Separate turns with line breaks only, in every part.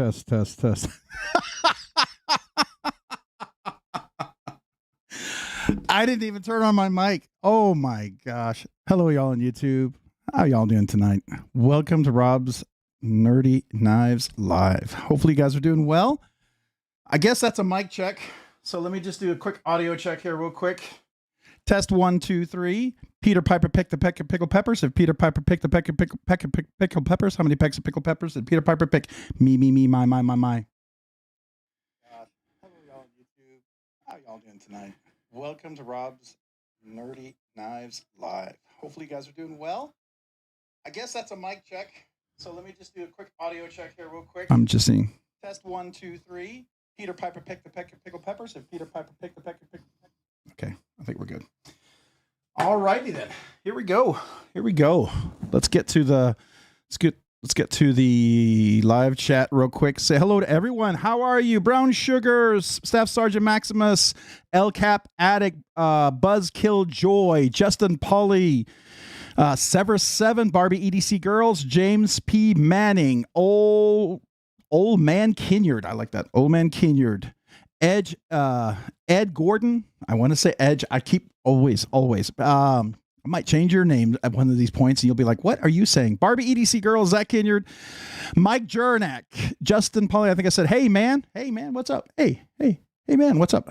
Test, test, test. I didn't even turn on my mic. Oh my gosh. Hello, y'all on YouTube. How y'all doing tonight? Welcome to Rob's Nerdy Knives Live. Hopefully you guys are doing well. I guess that's a mic check. So let me just do a quick audio check here real quick. Test 1, 2, 3. Peter Piper picked the peck of pickled peppers. If Peter Piper picked the peck of pickled peppers, how many pecks of pickled peppers did Peter Piper pick? Me, my. Hello, y'all on YouTube. How y'all doing tonight? Welcome to Rob's Nerdy Knives Live. Hopefully you guys are doing well. I guess that's a mic check. So let me just do a quick audio check here real quick. I'm just seeing. Test 1, 2, 3. Peter Piper picked the peck of pickled peppers. If Peter Piper picked the peck of pickled peppers. Okay, I think we're good. All righty then. Here we go. Let's get to the live chat real quick. Say hello to everyone. How are you? Brown Sugars, Staff Sergeant Maximus, El Cap Addict, Buzzkill Joy, Justin Polly, Severus 7, Barbie EDC Girls, James P. Manning, Old Man Kinyard. I like that. Old Man Kinyard. Edge, Ed Gordon. I want to say Edge. I keep always. I might change your name at one of these points and you'll be like, what are you saying? Barbie EDC Girl, Zach Kinyard, Mike Jurnak, Justin Polly. I think I said, hey man, what's up? Hey man, what's up?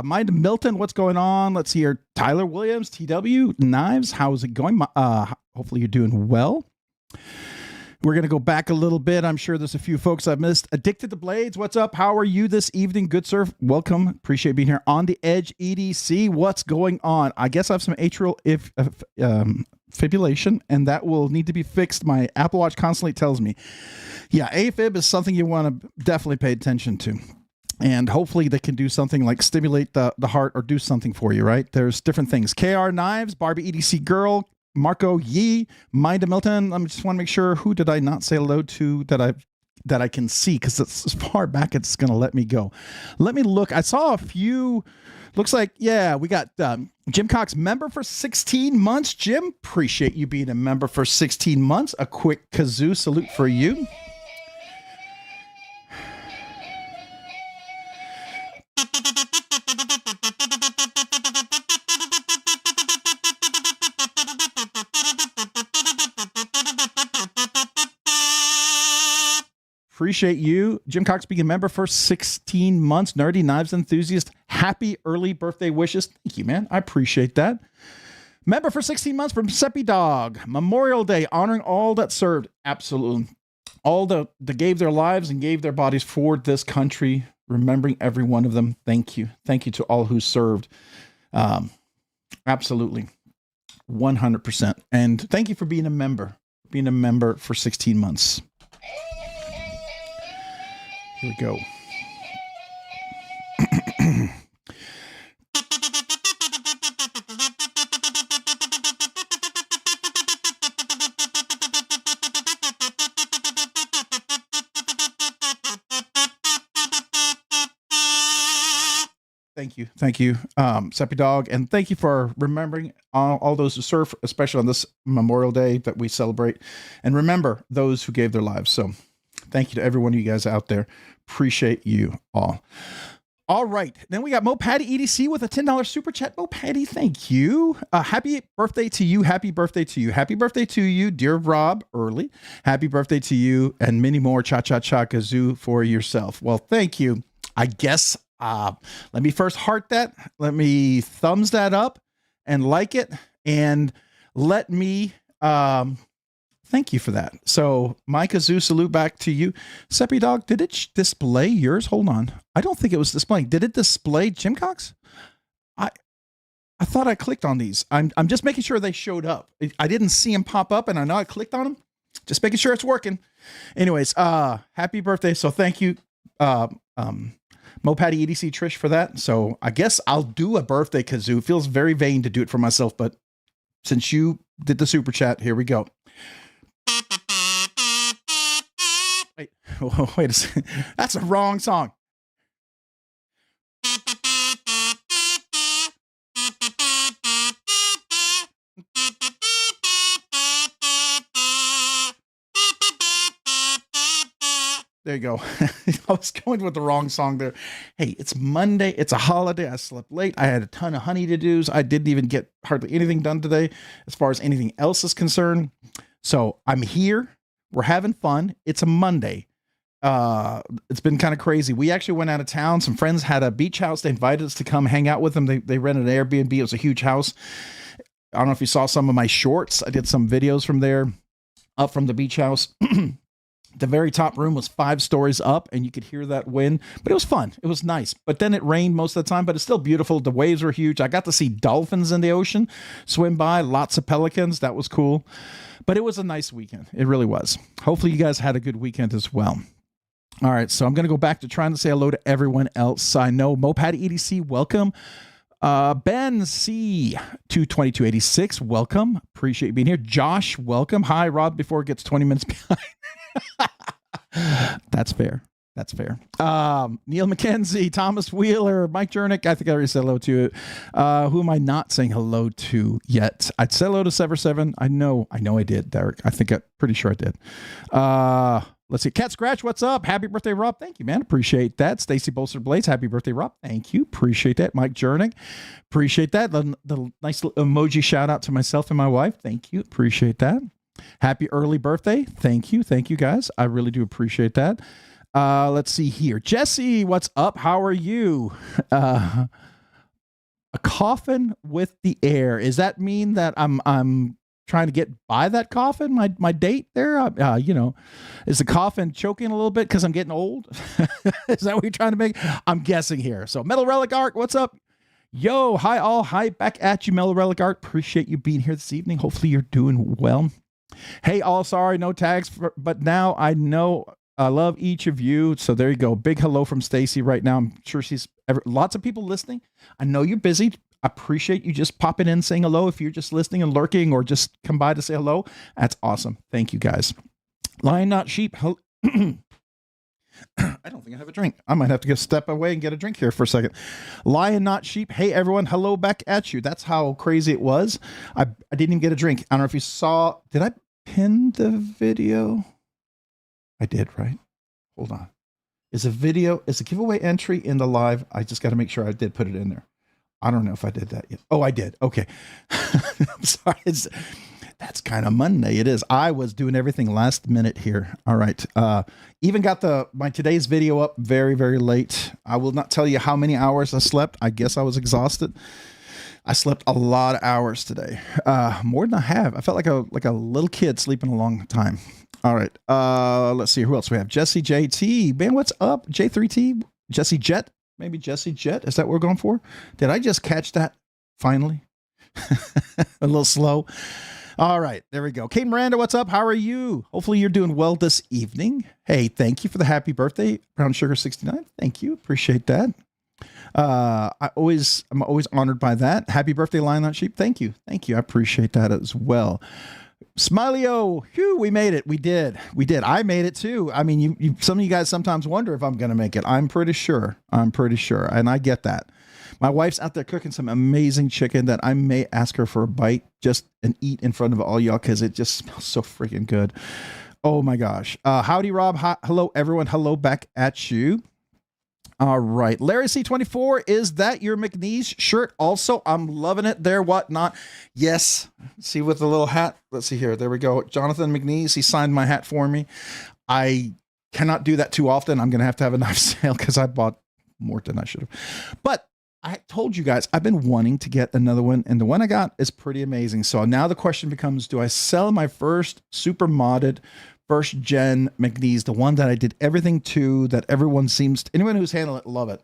Mind Milton, what's going on? Let's see here. Tyler Williams, TW Knives. How's it going? Hopefully you're doing well. We're going to go back a little bit. I'm sure there's a few folks I've missed. Addicted to Blades, what's up? How are you this evening? Good, sir. Welcome. Appreciate being here. On the Edge EDC, what's going on? I guess I have some atrial fibrillation, and that will need to be fixed. My Apple Watch constantly tells me. Yeah, AFib is something you want to definitely pay attention to. And hopefully they can do something like stimulate the heart or do something for you, right? There's different things. KR Knives, Barbie EDC Girl, Marco Yee, Mind Milton. I just want to make sure, who did I not say hello to that I can see, because it's as far back it's going to let me go. Let me look. I saw a few. Looks like, yeah, we got Jim Cox, member for 16 months. Jim, appreciate you being a member for 16 months. A quick kazoo salute for you. Appreciate you. Jim Cox being a member for 16 months. Nerdy Knives enthusiast. Happy early birthday wishes. Thank you, man. I appreciate that. Member for 16 months from Seppy Dog. Memorial Day, honoring all that served. Absolutely. All that gave their lives and gave their bodies for this country. Remembering every one of them. Thank you. Thank you to all who served. Absolutely. 100%. And thank you for being a member. Being a member for 16 months. Here we go. Thank you, Seppy Dog, and thank you for remembering all those who serve, especially on this Memorial Day that we celebrate, and remember those who gave their lives. So thank you to every one of you guys out there. Appreciate you all. All right. Then we got Mo Patty EDC with a $10 super chat. Mo Patty, thank you. Happy birthday to you. Happy birthday to you. Happy birthday to you, dear Rob, early. Happy birthday to you and many more cha-cha-cha kazoo for yourself. Well, thank you. I guess let me first heart that. Let me thumbs that up and like it. And let me... thank you for that. So, my kazoo salute back to you. Seppy Dog, did it display yours? Hold on. I don't think it was displaying. Did it display Jim Cox? I thought I clicked on these. I'm just making sure they showed up. I didn't see them pop up, and I know I clicked on them. Just making sure it's working. Anyways, happy birthday. So, thank you, Mo Patty EDC Trish, for that. So, I guess I'll do a birthday kazoo. It feels very vain to do it for myself, but since you did the super chat, here we go. Wait a second. That's a wrong song. There you go. I was going with the wrong song there. Hey, it's Monday. It's a holiday. I slept late. I had a ton of honey-to-dos. I didn't even get hardly anything done today as far as anything else is concerned. So I'm here. We're having fun. It's a Monday. It's been kind of crazy. We actually went out of town. Some friends had a beach house. They invited us to come hang out with them. They rented an Airbnb. It was a huge house. I don't know if you saw some of my shorts. I did some videos from there, up from the beach house. The very top room was 5 stories up, and you could hear that wind, but it was fun. It was nice. But then it rained most of the time, but it's still beautiful. The waves were huge. I got to see dolphins in the ocean swim by, lots of pelicans. That was cool. But it was a nice weekend. It really was. Hopefully you guys had a good weekend as well. All right, so I'm going to go back to trying to say hello to everyone else. I know Mopad EDC, welcome. Ben C 22286, welcome. Appreciate you being here. Josh, welcome. Hi, Rob, before it gets 20 minutes behind. That's fair. That's fair. Neil McKenzie, Thomas Wheeler, Mike Jernick. I think I already said hello to it. Who am I not saying hello to yet? I'd say hello to Sever7. I know I did, Derek. I'm pretty sure I did. Let's see. Cat Scratch, what's up? Happy birthday, Rob. Thank you, man. Appreciate that. Stacy Bolster Blades, happy birthday, Rob. Thank you. Appreciate that. Mike Jernick, appreciate that. The nice little emoji shout out to myself and my wife. Thank you. Appreciate that. Happy early birthday. Thank you. Thank you, guys. I really do appreciate that. Let's see here. Jesse, what's up? How are you? A coffin with the air. Does that mean that I'm trying to get by that coffin? My date there? Is the coffin choking a little bit because I'm getting old? Is that what you're trying to make? I'm guessing here. So Metal Relic Art, what's up? Yo, hi all. Hi, back at you, Metal Relic Art. Appreciate you being here this evening. Hopefully you're doing well. Hey, all, sorry, no tags, but now I know I love each of you. So there you go. Big hello from Stacy right now. I'm sure lots of people listening. I know you're busy. I appreciate you just popping in, saying hello. If you're just listening and lurking or just come by to say hello, that's awesome. Thank you, guys. Lion Not Sheep. I don't think I have a drink. I might have to step away and get a drink here for a second. Lion Not Sheep. Hey, everyone. Hello back at you. That's how crazy it was. I didn't even get a drink. I don't know if you saw. Did I pin the video? I did, right? Hold on. Is a giveaway entry in the live? I just got to make sure I did put it in there. I don't know if I did that yet. Oh, I did. Okay. I'm sorry. That's kind of Monday. It is. I was doing everything last minute here. All right. Even got my today's video up very, very late. I will not tell you how many hours I slept. I guess I was exhausted. I slept a lot of hours today. More than I have. I felt like a little kid sleeping a long time. All right. Let's see who else we have. Jesse JT. Man, what's up? J3T. Jesse Jet. Maybe Jesse Jet. Is that what we're going for? Did I just catch that finally? A little slow. All right, there we go. Kate Miranda, what's up? How are you? Hopefully you're doing well this evening. Hey, thank you for the happy birthday, Brown Sugar 69. Thank you. Appreciate that. I'm always honored by that. Happy birthday, Lion Not Sheep. Thank you. Thank you. I appreciate that as well. Smiley-O, whew, we made it. We did. I made it too. I mean, some of you guys sometimes wonder if I'm going to make it. I'm pretty sure. And I get that. My wife's out there cooking some amazing chicken that I may ask her for a bite just and eat in front of all y'all because it just smells so freaking good. Oh my gosh. Howdy, Rob. Hello, everyone. Hello back at you. All right. Larry C24, is that your McNeese shirt? Also, I'm loving it there. Whatnot. Yes. See, with the little hat. Let's see here. There we go. Jonathan McNeese. He signed my hat for me. I cannot do that too often. I'm going to have a knife sale because I bought more than I should have. But I told you guys, I've been wanting to get another one, and the one I got is pretty amazing. So now the question becomes, do I sell my first super modded first gen McNeese, the one that I did everything to, that everyone anyone who's handled it, love it.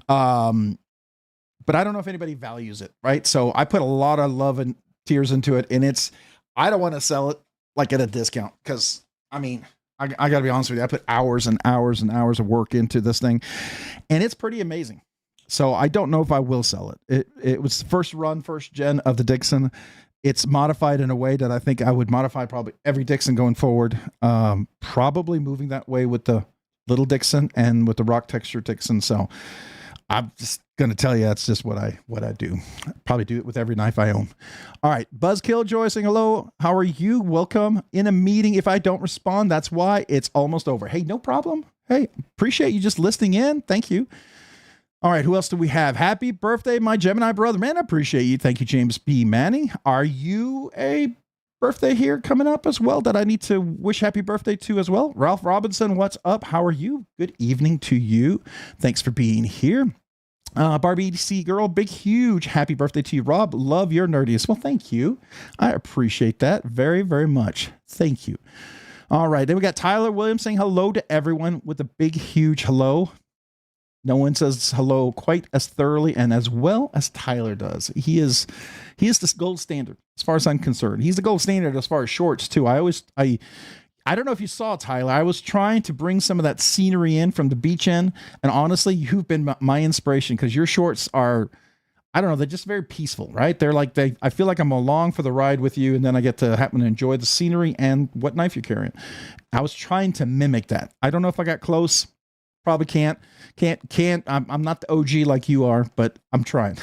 But I don't know if anybody values it, right? So I put a lot of love and tears into it, and I don't want to sell it like at a discount because, I mean, I got to be honest with you, I put hours and hours and hours of work into this thing, and it's pretty amazing. So I don't know if I will sell it. It was the first gen of the Dixon. It's modified in a way that I think I would modify probably every Dixon going forward. Probably moving that way with the little Dixon and with the rock texture Dixon. So I'm just going to tell you, that's just what I do. Probably do it with every knife I own. All right. Buzz Killjoy saying hello. How are you? Welcome. In a meeting. If I don't respond, that's why. It's almost over. Hey, no problem. Hey, appreciate you just listening in. Thank you. All right, who else do we have? Happy birthday, my Gemini brother. Man, I appreciate you. Thank you, James B. Manning. Are you a birthday here coming up as well that I need to wish happy birthday to as well? Ralph Robinson, what's up? How are you? Good evening to you. Thanks for being here. Barbie EDC girl, big, huge happy birthday to you, Rob. Love your nerdiness. Well, thank you. I appreciate that very, very much. Thank you. All right, then we got Tyler Williams saying hello to everyone with a big, huge hello. No one says hello quite as thoroughly and as well as Tyler does. He is this gold standard as far as I'm concerned. He's the gold standard as far as shorts too. I don't know if you saw, Tyler. I was trying to bring some of that scenery in from the beach end, and honestly, you've been my inspiration because your shorts are, I don't know, they're just very peaceful, right? They're like I feel like I'm along for the ride with you, and then I get to happen to enjoy the scenery and what knife you're carrying. I was trying to mimic that. I don't know if I got close. Probably can't. I'm not the OG like you are, but I'm trying.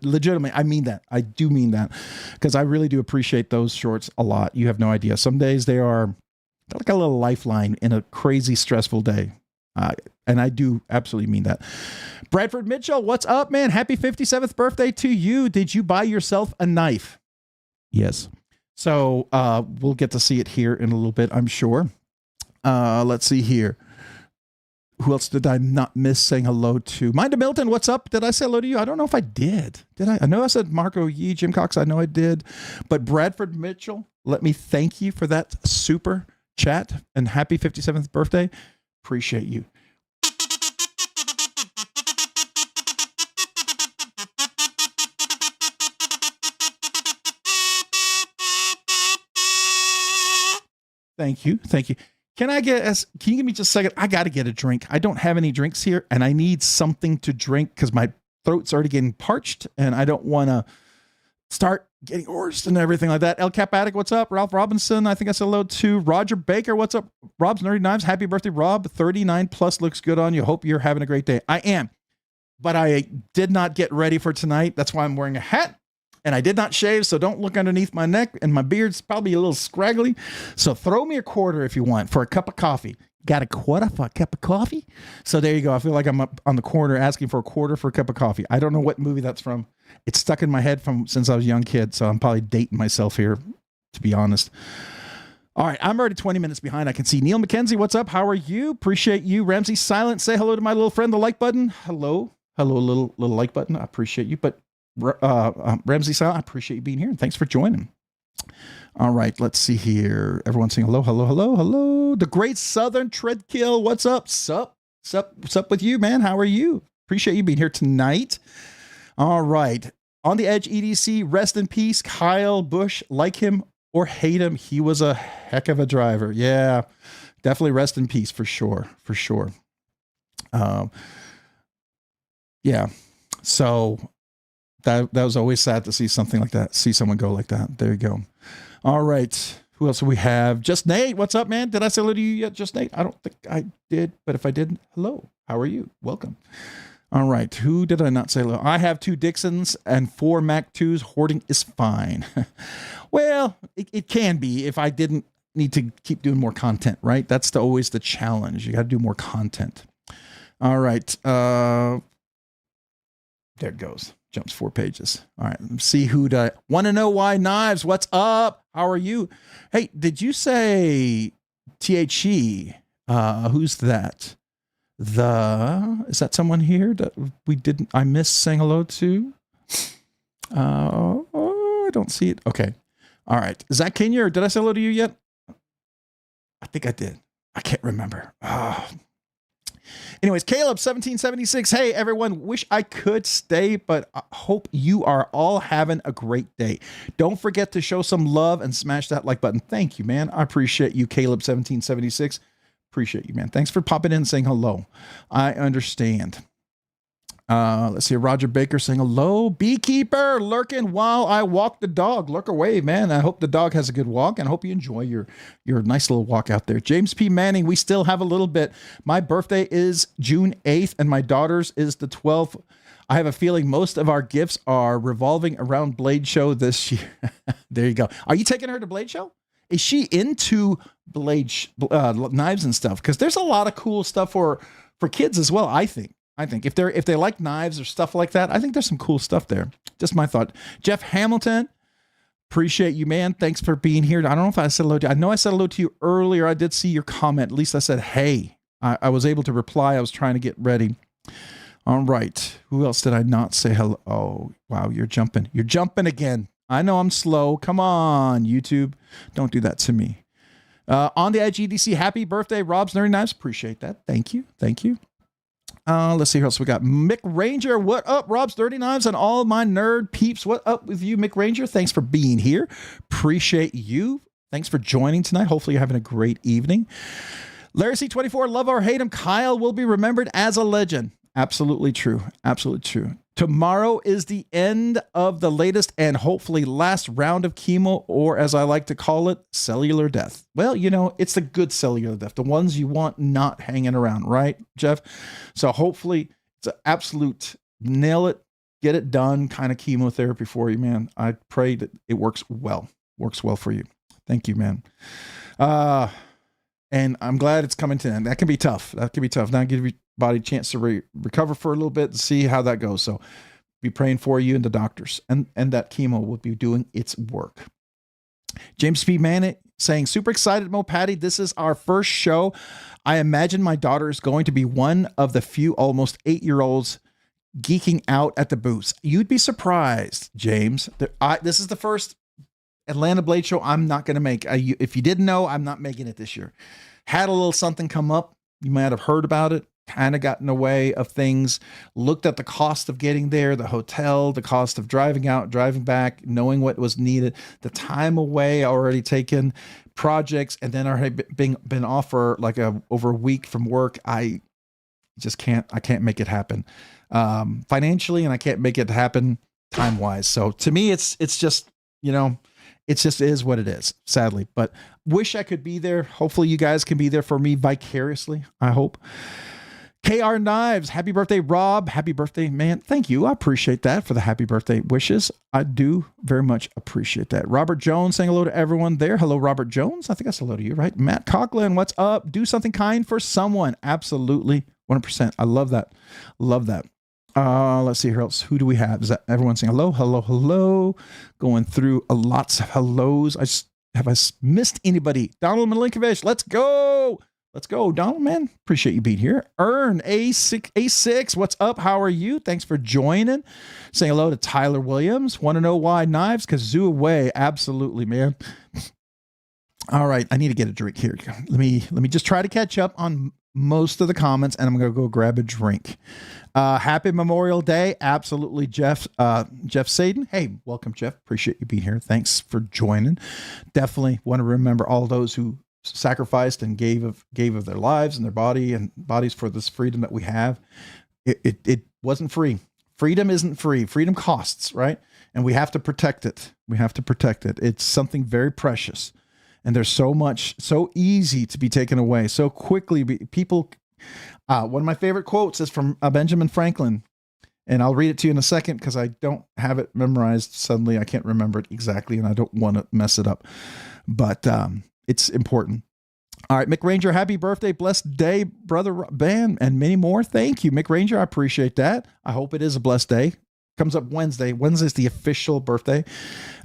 Legitimately, I mean that. I do mean that because I really do appreciate those shorts a lot. You have no idea. Some days they are like a little lifeline in a crazy, stressful day. And I do absolutely mean that. Bradford Mitchell, what's up, man? Happy 57th birthday to you. Did you buy yourself a knife? Yes. So we'll get to see it here in a little bit, I'm sure. Let's see here. Who else did I not miss saying hello to? Minda Milton, what's up? Did I say hello to you? I don't know if I did. Did I? I know I said Marco Yee, Jim Cox. I know I did. But Bradford Mitchell, let me thank you for that super chat and happy 57th birthday. Appreciate you. Thank you. Thank you. Can you give me just a second? I got to get a drink. I don't have any drinks here and I need something to drink because my throat's already getting parched and I don't want to start getting hoarse and everything like that. El Cap Addict, what's up? Ralph Robinson, I think I said hello to. Roger Baker, what's up? Rob's Nerdy Knives, happy birthday, Rob. 39 plus looks good on you. Hope you're having a great day. I am, but I did not get ready for tonight. That's why I'm wearing a hat. And I did not shave, so don't look underneath my neck, and my beard's probably a little scraggly. So throw me a quarter if you want for a cup of coffee. Got a quarter for a cup of coffee? So there you go. I feel like I'm up on the corner asking for a quarter for a cup of coffee. I don't know what movie that's from. It's stuck in my head from since I was a young kid, so I'm probably dating myself here, to be honest. All right, I'm already 20 minutes behind. I can see Neil McKenzie. What's up? How are you? Appreciate you. Ramsey Silent, say hello to my little friend, the like button. Hello, little like button. I appreciate you, but Ramsey Silent, I appreciate you being here and thanks for joining. All right, let's see here. Everyone saying hello, hello, hello, hello. The Great Southern Treadkill, what's up? What's up with you, man? How are you? Appreciate you being here tonight. All right, On the Edge EDC, rest in peace, Kyle Busch. Like him or hate him, he was a heck of a driver. Yeah, definitely rest in peace for sure, for sure. Yeah, so that was always sad to see something like that, see someone go like that. There you go. All right. Who else do we have? Just Nate. What's up, man? Did I say hello to you yet, Just Nate? I don't think I did, but if I did, hello. How are you? Welcome. All right. Who did I not say hello? I have 2 Dixons and 4 Mac 2s. Hoarding is fine. Well, it can be if I didn't need to keep doing more content, right? That's always the challenge. You got to do more content. All right. There it goes. Jumps 4 pages. All right. Let's see who want to know why knives. What's up? How are you? Hey, did you say THE? Who's that? Is that someone here that I missed saying hello to? I don't see it. Okay. All right. Is that Kenya or did I say hello to you yet? I think I did. I can't remember. Anyways, Caleb 1776. Hey, everyone. Wish I could stay, but I hope you are all having a great day. Don't forget to show some love and smash that like button. Thank you, man. I appreciate you, Caleb 1776. Appreciate you, man. Thanks for popping in and saying hello. I understand. Let's see. Roger Baker saying hello. Beekeeper lurking while I walk the dog. Lurk away, man. I hope the dog has a good walk and I hope you enjoy your nice little walk out there. James P. Manning, we still have a little bit. My birthday is June 8th and my daughter's is the 12th. I have a feeling most of our gifts are revolving around Blade Show this year. There you go. Are you taking her to Blade Show? is she into knives and stuff? Because there's a lot of cool stuff for kids as well. I think if they like knives or stuff like that, I think there's some cool stuff there. Just my thought. Jeff Hamilton, appreciate you, man. Thanks for being here. I don't know if I said hello to you. I know I said hello to you earlier. I did see your comment. At least I said, hey. I was able to reply. I was trying to get ready. All right. Who else did I not say hello? Oh, wow. You're jumping. You're jumping again. I know I'm slow. Come on, YouTube. Don't do that to me. On the Edge EDC, happy birthday, Rob's Nerdy Knives. Appreciate that. Thank you. Thank you. Let's see who else we got. Mick Ranger, what up, Rob's Dirty Knives and all my nerd peeps? What up with you, Mick Ranger? Thanks for being here. Appreciate you. Thanks for joining tonight. Hopefully you're having a great evening. Larry C24, love or hate him, Kyle will be remembered as a legend. Absolutely true. Absolutely true. Tomorrow is the end of the latest and hopefully last round of chemo, or as I like to call it, cellular death. Well, you know, it's the good cellular death, the ones you want not hanging around, right, Jeff? So hopefully it's an absolute nail it, get it done kind of chemotherapy for you, man. I pray that it works well for you. Thank you, man. And I'm glad it's coming to an end. That can be tough. Not give your body a chance to recover for a little bit and see how that goes. So be praying for you and the doctors, and that chemo will be doing its work. James P. Mannett saying, super excited, Mo Patty. This is our first show. I imagine my daughter is going to be one of the few almost 8-year-olds geeking out at the booths. You'd be surprised, James. This is the first Atlanta Blade Show I'm not going to make. If you didn't know, I'm not making it this year. Had a little something come up. You might have heard about it. Kind of got in the way of things. Looked at the cost of getting there, the hotel, the cost of driving out, driving back, knowing what was needed, the time away already taken, projects, and then already been off for like over a week from work. I can't make it happen financially, and I can't make it happen time wise. So to me, it's just, you know, it just is what it is, sadly. But wish I could be there. Hopefully you guys can be there for me vicariously, I hope. KR Knives, happy birthday, Rob. Happy birthday, man. Thank you. I appreciate that for the happy birthday wishes. I do very much appreciate that. Robert Jones saying hello to everyone there. Hello, Robert Jones. I think that's hello to you, right? Matt Coughlin, what's up? Do something kind for someone. Absolutely. 100%. I love that. Love that. Let's see here else. Who do we have? Is that everyone saying hello, hello, hello? Going through lots of hellos. Have I missed anybody? Donald Milinkovich, let's go. Let's go, Donald, man. Appreciate you being here. Earn A6, what's up? How are you? Thanks for joining. Saying hello to Tyler Williams. Want to know why knives? Because zoo away. Absolutely, man. All right, I need to get a drink here. Let me just try to catch up on most of the comments, and I'm gonna go grab a drink. Happy Memorial Day. Absolutely, Jeff Sadin. Hey, welcome, Jeff. Appreciate you being here. Thanks for joining. Definitely want to remember all those who sacrificed and gave of their lives and their bodies for this freedom that we have. It wasn't free. Freedom isn't free. Freedom costs, right? And we have to protect it. It's something very precious. And there's so easy to be taken away so quickly. People, one of my favorite quotes is from Benjamin Franklin, and I'll read it to you in a second because I don't have it memorized. Suddenly I can't remember it exactly, and I don't want to mess it up, but it's important. All right, Mick Ranger, happy birthday, blessed day, brother Van, and many more. Thank you, Mick Ranger. I appreciate that. I hope it is a blessed day. Comes up Wednesday. Wednesday's the official birthday.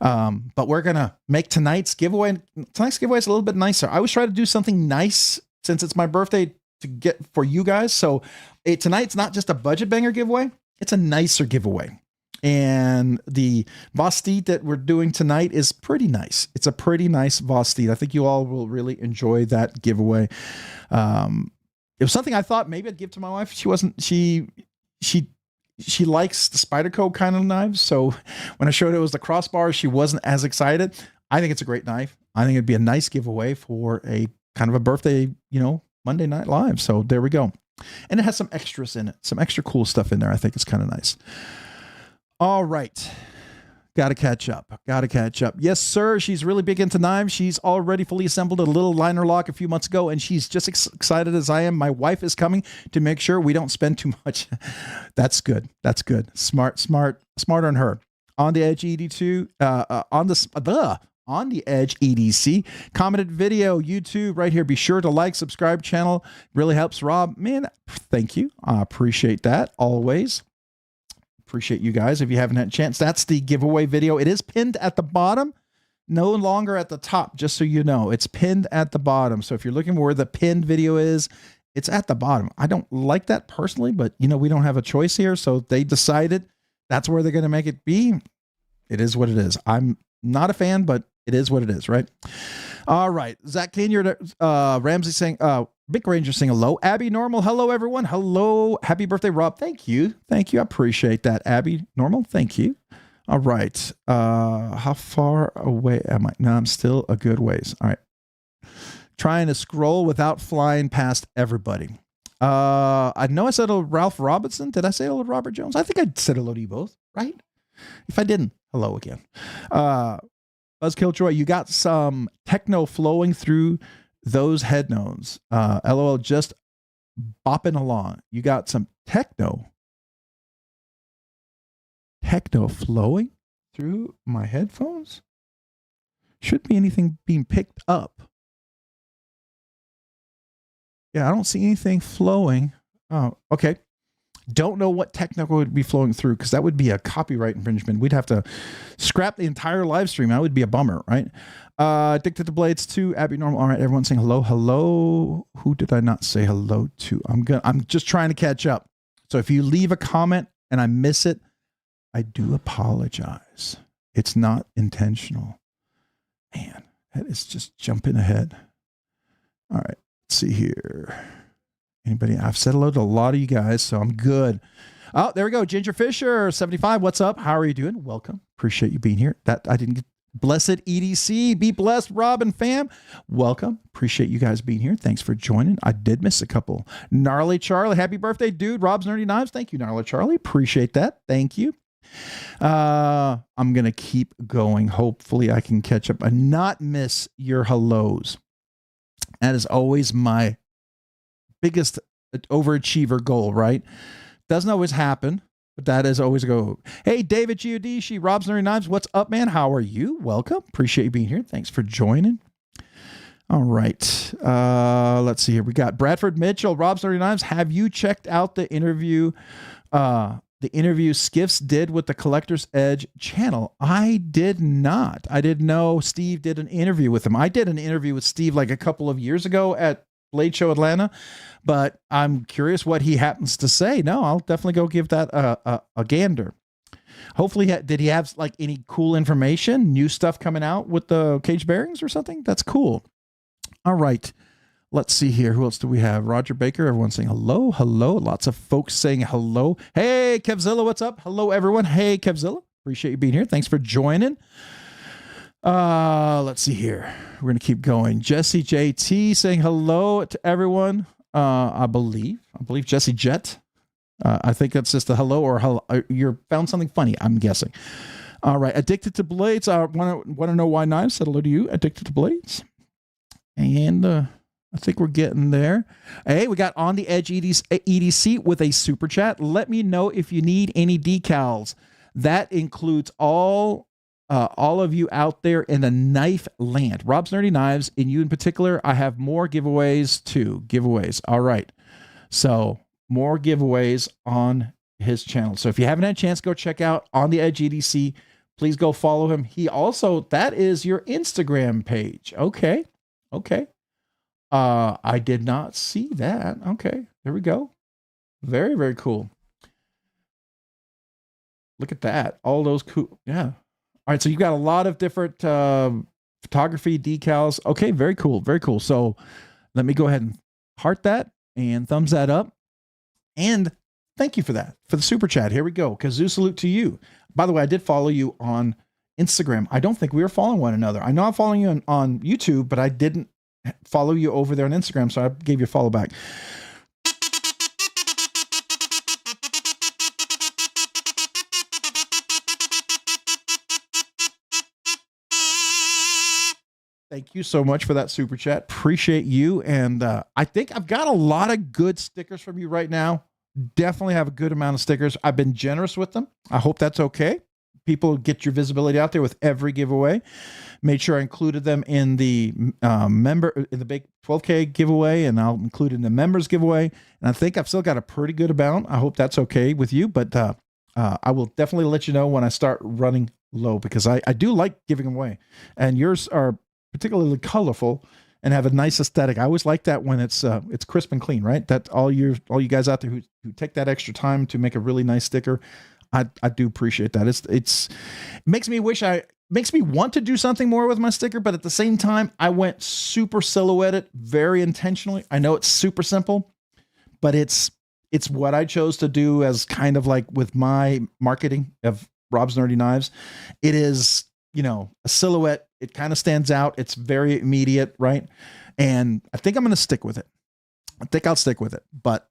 But we're going to make tonight's giveaway. Tonight's giveaway is a little bit nicer. I always try to do something nice since it's my birthday to get for you guys. So tonight's not just a budget banger giveaway. It's a nicer giveaway. And the Vosteed that we're doing tonight is pretty nice. It's a pretty nice Vosteed. I think you all will really enjoy that giveaway. It was something I thought maybe I'd give to my wife. She likes the Spyderco kind of knives. So when I showed it was the crossbar, she wasn't as excited. I think it's a great knife. I think it'd be a nice giveaway for a kind of a birthday, Monday Night Live. So there we go. And it has some extras in it, some extra cool stuff in there. I think it's kind of nice. All right. Got to catch up. Yes, sir. She's really big into knives. She's already fully assembled a little liner lock a few months ago, and she's just excited as I am. My wife is coming to make sure we don't spend too much. That's good. Smart on her. On the Edge ED2, On the Edge EDC. Commented video, YouTube, right here. Be sure to like, subscribe channel. Really helps Rob. Man, thank you. I appreciate that always. Appreciate you guys. If you haven't had a chance, that's the giveaway video. It is pinned at the bottom, no longer at the top, just so you know. It's pinned at the bottom. So if you're looking for where the pinned video is, it's at the bottom. I don't like that personally, but you know, we don't have a choice here. So they decided that's where they're going to make it be. It is what it is. I'm not a fan, but it is what it is, right? All right. Zach Kanyard, Ramsey saying, Big Ranger saying hello. Abby Normal, hello, everyone. Hello. Happy birthday, Rob. Thank you. Thank you. I appreciate that. Abby Normal, thank you. All right. How far away am I? No, I'm still a good ways. All right. Trying to scroll without flying past everybody. I know I said hello to Ralph Robinson. Did I say hello to Robert Jones? I think I said hello to you both, right? If I didn't, hello again. Buzzkill Joy, you got some techno flowing through those head nodes. LOL, just bopping along. You got some techno flowing through my headphones? Should be anything being picked up. Yeah, I don't see anything flowing. Oh, okay. Don't know what techno would be flowing through, because that would be a copyright infringement. We'd have to scrap the entire live stream. That would be a bummer, right? Addicted to Blades 2, Abby Normal. All right, everyone saying hello. Hello. Who did I not say hello to? I'm just trying to catch up. So if you leave a comment and I miss it, I do apologize. It's not intentional. Man, that is just jumping ahead. All right, let's see here. Anybody? I've said hello to a lot of you guys, so I'm good. Oh, there we go. Ginger Fisher, 75. What's up? How are you doing? Welcome. Appreciate you being here. That I didn't get. Blessed EDC. Be blessed, Rob and fam. Welcome. Appreciate you guys being here. Thanks for joining. I did miss a couple. Gnarly Charlie. Happy birthday, dude. Rob's Nerdy Knives. Thank you, Gnarly Charlie. Appreciate that. Thank you. I'm going to keep going. Hopefully I can catch up and not miss your hellos. That is always my biggest overachiever goal, right? Doesn't always happen, but that is always a goal. Hey, David Giudici, Rob's Nerdy Knives. What's up, man? How are you? Welcome. Appreciate you being here. Thanks for joining. All right. Let's see here. We got Bradford Mitchell, Rob's Nerdy Knives. Have you checked out the interview Skiffs did with the Collector's Edge channel? I did not. I didn't know Steve did an interview with him. I did an interview with Steve like a couple of years ago at Blade Show Atlanta, but I'm curious what he happens to say. No, I'll definitely go give that a gander. Hopefully, did he have like any cool information, new stuff coming out with the cage bearings or something? That's cool. All right. Let's see here. Who else do we have? Roger Baker. Everyone saying hello. Hello. Lots of folks saying hello. Hey, Kevzilla, what's up? Hello, everyone. Hey, Kevzilla. Appreciate you being here. Thanks for joining. Let's see here. We're going to keep going. Jesse JT saying hello to everyone. I believe Jesse Jet. I think that's just a hello or hello. You found something funny, I'm guessing. All right. Addicted to Blades. I want to know why Knives said hello to you. Addicted to Blades. And I think we're getting there. Hey, we got On the Edge EDC with a super chat. Let me know if you need any decals. That includes all of you out there in the knife land. Rob's Nerdy Knives, and you in particular, I have more giveaways too. Giveaways. All right. So more giveaways on his channel. So if you haven't had a chance, go check out On the Edge EDC. Please go follow him. He also, that is your Instagram page. Okay. Okay. I did not see that. Okay. There we go. Very, very cool. Look at that. All those cool. Yeah. All right. So you got a lot of different photography decals. Okay. Very cool. Very cool. So let me go ahead and heart that and thumbs that up. And thank you for that, for the super chat. Here we go. Kazoo salute to you. By the way, I did follow you on Instagram. I don't think we were following one another. I know I'm following you on YouTube, but I didn't follow you over there on Instagram, so I gave you a follow back. Thank you so much for that super chat. Appreciate you. And I think I've got a lot of good stickers from you right now. Definitely have a good amount of stickers. I've been generous with them. I hope that's okay. people get your visibility out there with every giveaway. Made sure I included them in the big 12K giveaway, and I'll include it in the members giveaway. And I think I've still got a pretty good amount. I hope that's okay with you, but I will definitely let you know when I start running low, because I do like giving them away, and yours are particularly colorful and have a nice aesthetic. I always like that when it's crisp and clean, right? That all you guys out there who take that extra time to make a really nice sticker, I do appreciate that. It makes me want to do something more with my sticker, but at the same time, I went super silhouetted very intentionally. I know it's super simple, but it's what I chose to do as kind of like with my marketing of Rob's Nerdy Knives. It is, a silhouette. It kind of stands out. It's very immediate, right? And I think I'm going to stick with it. I think I'll stick with it. But,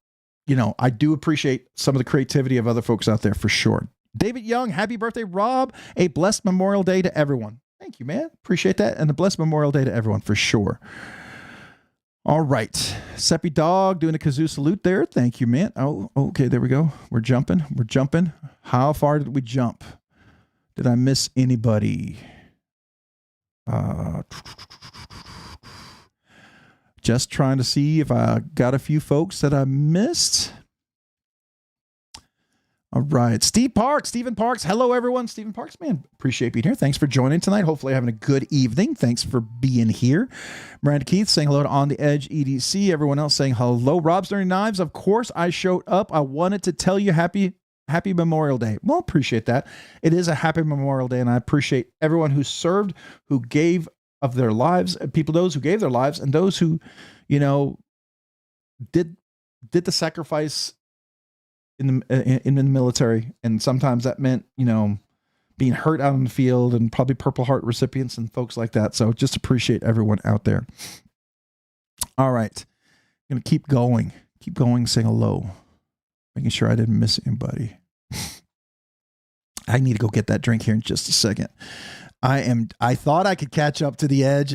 I do appreciate some of the creativity of other folks out there for sure. David Young, happy birthday, Rob. A blessed Memorial Day to everyone. Thank you, man. Appreciate that. And a blessed Memorial Day to everyone for sure. All right. Seppi Dog doing a kazoo salute there. Thank you, man. Oh, okay. There we go. We're jumping. How far did we jump? Did I miss anybody? Just trying to see if I got a few folks that I missed. All right. Stephen Parks. Hello, everyone. Stephen Parks, man. Appreciate being here. Thanks for joining tonight. Hopefully having a good evening. Thanks for being here. Miranda Keith saying hello to On the Edge EDC. Everyone else saying hello. Rob's Nerdy Knives. Of course, I showed up. I wanted to tell you happy Memorial Day. Well, appreciate that. It is a happy Memorial Day, and I appreciate everyone who served, who gave of their lives, those who gave their lives, and those who, did the sacrifice in the military. And sometimes that meant, being hurt out in the field, and probably Purple Heart recipients and folks like that. So just appreciate everyone out there. All right. I'm going to keep going, saying hello, making sure I didn't miss anybody. I need to go get that drink here in just a second. I thought I could catch up to the edge.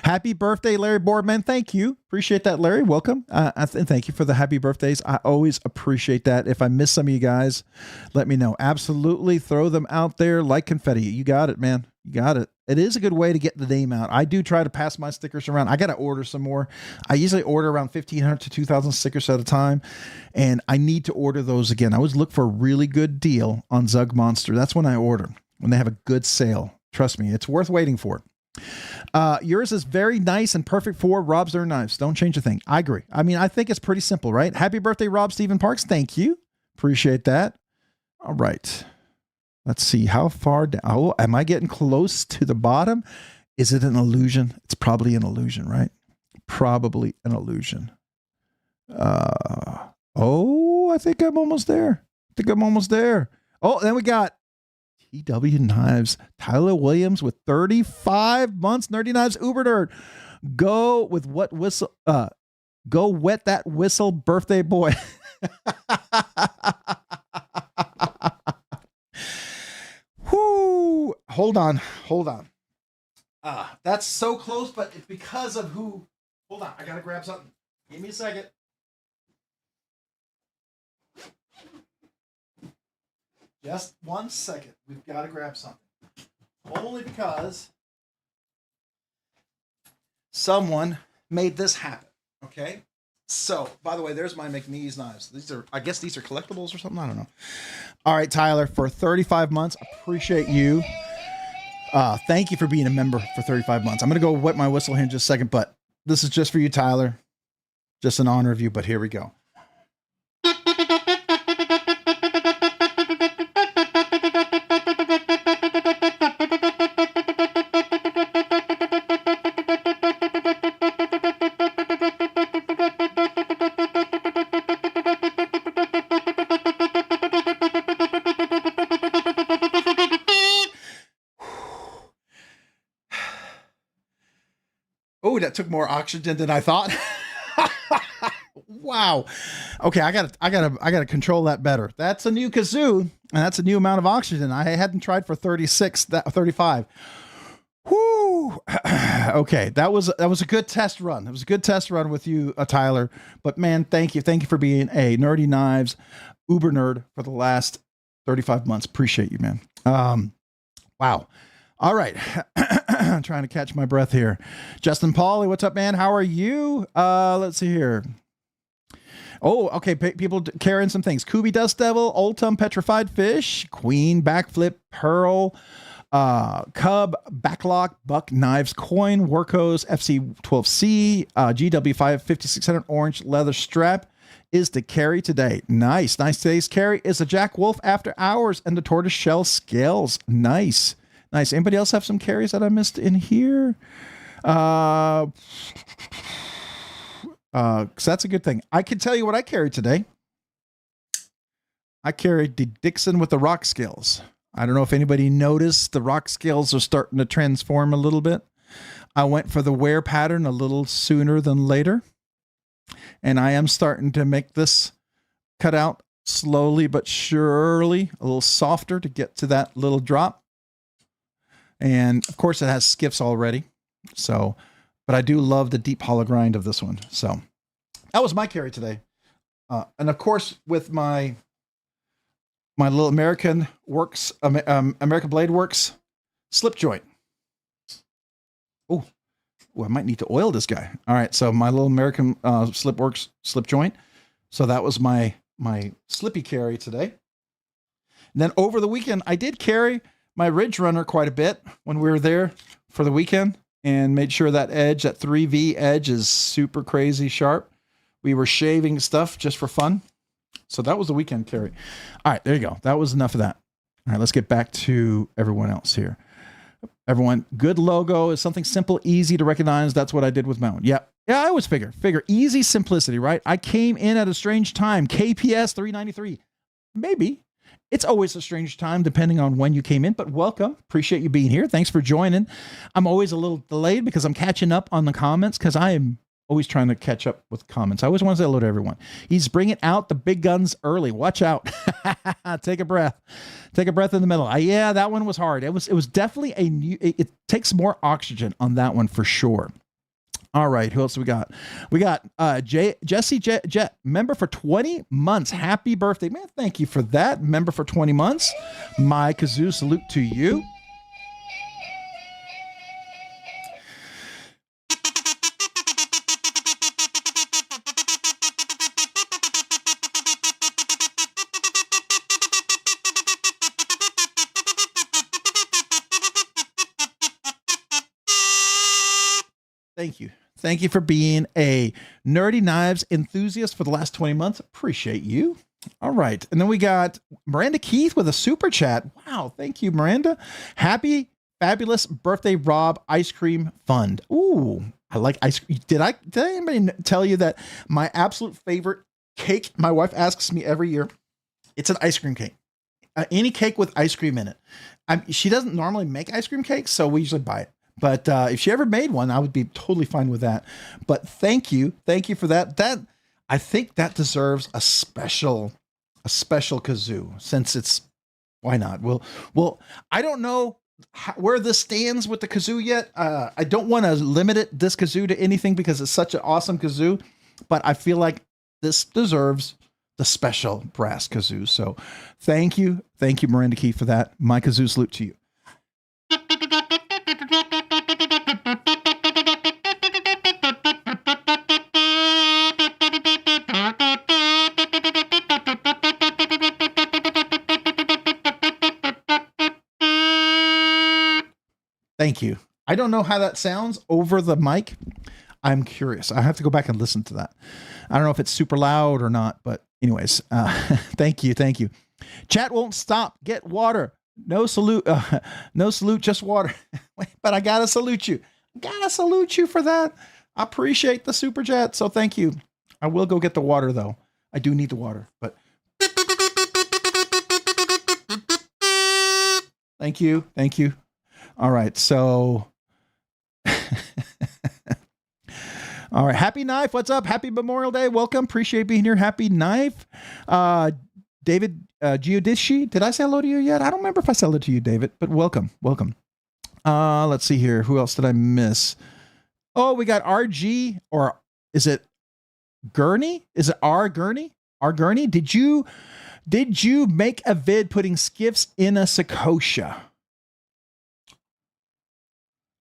Happy birthday, Larry Boardman. Thank you. Appreciate that, Larry. Welcome. And thank you for the happy birthdays. I always appreciate that. If I miss some of you guys, let me know. Absolutely. Throw them out there like confetti. You got it, man. You got it. It is a good way to get the name out. I do try to pass my stickers around. I got to order some more. I usually order around 1,500 to 2,000 stickers at a time, and I need to order those again. I always look for a really good deal on Zug Monster. That's when I order, when they have a good sale. Trust me, it's worth waiting for. Yours is very nice and perfect for Rob's Nerdy Knives. Don't change a thing. I agree. I mean, I think it's pretty simple, right? Happy birthday, Rob Stephen Parks. Thank you. Appreciate that. All right. Let's see how far down. Oh, am I getting close to the bottom? Is it an illusion? It's probably an illusion, right? Probably an illusion. Oh, I think I'm almost there. Oh, then we got TW Knives, Tyler Williams with 35 months. Nerdy Knives Uber Nerd. Go with what whistle? Go wet that whistle, birthday boy. Whoo! Hold on. That's so close, but it's because of who. Hold on, I gotta grab something. Give me a second. Just 1 second. We've got to grab something. Only because someone made this happen. Okay? So, by the way, there's my McNeese knives. I guess these are collectibles or something. I don't know. All right, Tyler, for 35 months, appreciate you. Thank you for being a member for 35 months. I'm going to go wet my whistle here in just a second, but this is just for you, Tyler. Just in honor of you, but here we go. Oh, that took more oxygen than I thought. Wow. Okay, I gotta control that better. That's a new kazoo, and that's a new amount of oxygen. I hadn't tried for 35. Whoo. Okay, that was a good test run. It was a good test run with you, Tyler. But man, thank you for being a Nerdy Knives Uber nerd for the last 35 months. Appreciate you, man. Wow. All right. I'm trying to catch my breath here. Justin Pauly, what's up, man? How are you? Let's see here. Oh, okay. People carrying some things. Kubi Dust Devil, Ultum Petrified Fish, Queen Backflip, Pearl, Cub, Backlock, Buck Knives Coin, Workos, FC12C, GW5 5600 Orange Leather Strap is the carry today. Nice. Today's carry is the Jack Wolf After Hours and the Tortoise Shell Scales. Nice. Anybody else have some carries that I missed in here? So that's a good thing. I can tell you what I carried today. I carried the Dixon with the rock scales. I don't know if anybody noticed the rock scales are starting to transform a little bit. I went for the wear pattern a little sooner than later. And I am starting to make this cut out slowly but surely, a little softer to get to that little drop. And of course it has skiffs already. So, but I do love the deep hollow grind of this one. So that was my carry today. And of course with my little American Blade Works slip joint. Oh, I might need to oil this guy. All right. So my little American slip joint. So that was my slippy carry today. And then over the weekend, I did carry my Ridge Runner quite a bit when we were there for the weekend and made sure that edge, that 3V edge is super crazy sharp. We were shaving stuff just for fun. So that was the weekend carry. All right, there you go. That was enough of that. All right, let's get back to everyone else here. Everyone, good logo is something simple, easy to recognize. That's what I did with Mountain. Yeah, I always figure easy simplicity, right? I came in at a strange time. KPS 393. Maybe. It's always a strange time depending on when you came in, but welcome. Appreciate you being here. Thanks for joining. I'm always a little delayed because I'm catching up on the comments because I am always trying to catch up with comments. I always want to say hello to everyone. He's bringing out the big guns early. Watch out. Take a breath. Take a breath in the middle. Yeah, that one was hard. It was definitely a new, it takes more oxygen on that one for sure. All right, who else we got? We got Jesse Jet, member for 20 months. Happy birthday, man. Thank you for that. Member for 20 months. My kazoo salute to you. Thank you. Thank you for being a nerdy knives enthusiast for the last 20 months. Appreciate you. All right. And then we got Miranda Keith with a super chat. Wow. Thank you, Miranda. Happy, fabulous birthday, Rob Ice Cream Fund. Ooh, I like ice cream. Did anybody tell you that my absolute favorite cake, my wife asks me every year, it's an ice cream cake. Any cake with ice cream in it. She doesn't normally make ice cream cakes, so we usually buy it. But if she ever made one, I would be totally fine with that. But thank you for that. I think that deserves a special kazoo. Since it's, why not? Well, I don't know where this stands with the kazoo yet. I don't want to limit this kazoo to anything because it's such an awesome kazoo. But I feel like this deserves the special brass kazoo. So thank you, Miranda Key, for that. My kazoo salute to you. Thank you. I don't know how that sounds over the mic. I'm curious. I have to go back and listen to that. I don't know if it's super loud or not, but anyways, thank you. Chat won't stop. Get water. No salute. No salute, just water. But I gotta salute you. For that. I appreciate the super chat. So thank you. I will go get the water though. I do need the water, but thank you. All right. So, all right. Happy Knife. What's up? Happy Memorial Day. Welcome. Appreciate being here. Happy Knife. David Giudici. Did I say hello to you yet? I don't remember if I said hello to you, David, but welcome. Let's see here. Who else did I miss? Oh, we got RG, or is it Gurney? Is it R Gurney? R Gurney? Did you Did you make a vid putting skiffs in a Sakosha?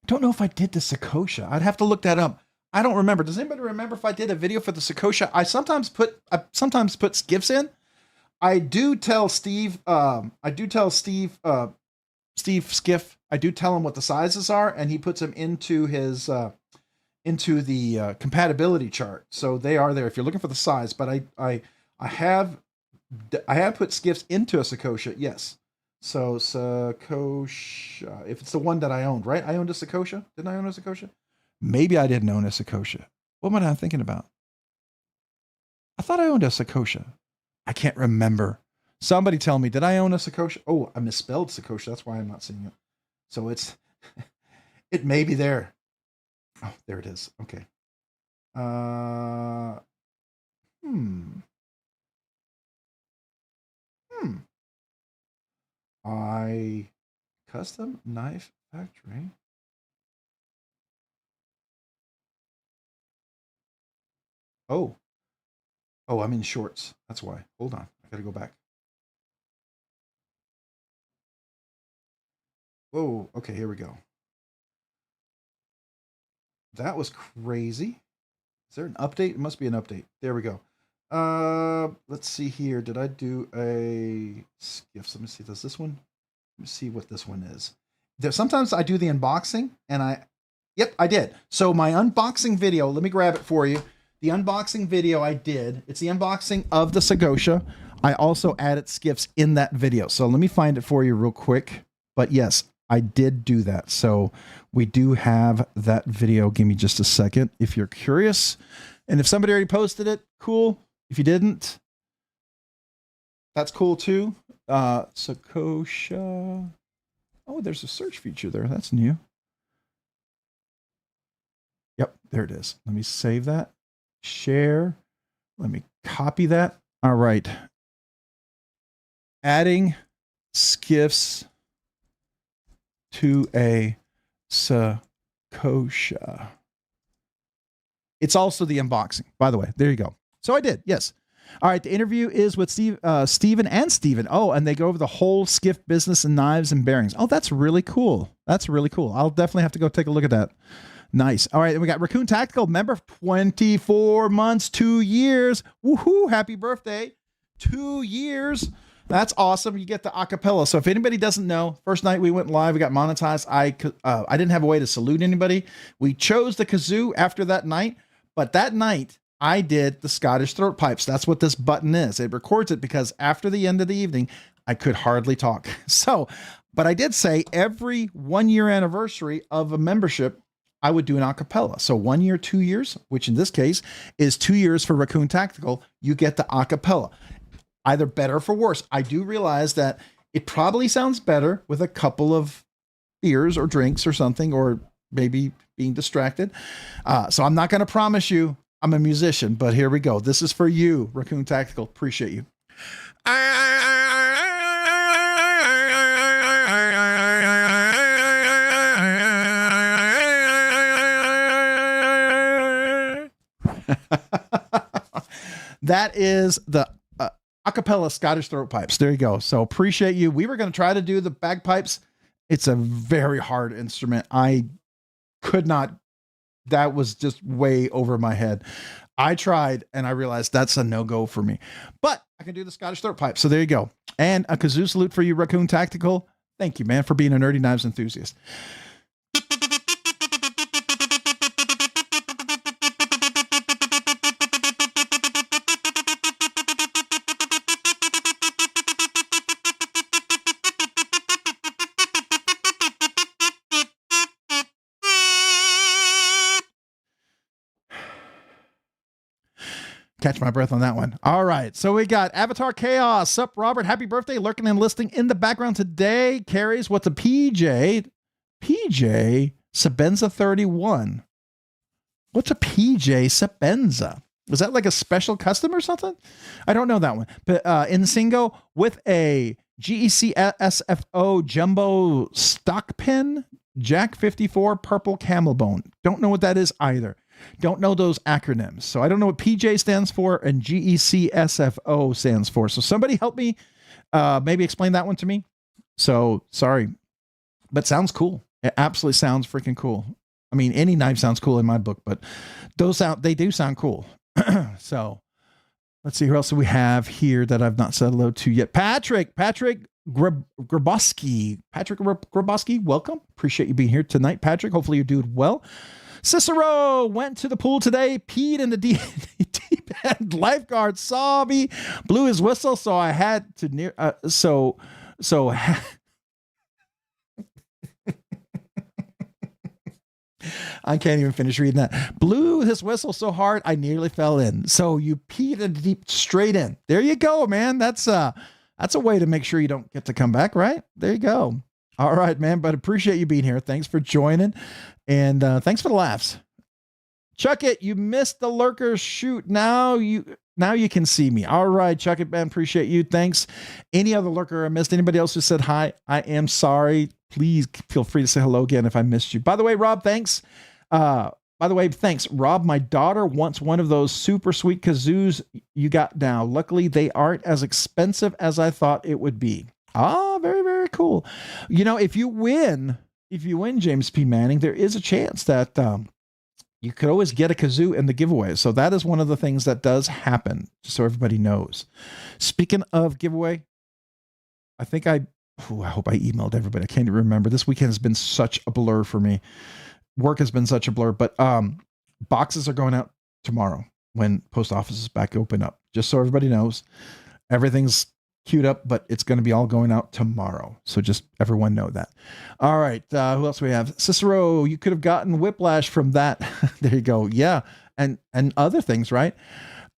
Don't know if I did the Sakosha. I'd have to look that up. I don't remember. Does anybody remember if I did a video for the Sakosha? I sometimes put skiffs in. I do tell Steve. Steve Skiff. I do tell him what the sizes are, and he puts them into his into the compatibility chart. So they are there if you're looking for the size. But I have put skiffs into a Sakosha. Yes. So Sakosha, if it's the one that I owned, right? I owned a Sakosha. Didn't I own a Sakosha? Maybe I didn't own a Sakosha. What am I thinking about? I thought I owned a Sakosha. I can't remember. Somebody tell me, did I own a Sakosha? Oh, I misspelled Sakosha. That's why I'm not seeing it. So it may be there. Oh, there it is. Okay. I custom knife factory. Oh, I'm in shorts. That's why. Hold on. I gotta go back. Oh, okay. Here we go. That was crazy. Is there an update? It must be an update. There we go. Let's see here. Did I do a skiffs? Let me see. Does this one? Let me see what this one is. Sometimes I do the unboxing, and yep, I did. So my unboxing video. Let me grab it for you. The unboxing video I did. It's the unboxing of the Sakosha. I also added skiffs in that video. So let me find it for you real quick. But yes, I did do that. So we do have that video. Give me just a second if you're curious. And if somebody already posted it, cool. If you didn't, that's cool too. Sakosha. Oh, there's a search feature there. That's new. Yep, there it is. Let me save that. Share. Let me copy that. All right. Adding skiffs to a Sakosha. It's also the unboxing, by the way. There you go. So I did, yes. All right, the interview is with Steven and Steven. Oh, and they go over the whole skiff business and knives and bearings. Oh, that's really cool. That's really cool. I'll definitely have to go take a look at that. Nice. All right, and we got Raccoon Tactical, member, 24 months, 2 years. Woohoo, happy birthday. 2 years. That's awesome. You get the acapella. So if anybody doesn't know, first night we went live, we got monetized. I didn't have a way to salute anybody. We chose the kazoo after that night, but that night I did the Scottish throat pipes. That's what this button is. It records it because after the end of the evening, I could hardly talk. So, but I did say every 1 year anniversary of a membership, I would do an acapella. So 1 year, 2 years, which in this case is 2 years for Raccoon Tactical, you get the acapella. Either better or for worse. I do realize that it probably sounds better with a couple of beers or drinks or something, or maybe being distracted. So I'm not going to promise you I'm a musician, but here we go. This is for you, Raccoon Tactical. Appreciate you. That is the acapella Scottish throat pipes. There you go. So appreciate you. We were going to try to do the bagpipes. It's a very hard instrument. I could not. That was just way over my head. I tried and I realized that's a no-go for me, but I can do the Scottish throat pipe. So there you go. And a kazoo salute for you, Raccoon Tactical. Thank you, man, for being a nerdy knives enthusiast. Catch my breath on that one. All right. So we got Avatar Chaos. Sup, Robert? Happy birthday. Lurking and listening in the background today. Carries what's a PJ? PJ Sabenza 31. What's a PJ Sabenza? Was that like a special custom or something? I don't know that one. But Insingo with a GEC SFO jumbo stock pin. Jack 54 purple camel bone. Don't know what that is either. don't know those acronyms. So I don't know what PJ stands for and GECSFO stands for. So somebody help me maybe explain that one to me. So sorry, but sounds cool. It absolutely sounds freaking cool. I mean, any knife sounds cool in my book, but they do sound cool. So let's see who else do we have here that I've not said hello to yet. Patrick Graboski. Patrick Graboski, welcome. Appreciate you being here tonight, Patrick. Hopefully you're doing well. Cicero went to the pool today, peed in the deep end. Lifeguard saw me, blew his whistle, so I had to I can't even finish reading that. Blew his whistle so hard I nearly fell in. So you peed in deep straight in. There you go, man. That's a way to make sure you don't get to come back, right? There you go. All right, man. But appreciate you being here. Thanks for joining, and thanks for the laughs. Chuck It, you missed the lurkers. Shoot, now you can see me. All right, Chuck It, man. Appreciate you. Thanks. Any other lurker I missed? Anybody else who said hi? I am sorry. Please feel free to say hello again if I missed you. By the way, Rob, thanks. Thanks, Rob. My daughter wants one of those super sweet kazoos you got now. Luckily, they aren't as expensive as I thought it would be. Ah, very, very cool. You know, if you win, James P. Manning, there is a chance that you could always get a kazoo in the giveaway. So that is one of the things that does happen, just so everybody knows. Speaking of giveaway, I hope I emailed everybody. I can't even remember. This weekend has been such a blur for me. Work has been such a blur, but boxes are going out tomorrow when post offices back open up. Just so everybody knows, everything's queued up, but it's going to be all going out tomorrow. So just everyone know that. All right. Who else do we have? Cicero, you could have gotten whiplash from that. There you go. Yeah. And other things, right?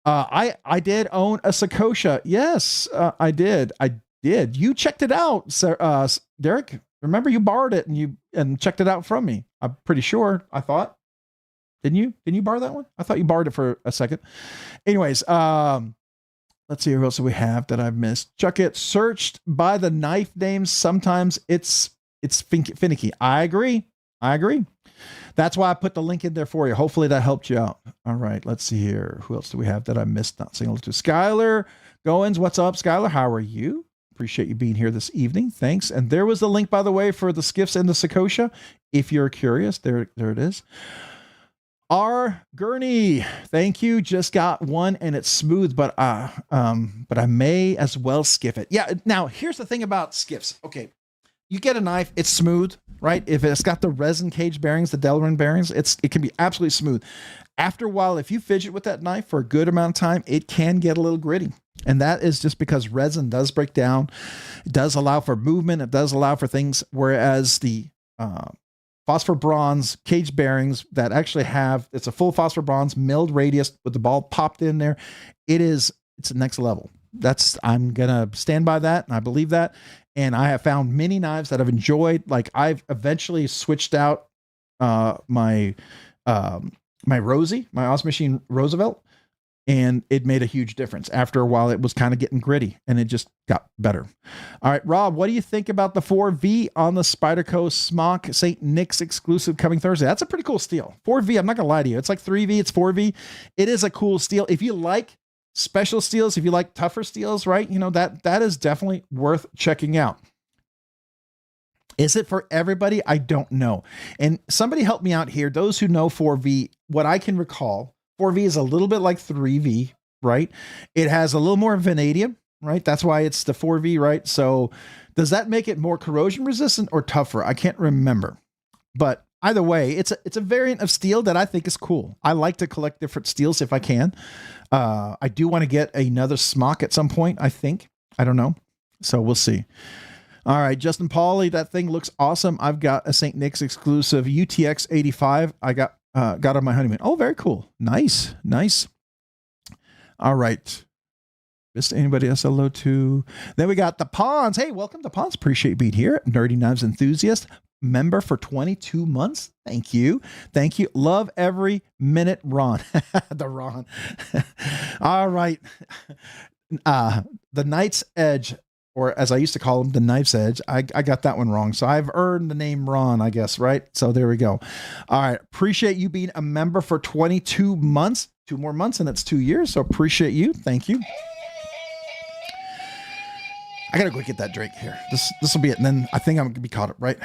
I did own a Sakosha. Yes, I did. You checked it out, sir, Derek. Remember you borrowed it and checked it out from me. I'm pretty sure. I thought. Didn't you borrow that one? I thought you borrowed it for a second. Anyways, let's see who else do we have that I've missed. Chuck It, searched by the knife names. Sometimes it's finicky. I agree. That's why I put the link in there for you. Hopefully that helped you out. All right, let's see here. Who else do we have that I missed? Not saying hello to. Skylar Goins. What's up, Skylar? How are you? Appreciate you being here this evening. Thanks. And there was the link, by the way, for the skiffs and the Sakosha. If you're curious, there it is. R. Gurney, thank you. Just got one and it's smooth, but I may as well skiff it. Yeah. Now here's the thing about skiffs. Okay. You get a knife, it's smooth, right? If it's got the resin cage bearings, the Delrin bearings, it can be absolutely smooth. After a while, if you fidget with that knife for a good amount of time, it can get a little gritty. And that is just because resin does break down. It does allow for movement. It does allow for things. Whereas the phosphor bronze cage bearings that actually it's a full phosphor bronze milled radius with the ball popped in there. It's the next level. I'm going to stand by that. And I believe that. And I have found many knives that I've enjoyed. Like I've eventually switched out my Rosie, my Oz Machine Roosevelt. And it made a huge difference. After a while, it was kind of getting gritty and it just got better. All right, Rob, what do you think about the 4V on the Spyderco Smock St. Nick's exclusive coming Thursday? That's a pretty cool steel. 4V, I'm not going to lie to you. It's like 3V, it's 4V. It is a cool steel. If you like special steels, if you like tougher steels, right? You know, that is definitely worth checking out. Is it for everybody? I don't know. And somebody help me out here. Those who know 4V, what I can recall, 4V is a little bit like 3V, right? It has a little more vanadium, right? That's why it's the 4V, right? So does that make it more corrosion resistant or tougher? I can't remember. But either way, it's a variant of steel that I think is cool. I like to collect different steels if I can. I do want to get another smock at some point, I think. I don't know. So we'll see. All right, Justin Pauly, that thing looks awesome. I've got a St. Nick's exclusive UTX 85. I got on my honeymoon. Oh, very cool. Nice. All right. Missed anybody else hello to? Then we got the Pawns. Hey, welcome to Pawns. Appreciate you being here. Nerdy Knives Enthusiast member for 22 months. Thank you. Love every minute, Ron. The Ron. All right. The Knight's Edge or as I used to call him, the Knife's Edge. I got that one wrong. So I've earned the name Ron, I guess, right? So there we go. All right. Appreciate you being a member for 22 months, 2 more months, and it's 2 years. So appreciate you. Thank you. I got to go get that drink here. This will be it. And then I think I'm going to be caught up, right?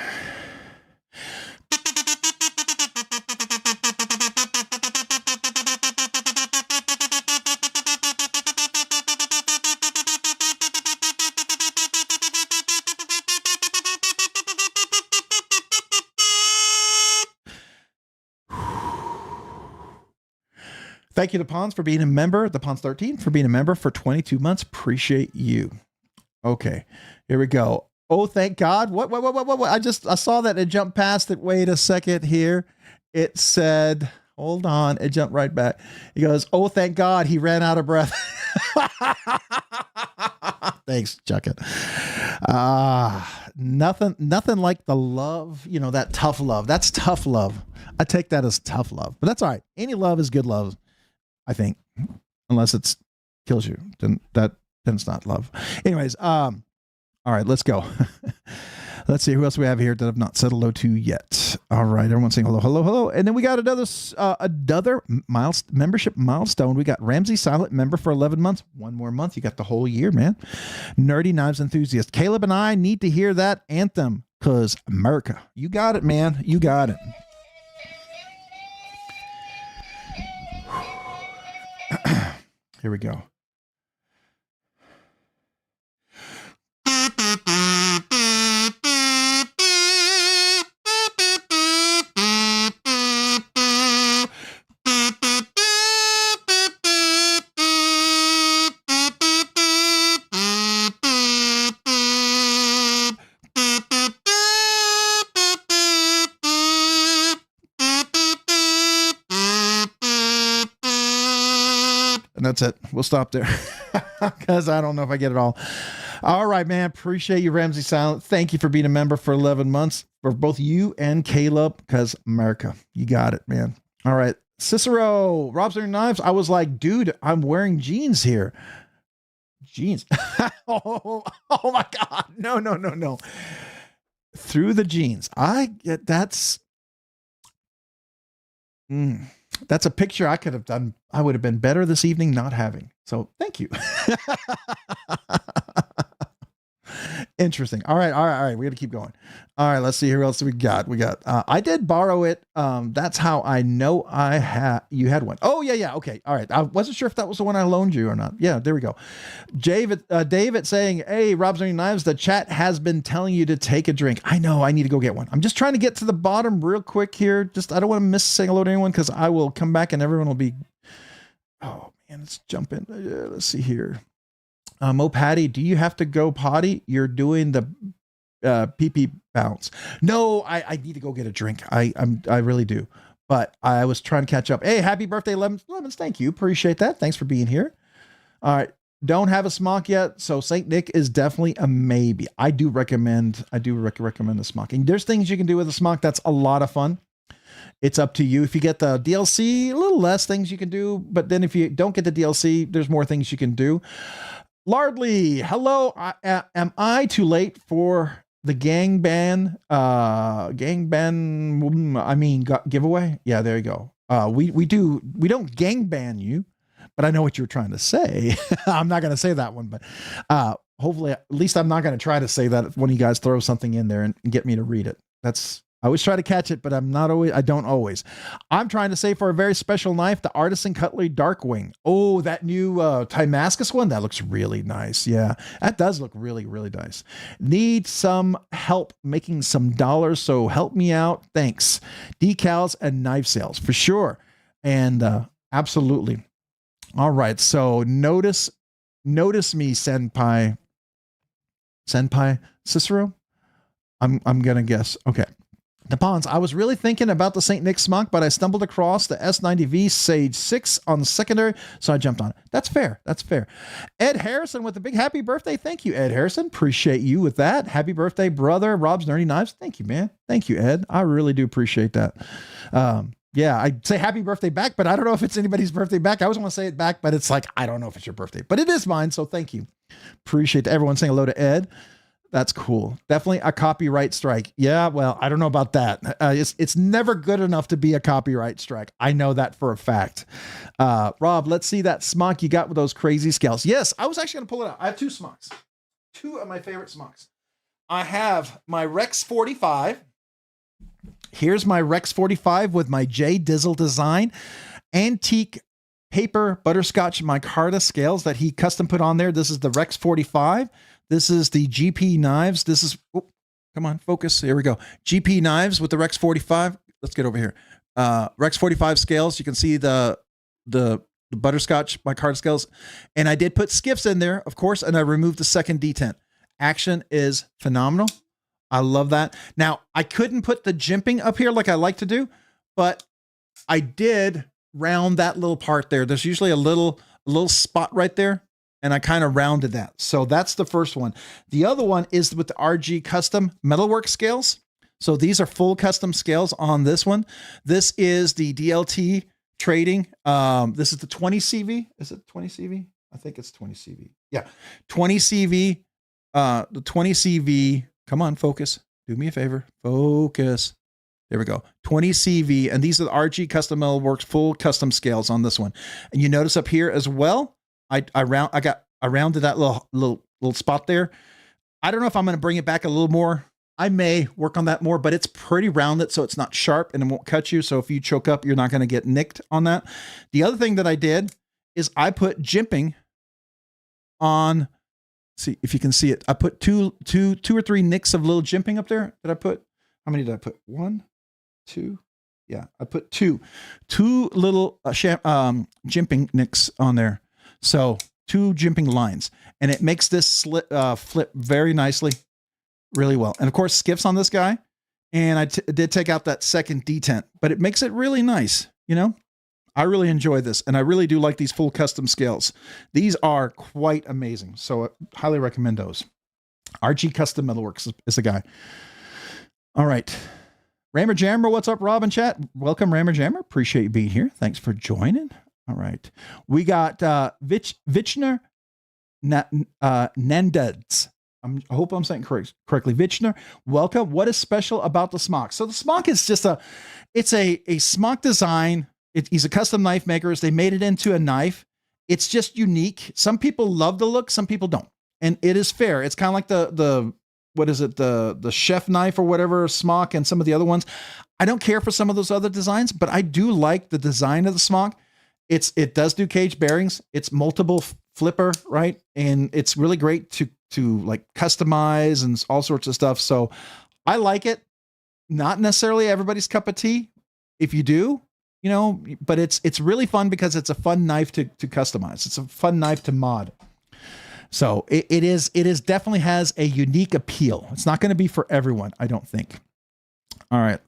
Thank you to Pons for being a member, the Pons 13 for being a member for 22 months. Appreciate you. Okay, here we go. Oh, thank God. What? I saw that it jumped past it. Wait a second here. It said, hold on. It jumped right back. He goes, oh, thank God he ran out of breath. Thanks, chuck it. Nothing like the love, you know, that tough love. That's tough love. I take that as tough love, but that's all right. Any love is good love, I think, unless it kills you, then it's not love. Anyways, all right, let's go. Let's see who else we have here that I've not said hello to yet. All right, everyone's saying hello, hello, hello. And then we got another membership milestone. We got Ramsey Silent member for 11 months. 1 more month. You got the whole year, man. Nerdy Knives enthusiast. Caleb and I need to hear that anthem because America. You got it, man. You got it. Here we go. And that's it. We'll stop there because I don't know if I get it all. All right, man. Appreciate you, Ramsey Silent. Thank you for being a member for 11 months for both you and Caleb, because America, you got it, man. All right. Cicero, Rob's Knives. I was like, dude, I'm wearing jeans here. Jeans. oh my God. No. Through the jeans. I get that's a picture I could have done. I would have been better this evening not having. So thank you. Interesting. All right. We got to keep going. All right. Let's see who else we got. I did borrow it. That's how I know you had one. Oh yeah. Okay. All right. I wasn't sure if that was the one I loaned you or not. Yeah, there we go. David saying, hey, Rob's Knives, the chat has been telling you to take a drink. I know I need to go get one. I'm just trying to get to the bottom real quick here. I don't want to miss saying hello to anyone because I will come back and everyone will be, oh man, let's jump in. Let's see here. Mo Patty, do you have to go potty? You're doing the pee bounce. No, I need to go get a drink. I really do. But I was trying to catch up. Hey, happy birthday, Lemons. Thank you. Appreciate that. Thanks for being here. All right. Don't have a smock yet. So St. Nick is definitely a maybe. I do recommend the smock. And there's things you can do with a smock. That's a lot of fun. It's up to you. If you get the DLC, a little less things you can do. But then if you don't get the DLC, there's more things you can do. Lardley, hello. Am I too late for the giveaway? Yeah, there you go. We don't gang ban you, but I know what you're trying to say. I'm not going to say that one, but hopefully, at least I'm not going to try to say that when you guys throw something in there and get me to read it. I always try to catch it, but I don't always. I'm trying to say for a very special knife, the Artisan Cutlery Darkwing. Oh, that new Damascus one, that looks really nice. Yeah, that does look really, really nice. Need some help making some dollars, so help me out. Thanks. Decals and knife sales for sure. And absolutely. All right, so notice me, Senpai Cicero. I'm gonna guess. Okay. The Pons, I was really thinking about the St. Nick smock, but I stumbled across the S90V Sage 6 on the secondary, so I jumped on it. That's fair. Ed Harrison with a big happy birthday. Thank you, Ed Harrison. Appreciate you with that. Happy birthday, brother. Rob's Nerdy Knives. Thank you, man. Thank you, Ed. I really do appreciate that. Yeah, I'd say happy birthday back, but I don't know if it's anybody's birthday back. I always want to say it back, but it's like, I don't know if it's your birthday, but it is mine, so thank you. Appreciate everyone saying hello to Ed. That's cool. Definitely a copyright strike. Yeah, well, I don't know about that. It's never good enough to be a copyright strike. I know that for a fact. Rob, let's see that smock you got with those crazy scales. Yes, I was actually going to pull it out. I have two smocks. Two of my favorite smocks. I have my Rex 45. Here's my Rex 45 with my J Dizzle Design antique paper butterscotch micarta scales that he custom put on there. This is the Rex 45. This is the GP knives. This is, oh, come on, focus. Here we go. GP knives with the Rex 45. Let's get over here. Rex 45 scales. You can see the butterscotch micarta scales. And I did put skiffs in there, of course, and I removed the second detent. Action is phenomenal. I love that. Now, I couldn't put the jimping up here like I like to do, but I did round that little part there. There's usually a little spot right there, and I kind of rounded that. So that's the first one. The other one is with the RG Custom Metalwork scales. So these are full custom scales on this one. This is the DLT Trading. This is the 20 CV. Is it 20 CV? I think it's 20 CV. Yeah, 20 CV. The 20 CV. Come on, focus. Do me a favor. Focus. There we go. 20 CV. And these are the RG Custom Metalworks full custom scales on this one. And you notice up here as well, I rounded that little spot there. I don't know if I'm going to bring it back a little more. I may work on that more, but it's pretty rounded, so it's not sharp and it won't cut you. So if you choke up, you're not going to get nicked on that. The other thing that I did is I put jimping on. See if you can see it. I put two or three nicks of little jimping up there. Did I put? How many did I put? 1, 2. Yeah, I put two little jimping nicks on there. So 2 jimping lines, and it makes this flip very nicely, really well. And of course, skiffs on this guy. And I did take out that second detent, but it makes it really nice. You know, I really enjoy this, and I really do like these full custom scales. These are quite amazing. So I highly recommend those. RG Custom Metalworks is the guy. All right. Rammer Jammer, what's up, Rob and chat? Welcome, Rammer Jammer. Appreciate you being here. Thanks for joining. All right. We got Vichner Nandeds. I hope I'm saying correctly. Vichner, welcome. What is special about the smock? So the smock is just it's a smock design. He's a custom knife maker. They made it into a knife. It's just unique. Some people love the look. Some people don't. And it is fair. It's kind of like the what is it? The chef knife or whatever, smock, and some of the other ones. I don't care for some of those other designs, but I do like the design of the smock. It does do cage bearings. It's multiple flipper, right? And it's really great to like customize and all sorts of stuff. So I like it. Not necessarily everybody's cup of tea. If you do, you know, but it's really fun because it's a fun knife to customize. It's a fun knife to mod. So it is definitely has a unique appeal. It's not going to be for everyone, I don't think. All right.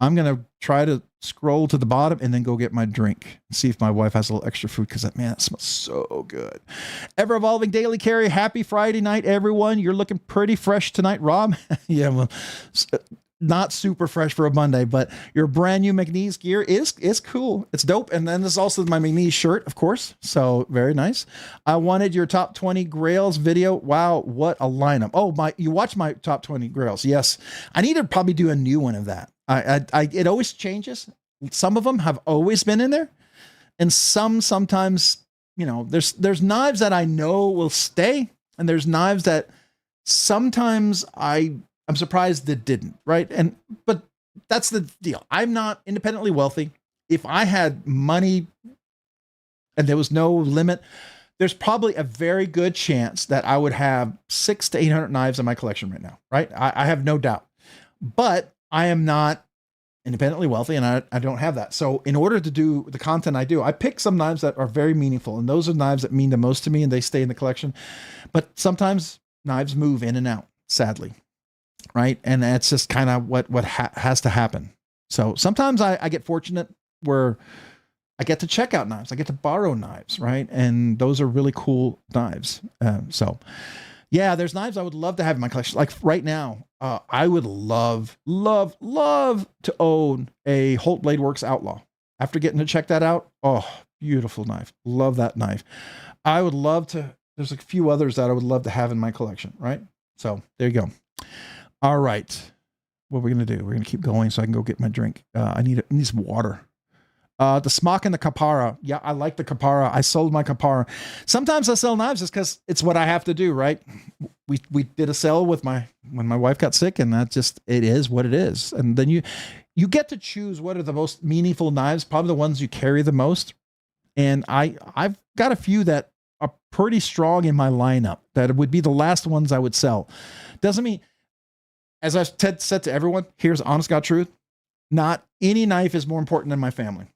I'm going to try to scroll to the bottom and then go get my drink and see if my wife has a little extra food, because man, that smells so good. Ever evolving daily carry. Happy Friday night, everyone. You're looking pretty fresh tonight, Rob. Yeah, well, not super fresh for a Monday, but your brand new McNeese gear is cool. It's dope. And then there's also my McNeese shirt, of course. So very nice. I wanted your top 20 grails video. Wow, what a lineup. Oh, you watched my top 20 grails. Yes. I need to probably do a new one of that. It always changes. Some of them have always been in there, and sometimes, you know, there's knives that I know will stay, and there's knives that sometimes I'm surprised that didn't, right? But that's the deal. I'm not independently wealthy. If I had money and there was no limit, there's probably a very good chance that I would have 600 to 800 knives in my collection right now, right? I have no doubt. But I am not independently wealthy, and I don't have that. So in order to do the content I do, I pick some knives that are very meaningful, and those are knives that mean the most to me, and they stay in the collection. But sometimes knives move in and out, sadly, right? And that's just kind of what has to happen. So sometimes I get fortunate where I get to check out knives. I get to borrow knives, right? And those are really cool knives. So yeah, there's knives I would love to have in my collection. Like right now, I would love to own a Holt Blade Works Outlaw. After getting to check that out, oh, beautiful knife. Love that knife. I would love to there's a few others that I would love to have in my collection, right? So there you go. All right. What we're going to do, we're going to keep going so I can go get my drink. I need some water. The smock and the kapara. Yeah, I like the kapara. I sold my kapara. Sometimes I sell knives just because it's what I have to do, right? We did a sale with when my wife got sick, and that just, it is what it is. And then you get to choose what are the most meaningful knives, probably the ones you carry the most. And I've got a few that are pretty strong in my lineup that would be the last ones I would sell. Doesn't mean, as I've said to everyone, here's honest God truth. Not any knife is more important than my family.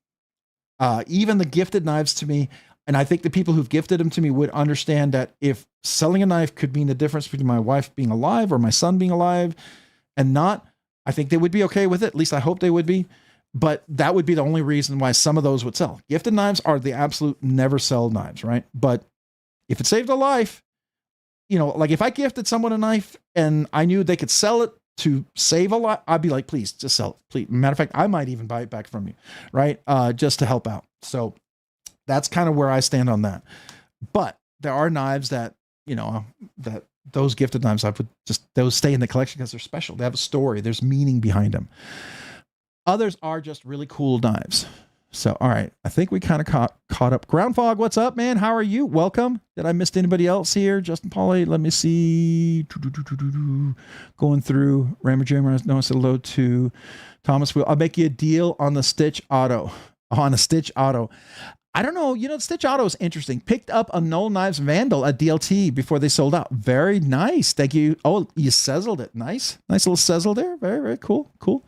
Even the gifted knives to me, and I think the people who've gifted them to me would understand that if selling a knife could mean the difference between my wife being alive or my son being alive and not, I think they would be okay with it. At least I hope they would be. But that would be the only reason why some of those would sell. Gifted knives are the absolute never sell knives, right? But if it saved a life, you know, like if I gifted someone a knife and I knew they could sell it to save a lot, I'd be like, please just sell it. Please. Matter of fact, I might even buy it back from you, right? Just to help out. So that's kind of where I stand on that. But there are knives that, you know, that those gifted knives, I would just, those stay in the collection because they're special. They have a story. There's meaning behind them. Others are just really cool knives. So, all right. I think we kind of caught up. Ground Fog, what's up, man? How are you? Welcome. Did I miss anybody else here? Justin Pauly, let me see. Going through. Rammer Jammer, no, I said hello to Thomas Will. I'll make you a deal on the Stitch Auto. On a Stitch Auto. I don't know. You know, Stitch Auto is interesting. Picked up a Knoll Knives Vandal at DLT before they sold out. Very nice. Thank you. Oh, you sezzled it. Nice. Nice little sezzle there. Very, very cool. Cool.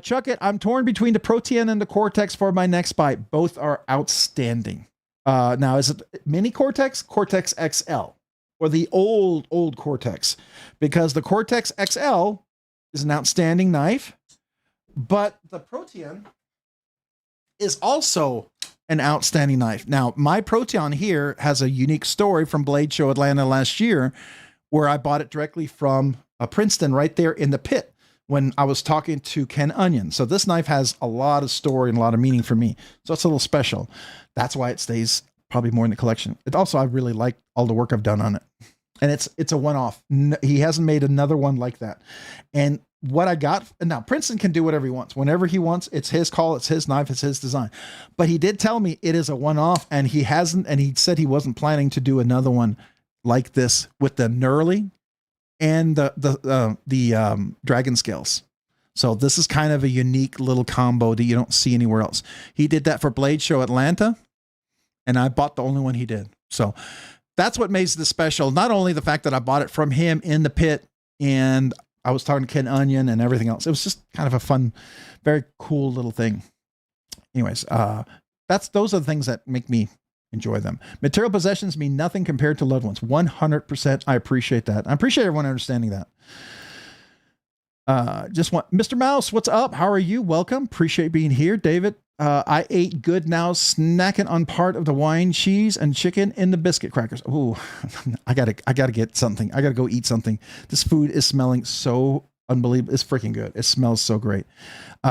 Chuck it. I'm torn between the Protean and the Cortex for my next bite. Both are outstanding. Now, is it mini Cortex, Cortex XL, or the old Cortex? Because the Cortex XL is an outstanding knife, but the Protean is also an outstanding knife. Now, my Protean here has a unique story from Blade Show Atlanta last year, where I bought it directly from Princeton right there in the pit when I was talking to Ken Onion. So this knife has a lot of story and a lot of meaning for me. So it's a little special. That's why it stays probably more in the collection. It also, I really like all the work I've done on it. And it's a one-off. He hasn't made another one like that. And what I got, now Princeton can do whatever he wants. Whenever he wants, it's his call, it's his knife, it's his design. But he did tell me it is a one-off, and he hasn't, and he said he wasn't planning to do another one like this with the knurling and the dragon scales. So this is kind of a unique little combo that you don't see anywhere else. He did that for Blade Show Atlanta, and I bought the only one he did. So that's what makes this special. Not only the fact that I bought it from him in the pit, and I was talking to Ken Onion and everything else. It was just kind of a fun, very cool little thing. Anyways, those are the things that make me enjoy them. Material possessions mean nothing compared to loved ones. 100%. I appreciate that. I appreciate everyone understanding that. Mr. Mouse, what's up? How are you? Welcome. Appreciate being here. David, I ate good now, snacking on part of the wine, cheese, and chicken in the biscuit crackers. Ooh, I gotta get something. I gotta go eat something. This food is smelling so unbelievable. It's freaking good. It smells so great.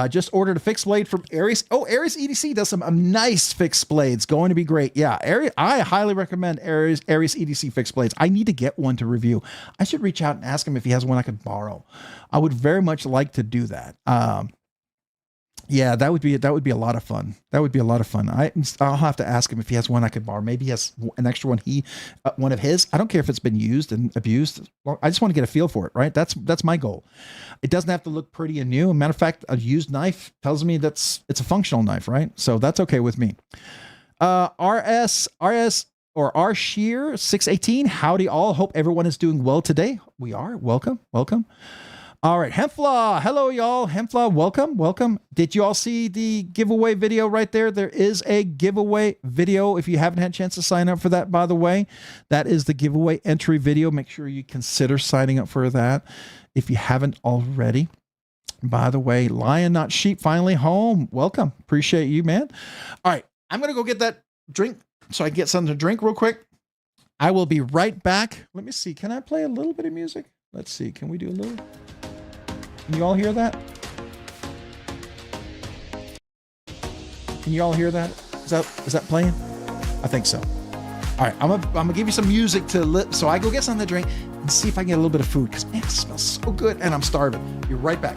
Just ordered a fixed blade from Aries. Oh, Aries EDC does some nice fixed blades. Going to be great. Yeah, I highly recommend Aries EDC fixed blades. I need to get one to review. I should reach out and ask him if he has one I could borrow. I would very much like to do that. Yeah, that would be a lot of fun. That would be a lot of fun. I'll have to ask him if he has one I could borrow. Maybe he has an extra one. One of his. I don't care if it's been used and abused. Well, I just want to get a feel for it. Right. That's my goal. It doesn't have to look pretty and new. As a matter of fact, a used knife tells me it's a functional knife. Right. So that's okay with me. RS or R Shear 618. Howdy all. Hope everyone is doing well today. We are. Welcome. All right, Hemfla, hello y'all. Hemfla, welcome. Did you all see the giveaway video right there? There is a giveaway video. If you haven't had a chance to sign up for that, by the way, that is the giveaway entry video. Make sure you consider signing up for that if you haven't already. By the way, Lion Not Sheep finally home. Welcome. Appreciate you, man. All right, I'm going to go get that drink so I can get something to drink real quick. I will be right back. Let me see. Can I play a little bit of music? Let's see. Can we do a little? Can you all hear that? Can you all hear that? Is that playing? I think so. All right, I'm gonna give you some music so I go get something to drink and see if I can get a little bit of food, because man, it smells so good and I'm starving. Be right back.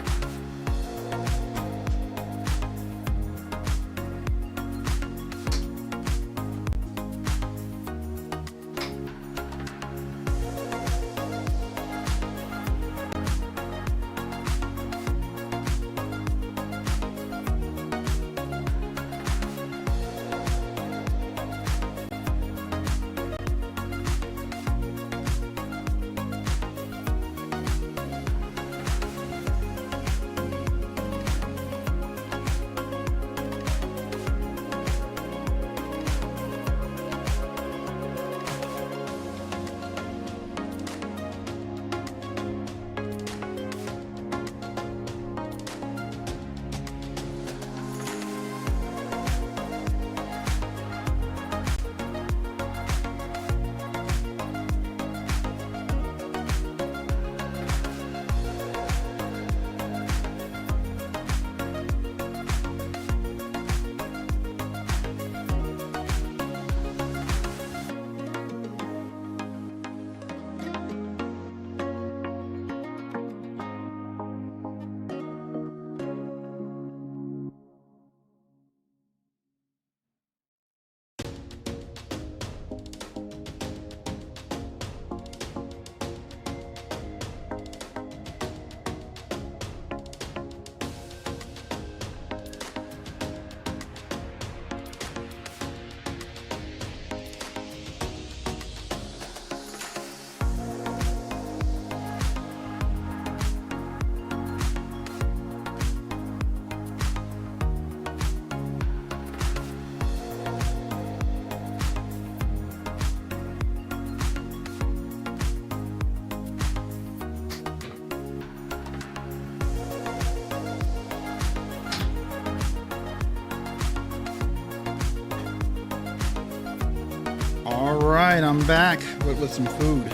All right, I'm back with some food.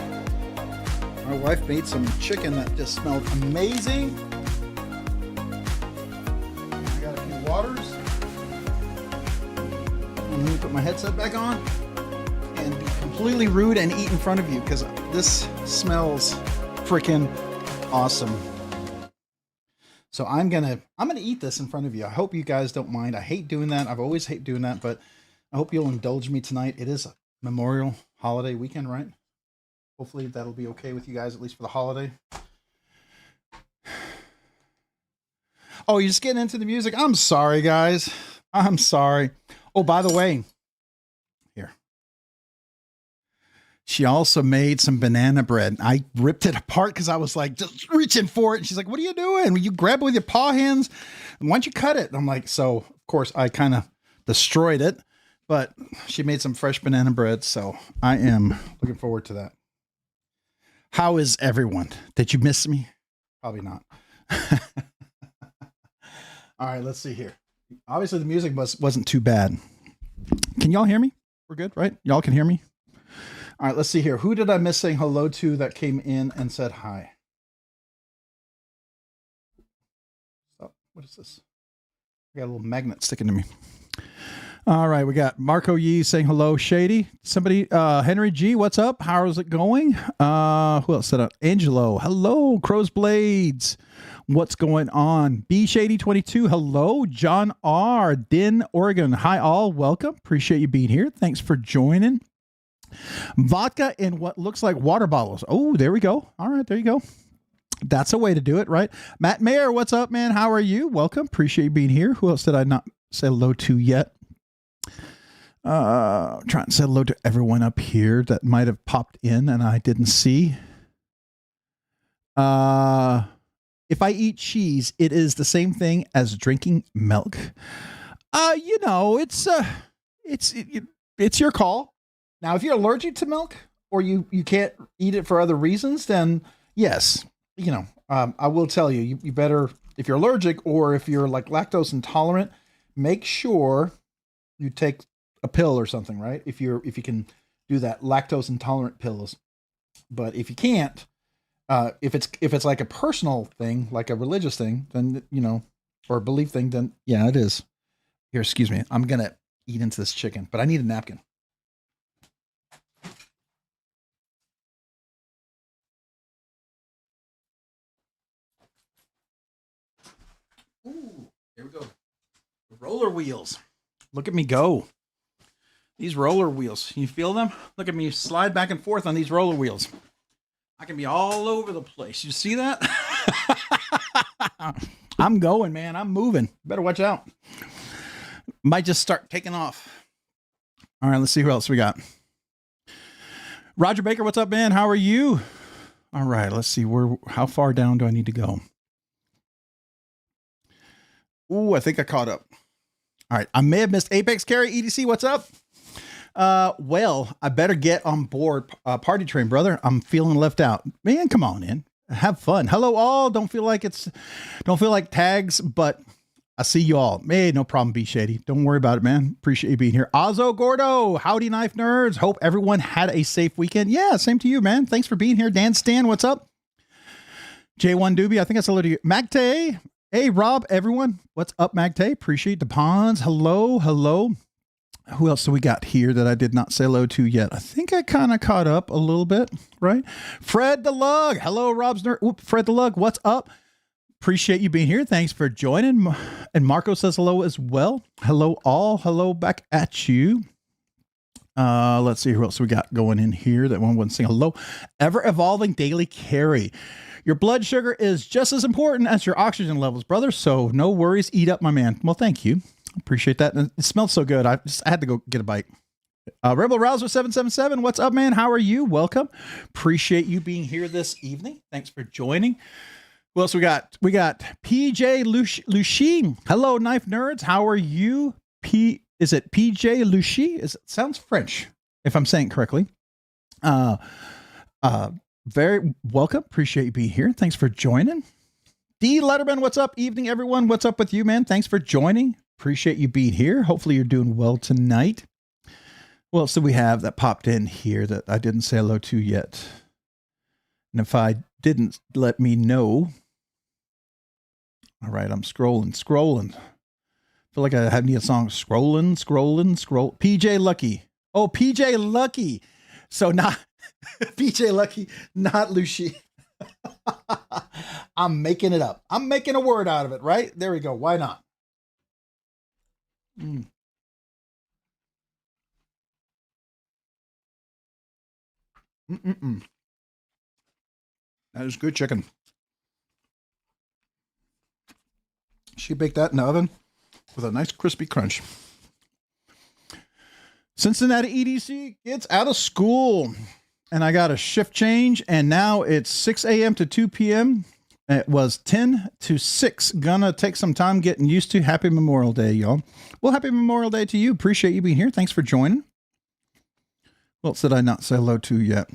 My wife made some chicken that just smelled amazing. I got a few waters. I'm gonna put my headset back on and be completely rude and eat in front of you, because this smells freaking awesome. So I'm gonna eat this in front of you. I hope you guys don't mind. I hate doing that. I've always hate doing that, but I hope you'll indulge me tonight. It is a Memorial holiday weekend, right? Hopefully that'll be okay with you guys, at least for the holiday. Oh, you're just getting into the music? I'm sorry, guys. I'm sorry. Oh, by the way, here. She also made some banana bread. I ripped it apart because I was like just reaching for it. And she's like, what are you doing? You grab it with your paw hands. Why don't you cut it? And I'm like, so of course I kind of destroyed it. But she made some fresh banana bread, so I am looking forward to that. How is everyone? Did you miss me? Probably not. All right, let's see here. Obviously, the music wasn't too bad. Can y'all hear me? We're good, right? Y'all can hear me? All right, let's see here. Who did I miss saying hello to that came in and said hi? Oh, what is this? I got a little magnet sticking to me. All right, we got Marco Yee saying hello, Shady. Somebody, Henry G, what's up? How's it going? Who else said Angelo, hello. Crow's Blades, what's going on? B Shady 22, hello. John R, Din, Oregon, hi all, welcome. Appreciate you being here. Thanks for joining. Vodka in what looks like water bottles. Oh, there we go. All right, there you go. That's a way to do it, right? Matt Mayer, what's up, man? How are you? Welcome. Appreciate you being here. Who else did I not say hello to yet? Trying to say hello to everyone up here that might have popped in and I didn't see. If I eat cheese, it is the same thing as drinking milk. You know, it's your call. Now, if you're allergic to milk or you can't eat it for other reasons, then yes, you know, I will tell you, you better, if you're allergic or if you're like lactose intolerant, make sure you take a pill or something, right? If you can do that, lactose intolerant pills. But if you can't, if it's like a personal thing, like a religious thing, then, you know, or a belief thing, then yeah, it is. Here, excuse me. I'm going to eat into this chicken, but I need a napkin. Ooh, here we go. Roller wheels. Look at me go. These roller wheels. You feel them? Look at me slide back and forth on these roller wheels. I can be all over the place. You see that? I'm going, man. I'm moving. Better watch out. Might just start taking off. All right, let's see who else we got. Roger Baker, what's up, man? How are you? All right, let's see. How far down do I need to go? Ooh, I think I caught up. All right, I may have missed Apex Carry EDC. What's up? Well, I better get on board party train, brother. I'm feeling left out. Man, come on in. Have fun. Hello all. Don't feel like tags, but I see you all. Hey, no problem, B Shady. Don't worry about it, man. Appreciate you being here. Ozzo Gordo, howdy knife nerds. Hope everyone had a safe weekend. Yeah, same to you, man. Thanks for being here. Dan Stan, what's up? J1 Doobie, I think that's hello to you. Magtay. Hey, Rob, everyone. What's up, Magtay? Appreciate the ponds. Hello, hello. Who else do we got here that I did not say hello to yet? I think I kind of caught up a little bit, right? Fred the Lug. Hello, Rob's Nerd. Oop, Fred the Lug. What's up? Appreciate you being here. Thanks for joining. And Marco says hello as well. Hello, all. Hello back at you. Let's see who else we got going in here. That one wasn't saying hello. Ever evolving daily carry. Your blood sugar is just as important as your oxygen levels, brother. So no worries. Eat up, my man. Well, thank you. Appreciate that. And it smells so good. I had to go get a bite. Rebel Rouser 777. What's up, man? How are you? Welcome. Appreciate you being here this evening. Thanks for joining. Who else we got? We got PJ Luchy. Hello, knife nerds. How are you? Is it PJ Luchy? Sounds French, if I'm saying it correctly. Very welcome. Appreciate you being here. Thanks for joining. D Letterman, what's up? Evening, everyone. What's up with you, man? Thanks for joining. Appreciate you being here. Hopefully you're doing well tonight. What else do we have that popped in here that I didn't say hello to yet? And if I didn't, let me know. All right, I'm scrolling. Feel like I need a song. Scroll. PJ Lucky. Oh, PJ Lucky. So not PJ Lucky, not Luchy. I'm making it up. I'm making a word out of it, right? There we go. Why not? That is good chicken. She baked that in the oven with a nice crispy crunch. Cincinnati EDC gets out of school. And I got a shift change. And now it's 6 a.m. to 2 p.m. It was 10 to 6. Gonna take some time getting used to. Happy Memorial Day, y'all. Well, happy Memorial Day to you. Appreciate you being here. Thanks for joining. What else did I not say hello to yet?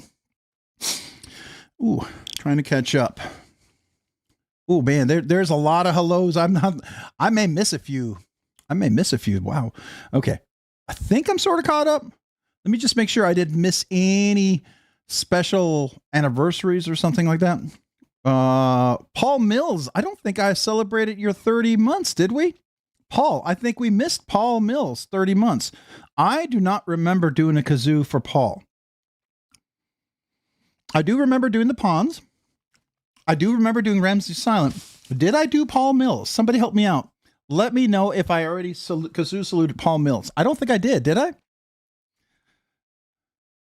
Ooh, trying to catch up. Oh man, there's a lot of hellos. I may miss a few. Wow. Okay. I think I'm sort of caught up. Let me just make sure I didn't miss any special anniversaries or something like that. Paul Mills, I don't think I celebrated your 30 months, did we? Paul, I think we missed Paul Mills 30 months. I do not remember doing a kazoo for Paul. I do remember doing the Pawns. I do remember doing Ramsey Silent. Did I do Paul Mills? Somebody help me out. Let me know if I already kazoo saluted Paul Mills. I don't think I did I?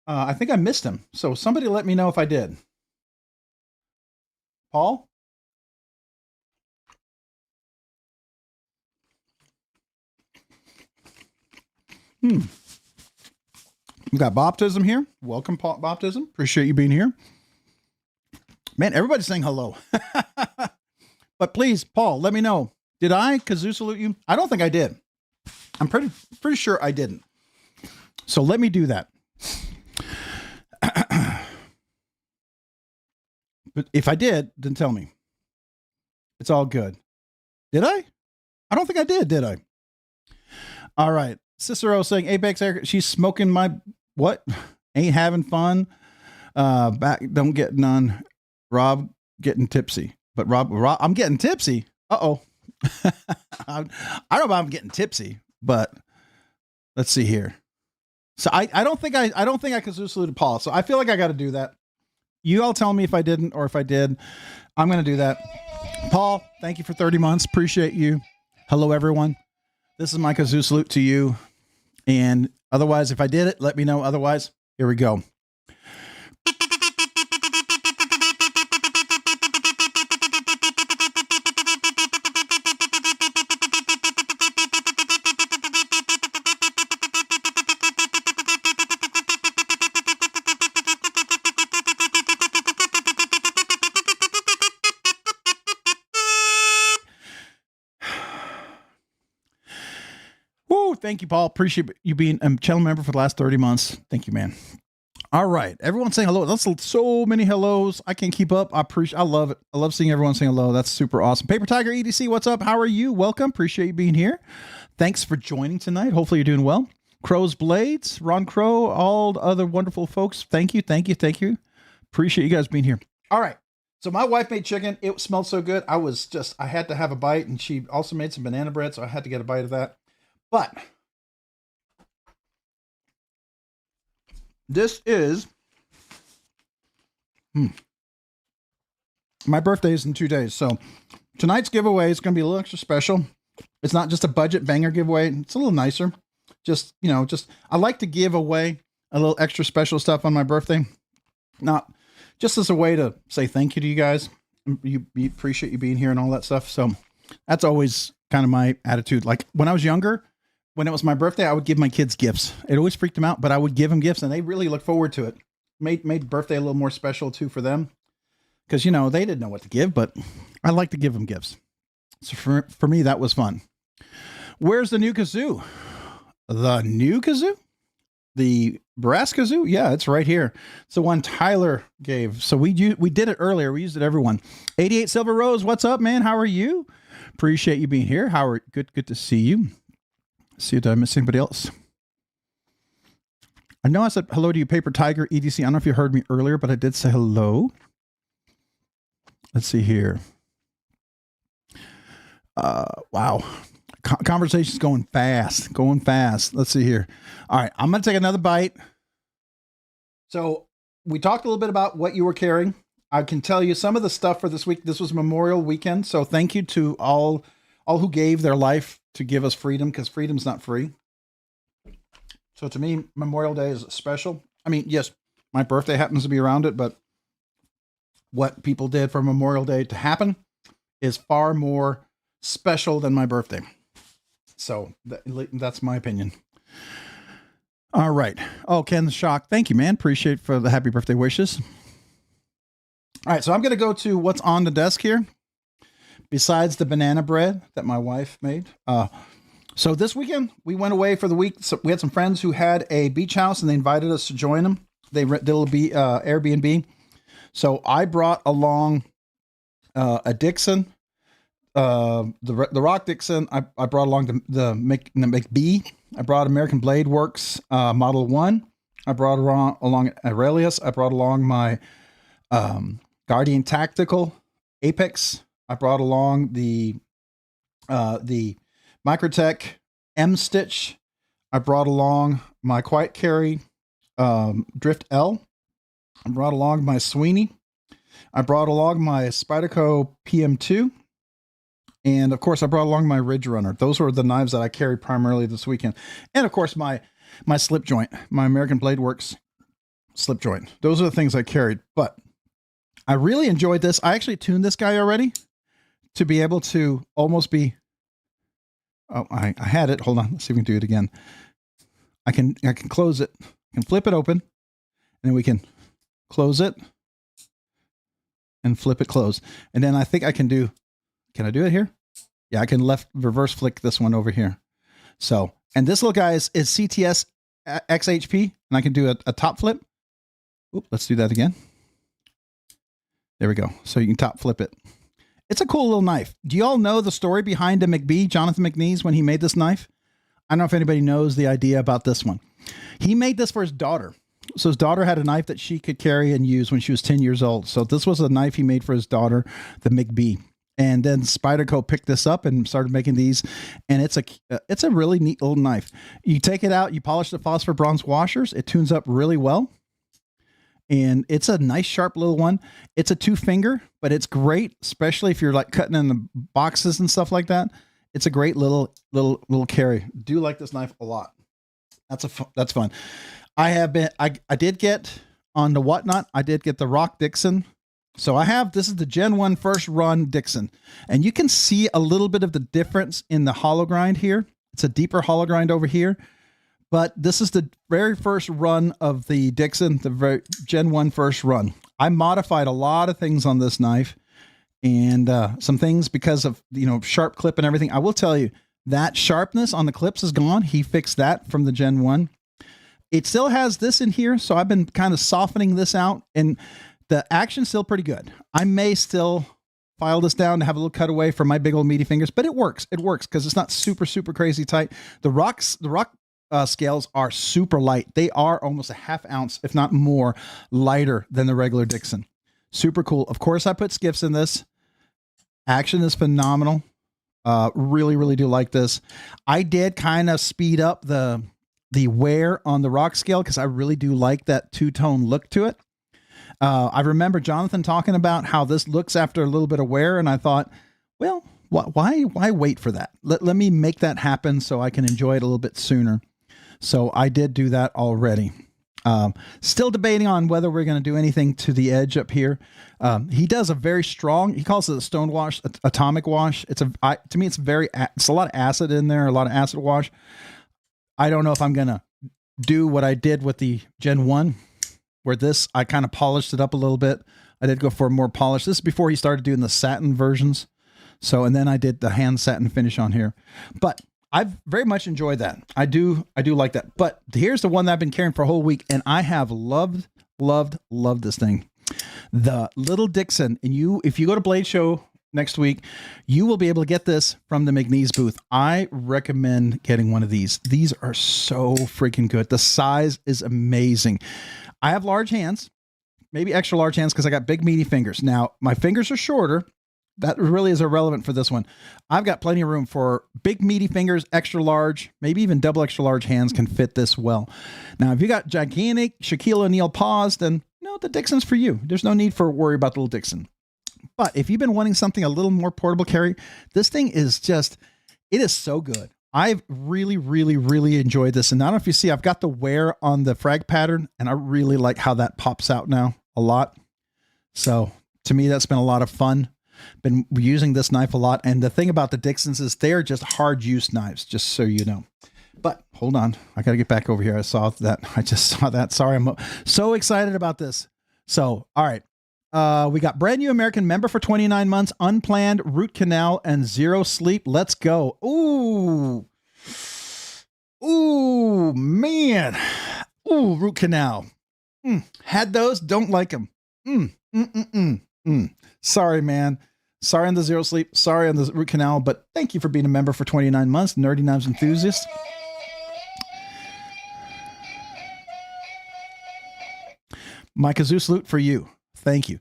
I think I missed him. So somebody let me know if I did. Paul? We got Baptism here. Welcome, Baptism. Appreciate you being here. Man, everybody's saying hello. But please, Paul, let me know. Did I kazoo salute you? I don't think I did. I'm pretty sure I didn't. So let me do that. But if I did, then tell me. It's all good. Did I? I don't think I did I? All right. Cicero saying Apex Air, she's smoking my what? Ain't having fun. Back don't get none. Rob getting tipsy. But Rob I'm getting tipsy. Uh-oh. I don't know if I'm getting tipsy, but let's see here. So I don't think I kazoo saluted Paul. So I feel like I got to do that. You all tell me if I didn't or if I did. I'm going to do that. Paul, thank you for 30 months. Appreciate you. Hello, everyone. This is my kazoo salute to you. And otherwise, if I did it, let me know. Otherwise, here we go. Thank you, Paul. Appreciate you being a channel member for the last 30 months. Thank you, man. All right. Everyone saying hello. That's so many hellos. I can't keep up. I love it. I love seeing everyone saying hello. That's super awesome. Paper Tiger EDC, what's up? How are you? Welcome. Appreciate you being here. Thanks for joining tonight. Hopefully you're doing well. Crow's Blades, Ron Crow, all the other wonderful folks. Thank you. Thank you. Thank you. Appreciate you guys being here. All right. So my wife made chicken. It smelled so good. I had to have a bite, and she also made some banana bread, so I had to get a bite of that. But this is my birthday is in 2 days. So tonight's giveaway is going to be a little extra special. It's not just a budget banger giveaway. It's a little nicer. I like to give away a little extra special stuff on my birthday. Not just as a way to say thank you to you guys. You appreciate you being here and all that stuff. So that's always kind of my attitude. Like when I was younger, when it was my birthday, I would give my kids gifts. It always freaked them out, but I would give them gifts and they really look forward to it. Made birthday a little more special too for them. Because, they didn't know what to give, but I like to give them gifts. So for me, that was fun. Where's the new kazoo? The new kazoo? The brass kazoo? Yeah, it's right here. It's the one Tyler gave. So we did it earlier. We used it, everyone. 88 Silver Rose, what's up, man? How are you? Appreciate you being here. Good to see you. See, did I miss anybody else? I know I said hello to you, Paper Tiger EDC. I don't know if you heard me earlier, but I did say hello. Let's see here. Wow. Conversation's going fast. Let's see here. All right, I'm going to take another bite. So we talked a little bit about what you were carrying. I can tell you some of the stuff for this week. This was Memorial Weekend. So thank you to all who gave their life to give us freedom, because freedom's not free. So to me, Memorial Day is special. I mean, yes, my birthday happens to be around it, but what people did for Memorial Day to happen is far more special than my birthday. So that's my opinion. All right. Oh, Ken the Shock. Thank you, man. Appreciate for the happy birthday wishes. All right. So I'm going to go to what's on the desk here. Besides the banana bread that my wife made. So this weekend we went away for the week. So we had some friends who had a beach house and they invited us to join them. They did a Airbnb. So I brought along a Dixon, the Rock Dixon. I brought along the McBee. I brought American Blade Works Model 1. I brought along Aurelius. I brought along my Guardian Tactical Apex. I brought along the Microtech M-Stitch. I brought along my Quiet Carry Drift L. I brought along my Sweeney. I brought along my Spyderco PM2. And of course, I brought along my Ridge Runner. Those were the knives that I carried primarily this weekend. And of course, my slip joint, my American Blade Works slip joint. Those are the things I carried. But I really enjoyed this. I actually tuned this guy already to be able to almost be. Oh, I had it. Hold on. Let's see if we can do it again. I can close it. I can flip it open, and then we can close it and flip it closed. And then I think I can do. Can I do it here? Yeah, I can reverse flick this one over here. So, and this little guy is CTS XHP, and I can do a top flip. Oop, let's do that again. There we go. So you can top flip it. It's a cool little knife. Do you all know the story behind the McBee, Jonathan McNeese, when he made this knife? I don't know if anybody knows the idea about this one. He made this for his daughter. So his daughter had a knife that she could carry and use when she was 10 years old. So this was a knife he made for his daughter, the McBee. And then Spyderco picked this up and started making these. And it's a really neat little knife. You take it out, you polish the phosphor bronze washers. It tunes up really well. and it's a nice sharp little one. It's a 2-finger, but it's great, especially if you're like cutting in the boxes and stuff like that. It's a great little carry. Do like this knife a lot. That's fun. I did get on the Whatnot. I did get the Rock Dixon. So this is the Gen 1 first run Dixon, and you can see a little bit of the difference in the hollow grind here. It's a deeper hollow grind over here. But this is the very first run of the Dixon, the very Gen 1 first run. I modified a lot of things on this knife, and some things because of, sharp clip and everything. I will tell you that sharpness on the clips is gone. He fixed that from the Gen 1. It still has this in here, so I've been kind of softening this out, and the action's still pretty good. I may still file this down to have a little cutaway for my big old meaty fingers, but it works. It works because it's not super, super crazy tight. The rock scales are super light. They are almost a ½ ounce, if not more, lighter than the regular Dixon. Super cool. Of course, I put skiffs in this. Action is phenomenal. Really, really do like this. I did kind of speed up the wear on the Rockscale because I really do like that two-tone look to it. I remember Jonathan talking about how this looks after a little bit of wear, and I thought, well, why wait for that? Let me make that happen so I can enjoy it a little bit sooner. So I did do that already. Still debating on whether we're going to do anything to the edge up here. He does a very strong, he calls it a stone wash, atomic wash. To me, it's a lot of acid in there, a lot of acid wash. I don't know if I'm going to do what I did with the Gen 1, where I kind of polished it up a little bit. I did go for more polish. This is before he started doing the satin versions. So, and then I did the hand satin finish on here, but I've very much enjoyed that. I do like that. But here's the one that I've been carrying for a whole week, and I have loved this thing. The little Dixon. And if you go to Blade Show next week, you will be able to get this from the McNeese booth. I recommend getting one of these. These are so freaking good. The size is amazing. I have large hands, maybe extra large hands because I got big meaty fingers. Now, my fingers are shorter. That really is irrelevant for this one. I've got plenty of room for big meaty fingers, extra large, maybe even double extra large hands can fit this well. Now, if you got gigantic Shaquille O'Neal paws, then no, the Dixon's for you. There's no need for worry about the little Dixon. But if you've been wanting something a little more portable carry, this thing is it is so good. I've really, really, really enjoyed this. And I don't know if you see, I've got the wear on the frag pattern, and I really like how that pops out now a lot. So to me, that's been a lot of fun. Been using this knife a lot. And the thing about the Dixons is they're just hard use knives, just so you know. But hold on, I got to get back over here. I just saw that. Sorry. I'm so excited about this. So, all right. We got brand new American member for 29 months, unplanned root canal and zero sleep. Let's go. Ooh, man. Ooh, root canal. Had those, don't like them. Sorry, man. Sorry on the zero sleep. Sorry on the root canal, but thank you for being a member for 29 months. Nerdy Knives enthusiast. My kazoo salute for you. Thank you.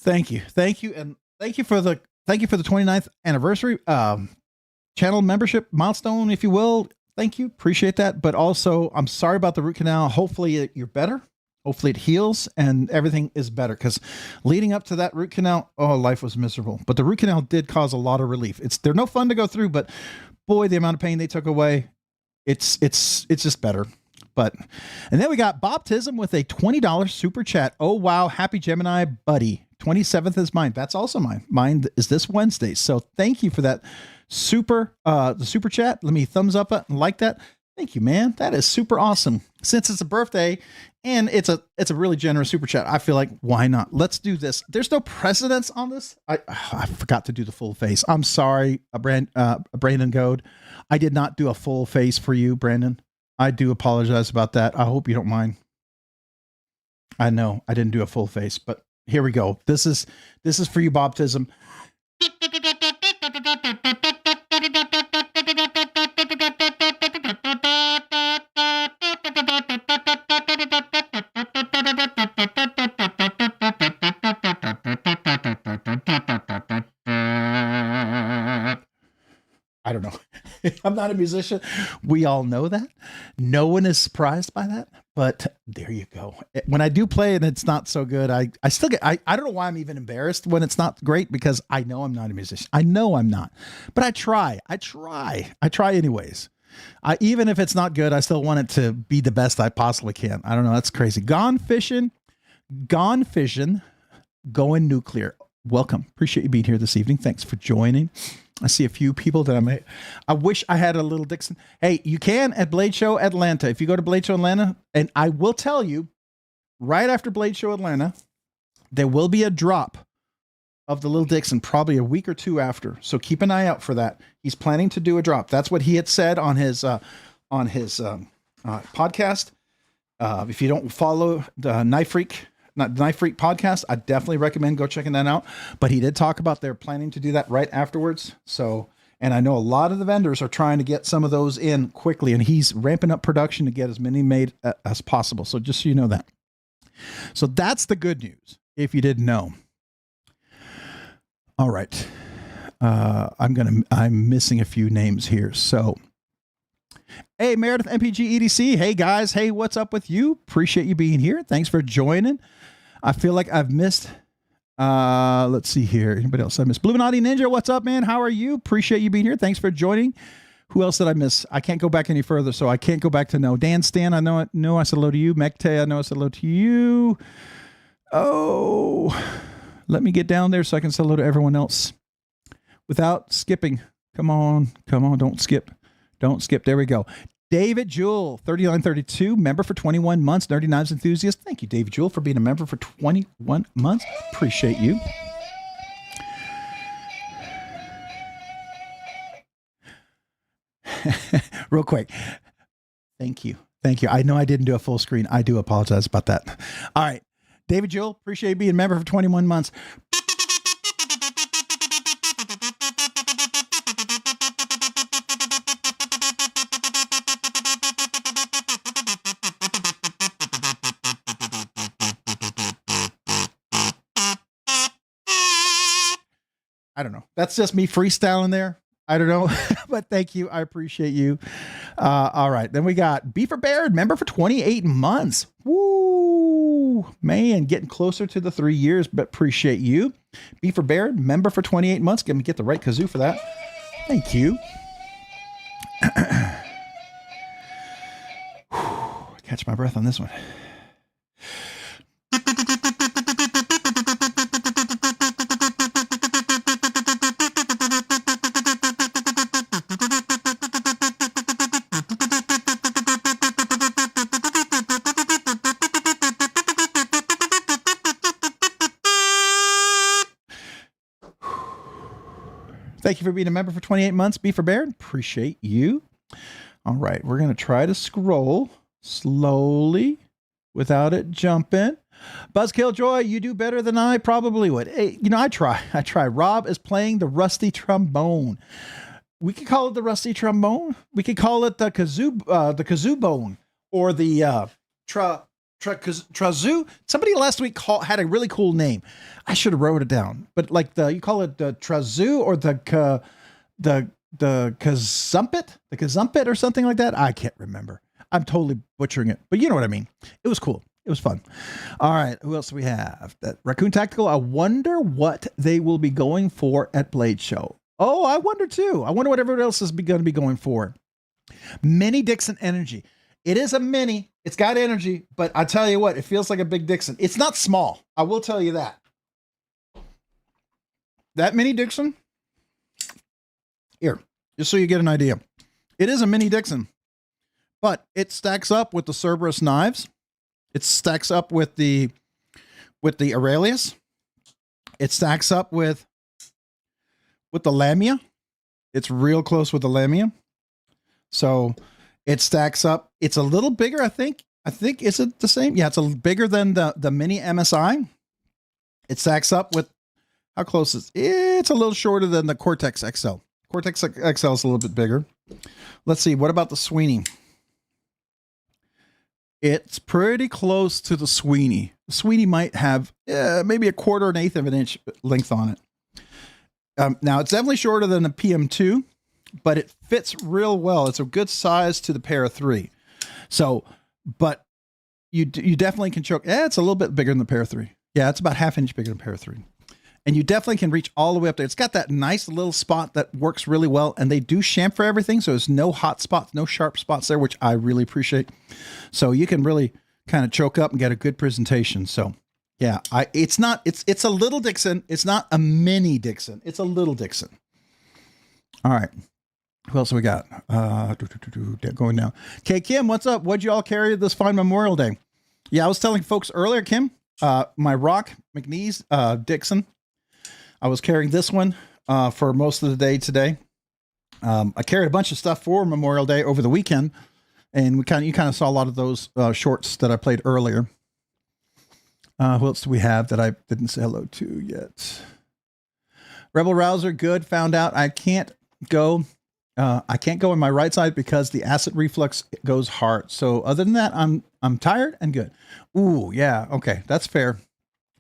Thank you. Thank you. And thank you for the 29th anniversary channel membership milestone, if you will. Thank you. Appreciate that. But also, I'm sorry about the root canal. Hopefully you're better. Hopefully it heals and everything is better, because leading up to that root canal, life was miserable. But the root canal did cause a lot of relief. They're no fun to go through, but boy, the amount of pain they took away, it's just better. And then we got Boptism with a $20 super chat. Oh, wow. Happy Gemini, buddy. 27th is mine. That's also mine. Mine is this Wednesday. So thank you for that the super chat. Let me thumbs up it and like that. Thank you, man. That is super awesome. Since it's a birthday and it's a really generous super chat, I feel like, why not? Let's do this. There's no precedence on this. I forgot to do the full face. I'm sorry, Brandon Goad. I did not do a full face for you, Brandon. I do apologize about that. I hope you don't mind. I know I didn't do a full face, but here we go. This is for you, Boptism. not a musician. We all know that. No one is surprised by that. But there you go. When I do play and it's not so good, I still get, I don't know why I'm even embarrassed when it's not great, because I know I'm not a musician. I know I'm not, but I try anyways. Even if it's not good, I still want it to be the best I possibly can. I don't know. That's crazy. Gone Fission, going nuclear. Welcome. Appreciate you being here this evening. Thanks for joining. I see a few people that I wish I had a little Dixon. Hey, you can at Blade Show Atlanta. If you go to Blade Show Atlanta, and I will tell you, right after Blade Show Atlanta, there will be a drop of the little Dixon, probably a week or two after. So keep an eye out for that. He's planning to do a drop. That's what he had said on his podcast. If you don't follow the Knife Freak podcast, I definitely recommend go checking that out. But he did talk about they're planning to do that right afterwards. So, and I know a lot of the vendors are trying to get some of those in quickly, and he's ramping up production to get as many made as possible. So just so you know that. So that's the good news, if you didn't know. All right. I'm missing a few names here. So, hey, Meredith MPG EDC. Hey guys. Hey, what's up with you? Appreciate you being here. Thanks for joining. I feel like I've missed, let's see here. Anybody else I missed? Bluminati Ninja, what's up, man? How are you? Appreciate you being here. Thanks for joining. Who else did I miss? I can't go back any further, so I can't go back to know. Dan Stan, I know I said hello to you. Mekte, I know I said hello to you. Oh, let me get down there so I can say hello to everyone else without skipping. Come on, don't skip. Don't skip. There we go. David Jewell, 3932, member for 21 months, Nerdy Knives enthusiast. Thank you, David Jewell, for being a member for 21 months. Appreciate you. Real quick. Thank you. I know I didn't do a full screen. I do apologize about that. All right. David Jewell, appreciate you being a member for 21 months. I don't know. That's just me freestyling there. I don't know, but thank you. I appreciate you. All right. Then we got Beaver Baird, member for 28 months. Woo, man, getting closer to the 3 years, but appreciate you. Beaver Baird, member for 28 months. Get me get the right kazoo for that. Thank you. Catch my breath on this one. Thank you for being a member for 28 months, Beaver Baird. Appreciate you. All right, we're going to try to scroll slowly without it jumping. Buzzkill Joy, you do better than I probably would. Hey, you know, I try. Rob is playing the rusty trombone. We could call it the rusty trombone. We could call it the kazoo bone, or the trazoo. Somebody last week had a really cool name. I should have wrote it down. But like you call it the trazoo or the kazumpet or something like that. I can't remember. I'm totally butchering it, but you know what I mean. It was cool. It was fun. All right. Who else do we have? That Raccoon Tactical. I wonder what they will be going for at Blade Show. Oh, I wonder too. I wonder what everyone else is going to be going for. Mini Dixon Energy. It is a mini. It's got energy, but I tell you what, it feels like a big Dixon. It's not small. I will tell you that. That mini Dixon, here, just so you get an idea. It is a mini Dixon, but it stacks up with the Cerberus knives. It stacks up with the Aurelius. It stacks up with the Lamia. It's real close with the Lamia. So it stacks up. It's a little bigger, I think. Is it the same? Yeah, it's bigger than the mini MSI. It stacks up with, how close is it? It's a little shorter than the Cortex XL. Cortex XL is a little bit bigger. Let's see. What about the Sweeney? It's pretty close to the Sweeney. The Sweeney might have maybe a 1/4 1/8 of an inch length on it. Now, it's definitely shorter than the PM2. but it fits real well. It's a good size to the pair of 3. So, but you definitely can choke. It's a little bit bigger than the pair of 3. Yeah, it's about ½ inch bigger than pair of 3. And you definitely can reach all the way up there. It's got that nice little spot that works really well. And they do chamfer everything. So there's no hot spots, no sharp spots there, which I really appreciate. So you can really kind of choke up and get a good presentation. So yeah, it's a little Dixon. It's not a mini Dixon. It's a little Dixon. All right. Who else we got? Going down. Okay, Kim, what's up? What'd you all carry this fine Memorial Day? Yeah, I was telling folks earlier, Kim, my Rock McNeese Dixon. I was carrying this one for most of the day today. I carried a bunch of stuff for Memorial Day over the weekend, and you kind of saw a lot of those shorts that I played earlier. Who else do we have that I didn't say hello to yet? Rebel Rouser, good. Found out I can't go. I can't go on my right side because the acid reflux goes hard. So other than that, I'm tired and good. Ooh, yeah. Okay, that's fair.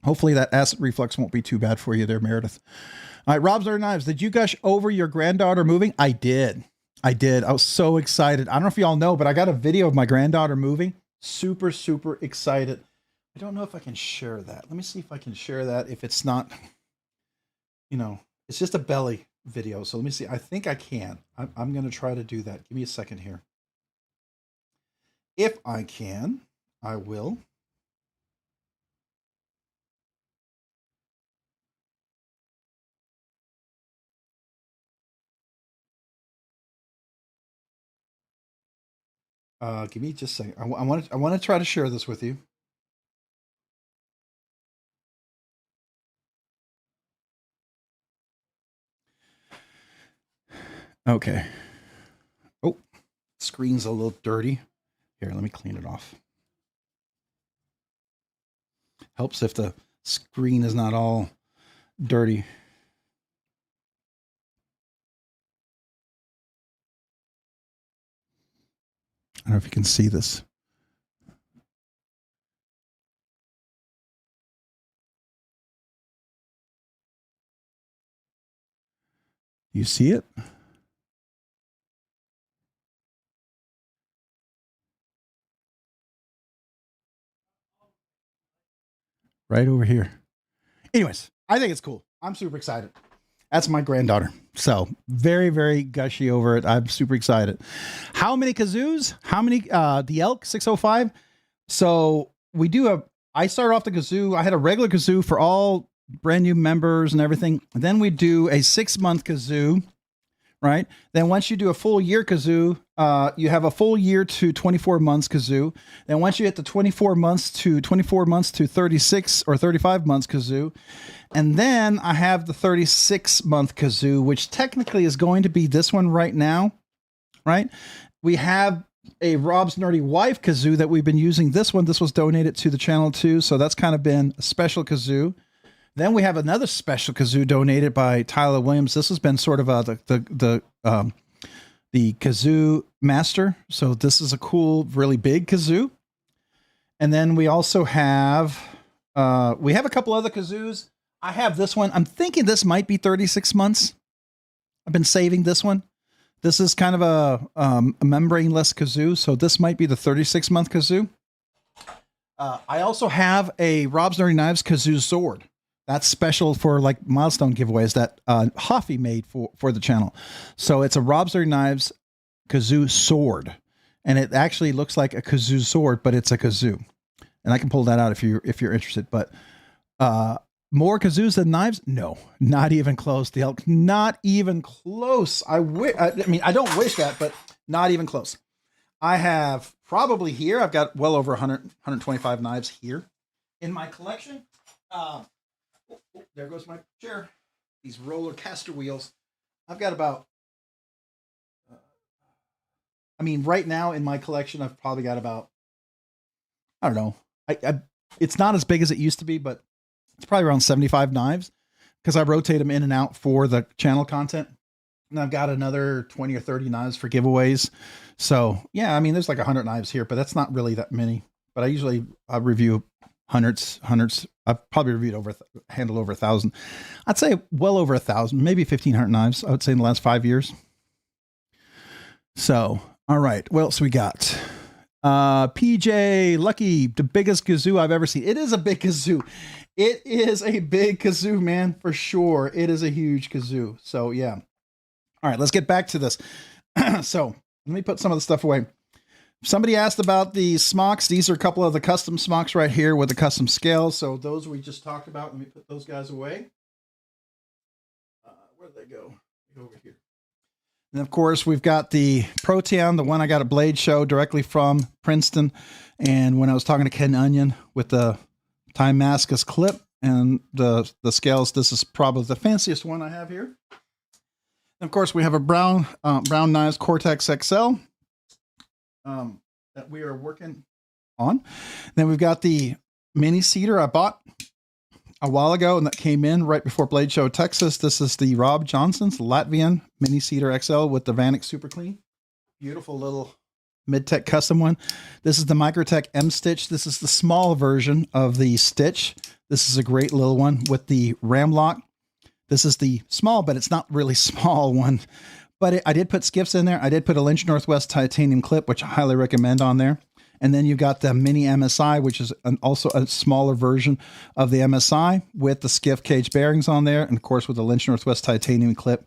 Hopefully that acid reflux won't be too bad for you there, Meredith. All right, Rob's Other Knives. Did you gush over your granddaughter moving? I did. I was so excited. I don't know if y'all know, but I got a video of my granddaughter moving. Super, super excited. I don't know if I can share that. Let me see if I can share that. If it's not, it's just a belly video. So let me see. I think I can. I'm going to try to do that. Give me a second here. If I can, I will. Give me just a second. I want to try to share this with you. Okay. Oh, screen's a little dirty. Here, let me clean it off. Helps if the screen is not all dirty. I don't know if you can see this. You see it? Right over here. Anyways, I think it's cool. I'm super excited. That's my granddaughter. So very, very gushy over it. I'm super excited. How many kazoos? How many, the Elk 605? So we do I started off the kazoo. I had a regular kazoo for all brand new members and everything. And then we do a 6-month kazoo, right? Then once you do a full year kazoo, you have a full year to 24 months kazoo. Then once you hit the 24 months to 36 or 35 months kazoo. And then I have the 36-month kazoo, which technically is going to be this one right now, right? We have a Rob's Nerdy Wife kazoo that we've been using. This one, this was donated to the channel too. So that's kind of been a special kazoo. Then we have another special kazoo donated by Tyler Williams. This has been sort of the kazoo master. So this is a cool, really big kazoo. And then we also have, we have a couple other kazoos. I have this one. I'm thinking this might be 36 months. I've been saving this one. This is kind of a membrane-less kazoo. So this might be the 36-month kazoo. I also have a Rob's Nerdy Knives kazoo sword. That's special for like milestone giveaways that Hoffy made for the channel. So it's a Rob's Nerdy Knives kazoo sword. And it actually looks like a kazoo sword, but it's a kazoo. And I can pull that out if you're interested. But more kazoos than knives? No, not even close. The Elk, not even close. I mean, I don't wish that, but not even close. I have probably here, I've got well over 125 knives here in my collection. There goes my chair. These roller caster wheels. I've got about, I mean, right now in my collection, I've probably got about, I don't know. It's not as big as it used to be, but it's probably around 75 knives because I rotate them in and out for the channel content. And I've got another 20 or 30 knives for giveaways. So yeah, I mean, there's like 100 knives here, but that's not really that many. But I review hundreds. I've probably reviewed handled over 1,000. I'd say well over 1,000, maybe 1,500 knives, I would say in the last 5 years. So, all right. What else we got? PJ Lucky, the biggest kazoo I've ever seen. It is a big kazoo. It is a big kazoo, man, for sure. It is a huge kazoo. So, yeah. All right, let's get back to this. So, let me put some of the stuff away. Somebody asked about the smocks. These are a couple of the custom smocks right here with the custom scales. So, those we just talked about. Let me put those guys away. Where did they go? They go over here. And of course, we've got the Proteon, the one I got at Blade Show directly from Princeton. And when I was talking to Ken Onion with the Timascus clip and the scales, this is probably the fanciest one I have here. And of course, we have a Brown Knives Cortex XL that we are working on. Then we've got the mini cedar I bought a while ago, and that came in right before Blade Show Texas. This is the Rob Johnson's Latvian Mini Cedar XL with the Vanek Super Clean. Beautiful little mid-tech custom one. This is the Microtech M Stitch. This is the small version of the Stitch. This is a great little one with the ram lock. This is the small, but it's not really small one. But I did put skiffs in there. I did put a Lynch Northwest titanium clip, which I highly recommend on there. And then you've got the mini MSI, which is also a smaller version of the MSI with the Skiff Caged Bearings on there. And of course, with the Lynch Northwest titanium clip.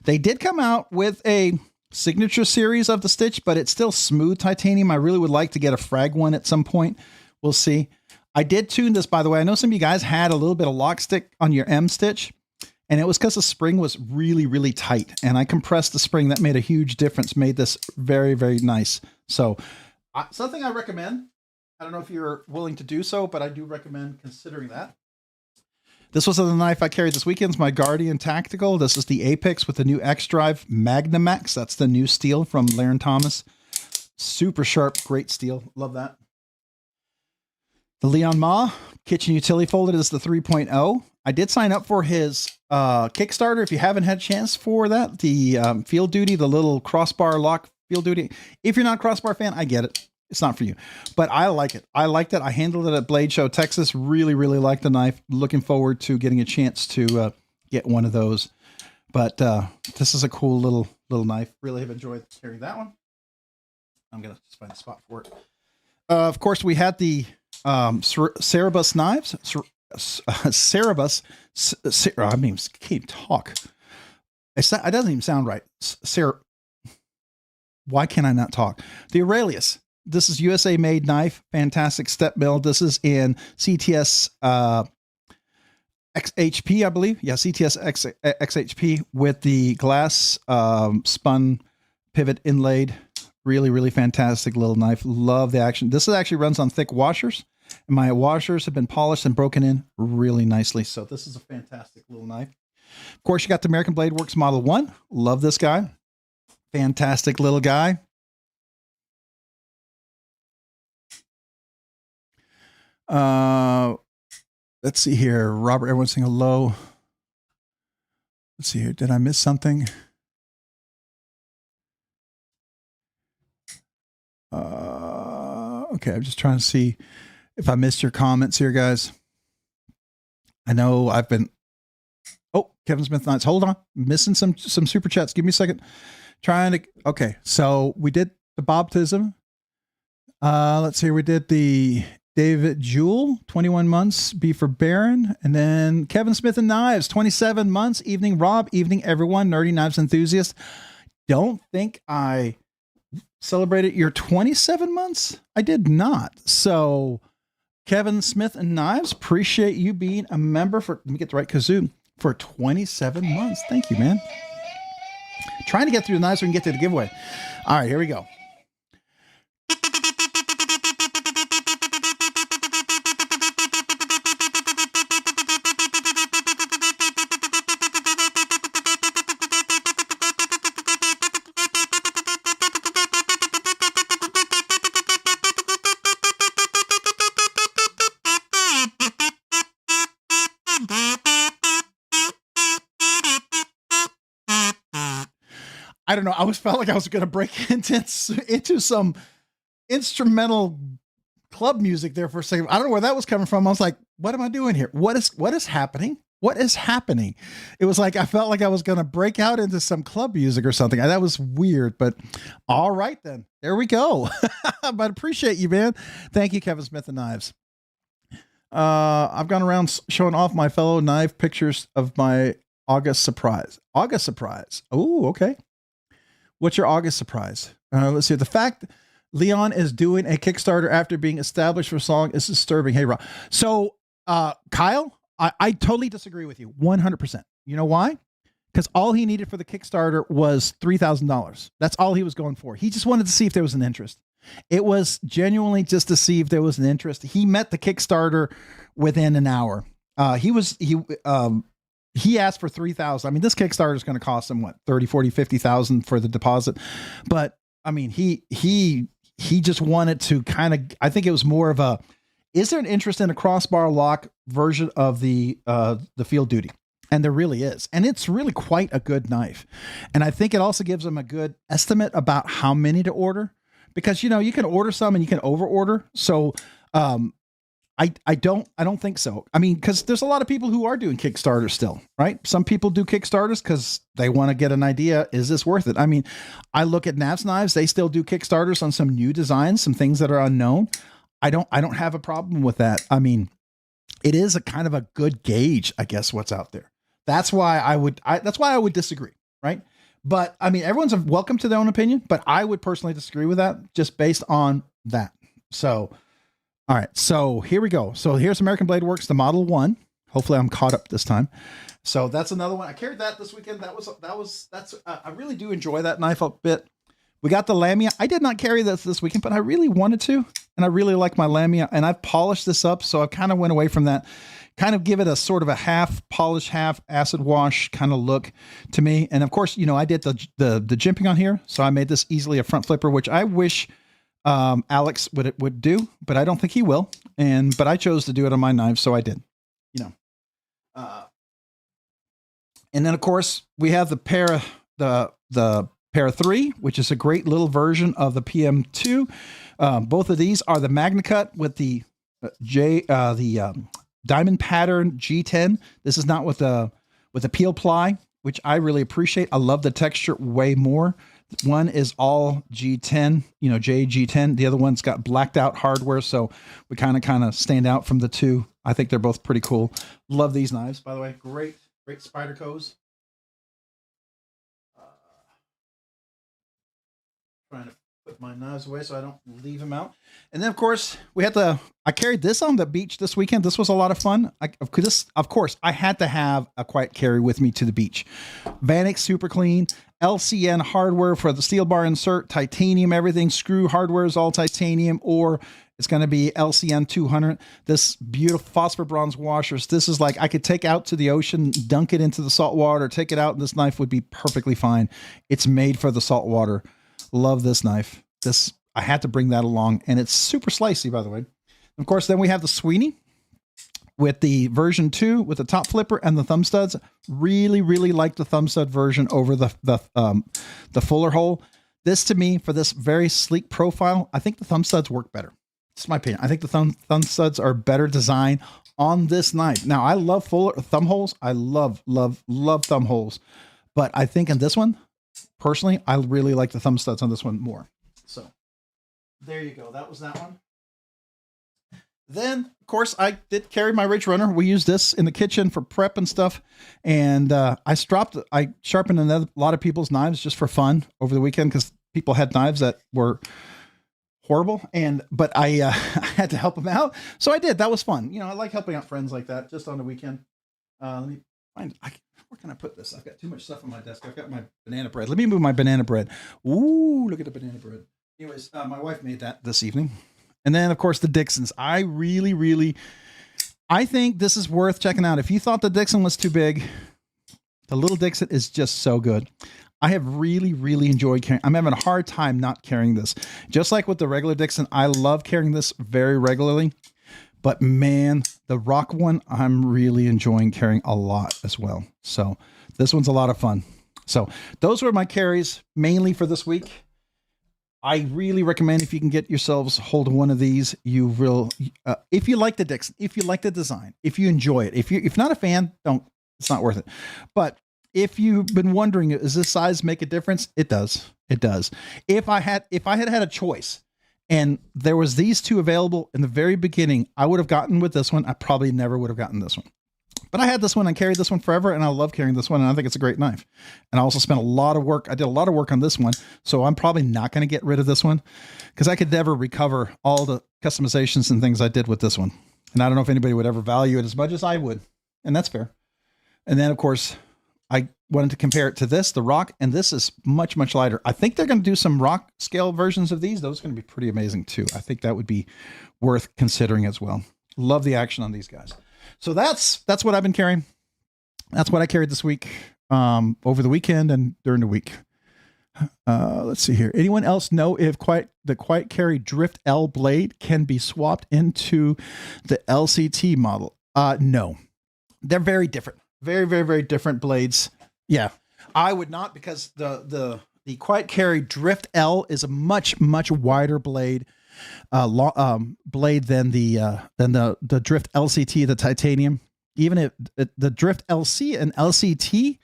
They did come out with a signature series of the Stitch, but it's still smooth titanium. I really would like to get a frag one at some point. We'll see. I did tune this, by the way. I know some of you guys had a little bit of lock stick on your M Stitch, and it was because the spring was really, really tight. And I compressed the spring. That made a huge difference, made this very, very nice. So something I recommend. I don't know if you're willing to do so, but I do recommend considering that. This was the knife I carried this weekend. It's my Guardian Tactical. This is the Apex with the new X-Drive Magnamax. That's the new steel from Laren Thomas. Super sharp, great steel. Love that. The Leon Ma Kitchen Utility Folded is the 3.0. I did sign up for his Kickstarter. If you haven't had a chance for that, the Field Duty, the little crossbar lock Field Duty. If you're not a crossbar fan, I get it. It's not for you, but I like it. I liked it. I handled it at Blade Show Texas. Really, really liked the knife. Looking forward to getting a chance to get one of those. But this is a cool little knife. Really have enjoyed carrying that one. I'm gonna just find a spot for it. Of course, we had the Cerebus knives. Cerebus. I mean, can't talk. It doesn't even sound right. Why can I not talk? The Aurelius. This is USA made knife. Fantastic step mill. This is in CTS XHP, I believe. Yeah, CTS XHP with the glass spun pivot inlaid. Really, really fantastic little knife. Love the action. This actually runs on thick washers. And my washers have been polished and broken in really nicely. So this is a fantastic little knife. Of course, you got the American Blade Works Model 1. Love this guy. Fantastic little guy. Let's see here. Robert, everyone's saying hello. Let's see here. Did I miss something? Okay, I'm just trying to see if I missed your comments here, guys. I know I've been. Oh, Kevin Smith Knights. Hold on, missing some super chats. Give me a second. Trying to. Okay, so we did the baptism. Let's see. We did the David Jewell, 21 months, B for Baron. And then Kevin Smith and Knives, 27 months. Evening, Rob. Evening, everyone. Nerdy Knives enthusiast. Don't think I celebrated your 27 months. I did not. So Kevin Smith and Knives, appreciate you being a member for, let me get the right kazoo, for 27 months. Thank you, man. Trying to get through the knives so we can get to the giveaway. All right, here we go. I don't know. I always felt like I was going to break into some instrumental club music there for a second. I don't know where that was coming from. I was like, what am I doing here? What is happening? What is happening? It was like I felt like I was going to break out into some club music or something. That was weird, but all right then. There we go. But appreciate you, man. Thank you, Kevin Smith and Knives. I've gone around showing off my fellow knife pictures of my August surprise. August surprise. Oh, okay. What's your August surprise? Let's see. The fact Leon is doing a Kickstarter after being established for a song is disturbing. Hey, Rob. So, Kyle, I totally disagree with you 100%. You know why? Because all he needed for the Kickstarter was $3,000. That's all he was going for. He just wanted to see if there was an interest. It was genuinely just to see if there was an interest. He met the Kickstarter within an hour. He asked for 3,000. I mean, this Kickstarter is going to cost him what, 30, 40, 50,000 for the deposit. But I mean, he just wanted to kind of, I think it was more of a, is there an interest in a crossbar lock version of the Field Duty? And there really is. And it's really quite a good knife. And I think it also gives them a good estimate about how many to order, because, you know, you can order some and you can over order. So, I don't think so. I mean, because there's a lot of people who are doing Kickstarters still, right? Some people do Kickstarters because they want to get an idea. Is this worth it? I mean, I look at Nav's Knives. They still do Kickstarters on some new designs, some things that are unknown. I don't have a problem with that. I mean, it is a kind of a good gauge, I guess, what's out there. That's why I would disagree, right? But I mean, everyone's welcome to their own opinion, but I would personally disagree with that just based on that. So, all right, so here we go. So here's American Blade Works, the Model 1. Hopefully I'm caught up this time. So that's another one. I carried that this weekend. I really do enjoy that knife a bit. We got the Lamia. I did not carry this weekend, but I really wanted to, and I really like my Lamia, and I've polished this up, so I kind of went away from that, kind of give it a sort of a half polish, half acid wash kind of look to me. And of course, you know, I did the jimping on here, so I made this easily a front flipper, which I wish Alex would do, but I don't think he will. But I chose to do it on my knives, so I did, you know. And then of course we have the Para 3, which is a great little version of the PM2. Both of these are the Magna Cut with the diamond pattern G10. This is not with the peel ply, which I really appreciate. I love the texture way more. One is all G10, you know, JG10. The other one's got blacked out hardware, so we kind of stand out from the two. I think they're both pretty cool. Love these knives, by the way. Great Spydercos. Trying to put my knives away so I don't leave them out. And then of course we had I carried this on the beach this weekend. This was a lot of fun. Of course I had to have a quiet carry with me to the beach. Vanek super clean, LCN hardware for the steel bar insert, titanium, everything. Screw hardware is all titanium, or it's going to be LCN 200. This beautiful phosphor bronze washers. This is like I could take out to the ocean, dunk it into the salt water, take it out, and this knife would be perfectly fine. It's made for the salt water. Love this knife. I had to bring that along, and it's super slicey, by the way. Of course, then we have the Sweeney with the version 2 with the top flipper and the thumb studs. Really, really like the thumb stud version over the fuller hole. This, to me, for this very sleek profile, I think the thumb studs work better. It's my opinion. I think the thumb studs are better design on this knife. Now, I love fuller thumb holes. I love thumb holes, but I think in this one, personally, I really like the thumb studs on this one more. So there you go. That was that one. Then, of course, I did carry my Ridge Runner. We use this in the kitchen for prep and stuff. And I sharpened a lot of people's knives just for fun over the weekend because people had knives that were horrible. But I had to help them out. So I did. That was fun. You know, I like helping out friends like that just on the weekend. Let me find... Where can I put this? I've got too much stuff on my desk. I've got my banana bread. Let me move my banana bread. Ooh, look at the banana bread. Anyways, my wife made that this evening. And then, of course, the Dixons. I think this is worth checking out. If you thought the Dixon was too big, the little Dixon is just so good. I have really, really enjoyed carrying. I'm having a hard time not carrying this. Just like with the regular Dixon, I love carrying this very regularly. But man, the rock one, I'm really enjoying carrying a lot as well. So this one's a lot of fun. So those were my carries mainly for this week. I really recommend if you can get yourselves hold of one of these, you will, if you like the Dixon, if you like the design, if you enjoy it, if not a fan, don't, it's not worth it. But if you've been wondering, does this size make a difference? It does. It does. If I had had a choice and there was these two available in the very beginning, I would have gotten with this one. I probably never would have gotten this one. But I had this one and carried this one forever, and I love carrying this one, and I think it's a great knife. And I also spent a lot of work. I did a lot of work on this one, so I'm probably not going to get rid of this one because I could never recover all the customizations and things I did with this one. And I don't know if anybody would ever value it as much as I would, and that's fair. And then, of course, I wanted to compare it to this, the Rock, and this is much, much lighter. I think they're going to do some Rockscale versions of these. Those are going to be pretty amazing, too. I think that would be worth considering as well. Love the action on these guys. So that's what I've been carrying. That's what I carried this week, over the weekend and during the week. Let's see here. Anyone else know if the Quiet Carry Drift L blade can be swapped into the LCT model? No, they're very different. Very, very, very different blades. Yeah, I would not, because the Quiet Carry Drift L is a much, much wider blade. Blade than the Drift LCT, the titanium. Even if the Drift LC and LCT,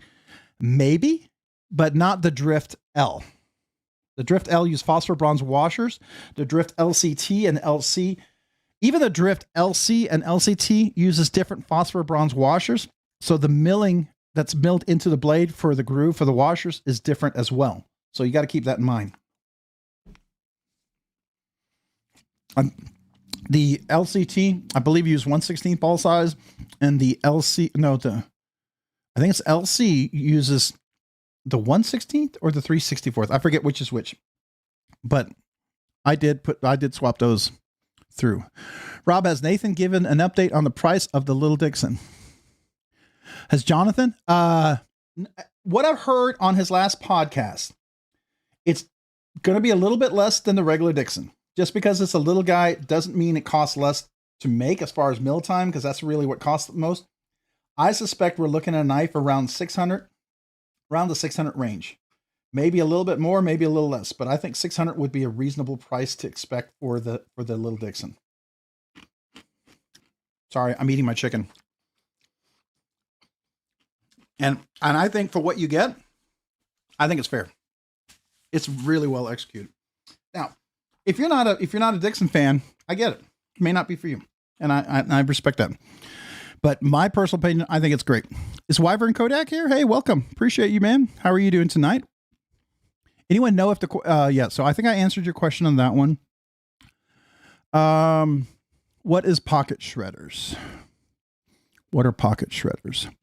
maybe, but not the Drift L. The Drift L use phosphor bronze washers. The Drift LCT and LC, even the Drift LC and LCT uses different phosphor bronze washers. So the milling that's milled into the blade for the groove for the washers is different as well. So you got to keep that in mind. The LCT, I believe, use 1/16 ball size, and the LC, I think it's LC uses the 1/16 or the 3/64. I forget which is which, but I did swap those through. Rob, has Nathan given an update on the price of the Little Dixon? Has Jonathan? What I've heard on his last podcast, it's going to be a little bit less than the regular Dixon. Just because it's a little guy doesn't mean it costs less to make as far as mill time, because that's really what costs the most. I suspect we're looking at a knife around 600, around the 600 range. Maybe a little bit more, maybe a little less, but I think 600 would be a reasonable price to expect for the Little Dixon. Sorry, I'm eating my chicken. And I think for what you get, I think it's fair. It's really well executed. Now, if you're not a Dixon fan, I get it. It may not be for you, and I respect that. But my personal opinion, I think it's great. Is Wyvern Kodak here? Hey, welcome. Appreciate you, man. How are you doing tonight? Anyone know if yeah? So I think I answered your question on that one. What is pocket shredders? What are pocket shredders?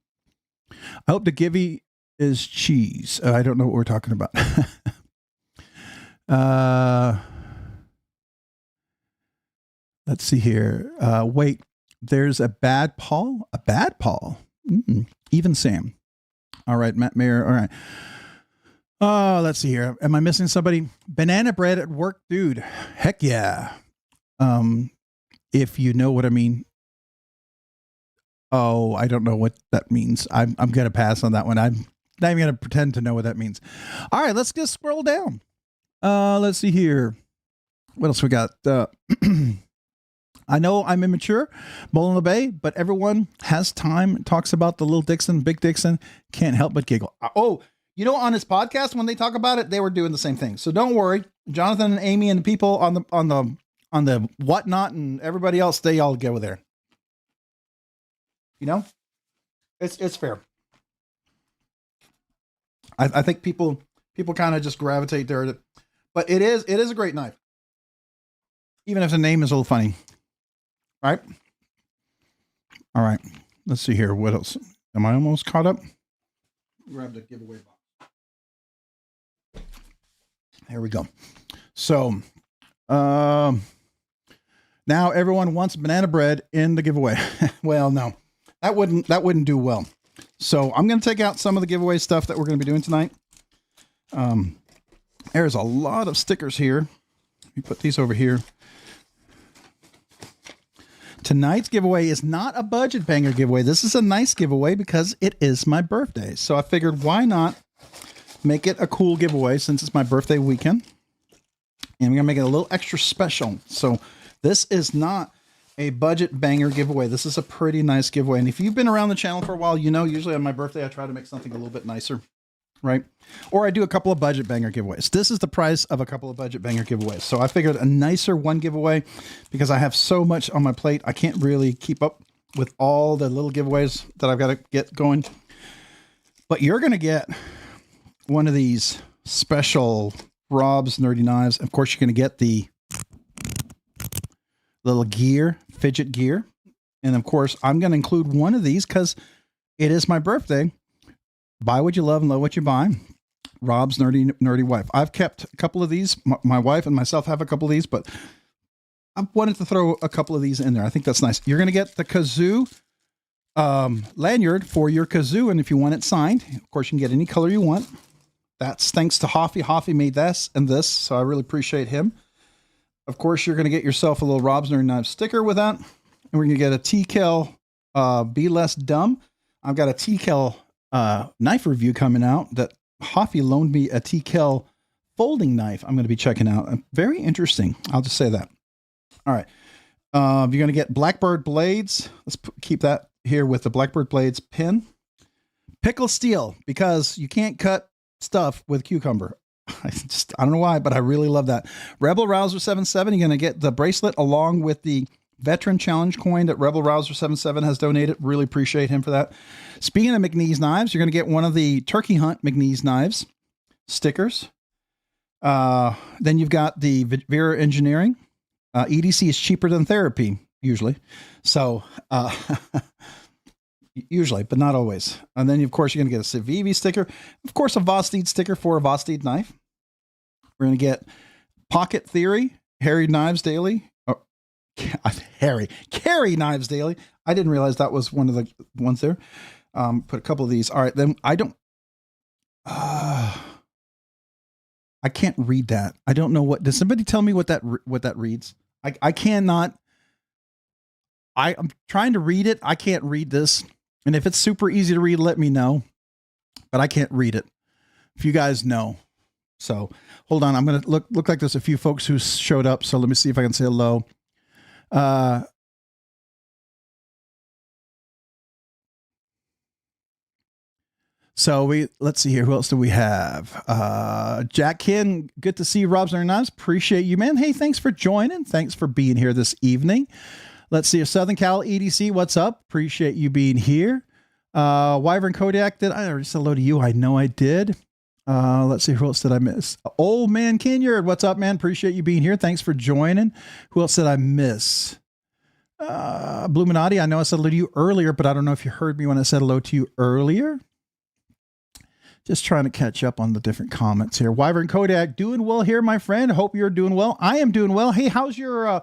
I hope the Givy is cheese. I don't know what we're talking about. Let's see here. Wait, there's a bad Paul? A bad Paul? Even Sam. All right, Matt Mayer. All right. Let's see here. Am I missing somebody? Banana bread at work, dude. Heck yeah. If you know what I mean. Oh, I don't know what that means. I'm going to pass on that one. I'm not even going to pretend to know what that means. All right, let's just scroll down. Let's see here. What else we got? I know I'm immature, Bull in the Bay, but everyone has time, talks about the Little Dixon, Big Dixon, can't help but giggle. Oh, you know, on his podcast, when they talk about it, they were doing the same thing. So don't worry. Jonathan and Amy and the people on the whatnot and everybody else, they all go there. You know, it's fair. I think people kind of just gravitate there, but it is a great knife. Even if the name is a little funny. Right? All right. Let's see here. What else? Am I almost caught up? Grab the giveaway box. There we go. So, now everyone wants banana bread in the giveaway. Well, no, that wouldn't do well. So I'm going to take out some of the giveaway stuff that we're going to be doing tonight. There's a lot of stickers here. Let me put these over here. Tonight's giveaway is not a budget banger giveaway. This is a nice giveaway because it is my birthday. So I figured, why not make it a cool giveaway since it's my birthday weekend? And I'm going to make it a little extra special. So this is not a budget banger giveaway. This is a pretty nice giveaway. And if you've been around the channel for a while, you know, usually on my birthday, I try to make something a little bit nicer, right? Or I do a couple of budget banger giveaways. This is the price of a couple of budget banger giveaways. So I figured a nicer one giveaway because I have so much on my plate. I can't really keep up with all the little giveaways that I've got to get going. But you're going to get one of these special Rob's Nerdy Knives. Of course, you're going to get the little gear, fidget gear. And of course, I'm going to include one of these because it is my birthday. Buy what you love and love what you buy. Rob's Nerdy Wife. I've kept a couple of these. My wife and myself have a couple of these, but I wanted to throw a couple of these in there. I think that's nice. You're going to get the kazoo lanyard for your kazoo. And if you want it signed, of course, you can get any color you want. That's thanks to Hoffy. Hoffy made this and this, so I really appreciate him. Of course, you're going to get yourself a little Rob's Nerdy Knives sticker with that. And we're going to get a TKL Be Less Dumb. I've got a TKL knife review coming out that Hoffy loaned me a TKL folding knife I'm going to be checking out. Very interesting. I'll just say that. All right. You're going to get Blackbird Blades. Let's keep that here with the Blackbird Blades pin. Pickle steel, because you can't cut stuff with cucumber. I don't know why, but I really love that. Rebel Rouser 77, you're going to get the bracelet along with the Veteran Challenge coin that Rebel Rouser 77 has donated. Really appreciate him for that. Speaking of McNeese knives, you're going to get one of the Turkey Hunt McNeese knives stickers. Then you've got the Vera Engineering. EDC is cheaper than therapy, usually. So, usually, but not always. And then, of course, you're going to get a Civivi sticker. Of course, a Vosteed sticker for a Vosteed knife. We're going to get Pocket Theory, Harry Knives Daily. Oh, Carry Knives Daily. I didn't realize that was one of the ones there. Put a couple of these. All right, then I don't... I can't read that. I don't know what... Does somebody tell me what that reads? I cannot... I'm trying to read it. I can't read this. And if it's super easy to read, let me know. But I can't read it. If you guys know. So hold on. I'm going to look like there's a few folks who showed up. So let me see if I can say hello. So let's see here. Who else do we have? Jack Kin, good to see you. Rob's Nerdy Knives. Appreciate you, man. Hey, thanks for joining. Thanks for being here this evening. Let's see. Southern Cal EDC, what's up? Appreciate you being here. Wyvern Kodiak, did I already say hello to you? I know I did. Let's see. Who else did I miss? Old Man Kinyard, what's up, man? Appreciate you being here. Thanks for joining. Who else did I miss? Bluminati, I know I said hello to you earlier, but I don't know if you heard me when I said hello to you earlier. Just trying to catch up on the different comments here. Wyvern Kodak, doing well here, my friend. Hope you're doing well. I am doing well. Hey, how's your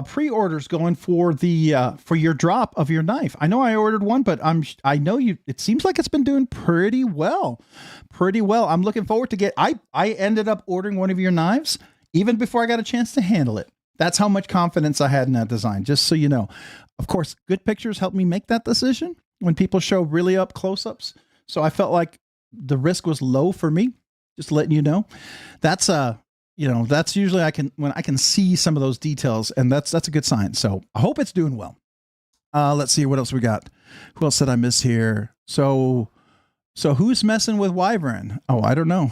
pre-orders going for the for your drop of your knife? I know I ordered one, but I know you. It seems like it's been doing pretty well, pretty well. I'm looking forward to get. I ended up ordering one of your knives even before I got a chance to handle it. That's how much confidence I had in that design. Just so you know, of course, good pictures helped me make that decision. When people show really up close-ups. So I felt like the risk was low for me, just letting you know. That's that's usually when I can see some of those details, and that's a good sign. So I hope it's doing well. Let's see what else we got. Who else did I miss here? So who's messing with Wyvern? Oh, I don't know.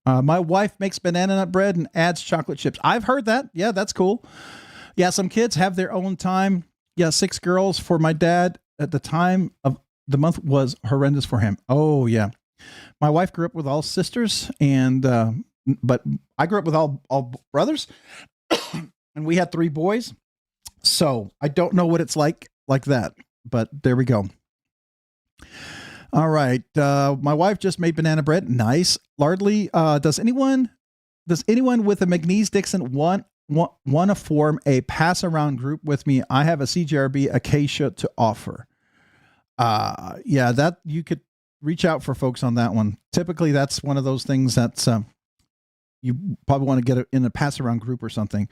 My wife makes banana nut bread and adds chocolate chips. I've heard that. Yeah, that's cool. Yeah, some kids have their own time. Yeah, 6 girls for my dad at the time of the month was horrendous for him. Oh yeah. My wife grew up with all sisters but I grew up with all brothers and we had 3 boys. So I don't know what it's like that, but there we go. All right. My wife just made banana bread. Nice. Lardley, does anyone with a McNeese Dixon want to form a pass around group with me? I have a CGRB Acacia to offer. Yeah, that you could reach out for folks on that one. Typically that's one of those things that's, you probably want to get in a pass around group or something.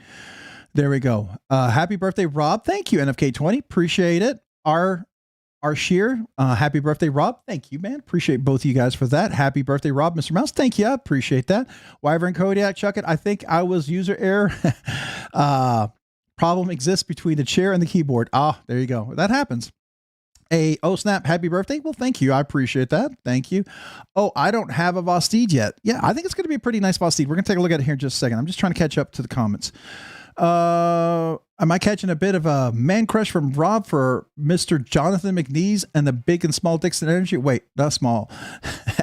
There we go. Happy birthday, Rob. Thank you, NFK20. Appreciate it. Our Arsheer, happy birthday, Rob. Thank you, man. Appreciate both of you guys for that. Happy birthday, Rob, Mr. Mouse. Thank you. I appreciate that. Wyvern Kodiak, Chuck it. I think I was user error. Problem exists between the chair and the keyboard. Ah, there you go. That happens. Oh snap, happy birthday. Well, thank you. I appreciate that. Thank you. Oh, I don't have a Vosteed yet. Yeah, I think it's going to be a pretty nice Vosteed. We're going to take a look at it here in just a second. I'm just trying to catch up to the comments. Am I catching a bit of a man crush from Rob for Mr. Jonathan McNeese and the big and small Dixon Energy? Wait, not small.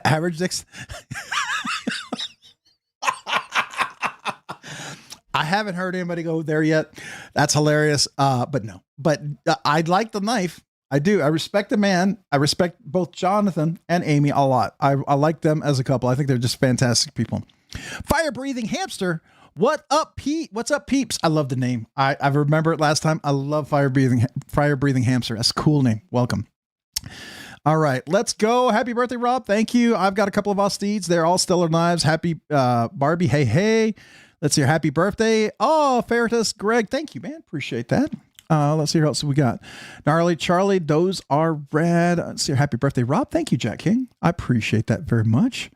Average Dixon. I haven't heard anybody go there yet. That's hilarious. But no, but I like the knife. I do. I respect the man. I respect both Jonathan and Amy a lot. I like them as a couple. I think they're just fantastic people. Fire breathing hamster. What up, Pete? What's up, peeps? I love the name. I remember it last time. I love fire breathing hamster. That's a cool name. Welcome. All right, let's go. Happy birthday, Rob. Thank you. I've got a couple of Vosteeds. They're all stellar knives. Happy Barbie. Hey, hey. Let's see. Happy birthday. Oh, Ferritus Greg. Thank you, man. Appreciate that. Let's see what else we got. Gnarly Charlie, those are rad. Let's see. Happy birthday, Rob. Thank you, Jack King. I appreciate that very much.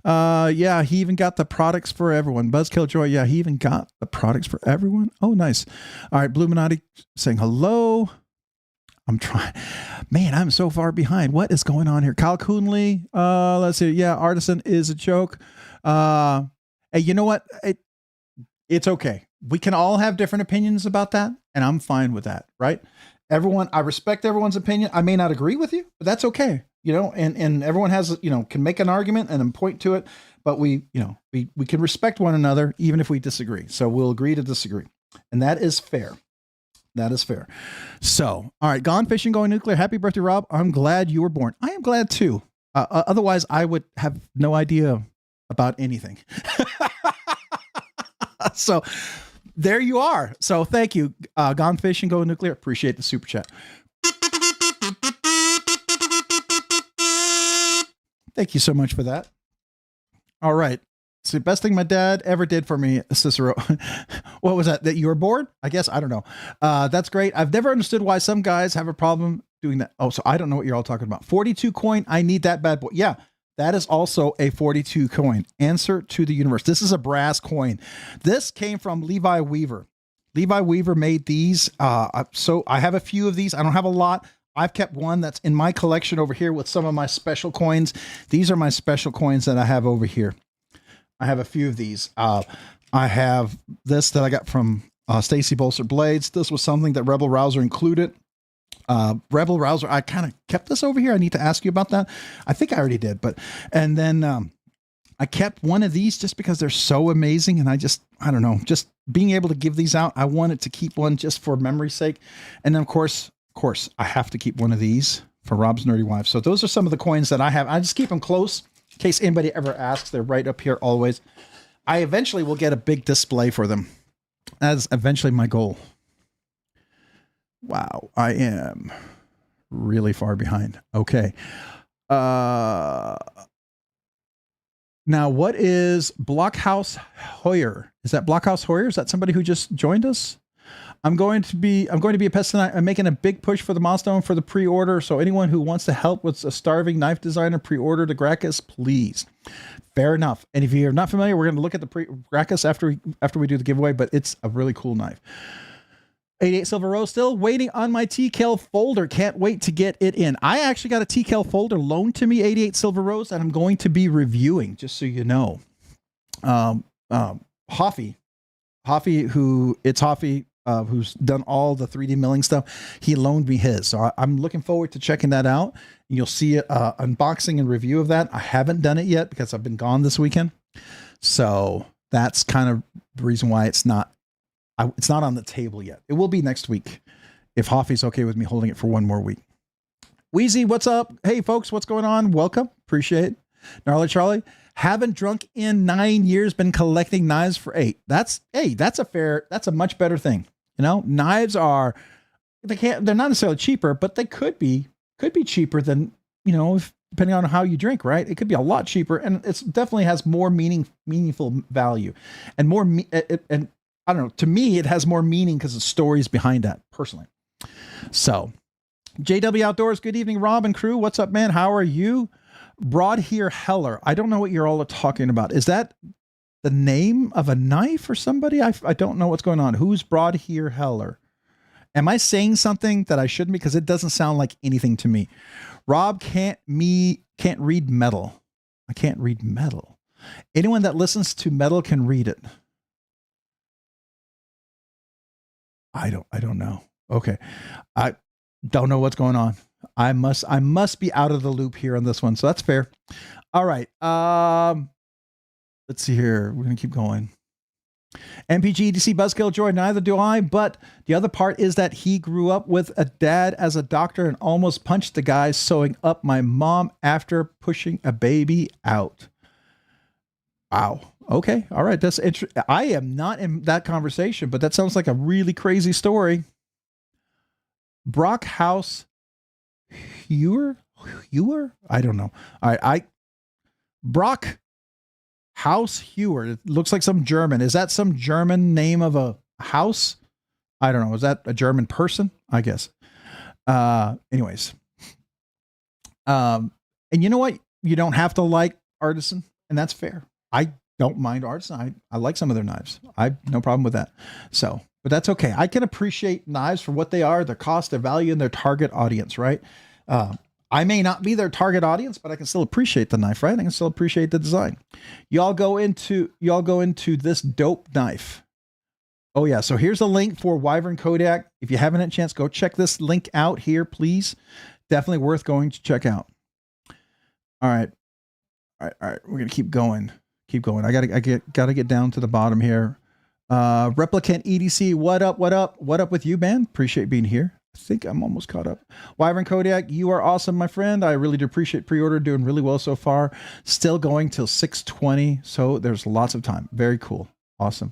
Yeah, he even got the products for everyone. Buzzkill Joy. Yeah, he even got the products for everyone. Oh, nice. All right. Bluminati saying hello. I'm trying. Man, I'm so far behind. What is going on here? Kyle Coonley. Let's see. Yeah, Artisan is a joke. Hey, you know what? It's okay. We can all have different opinions about that, and I'm fine with that, right? I respect everyone's opinion. I may not agree with you, but that's okay. You know, and everyone has, can make an argument and then point to it, but we can respect one another even if we disagree. So we'll agree to disagree. And that is fair. That is fair. So, all right, gone fishing, going nuclear. Happy birthday, Rob. I'm glad you were born. I am glad too. Otherwise I would have no idea about anything. So there you are. So thank you. Gone fishing, going nuclear. Appreciate the super chat. Thank you so much for that. All right. It's the best thing my dad ever did for me, Cicero. What was that? That you were bored? I guess. I don't know. That's great. I've never understood why some guys have a problem doing that. Oh, so I don't know what you're all talking about. 42 coin. I need that bad boy. Yeah. That is also a 42 coin. Answer to the universe. This is a brass coin. This came from Levi Weaver. Levi Weaver made these. So I have a few of these. I don't have a lot. I've kept one that's in my collection over here with some of my special coins. These are my special coins that I have over here. I have a few of these. I have this that I got from Stacy Bolster Blades. This was something that Rebel Rouser included. Rebel Rouser, I kind of kept this over here. I need to ask you about that. I think I already did, and then I kept one of these just because they're so amazing. And I don't know, just being able to give these out. I wanted to keep one just for memory's sake. And then of course, I have to keep one of these for Rob's Nerdy Wife. So those are some of the coins that I have. I just keep them close in case anybody ever asks. They're right up here always. I eventually will get a big display for them. That's eventually my goal. Wow, I am really far behind. Okay. Now, what is Blockhouse Hoyer? Is that Blockhouse Hoyer? Is that somebody who just joined us? I'm going to be a pest tonight. I'm making a big push for the milestone for the pre-order. So anyone who wants to help with a starving knife designer, pre-order the Gracchus, please. Fair enough. And if you're not familiar, we're going to look at the Gracchus after we do the giveaway, but it's a really cool knife. 88 Silver Rose, still waiting on my TCal folder. Can't wait to get it in. I actually got a TCal folder loaned to me, 88 Silver Rose, and I'm going to be reviewing, just so you know. Hoffy, who's done all the 3D milling stuff, he loaned me his. So I'm looking forward to checking that out. And you'll see an unboxing and review of that. I haven't done it yet because I've been gone this weekend. So that's kind of the reason why it's not on the table yet. It will be next week if Hoffy's okay with me holding it for one more week. Wheezy, what's up? Hey folks, what's going on? Welcome. Appreciate it. Gnarly Charlie, haven't drunk in 9 years, been collecting knives for 8. That's a much better thing. You know, knives they're not necessarily cheaper, but they could be cheaper than, depending on how you drink, right? It could be a lot cheaper, and it definitely has more meaningful value and more, and I don't know, to me, it has more meaning because of stories behind that personally. So JW Outdoors, good evening, Rob and crew. What's up, man? How are you? Broad here, Heller. I don't know what you're all talking about. Is that the name of a knife or somebody? I don't know what's going on. Who's Broad here, Heller? Am I saying something that I shouldn't? Because it doesn't sound like anything to me. Rob can't read metal. I can't read metal. Anyone that listens to metal can read it. I don't know. Okay. I don't know what's going on. I must be out of the loop here on this one. So that's fair. All right. Let's see here. We're going to keep going. MPG EDC Buzzkill Joy. Neither do I, but the other part is that he grew up with a dad as a doctor and almost punched the guy sewing up my mom after pushing a baby out. Wow. Okay. All right. That's interesting. I am not in that conversation, but that sounds like a really crazy story. Brockhouse Hewer? I don't know. All right. Brock House Hewer. It looks like some German. Is that some German name of a house? I don't know. Is that a German person? I guess. Anyways. And you know what? You don't have to like Artisan, and that's fair. I don't mind Artisan. I like some of their knives. I have no problem with that. So, but that's okay. I can appreciate knives for what they are, their cost, their value, and their target audience, right? I may not be their target audience, but I can still appreciate the knife, right? I can still appreciate the design. Y'all go into this dope knife. Oh yeah. So here's a link for Wyvern Kodiak. If you haven't had a chance, go check this link out here, please. Definitely worth going to check out. All right. All right. We're going to keep going. I gotta get down to the bottom here. Replicant EDC. What up with you, man? Appreciate being here. I think I'm almost caught up. Wyvern Kodiak, you are awesome, my friend. I really do appreciate pre-order. Doing really well so far. Still going till 6:20. So there's lots of time. Very cool. Awesome.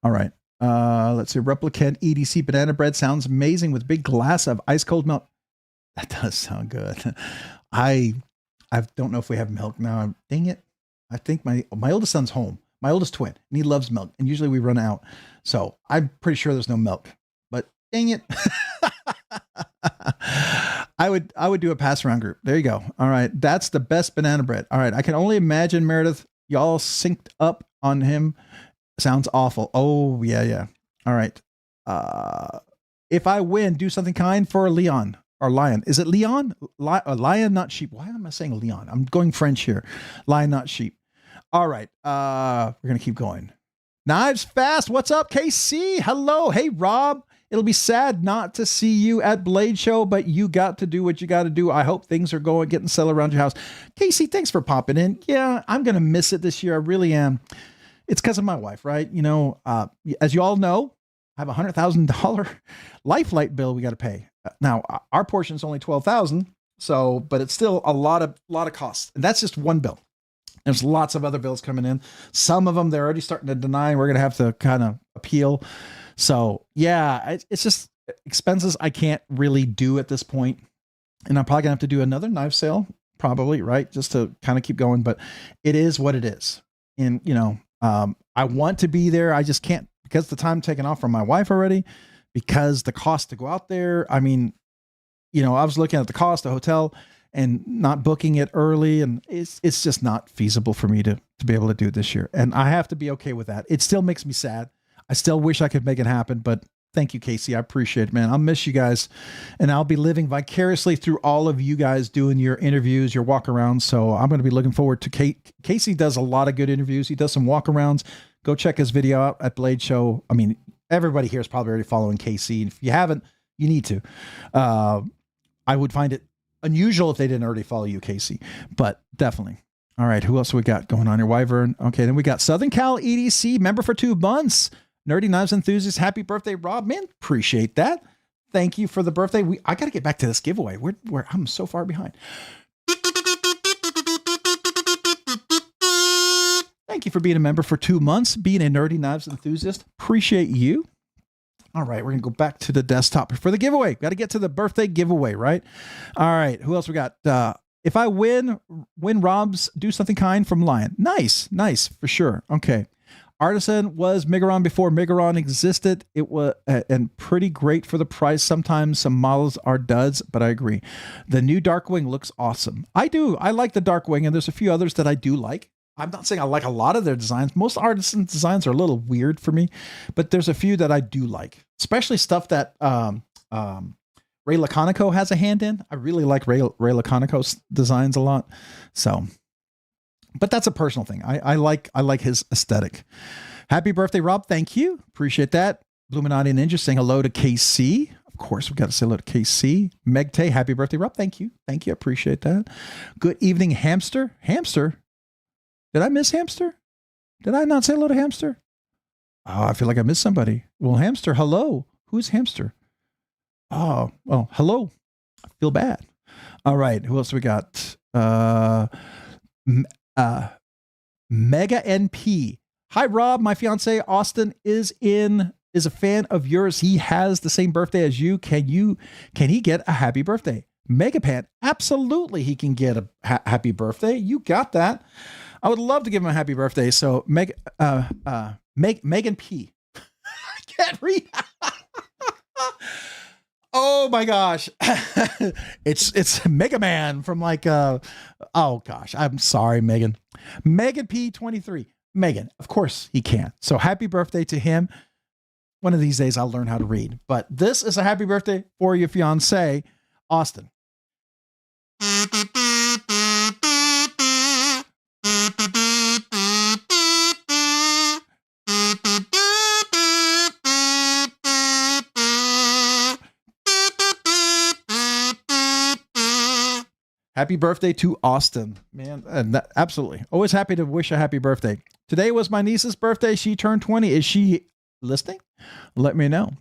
All right. Let's see. Replicant EDC banana bread sounds amazing with big glass of ice cold milk. That does sound good. I don't know if we have milk now. Dang it. I think my oldest son's home. My oldest twin, and he loves milk. And usually we run out. So I'm pretty sure there's no milk. But dang it. I would do a pass around group. There you go. All right. That's the best banana bread. All right. I can only imagine, Meredith, y'all synced up on him. Sounds awful. Oh, yeah. All right. If I win, do something kind for Leon or Lion. Is it Leon? Lion, not sheep. Why am I saying Leon? I'm going French here. Lion, not sheep. All right. We're going to keep going. Knives Fast. What's up, KC? Hello. Hey, Rob. It'll be sad not to see you at Blade Show, but you got to do what you got to do. I hope things are getting settled around your house. Casey, thanks for popping in. Yeah, I'm going to miss it this year. I really am. It's because of my wife, right? You know, as you all know, I have a $100,000 lifeline bill we got to pay. Now, our portion is only $12,000, so, but it's still a lot of costs. And that's just one bill. There's lots of other bills coming in. Some of them they're already starting to deny. We're going to have to kind of appeal. So yeah, it's just expenses I can't really do at this point. And I'm probably gonna have to do another knife sale, probably, right? Just to kind of keep going, but it is what it is. And you know, I want to be there. I just can't because the time taken off from my wife already, because the cost to go out there. I mean, you know, I was looking at the cost of hotel and not booking it early. And it's just not feasible for me to be able to do it this year. And I have to be okay with that. It still makes me sad. I still wish I could make it happen, but thank you, Casey. I appreciate it, man. I'll miss you guys, and I'll be living vicariously through all of you guys doing your interviews, your walk arounds. So I'm going to be looking forward to Casey does a lot of good interviews. He does some walk arounds. Go check his video out at Blade Show. I mean, everybody here is probably already following Casey. If you haven't, you need to. I would find it unusual if they didn't already follow you, Casey, but definitely. All right. Who else we got going on here? Wyvern. Okay. Then we got Southern Cal EDC member for 2 months. Nerdy Knives Enthusiast. Happy birthday, Rob. Man, appreciate that. Thank you for the birthday. I got to get back to this giveaway. I'm so far behind. Thank you for being a member for 2 months, being a Nerdy Knives Enthusiast. Appreciate you. All right, we're going to go back to the desktop for the giveaway. Got to get to the birthday giveaway, right? All right, who else we got? If I win Rob's do something kind from Lion. Nice, for sure. Okay. Artisan was Megaron before Megaron existed. It was and pretty great for the price. Sometimes some models are duds, but I agree. The new Darkwing looks awesome. I do. I like the Darkwing, and there's a few others that I do like. I'm not saying I like a lot of their designs. Most Artisan designs are a little weird for me, but there's a few that I do like, especially stuff that Ray Laconico has a hand in. I really like Ray Laconico's designs a lot. So, but that's a personal thing. I like his aesthetic. Happy birthday, Rob. Thank you. Appreciate that. Illuminati Ninja saying hello to KC. Of course, we've got to say hello to KC. Meg Tay, happy birthday, Rob. Thank you. Thank you. Appreciate that. Good evening, Hamster. Hamster? Did I miss Hamster? Did I not say hello to Hamster? Oh, I feel like I missed somebody. Well, Hamster, hello. Who's Hamster? Oh, well, hello. I feel bad. All right. Who else we got? Mega NP. Hi, Rob. My fiance Austin is a fan of yours. He has the same birthday as you. Can he get a happy birthday? Megapan. Absolutely. He can get a happy birthday. You got that. I would love to give him a happy birthday. So Megan P. I can't read. Oh my gosh. it's Mega Man from like oh gosh, I'm sorry, Megan. Megan P23. Megan, of course he can. So happy birthday to him. One of these days I'll learn how to read. But this is a happy birthday for your fiance, Austin. Happy birthday to Austin, man. And absolutely. Always happy to wish a happy birthday. Today was my niece's birthday. She turned 20. Is she listening? Let me know.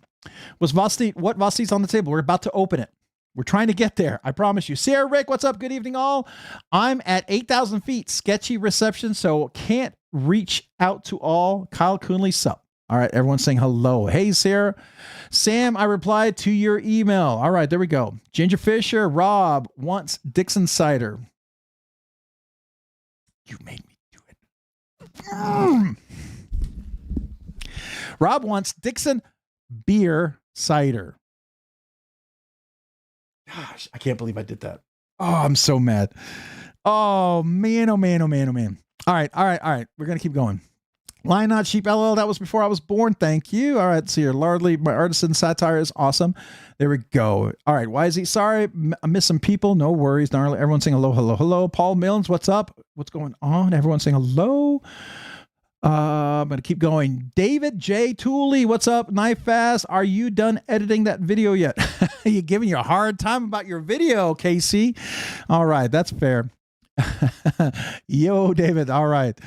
What Vosti's on the table? We're about to open it. We're trying to get there. I promise you. Sarah Rick, what's up? Good evening, all. I'm at 8,000 feet. Sketchy reception, so can't reach out to all. Kyle Coonley, sup? All right, everyone's saying hello. Hey, Sarah. Sam, I replied to your email. All right, there we go. Ginger Fisher, Rob wants Dixon cider. You made me do it. Rob wants Dixon beer cider. Gosh, I can't believe I did that. Oh, I'm so mad. Oh, man, oh, man, oh, man, oh, man. All right. We're going to keep going. Lion Not Sheep LL, that was before I was born. Thank you. All right, so your Lardley, my artisan satire is awesome. There we go. All right, why is he sorry? I miss some people. No worries. Gnarly. Everyone's saying hello, hello, hello. Paul Mills, what's up? What's going on? Everyone's saying hello. I'm going to keep going. David J. Tooley, what's up? Knife Fast, are you done editing that video yet? You're giving you a hard time about your video, Casey. All right, that's fair. Yo, David. All right.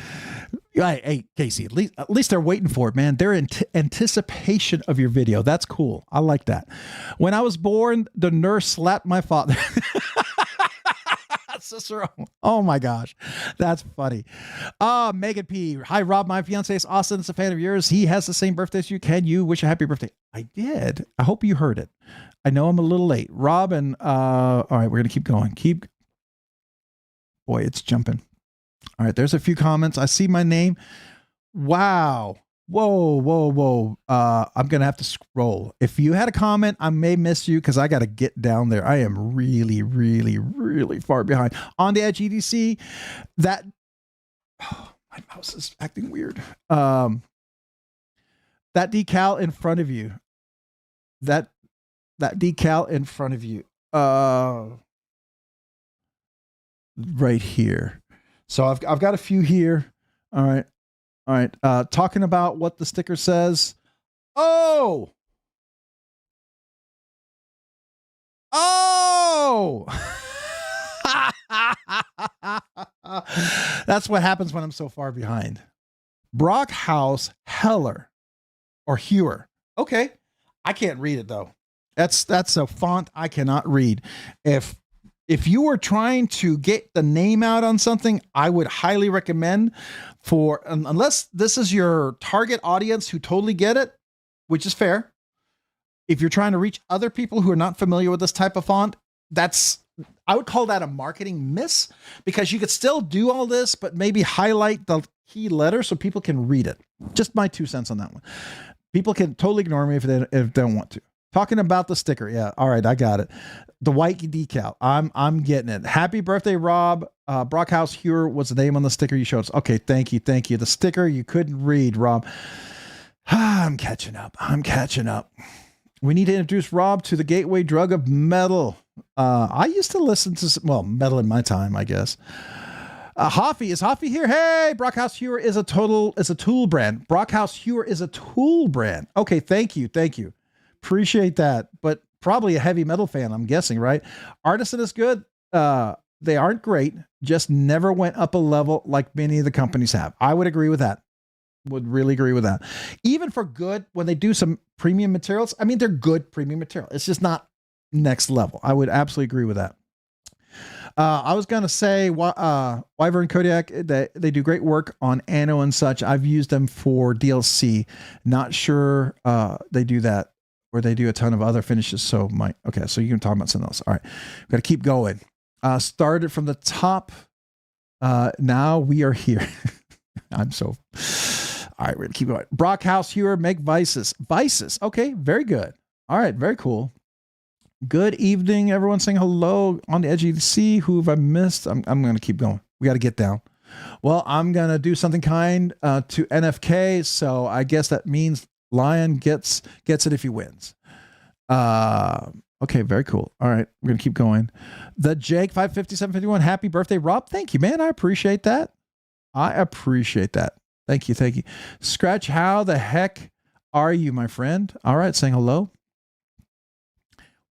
Hey, Casey, at least they're waiting for it, man. They're in anticipation of your video. That's cool. I like that. When I was born, the nurse slapped my father. Cicero. Oh my gosh. That's funny. Megan P. Hi, Rob. My fiance is Austin. It's a fan of yours. He has the same birthday as you. Can you wish a happy birthday? I did. I hope you heard it. I know I'm a little late. Rob and all right, we're gonna keep going. Boy, it's jumping. All right, there's a few comments. I see my name. Wow. Whoa. I'm going to have to scroll. If you had a comment, I may miss you because I got to get down there. I am really, really, really far behind. On the Edge EDC, my mouse is acting weird. That decal in front of you. That decal in front of you. Right here. So I've got a few here. All right. Talking about what the sticker says. Oh. That's what happens when I'm so far behind. Brockhouse Heller or Hewer. Okay. I can't read it though. That's a font I cannot read. If you were trying to get the name out on something, I would highly recommend unless this is your target audience who totally get it, which is fair. If you're trying to reach other people who are not familiar with this type of font, that's I would call that a marketing miss, because you could still do all this, but maybe highlight the key letter so people can read it. Just my 2 cents on that one. People can totally ignore me if they don't want to. Talking about the sticker. Yeah. All right. I got it. The white decal. I'm getting it. Happy birthday, Rob. Brockhouse Hewer was the name on the sticker you showed us. Okay. Thank you. Thank you. The sticker you couldn't read, Rob. I'm catching up. I'm catching up. We need to introduce Rob to the gateway drug of metal. I used to listen to, well, metal in my time, I guess. Hoffy, is Hoffy here? Hey, Brockhouse Hewer is a tool brand. Brockhouse Hewer is a tool brand. Okay, thank you. Thank you. Appreciate that. But probably a heavy metal fan, I'm guessing, right? Artisan is good. They aren't great, just never went up a level like many of the companies have. I would agree with that. Would really agree with that. Even for good, when they do some premium materials, I mean, they're good premium material. It's just not next level. I would absolutely agree with that. I was going to say, Wyvern Kodiak, they do great work on Anno and such. I've used them for DLC. Not sure they do that, or they do a ton of other finishes. So okay, so you can talk about something else. All right, we've got to keep going. Started from the top. Now we are here. I'm so... All right, we're going to keep going. Brockhouse Hewer, make vices. Vices. Okay, very good. All right, very cool. Good evening, everyone saying hello on the edge of the sea. Who have I missed? I'm going to keep going. We got to get down. Well, I'm going to do something kind to NFK, so I guess that means Lion gets it if he wins. Okay, very cool. All right, we're going to keep going. The Jake 55751, happy birthday, Rob. Thank you, man. I appreciate that. I appreciate that. Thank you. Thank you. Scratch, how the heck are you, my friend? All right, saying hello.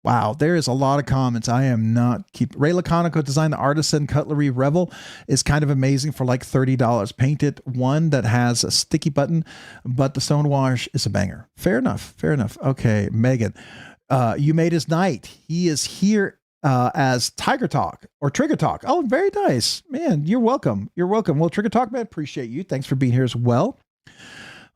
Wow, there is a lot of comments. I am not Ray Laconico designed the Artisan Cutlery Revel. Is kind of amazing for like $30. Painted one that has a sticky button, but the stone wash is a banger. Fair enough. Fair enough. Okay, Megan, you made his night. He is here as Tiger Talk or Trigger Talk. Oh, very nice, man. You're welcome. You're welcome. Well, Trigger Talk, man, appreciate you. Thanks for being here as well.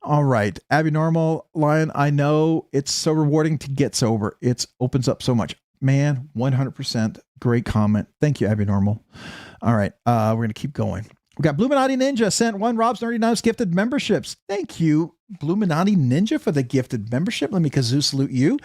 All right, Abby Normal, Lion, I know it's so rewarding to get sober. It opens up so much. Man, 100% great comment. Thank you, Abby Normal. All right, we're going to keep going. We got Bluminati Ninja sent 1 Rob's Nerdy Knives gifted memberships. Thank you, Bluminati Ninja, for the gifted membership. Let me kazoo salute you.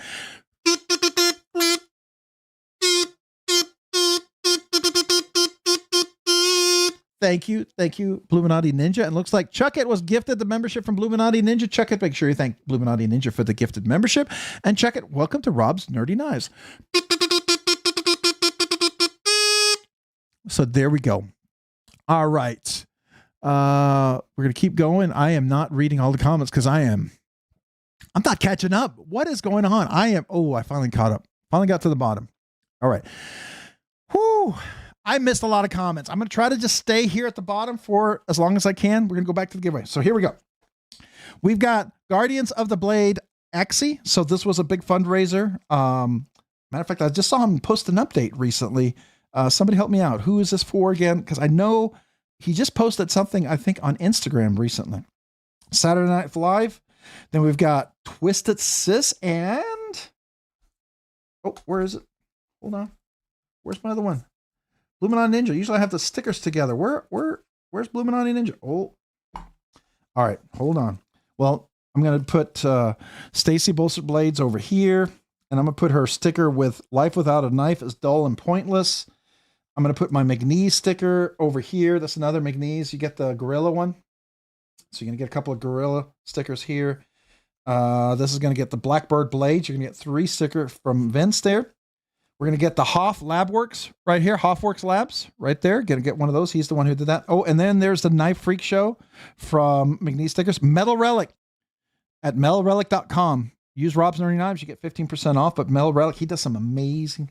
Thank you. Thank you, Bluminati Ninja. And looks like Chuckit was gifted the membership from Bluminati Ninja. Chuckit, make sure you thank Bluminati Ninja for the gifted membership. And Chuckit, welcome to Rob's Nerdy Knives. So there we go. All right. We're going to keep going. I am not reading all the comments because I'm not catching up. What is going on? I finally caught up. Finally got to the bottom. All right. Whew. I missed a lot of comments. I'm going to try to just stay here at the bottom for as long as I can. We're going to go back to the giveaway. So here we go. We've got Guardians of the Blade Axie. So this was a big fundraiser. Matter of fact, I just saw him post an update recently. Somebody help me out. Who is this for again? Because I know he just posted something, I think, on Instagram recently. Saturday Night Live. Then we've got Twisted Sis and... Oh, where is it? Hold on. Where's my other one? Bluminati Ninja. Usually I have the stickers together. Where's Bluminati Ninja? Oh, all right. Hold on. Well, I'm going to put Stacy Bolster Blades over here, and I'm going to put her sticker with Life Without a Knife is Dull and Pointless. I'm going to put my McNeese sticker over here. That's another McNeese. You get the Gorilla one. So you're going to get a couple of Gorilla stickers here. This is going to get the Blackbird Blades. You're going to get 3 stickers from Vince there. We're going to get the Hoff Labworks right here. Hoffworks Labs right there. Going to get one of those. He's the one who did that. Oh, and then there's the Knife Freak Show from McNeese Stickers. Metal Relic at metalrelic.com. Use Rob's Nerdy Knives. You get 15% off. But Metal Relic, he does some amazing,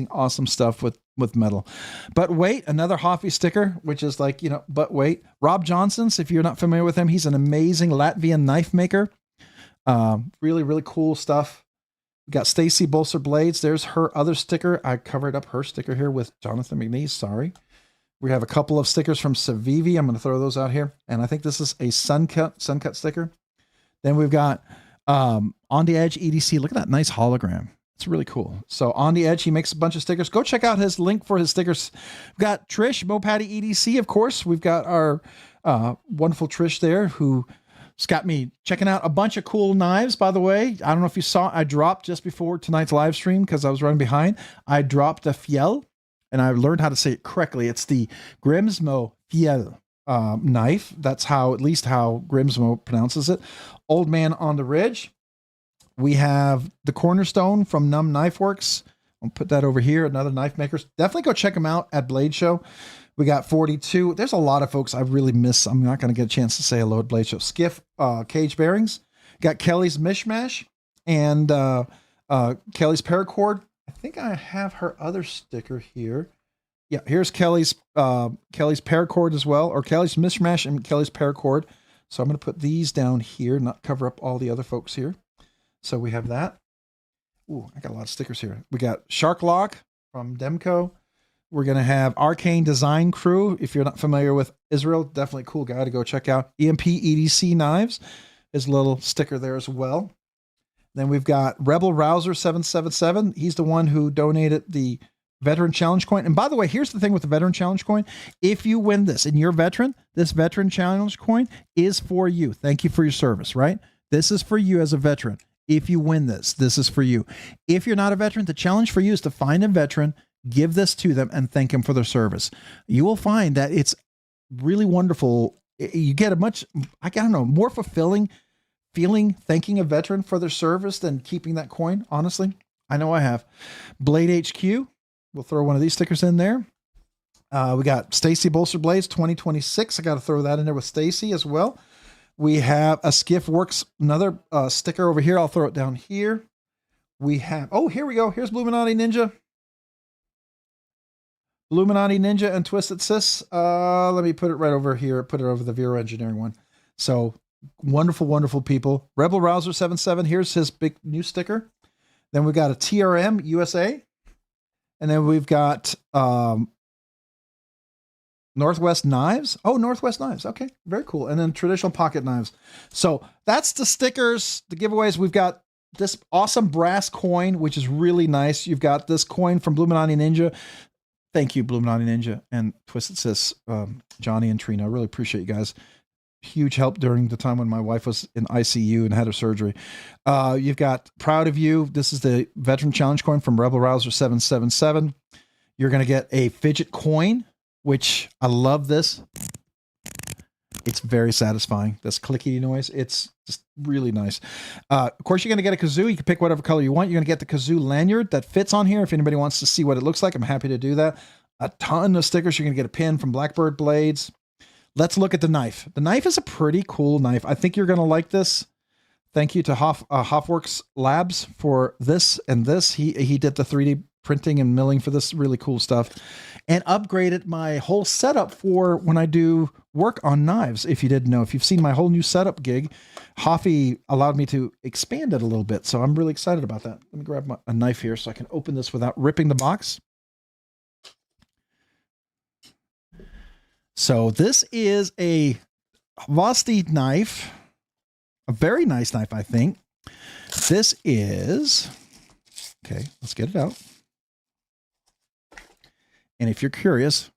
awesome stuff with metal. But wait, another Hoffy sticker, which is like, but wait. Rob Johnson's, if you're not familiar with him, he's an amazing Latvian knife maker. Really, really cool stuff. We got Stacy Bolster Blades. There's her other sticker. I covered up her sticker here with Jonathan McNeese. Sorry. We have a couple of stickers from Civivi. I'm going to throw those out here. And I think this is a Suncut sticker. Then we've got On the Edge EDC. Look at that nice hologram. It's really cool. So On the Edge, he makes a bunch of stickers. Go check out his link for his stickers. We've got Trish, Mopatty EDC, of course. We've got our wonderful Trish there who's got me checking out a bunch of cool knives, by the way. I don't know if you saw, I dropped just before tonight's live stream because I was running behind. I dropped a Fiel, and I learned how to say it correctly. It's the Grimsmo Fiel knife. That's how, at least how Grimsmo pronounces it. Old Man on the Ridge. We have the Cornerstone from Numb Knife Works. I'll put that over here. Another knife makers. Definitely go check them out at Blade Show. We got 42. There's a lot of folks I really miss. I'm not going to get a chance to say hello at Blade Show. Skiff Caged Bearings. Got Kelly's Mishmash and Kelly's Paracord. I think I have her other sticker here. Yeah, here's Kelly's Paracord as well, or Kelly's Mishmash and Kelly's Paracord. So I'm going to put these down here, not cover up all the other folks here. So we have that. Ooh, I got a lot of stickers here. We got Shark Lock from Demco. We're going to have Arcane Design Crew. If you're not familiar with Israel, definitely a cool guy to go check out. EMP EDC Knives. There's a little sticker there as well. Then we've got Rebel Rouser 777. He's the one who donated the Veteran Challenge coin. And by the way, here's the thing with the Veteran Challenge coin. If you win this and you're a veteran, this Veteran Challenge coin is for you. Thank you for your service, right? This is for you as a veteran. If you win this, this is for you. If you're not a veteran, the challenge for you is to find a veteran, give this to them, and thank them for their service. You will find that it's really wonderful. You get a much, I don't know, more fulfilling feeling thanking a veteran for their service than keeping that coin, honestly. I know I have. Blade HQ. We'll throw one of these stickers in there. We got Stacy Bolster Blades 2026. I got to throw that in there with Stacy as well. We have a Skiff Works, another sticker over here. I'll throw it down here. We have, oh, here we go. Here's Bluminati Ninja. Bluminati Ninja and Twisted Sis. Let me put it right over here. Put it over the Vero Engineering one. So wonderful, wonderful people. Rebel Rouser 77. Here's his big new sticker. Then we've got a TRM USA. And then we've got Northwest Knives. Oh, Northwest Knives. Okay, very cool. And then traditional pocket knives. So that's the stickers, the giveaways. We've got this awesome brass coin, which is really nice. You've got this coin from Bluminati Ninja. Thank you, Bluminati Ninja and Twisted Sis, Johnny and Trina. I really appreciate you guys. Huge help during the time when my wife was in ICU and had her surgery. You've got Proud of You. This is the Veteran Challenge coin from Rebel Rouser 777. You're going to get a fidget coin, which I love this. It's very satisfying. This clicky noise. It's just really nice. Of course, you're going to get a kazoo. You can pick whatever color you want. You're going to get the kazoo lanyard that fits on here. If anybody wants to see what it looks like, I'm happy to do that. A ton of stickers. You're going to get a pin from Blackbird Blades. Let's look at the knife. The knife is a pretty cool knife. I think you're going to like this. Thank you to Hofworks Labs for this and this. He did the 3D printing and milling for this really cool stuff and upgraded my whole setup for when I do work on knives. If you didn't know, if you've seen my whole new setup gig, Hoffy allowed me to expand it a little bit. So I'm really excited about that. Let me grab a knife here so I can open this without ripping the box. So this is a Vosti knife, a very nice knife, I think. This is, okay, let's get it out. And if you're curious,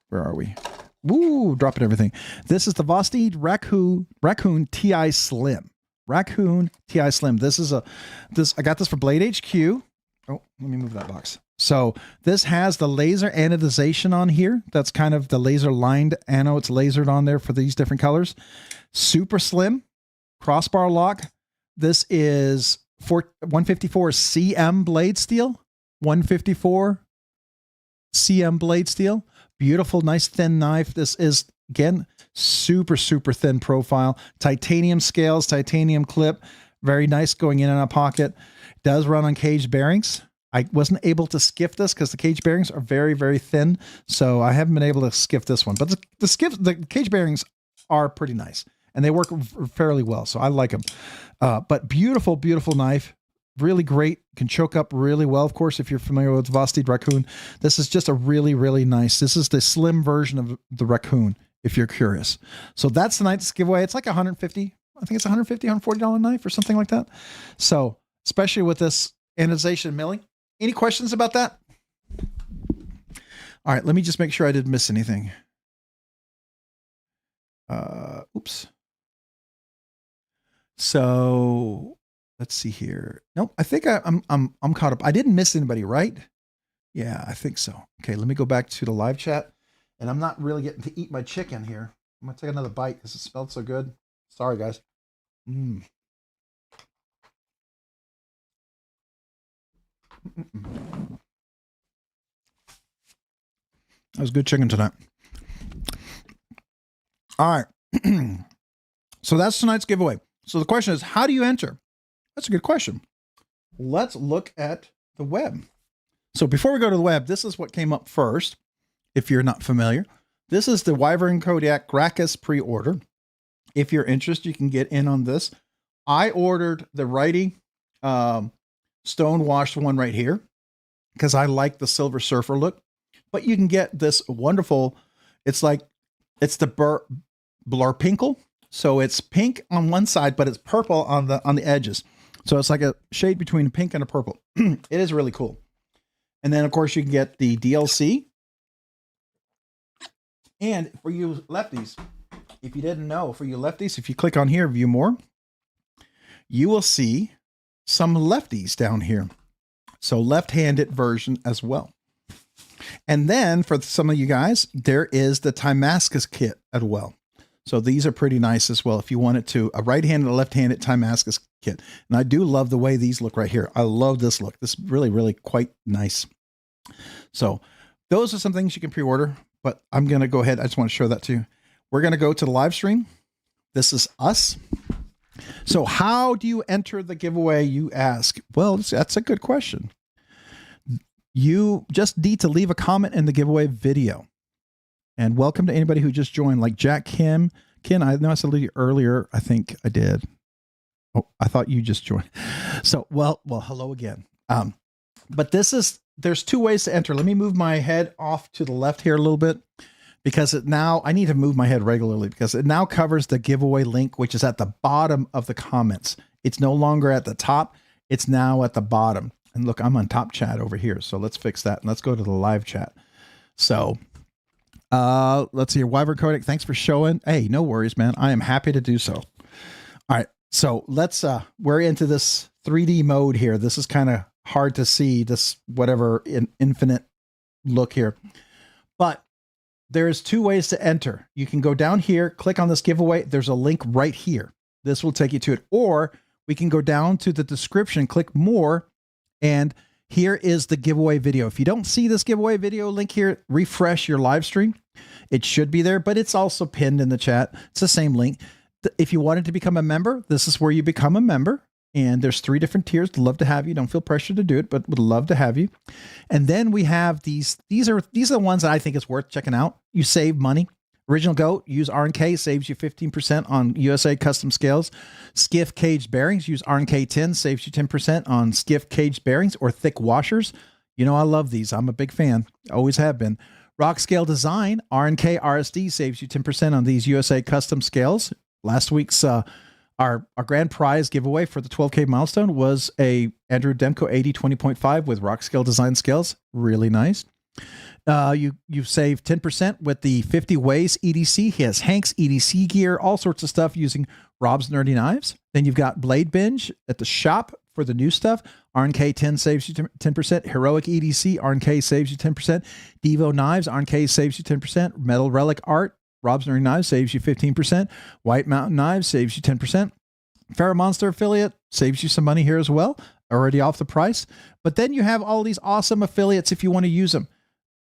where are we? Woo, dropping everything. This is the Vosti Raccoon TI Slim. Raccoon TI Slim. This is I got this for Blade HQ. Oh, let me move that box. So this has the laser anodization on here. That's kind of the laser lined ano. It's lasered on there for these different colors. Super slim crossbar lock. This is 154 CM blade steel. 154 CM blade steel. Beautiful, nice thin knife. This is, again, super, super thin profile. Titanium scales, titanium clip. Very nice going in a pocket. Does run on caged bearings. I wasn't able to skiff this because the cage bearings are very, very thin. So I haven't been able to skiff this one. But the cage bearings are pretty nice. And they work fairly well. So I like them. But beautiful, beautiful knife. Really great. Can choke up really well. Of course, if you're familiar with Vosti Raccoon, this is just a really, really nice. This is the slim version of the Raccoon, if you're curious. So that's tonight's giveaway. It's like $150. I think it's $150, $140 knife or something like that. So especially with this anodization milling. Any questions about that? All right, let me just make sure I didn't miss anything. Oops. So let's see here. Nope, I think I'm caught up. I didn't miss anybody, right? Yeah, I think so. Okay, let me go back to the live chat. And I'm not really getting to eat my chicken here. I'm gonna take another bite because it smelled so good. Sorry, guys. That was good chicken tonight. All right. So that's tonight's giveaway. So the question is, how do you enter? That's a good question. Let's look at the web. So before we go to the web, this is what came up first. If you're not familiar, this is the Wyvern Kodiak Gracchus pre-order. If you're interested, you can get in on this. I ordered the Righty stone washed one right here because I like the Silver Surfer look, but you can get this wonderful, it's the Blarpinkle. So it's pink on one side, but it's purple on the edges. So it's like a shade between a pink and a purple. It is really cool. And then of course you can get the DLC. And for you lefties, if you didn't know, for you lefties, if you click on here, view more, you will see some lefties down here. So left-handed version as well. And then for some of you guys, there is the Timascus kit as well. So these are pretty nice as well. If you wanted to, a right-handed and a left-handed Timascus kit. And I do love the way these look right here. I love this look. This is really, really quite nice. So those are some things you can pre-order, but I'm going to go ahead. I just want to show that to you. We're going to go to the live stream. This is us. So how do you enter the giveaway, you ask? Well, that's a good question. You just need to leave a comment in the giveaway video. And welcome to anybody who just joined, like Jack Kim. Ken, I know I said you earlier. I think I did. Oh, I thought you just joined. So, well, hello again. But there's two ways to enter. Let me move my head off to the left here a little bit because I need to move my head regularly because it now covers the giveaway link, which is at the bottom of the comments. It's no longer at the top. It's now at the bottom. And look, I'm on top chat over here. So let's fix that. And let's go to the live chat. So let's see here. Wyvern Kodak, thanks for showing. Hey, no worries, man. I am happy to do so. All right. So let's, we're into this 3D mode here. This is kind of hard to see this, whatever infinite look here, but there's two ways to enter. You can go down here, click on this giveaway. There's a link right here. This will take you to it. Or we can go down to the description, click more. And here is the giveaway video. If you don't see this giveaway video link here, refresh your live stream. It should be there, but it's also pinned in the chat. It's the same link. If you wanted to become a member, this is where you become a member. And there's 3 different tiers. Love to have you. Don't feel pressured to do it, but would love to have you. And then we have these. These are the ones that I think is worth checking out. You save money. Original Goat, use RNK, saves you 15% on USA custom scales. Skiff Caged Bearings, use RNK10, saves you 10% on Skiff Caged Bearings or thick washers. You know I love these. I'm a big fan. Always have been. Rockscale Design-RNKRSD saves you 10% on these USA custom scales. Last week's our grand prize giveaway for the 12K milestone was a Andrew Demko 80 20.5 with Rockscale Design scales. Really nice. You save 10% with the 50 Ways EDC. He has Hank's EDC gear, all sorts of stuff using Rob's Nerdy Knives. Then you've got BladeBinge at the shop for the new stuff. RNK10 saves you 10%. Heroic EDC, RNK saves you 10%. Divo Knives-RNK saves you 10%. Metal Relic Art, Rob's Nerdy Knives saves you 15%. White Mountain Knives saves you 10%. Pharaoh Monster affiliate saves you some money here as well. Already off the price. But then you have all these awesome affiliates if you want to use them.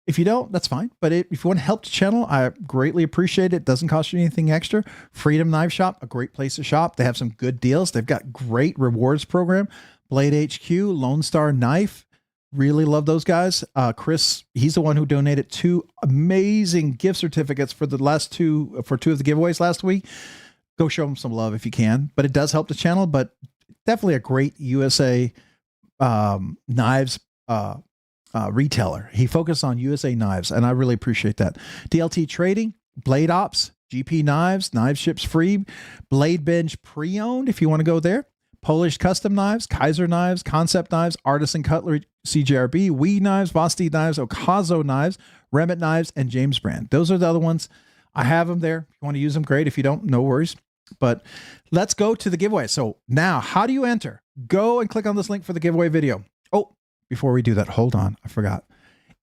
If you don't, that's fine. But if you want to help the channel, I greatly appreciate it. Doesn't cost you anything extra. Freedom Knife Shop, a great place to shop. They have some good deals. They've got great rewards program. Blade HQ, Lone Star Knife. Really love those guys. Chris, he's the one who donated 2 amazing gift certificates for the two of the giveaways last week. Go show him some love if you can. But it does help the channel. But definitely a great USA knives retailer. He focused on USA knives, and I really appreciate that. DLT Trading, Blade Ops, GP Knives, Knives Ships Free, BladeBinge Pre-Owned, if you want to go there.
Polish custom knives, Kaiser knives, concept knives, artisan cutlery, CJRB, Wee knives, Vosti knives, Okazo knives, Remit knives, and James brand. Those are the other ones. I have them there. If you want to use them, great. If you don't, no worries. But let's go to the giveaway. So now, how do you enter? Go and click on this link for the giveaway video. Oh, before we do that, hold on. I forgot.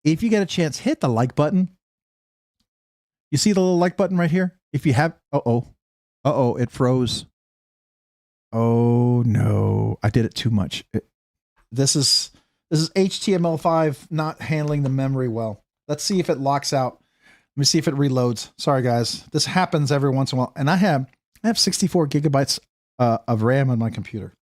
If you get a chance, hit the like button. You see the little like button right here? If you have, it froze. Oh no, I did it too much. This is HTML5 not handling the memory well. Let's see if it locks out. Let me see if it reloads. Sorry guys, this happens every once in a while. And I have 64 gigabytes of RAM on my computer.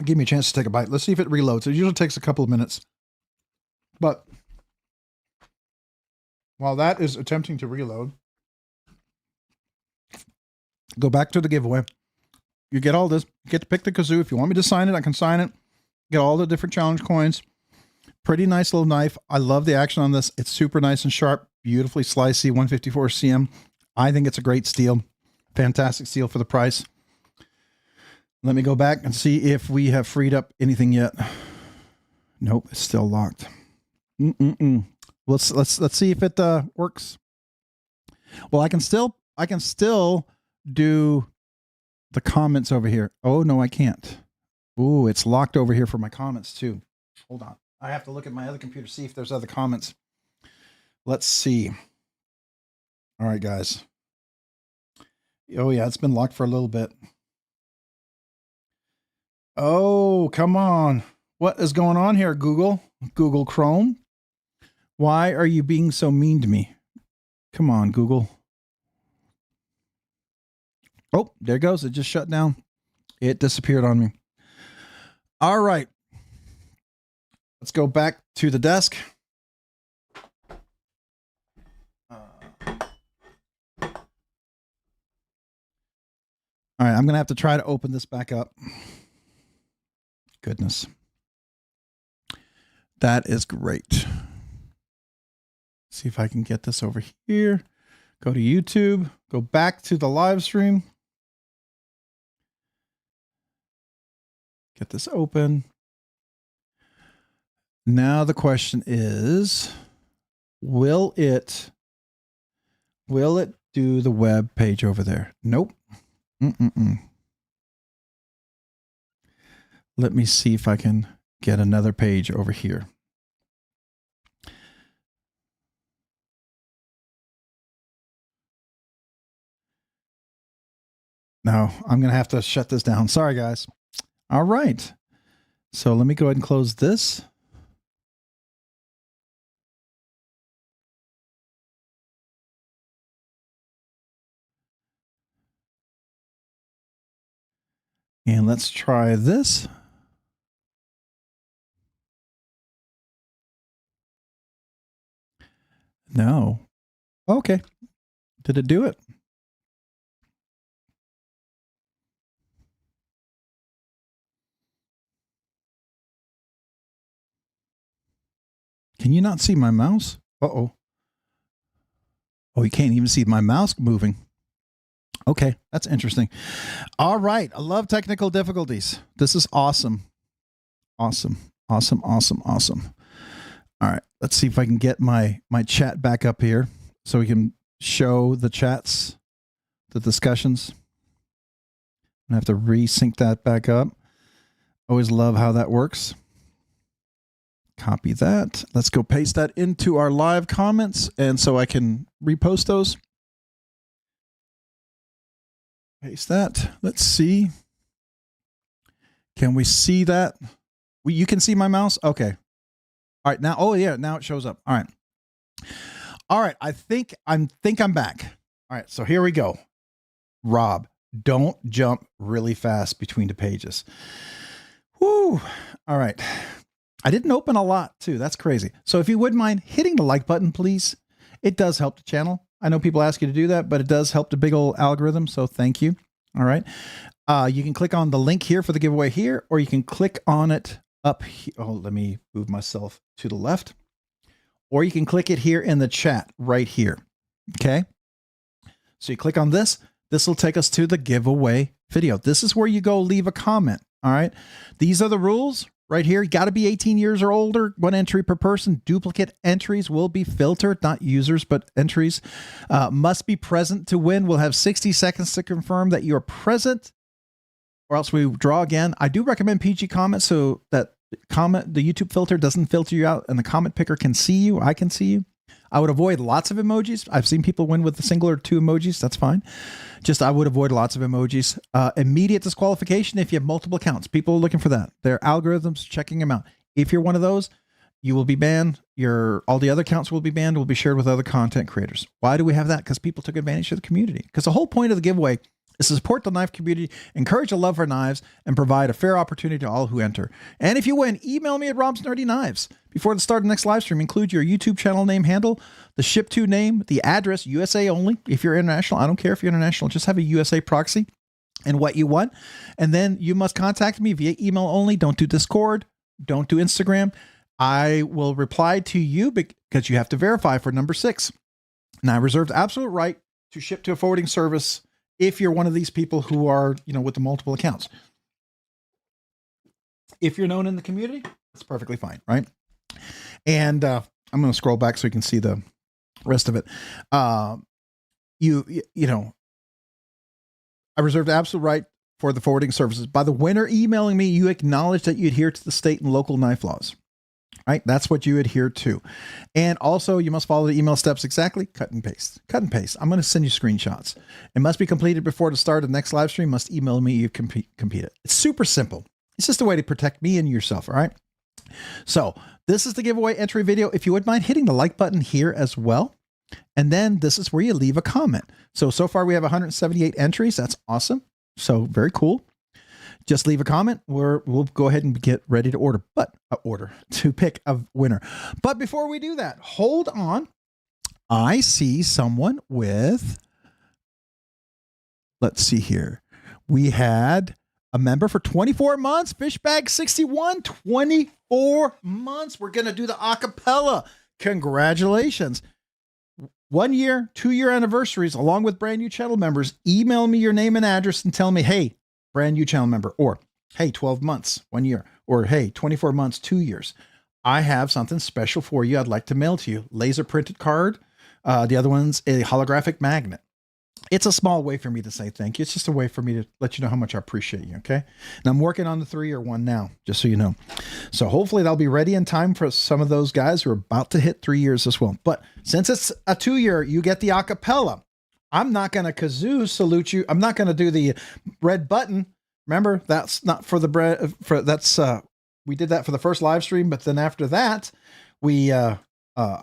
Give me a chance to take a bite. Let's see if it reloads. It usually takes a couple of minutes. But while that is attempting to reload, go back to the giveaway. You get all this. You get to pick the kazoo. If you want me to sign it, I can sign it. Get all the different challenge coins. Pretty nice little knife. I love the action on this. It's super nice and sharp. Beautifully slicey, 154 cm. I think it's a great steel. Fantastic steel for the price. Let me go back and see if we have freed up anything yet. Nope, it's still locked. Let's see if it works. Well, I can still do the comments over here. Oh no, I can't. Ooh, it's locked over here for my comments too. Hold on. I have to look at my other computer, see if there's other comments. Let's see. All right, guys. Oh yeah, it's been locked for a little bit. Oh, come on. What is going on here, Google? Google Chrome? Why are you being so mean to me? Come on, Google. Oh, there it goes. It just shut down. It disappeared on me. All right. Let's go back to the desk. All right, I'm going to have to try to open this back up. Goodness. That is great. See if I can get this over here. Go to YouTube. Go back to the live stream. Get this open. Now the question is, will it do the web page over there? Nope. Let me see if I can get another page over here. No, I'm going to have to shut this down. Sorry, guys. All right. So let me go ahead and close this. And let's try this. No. Okay. Did it do it? Can you not see my mouse? Uh-oh. Oh, you can't even see my mouse moving. Okay, that's interesting. All right. I love technical difficulties. This is awesome. Awesome. Awesome. Awesome. Awesome. All right. Let's see if I can get my chat back up here so we can show the chats, the discussions. I have to resync that back up. Always love how that works. Copy that. Let's go paste that into our live comments, and so I can repost those. Paste that. Let's see. Can we see that? You can see my mouse? Okay. All right. Now, oh yeah, now it shows up. All right. All right. I think I'm back. All right. So here we go. Rob, don't jump really fast between the pages. Whoo. All right. I didn't open a lot too. That's crazy. So if you wouldn't mind hitting the like button, please. It does help the channel. I know people ask you to do that, but it does help the big old algorithm. So thank you. All right. You can click on the link here for the giveaway here, or you can click on it up here. Oh, let me move myself to the left, or you can click it here in the chat right here. Okay. So you click on this, this will take us to the giveaway video. This is where you go leave a comment. All right. These are the rules right here. You got to be 18 years or older, 1 entry per person. Duplicate entries will be filtered, not users, but entries must be present to win. We'll have 60 seconds to confirm that you're present, or else we draw again. I do recommend PG comments so that the YouTube filter doesn't filter you out and the comment picker can see you. I can see you. I would avoid lots of emojis. I've seen people win with a single or 2 emojis. That's fine. Just I would avoid lots of emojis. Immediate disqualification if you have multiple accounts. People are looking for that. Their algorithms checking them out. If you're one of those, you will be banned. All the other accounts will be banned. Will be shared with other content creators. Why do we have that? Because people took advantage of the community. Because the whole point of the giveaway is to support the knife community, encourage a love for knives, and provide a fair opportunity to all who enter. And if you win, email me at robsnerdyknives. Before the start of the next live stream, include your YouTube channel name handle, the ship to name, the address, USA only. If you're international, I don't care if you're international, just have a USA proxy and what you want. And then you must contact me via email only. Don't do Discord. Don't do Instagram. I will reply to you because you have to verify for number 6. Now, I reserve the absolute right to ship to a forwarding service if you're one of these people who are, with the multiple accounts. If you're known in the community, it's perfectly fine, right? And I'm going to scroll back so you can see the rest of it. I reserve the absolute right for the forwarding services. By the winner emailing me, you acknowledge that you adhere to the state and local knife laws. Right? That's what you adhere to. And also you must follow the email steps exactly. Cut and paste. Cut and paste. I'm going to send you screenshots. It must be completed before the start of the next live stream. Must email me. You complete it. It's super simple. It's just a way to protect me and yourself. All right. So this is the giveaway entry video. If you wouldn't mind hitting the like button here as well. And then this is where you leave a comment. So far we have 178 entries. That's awesome. So very cool. Just leave a comment. We'll go ahead and get ready to pick a winner. But before we do that, hold on. I see someone with, let's see here. We had a member for 24 months, Fishbag61, 24 months. We're going to do the acapella. Congratulations. 1 year, 2-year anniversaries, along with brand new channel members. Email me your name and address and tell me, hey, brand new channel member, or hey, 12 months, 1 year, or hey, 24 months, 2 years. I have something special for you. I'd like to mail to you. Laser printed card. The other one's a holographic magnet. It's a small way for me to say thank you. It's just a way for me to let you know how much I appreciate you. Okay. And I'm working on the 3-year one now, just so you know. So hopefully that'll be ready in time for some of those guys who are about to hit 3 years as well. But since it's a 2-year, you get the acapella. I'm not going to kazoo salute you. I'm not going to do the red button. Remember, that's not for the bread. We did that for the first live stream, but then after that, I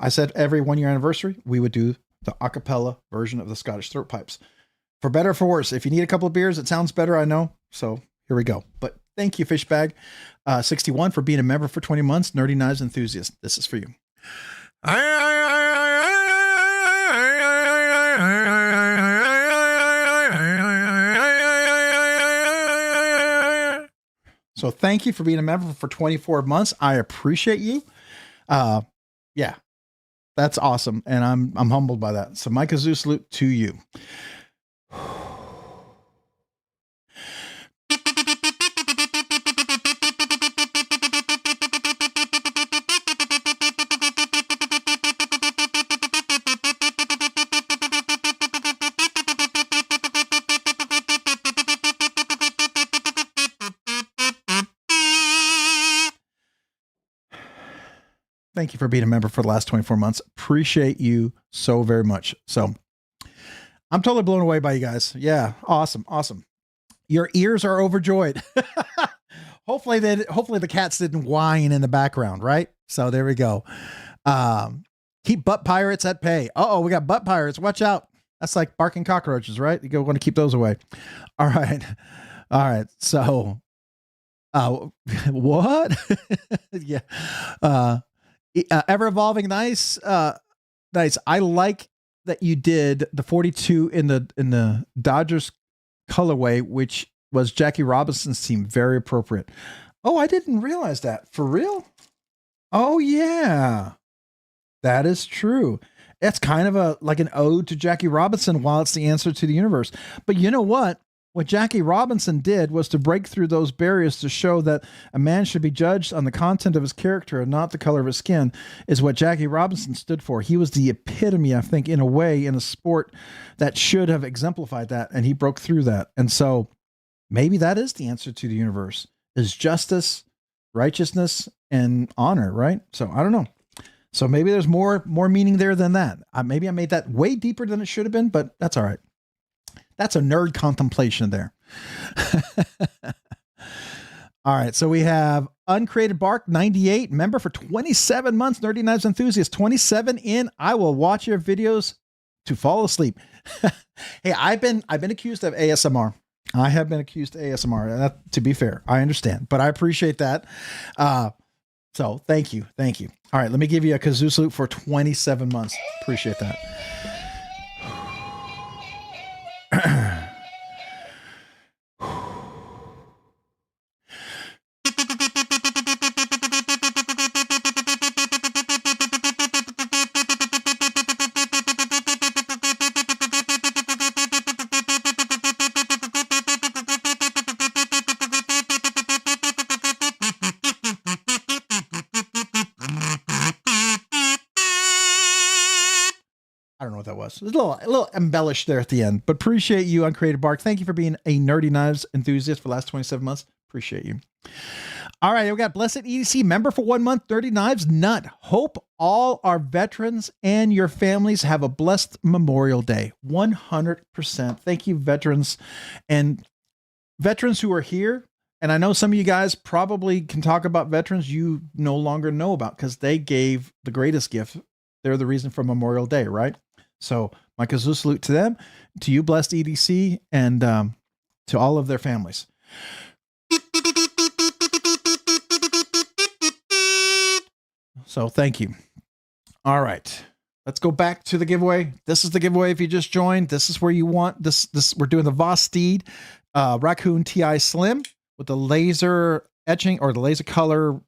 said every 1-year anniversary, we would do the acapella version of the Scottish throat pipes. For better or for worse, if you need a couple of beers, it sounds better, I know. So here we go. But thank you, Fishbag61, for being a member for 20 months. Nerdy Knives enthusiast. This is for you. So thank you for being a member for 24 months. I appreciate you. Yeah, that's awesome. And I'm humbled by that. So my kazoo salute to you. Thank you for being a member for the last 24 months. Appreciate you so very much. So I'm totally blown away by you guys. Yeah. Awesome. Awesome. Your ears are overjoyed. Hopefully the cats didn't whine in the background, right? So there we go. Keep butt pirates at bay. Uh-oh, we got butt pirates. Watch out. That's like barking cockroaches, right? You want to keep those away. All right. All right. So, what? Yeah. Ever evolving. Nice. Nice. I like that you did the 42 in the Dodgers colorway, which was Jackie Robinson's team. Very appropriate. Oh, I didn't realize that. For real? Oh yeah, that is true. It's kind of like an ode to Jackie Robinson while it's the answer to the universe. But you know what? What Jackie Robinson did was to break through those barriers to show that a man should be judged on the content of his character and not the color of his skin, is what Jackie Robinson stood for. He was the epitome, I think, in a way, in a sport that should have exemplified that, and he broke through that. And so maybe that is the answer to the universe, is justice, righteousness, and honor, right? So I don't know. So maybe there's more meaning there than that. Maybe I made that way deeper than it should have been, but that's all right. That's a nerd contemplation there. All right. So we have Uncreated Bark 98, member for 27 months, Nerdy Knives Enthusiast, 27 in. I will watch your videos to fall asleep. Hey, I've been accused of ASMR. I have been accused of ASMR. To be fair, I understand, but I appreciate that. So thank you. Thank you. All right. Let me give you a kazoo salute for 27 months. Appreciate that. I don't know what that was. It was a little embellished there at the end, but appreciate you, Uncreated Bark. Thank you for being a Nerdy Knives enthusiast for the last 27 months. Appreciate you. All right, we got Blessed EDC member for 1 month, Nerdy Knives Nut. Hope all our veterans and your families have a blessed Memorial Day. 100%. Thank you, veterans and veterans who are here. And I know some of you guys probably can talk about veterans you no longer know about because they gave the greatest gift. They're the reason for Memorial Day, right? So my kazoo salute to them, to you, Blessed EDC, and to all of their families. So thank you. All right, let's go back to the giveaway. This is the giveaway. If you just joined, this is where you want this. We're doing the Voss Steed Raccoon TI Slim with the laser etching or the laser color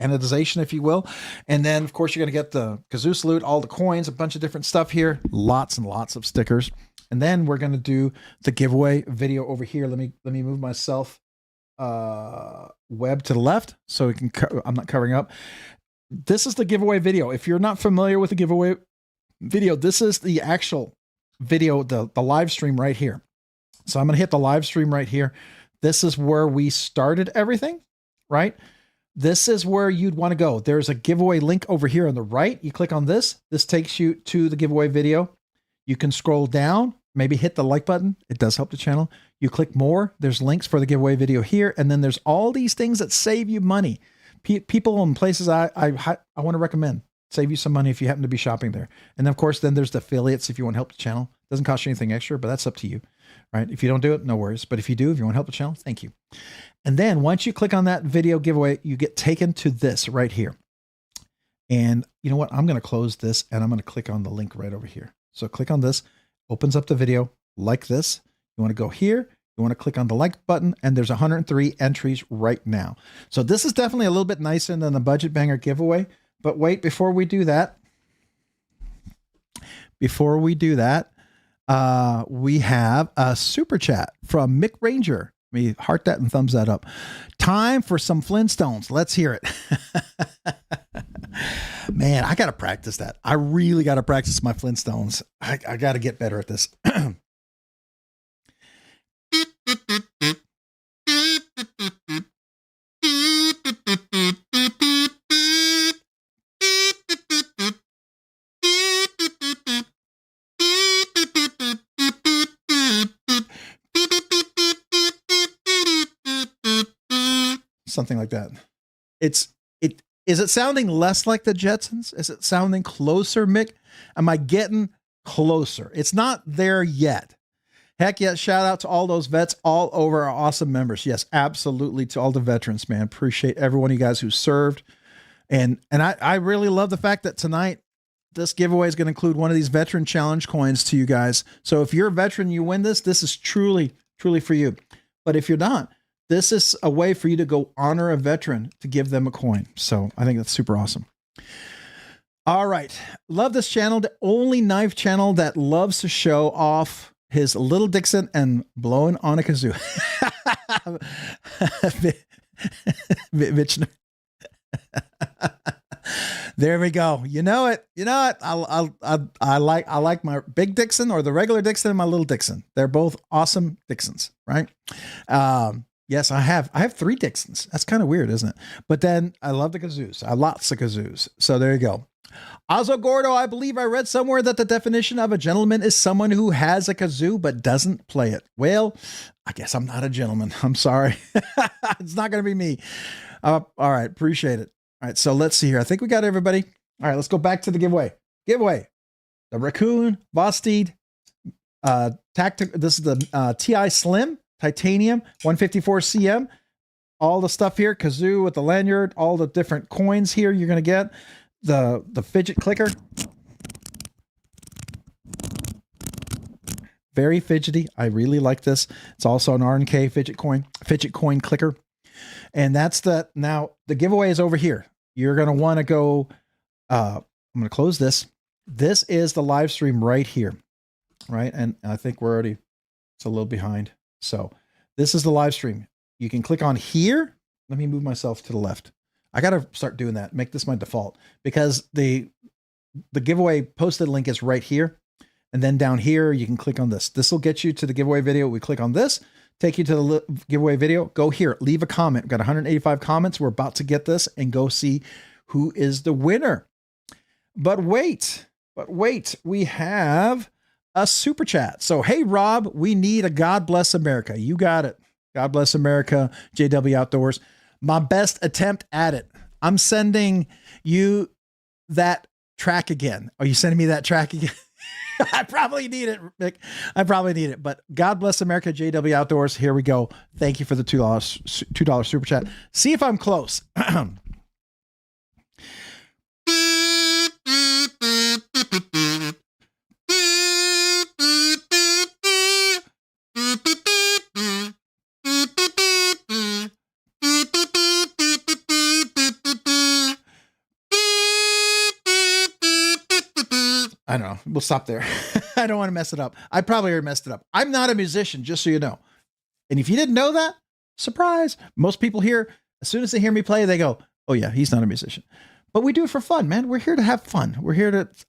anodization, if you will. And then of course you're going to get the kazoo salute, all the coins, a bunch of different stuff here, lots and lots of stickers. And then we're going to do the giveaway video over here. Let me move myself web to the left so we can I'm not covering up. This is the giveaway video. If you're not familiar with the giveaway video, this is the actual video, the live stream right here. So I'm going to hit the live stream right here. This is where we started everything, right? This is where you'd want to go. There's a giveaway link over here on the right. You click on this. This takes you to the giveaway video. You can scroll down, maybe hit the like button. It does help the channel. You click more. There's links for the giveaway video here. And then there's all these things that save you money. People and places I want to recommend. Save you some money if you happen to be shopping there. And then, of course, then there's the affiliates if you want to help the channel. Doesn't cost you anything extra, but that's up to you, right? If you don't do it, no worries. But if you do, if you want to help the channel, thank you. And then once you click on that video giveaway, you get taken to this right here. And you know what? I'm going to close this and I'm going to click on the link right over here. So click on this, opens up the video like this. You want to go here. You want to click on the like button and there's 103 entries right now. So this is definitely a little bit nicer than the Budget Banger giveaway. But wait, before we do that, we have a super chat from Mick Ranger. Let me heart that and thumbs that up. Time for some Flintstones. Let's hear it. Man, I got to practice that. I really got to practice my Flintstones. I got to get better at this. Something like that. Is it sounding less like the Jetsons? Is it sounding closer, Mick? Am I getting closer? It's not there yet. Heck yes, shout out to all those vets all over, our awesome members. Yes, absolutely, to all the veterans, man. Appreciate every one of you guys who served. And I really love the fact that tonight this giveaway is going to include one of these veteran challenge coins to you guys. So if you're a veteran, you win this. This is truly for you. But if you're not, this is a way for you to go honor a veteran to give them a coin. So I think that's super awesome. All right. Love this channel. The only knife channel that loves to show off his little Dixon and blowing on a kazoo. There we go. You know it. You know it. I like my big Dixon or the regular Dixon and my little Dixon. They're both awesome Dixons, right? Yes, I have 3 Dixons. That's kind of weird, isn't it? But then I love the kazoos. I have lots of kazoos. So there you go. Ozo Gordo, I believe I read somewhere that the definition of a gentleman is someone who has a kazoo but doesn't play it. Well, I guess I'm not a gentleman. I'm sorry. It's not going to be me. All right. Appreciate it. All right. So let's see here. I think we got everybody. All right. Let's go back to the giveaway. Giveaway. The Raccoon, Vosteed, this is the TI Slim, Titanium, 154 CM. All the stuff here, kazoo with the lanyard, all the different coins here you're going to get. The fidget clicker. Very fidgety. I really like this. It's also an RNK fidget coin clicker. And that's the, now the giveaway is over here. You're going to want to go, I'm going to close this. This is the live stream right here. Right. And I think we're already, it's a little behind. So this is the live stream. You can click on here. Let me move myself to the left. I got to start doing that. Make this my default because the giveaway posted link is right here. And then down here, you can click on this. This will get you to the giveaway video. We click on this, take you to the giveaway video. Go here, leave a comment. We've got 185 comments. We're about to get this and go see who is the winner. But wait, we have a super chat. So, hey, Rob, we need a God Bless America. You got it. God Bless America, JW Outdoors. My best attempt at it. I'm sending you that track again. Are you sending me that track again? I probably need it, Mick. I probably need it. But God Bless America, JW Outdoors. Here we go. Thank you for the $2 super chat. See if I'm close. I don't know. We'll stop there. I don't want to mess it up. I probably already messed it up. I'm not a musician, just so you know. And if you didn't know that, surprise. Most people here, as soon as they hear me play, they go, oh yeah, he's not a musician. But we do it for fun, man. We're here to have fun.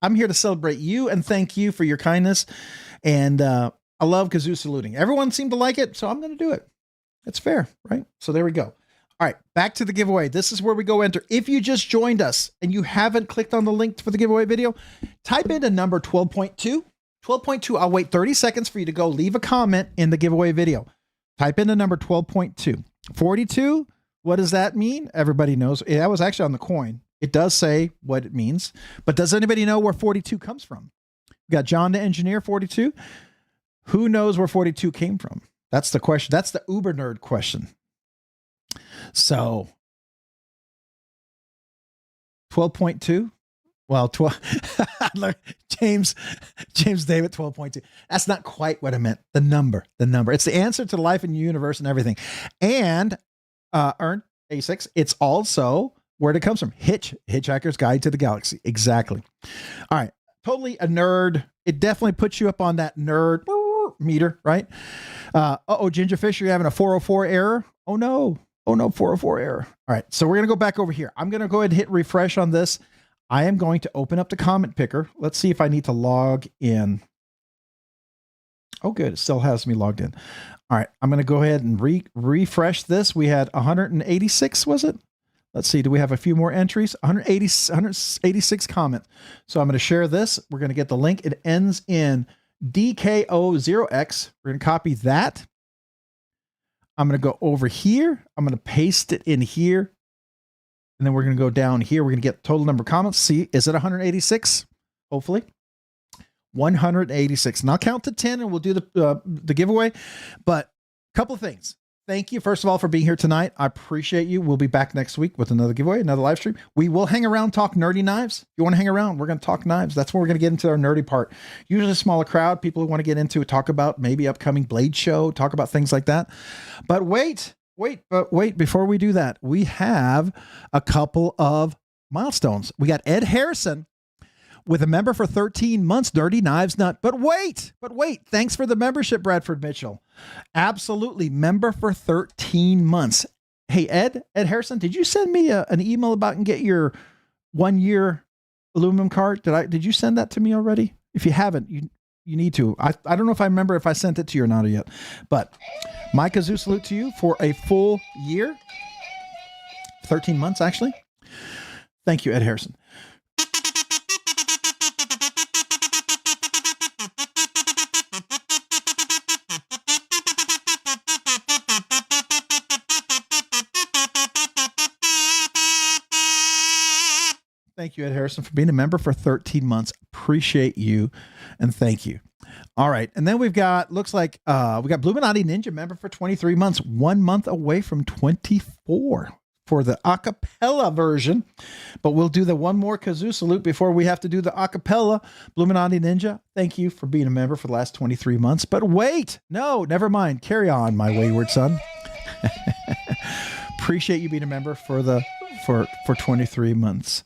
I'm here to celebrate you and thank you for your kindness. And I love kazoo saluting. Everyone seemed to like it, so I'm going to do it. It's fair, right? So there we go. All right, back to the giveaway. This is where we go enter. If you just joined us and you haven't clicked on the link for the giveaway video, type in a number 12.2. 12.2, I'll wait 30 seconds for you to go leave a comment in the giveaway video. Type in the number 12.2. 42, what does that mean? Everybody knows. That was actually on the coin. It does say what it means, but does anybody know where 42 comes from? We got John the Engineer, 42. Who knows where 42 came from? That's the question. That's the uber nerd question. So 12.2. Well, 12. James David 12.2. That's not quite what I meant. The number. It's the answer to life in the universe and everything. And Earn A6. It's also where it comes from. Hitchhiker's Guide to the Galaxy. Exactly. All right. Totally a nerd. It definitely puts you up on that nerd meter, right? Gingerfish, you're having a 404 error. Oh no, 404 error. All right, so we're gonna go back over here. I'm gonna go ahead and hit refresh on this. I am going to open up the comment picker. Let's see if I need to log in. Oh, good, it still has me logged in. All right, I'm gonna go ahead and refresh this. We had 186, was it? Let's see, do we have a few more entries? 186 comments. So I'm gonna share this. We're gonna get the link. It ends in DKO0X. We're gonna copy that. I'm going to go over here. I'm going to paste it in here. And then we're going to go down here. We're going to get total number of comments. See, is it 186? Hopefully. 186. And I'll count to 10 and we'll do the giveaway. But a couple of things. Thank you, first of all, for being here tonight. I appreciate you. We'll be back next week with another giveaway, another live stream. We will hang around, talk nerdy knives. If you want to hang around, we're going to talk knives. That's where we're going to get into our nerdy part. Usually a smaller crowd, people who want to get into it, talk about maybe upcoming Blade show, talk about things like that. But wait, before we do that, we have a couple of milestones. We got Ed Harrison. with a member for 13 months, Nerdy Knives Nut. But wait, thanks for the membership, Bradford Mitchell. Absolutely, member for 13 months. Hey, Ed Harrison, did you send me an email about and get your 1 year aluminum cart? Did you send that to me already? If you haven't, you need to. I don't know if I remember if I sent it to you or not yet, but my kazoo salute to you for a full year, 13 months actually. Thank you, Ed Harrison. Thank you, Ed Harrison, for being a member for 13 months. Appreciate you, and thank you. All right, and then we've got, looks like we got Bluminati Ninja, member for 23 months, 1 month away from 24 for the acapella version. But we'll do the one more kazoo salute before we have to do the acapella. Bluminati Ninja, thank you for being a member for the last 23 months. But wait, no, never mind. Carry on, my wayward son. Appreciate you being a member for 23 months.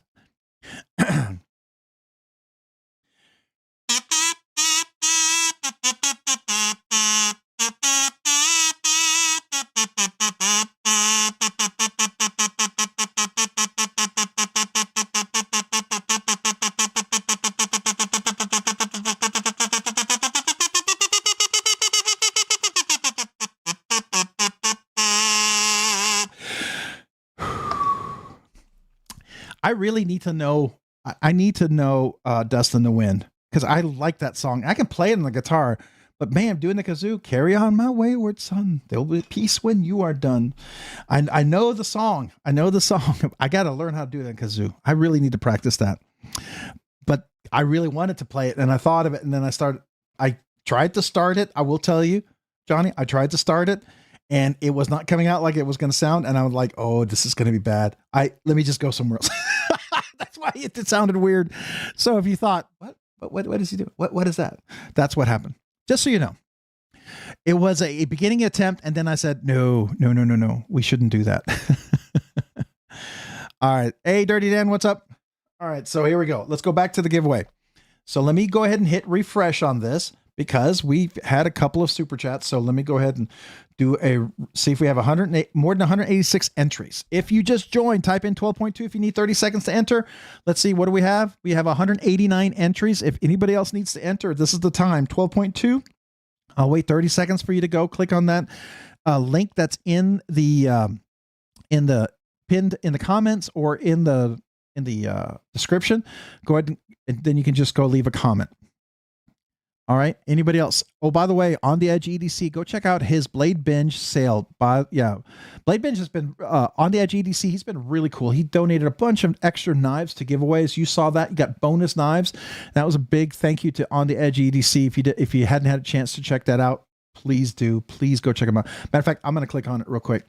I really need to know. I need to know Dust in the Wind, because I like that song. I can play it on the guitar, but man, doing the kazoo, carry on my wayward son. There'll be peace when you are done. I know the song. I got to learn how to do that kazoo. I really need to practice that. But I really wanted to play it, and I thought of it, and then I tried to start it. I will tell you, Johnny, I tried to start it, and it was not coming out like it was going to sound. And I was like, oh, this is going to be bad. Let me just go somewhere else. That's why it sounded weird. So if you thought, what does he do? What is that? That's what happened. Just so you know, it was a beginning attempt. And then I said, no, we shouldn't do that. All right. Hey, Dirty Dan, what's up? All right. So here we go. Let's go back to the giveaway. So let me go ahead and hit refresh on this, because we've had a couple of super chats. So let me go ahead and see if we have more than 186 entries. If you just joined, type in 12.2 if you need 30 seconds to enter. Let's see, what do we have? We have 189 entries. If anybody else needs to enter, this is the time, 12.2. I'll wait 30 seconds for you to go. Click on that link that's in the pinned in the comments or in the description. Go ahead and then you can just go leave a comment. All right. Anybody else? Oh, by the way, On the Edge EDC, go check out his BladeBinge sale. BladeBinge has been On the Edge EDC. He's been really cool. He donated a bunch of extra knives to giveaways. You saw that. You got bonus knives. That was a big thank you to On the Edge EDC. If you hadn't had a chance to check that out, please do. Please go check him out. Matter of fact, I'm going to click on it real quick.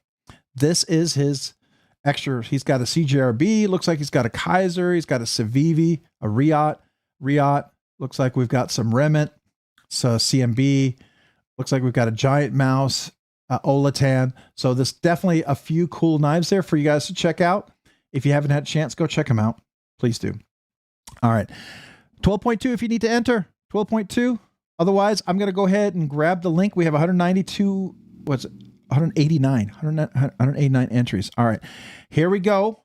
This is his extra. He's got a CJRB. Looks like he's got a Kaiser. He's got a Civivi, a Riot. Looks like we've got some Remit. So CMB, looks like we've got a Giant Mouse, Olatan. So there's definitely a few cool knives there for you guys to check out. If you haven't had a chance, go check them out. Please do. All right. 12.2 if you need to enter. 12.2. Otherwise, I'm going to go ahead and grab the link. We have 189 entries. All right. Here we go.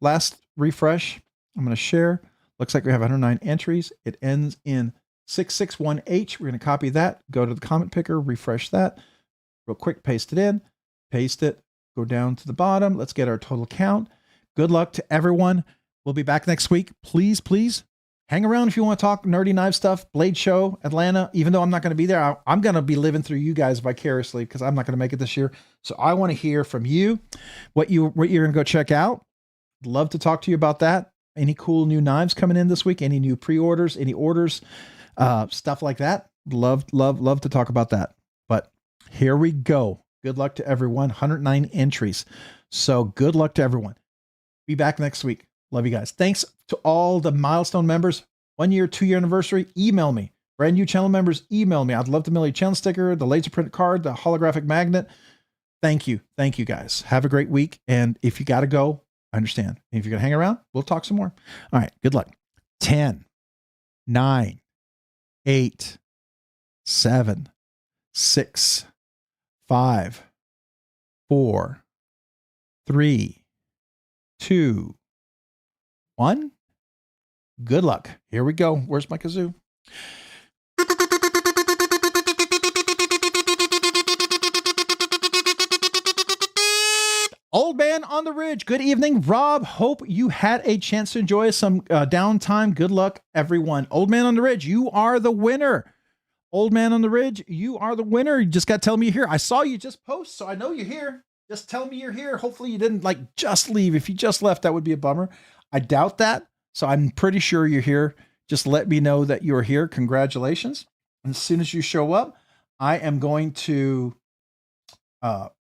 Last refresh. I'm going to share. Looks like we have 109 entries. It ends in 661H. We're going to copy that, go to the comment picker, refresh that real quick, paste it in, paste it, go down to the bottom. Let's get our total count. Good luck to everyone. We'll be back next week. Please hang around if you want to talk nerdy knife stuff. Blade Show, Atlanta. Even though I'm not going to be there, I'm going to be living through you guys vicariously, because I'm not going to make it this year. So I want to hear from you what you're going to go check out. Love to talk to you about that. Any cool new knives coming in this week? Any new pre-orders? Any orders? Stuff like that. Love to talk about that. But here we go. Good luck to everyone. 109 entries. So good luck to everyone. Be back next week. Love you guys. Thanks to all the milestone members. 1 year, 2 year anniversary. Email me. Brand new channel members, email me. I'd love to mail you a channel sticker, the laser print card, the holographic magnet. Thank you. Thank you guys. Have a great week. And if you got to go, I understand. And if you're going to hang around, we'll talk some more. All right. Good luck. 10, 9, 8, 7, 6, 5, 4, 3, 2, 1. Good luck. Here we go. Where's my kazoo? Old Man on the Ridge. Good evening, Rob. Hope you had a chance to enjoy some downtime. Good luck, everyone. Old Man on the Ridge, you are the winner. Old Man on the Ridge, you are the winner. You just got to tell me you're here. I saw you just post, so I know you're here. Just tell me you're here. Hopefully you didn't like just leave. If you just left, that would be a bummer. I doubt that. So I'm pretty sure you're here. Just let me know that you're here. Congratulations. And as soon as you show up, I am going to,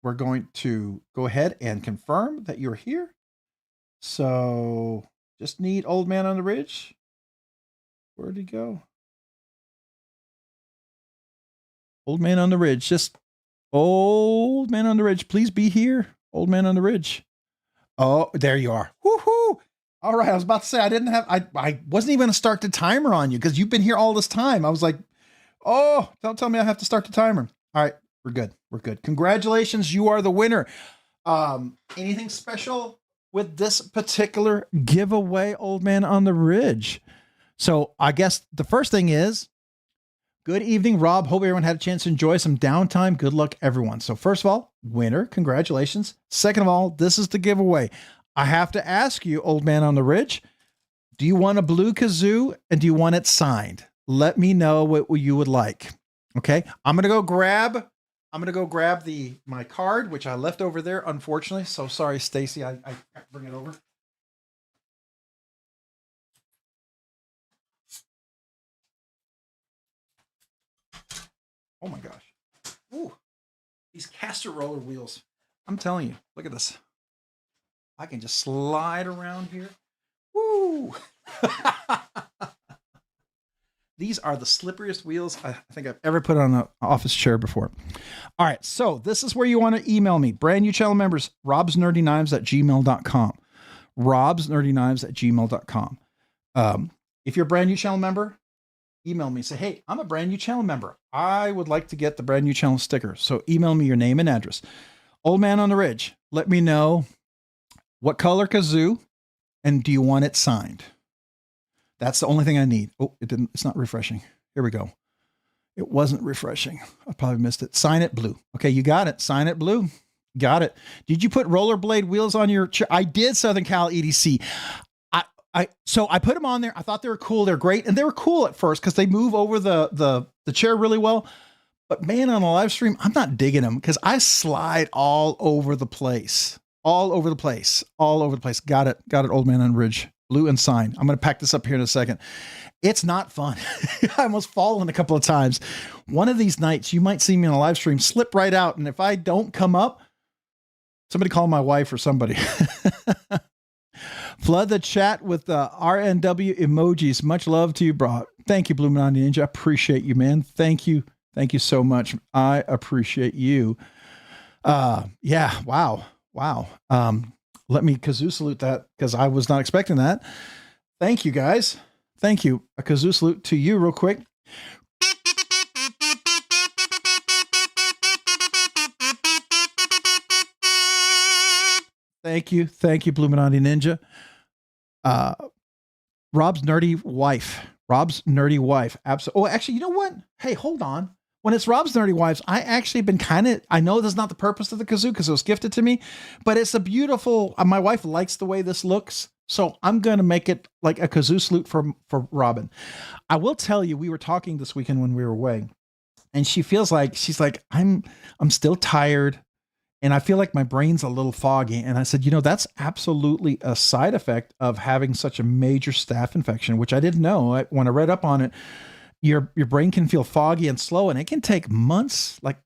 we're going to go ahead and confirm that you're here. So just need Old Man on the Ridge. Where'd he go? Old Man on the Ridge. Just Old Man on the Ridge. Please be here. Old Man on the Ridge. Oh, there you are. Woohoo! All right. I was about to say I wasn't even going to start the timer on you because you've been here all this time. I was like, oh, don't tell me I have to start the timer. All right. We're good. We're good. Congratulations. You are the winner. Anything special with this particular giveaway, Old Man on the Ridge? So I guess the first thing is, good evening, Rob. Hope everyone had a chance to enjoy some downtime. Good luck, everyone. So first of all, winner, congratulations. Second of all, this is the giveaway. I have to ask you, Old Man on the Ridge, do you want a blue kazoo and do you want it signed? Let me know what you would like. Okay. I'm going to go grab my card, which I left over there, unfortunately. So sorry, Stacy. I can't bring it over. Oh my gosh. Ooh, these caster roller wheels. I'm telling you, look at this. I can just slide around here. Woo! These are the slipperiest wheels I think I've ever put on an office chair before. All right, so this is where you want to email me. Brand new channel members, robsnerdyknives@gmail.com. robsnerdyknives@gmail.com. If you're a brand new channel member, email me. Say, hey, I'm a brand new channel member. I would like to get the brand new channel sticker. So email me your name and address. Old Man on the Ridge, let me know what color kazoo and do you want it signed? That's the only thing I need. Oh, it's not refreshing. Here we go. It wasn't refreshing. I probably missed it. Sign it blue. Okay, you got it. Sign it blue. Got it. Did you put rollerblade wheels on your chair? I did, Southern Cal EDC. So I put them on there. I thought they were cool. They're great. And they were cool at first because they move over the chair really well. But man, on a live stream, I'm not digging them because I slide all over the place. All over the place. Got it. Old Man on the Ridge. Blue and signed. I'm going to pack this up here in a second. It's not fun. I almost fallen a couple of times. One of these nights, you might see me on a live stream, slip right out. And if I don't come up, somebody call my wife or somebody. Flood the chat with the RNW emojis. Much love to you, bro. Thank you, Blue Mountain Ninja. I appreciate you, man. Thank you. Thank you so much. I appreciate you. Yeah. Wow. Let me kazoo salute that because I was not expecting that. Thank you, guys. Thank you. A kazoo salute to you real quick. Thank you. Thank you, Bluminati Ninja. Rob's nerdy wife. Absolutely. Oh, actually, you know what? Hey, hold on. When it's Rob's Nerdy Wives, I actually been I know that's not the purpose of the kazoo because it was gifted to me, but it's a beautiful, my wife likes the way this looks. So I'm going to make it like a kazoo salute for Robin. I will tell you, we were talking this weekend when we were away and she's like, I'm still tired. And I feel like my brain's a little foggy. And I said, that's absolutely a side effect of having such a major staph infection, which I didn't know. When I read up on it, your brain can feel foggy and slow, and it can take months, like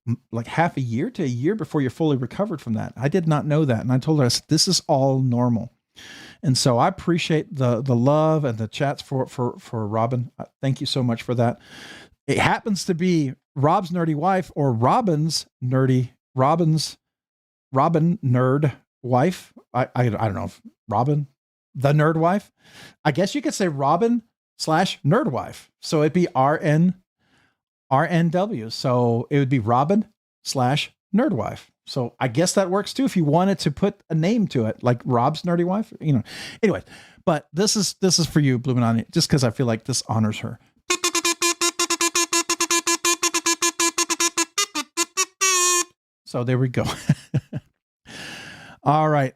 half a year to a year before you're fully recovered from that. I did not know that. And I told her, I said, this is all normal. And so I appreciate the love and the chats for Robin. Thank you so much for that. It happens to be Rob's nerdy wife or Robin nerd wife. I don't know if Robin, the nerd wife. I guess you could say Robin robin/nerdwife. So it'd be RNW. So it would be Robin/nerdwife. So I guess that works too if you wanted to put a name to it, like Rob's Nerdy Wife, you know. Anyway, but this is for you, Bloomin' just because I feel like this honors her. So there we go. All right.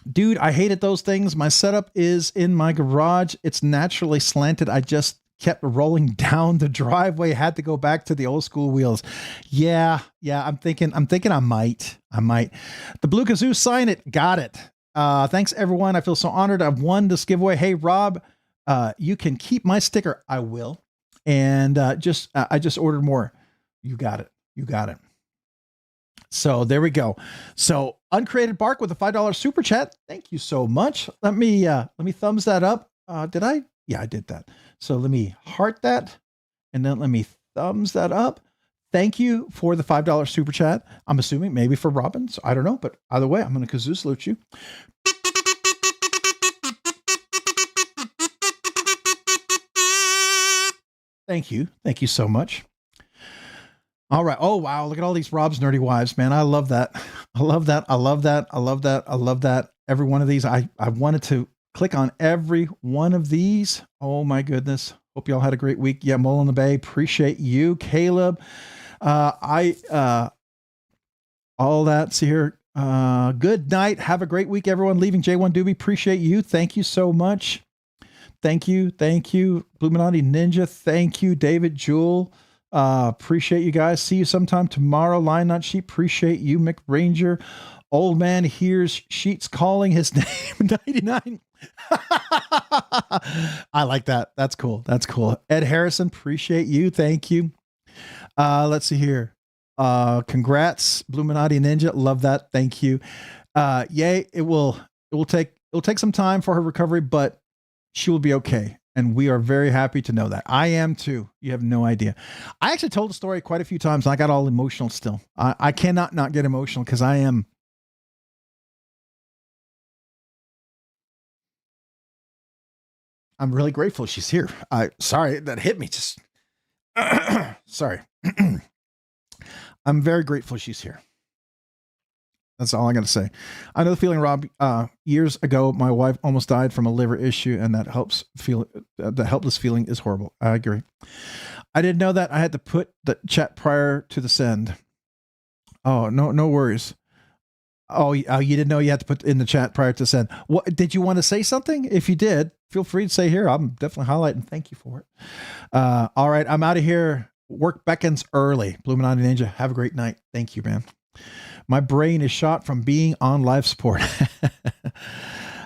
Dude, I hated those things. My setup is in my garage. It's naturally slanted. I just kept rolling down the driveway. Had to go back to the old school wheels. Yeah. I'm thinking I might. The Blue Kazoo, sign it. Got it. Thanks everyone. I feel so honored. I've won this giveaway. Hey, Rob, you can keep my sticker. I will. And I just ordered more. You got it. So there we go. So Uncreated Bark with a $5 super chat. Thank you so much. Let me thumbs that up. Did I? Yeah, I did that. So let me heart that, and then let me thumbs that up. Thank you for the $5 super chat. I'm assuming maybe for Robin. So I don't know, but either way, I'm going to kazoo salute you. Thank you. Thank you so much. All right. Oh, wow. Look at all these Rob's Nerdy Wives, man. I love that. I love that. Every one of these. I wanted to click on every one of these. Oh my goodness. Hope y'all had a great week. Yeah. Mole in the Bay. Appreciate you, Caleb. All that's here. Good night. Have a great week, everyone. Leaving J1 Doobie. Appreciate you. Thank you so much. Thank you. Bluminati Ninja. Thank you, David Jewell. Appreciate you guys. See you sometime tomorrow. Line Not Sheep. Appreciate you, Mick Ranger. Old man hears Sheets calling his name. 99. I like that. That's cool. Ed Harrison. Appreciate you. Thank you. Let's see here. Congrats, Bluminati Ninja. Love that. Thank you. Yay. It will take some time for her recovery, but she will be okay. And we are very happy to know that. I am too. You have no idea. I actually told the story quite a few times. And I got all emotional still. I cannot not get emotional because I'm really grateful she's here. Sorry, that hit me. Just sorry. I'm very grateful she's here. That's all I got to say. I know the feeling, Rob. Years ago, my wife almost died from a liver issue, and that helpless feeling is horrible. I agree. I didn't know that I had to put the chat prior to the send. Oh, no worries. Oh, you didn't know you had to put in the chat prior to send. What did you want to say something? If you did, feel free to say here. I'm definitely highlighting. Thank you for it. All right, I'm out of here. Work beckons early. Bluminati Ninja. Have a great night. Thank you, man. My brain is shot from being on life support.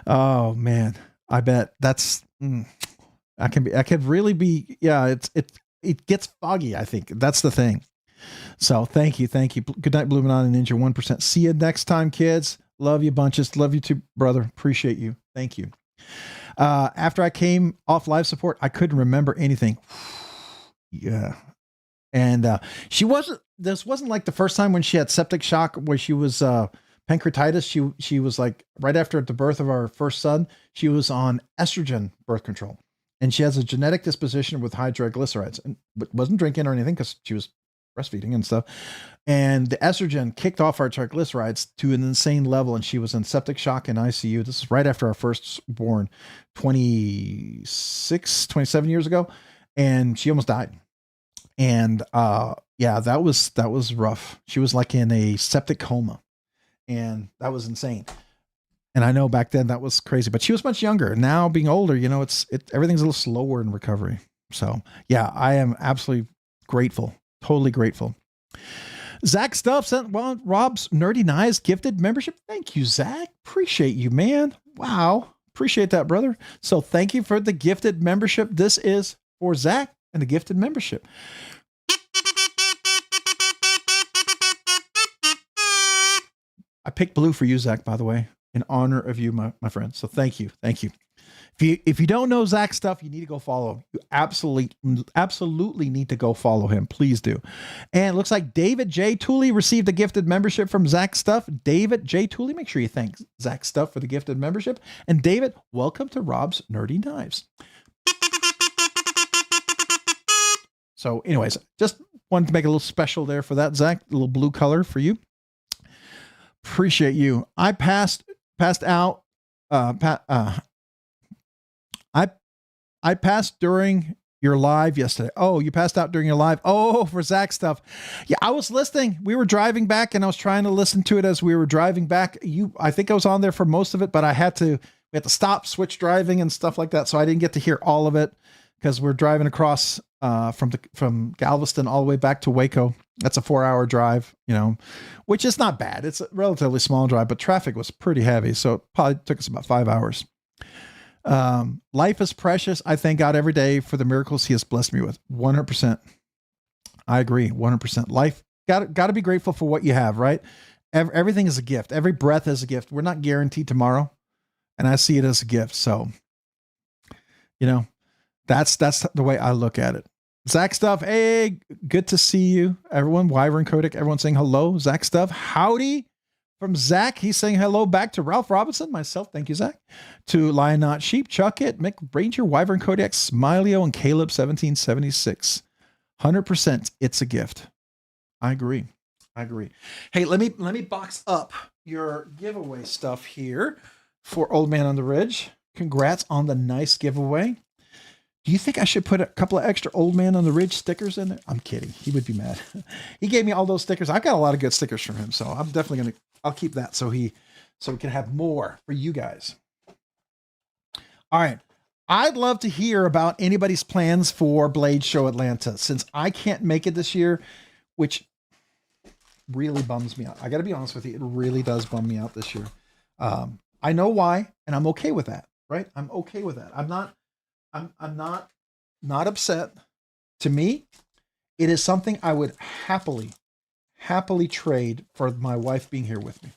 Oh man, I bet that's. I could really be. Yeah, it gets foggy. I think that's the thing. So thank you. Good night, Bluminati Ninja 1%. See you next time, kids. Love you bunches. Love you too, brother. Appreciate you. Thank you. After I came off life support, I couldn't remember anything. Yeah. And this wasn't like the first time when she had septic shock where she was pancreatitis. She was like right after the birth of our first son, she was on estrogen birth control. And she has a genetic disposition with high triglycerides, but wasn't drinking or anything because she was breastfeeding and stuff. And the estrogen kicked off our triglycerides to an insane level. And she was in septic shock in ICU. This is right after our firstborn 27 years ago. And she almost died. And yeah, that was rough. She was like in a septic coma, and that was insane. And I know back then that was crazy, but she was much younger. Now being older, you know, everything's a little slower in recovery. So yeah, I am absolutely grateful, totally grateful. Zach Stuff sent Rob's Nerdy Knives gifted membership. Thank you, Zach. Appreciate you, man. Wow, appreciate that, brother. So thank you for the gifted membership. This is for Zach and the gifted membership. I picked blue for you, Zach, by the way, in honor of you, my friend. So thank you. If you don't know Zach Stuff, you need to go follow him. You absolutely need to go follow him. Please do. And it looks like David J. Tooley received a gifted membership from Zach Stuff. David J. Tooley, make sure you thank Zach Stuff for the gifted membership. And David, welcome to Rob's Nerdy Knives. So anyways, just wanted to make a little special there for that, Zach, a little blue color for you. Appreciate you. I passed out. I passed during your live yesterday. Oh, you passed out during your live. Oh, for Zach stuff. Yeah, I was listening. We were driving back and I was trying to listen to it as we were driving back. I think I was on there for most of it, but we had to stop, switch driving and stuff like that. So I didn't get to hear all of it because we're driving across from Galveston all the way back to Waco. That's a 4-hour drive, which is not bad. It's a relatively small drive, but traffic was pretty heavy. So it probably took us about 5 hours. Life is precious. I thank God every day for the miracles he has blessed me with. 100%. I agree. 100%. Life, got to be grateful for what you have, right? Everything is a gift. Every breath is a gift. We're not guaranteed tomorrow. And I see it as a gift. So, that's the way I look at it. Zach Stuff, hey, good to see you. Everyone, Wyvern Kodak, everyone saying hello. Zach Stuff, howdy. From Zach, he's saying hello back to Ralph Robinson, myself, thank you, Zach. To Lion Not Sheep, Chuck It, Mick Ranger, Wyvern Kodak, Smileo, and Caleb 1776. 100%, it's a gift. I agree. Hey, let me box up your giveaway stuff here for Old Man on the Ridge. Congrats on the nice giveaway. Do you think I should put a couple of extra Old Man on the Ridge stickers in there? I'm kidding. He would be mad. He gave me all those stickers. I've got a lot of good stickers from him, so I'm definitely I'll keep that so we can have more for you guys. All right. I'd love to hear about anybody's plans for Blade Show Atlanta, since I can't make it this year, which really bums me out. I got to be honest with you. It really does bum me out this year. I know why, and I'm okay with that, right? I'm okay with that. I'm not upset. To me, it is something I would happily trade for my wife being here with me.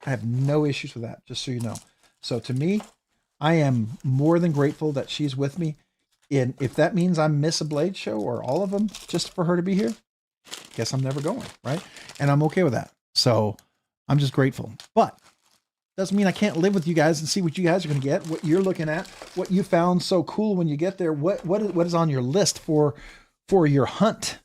I have no issues with that, just so you know. So to me, I am more than grateful that she's with me. And if that means I miss a Blade show or all of them just for her to be here, guess I'm never going, right? And I'm okay with that. So I'm just grateful. But doesn't mean I can't live with you guys and see what you guys are going to get, what you're looking at, what you found so cool when you get there, what is on your list for your hunt.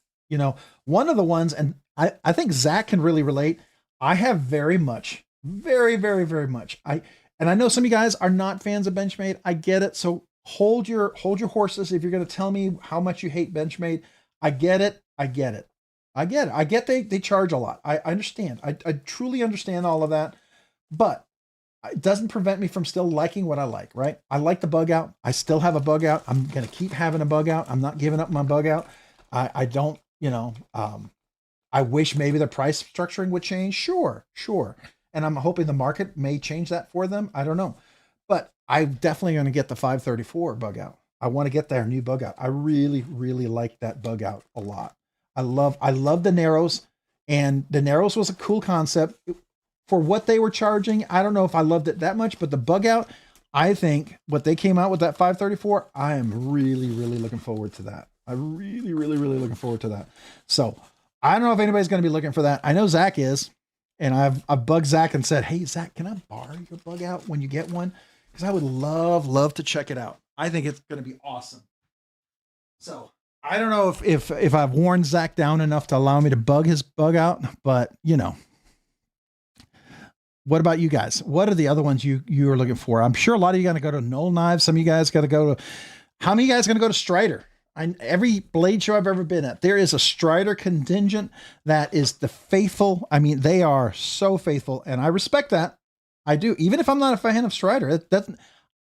One of the ones, and I think Zach can really relate. I have very much. And I know some of you guys are not fans of Benchmade. I get it. So hold your horses. If you're going to tell me how much you hate Benchmade, I get it. I get they charge a lot. I understand. I truly understand all of that, but it doesn't prevent me from still liking what I like, right? I like the bug out. I still have a bug out. I'm going to keep having a bug out. I'm not giving up my bug out. I don't, I wish maybe the price structuring would change. Sure. And I'm hoping the market may change that for them. I don't know, but I'm definitely going to get the 534 bug out. I want to get their new bug out. I really, really like that bug out a lot. I love the Narrows, and the Narrows was a cool concept for what they were charging. I don't know if I loved it that much, but the bug out, I think what they came out with that 534, I am really, really looking forward to that. I'm really, really, really looking forward to that. So I don't know if anybody's going to be looking for that. I know Zach is, and I've bugged Zach and said, hey, Zach, can I borrow your bug out when you get one? Because I would love to check it out. I think it's going to be awesome. So I don't know if I've worn Zach down enough to allow me to bug his bug out, but what about you guys? What are the other ones you are looking for? I'm sure a lot of you got to go to Knoll Knives. Some of you guys got to go to, how many of you guys going to go to Strider? Every Blade show I've ever been at, there is a Strider contingent that is the faithful. I mean, they are so faithful, and I respect that. I do. Even if I'm not a fan of Strider, it doesn't,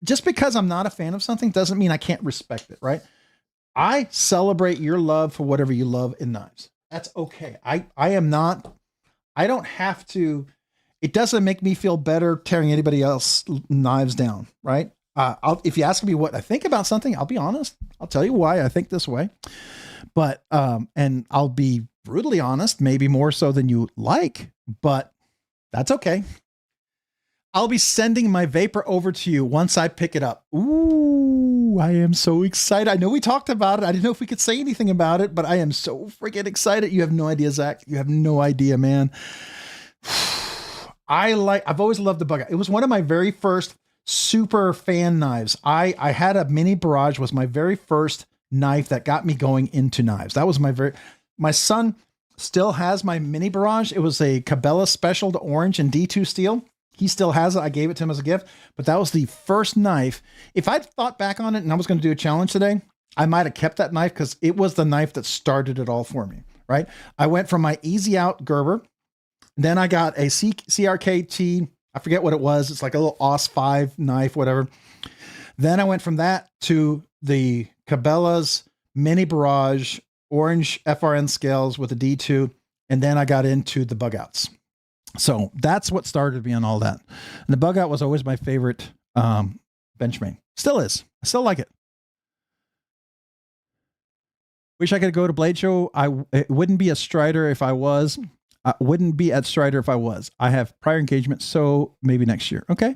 just because I'm not a fan of something doesn't mean I can't respect it, right? I celebrate your love for whatever you love in knives. That's okay. I don't have to, it doesn't make me feel better tearing anybody else knives down, right? If you ask me what I think about something, I'll be honest. I'll tell you why I think this way, but, and I'll be brutally honest, maybe more so than you like, but that's okay. I'll be sending my Vapor over to you once I pick it up. Ooh, I am so excited. I know we talked about it. I didn't know if we could say anything about it, but I am so freaking excited. You have no idea, Zach. You have no idea, man. I've always loved the bug out. It was one of my very first super fan knives. I had a mini barrage, was my very first
knife that got me going into knives. That was my son still has my mini barrage. It was a Cabela Special to orange and D2 steel. He still has it. I gave it to him as a gift, but that was the first knife. If I'd thought back on it and I was going to do a challenge today, I might have kept that knife because it was the knife that started it all for me, right? I went from my Easy Out Gerber. Then I got a CRKT. I forget what it was. It's like a little OS 5 knife, whatever. Then I went from that to the Cabela's Mini Barrage orange FRN scales with a D2. And then I got into the bug outs. So that's what started me on all that. And the bug out was always my favorite benchmade. Still is. I still like it. Wish I could go to Blade Show. It wouldn't be a Strider if I was. Wouldn't be at Strider if I was. I have prior engagement, so maybe next year. Okay.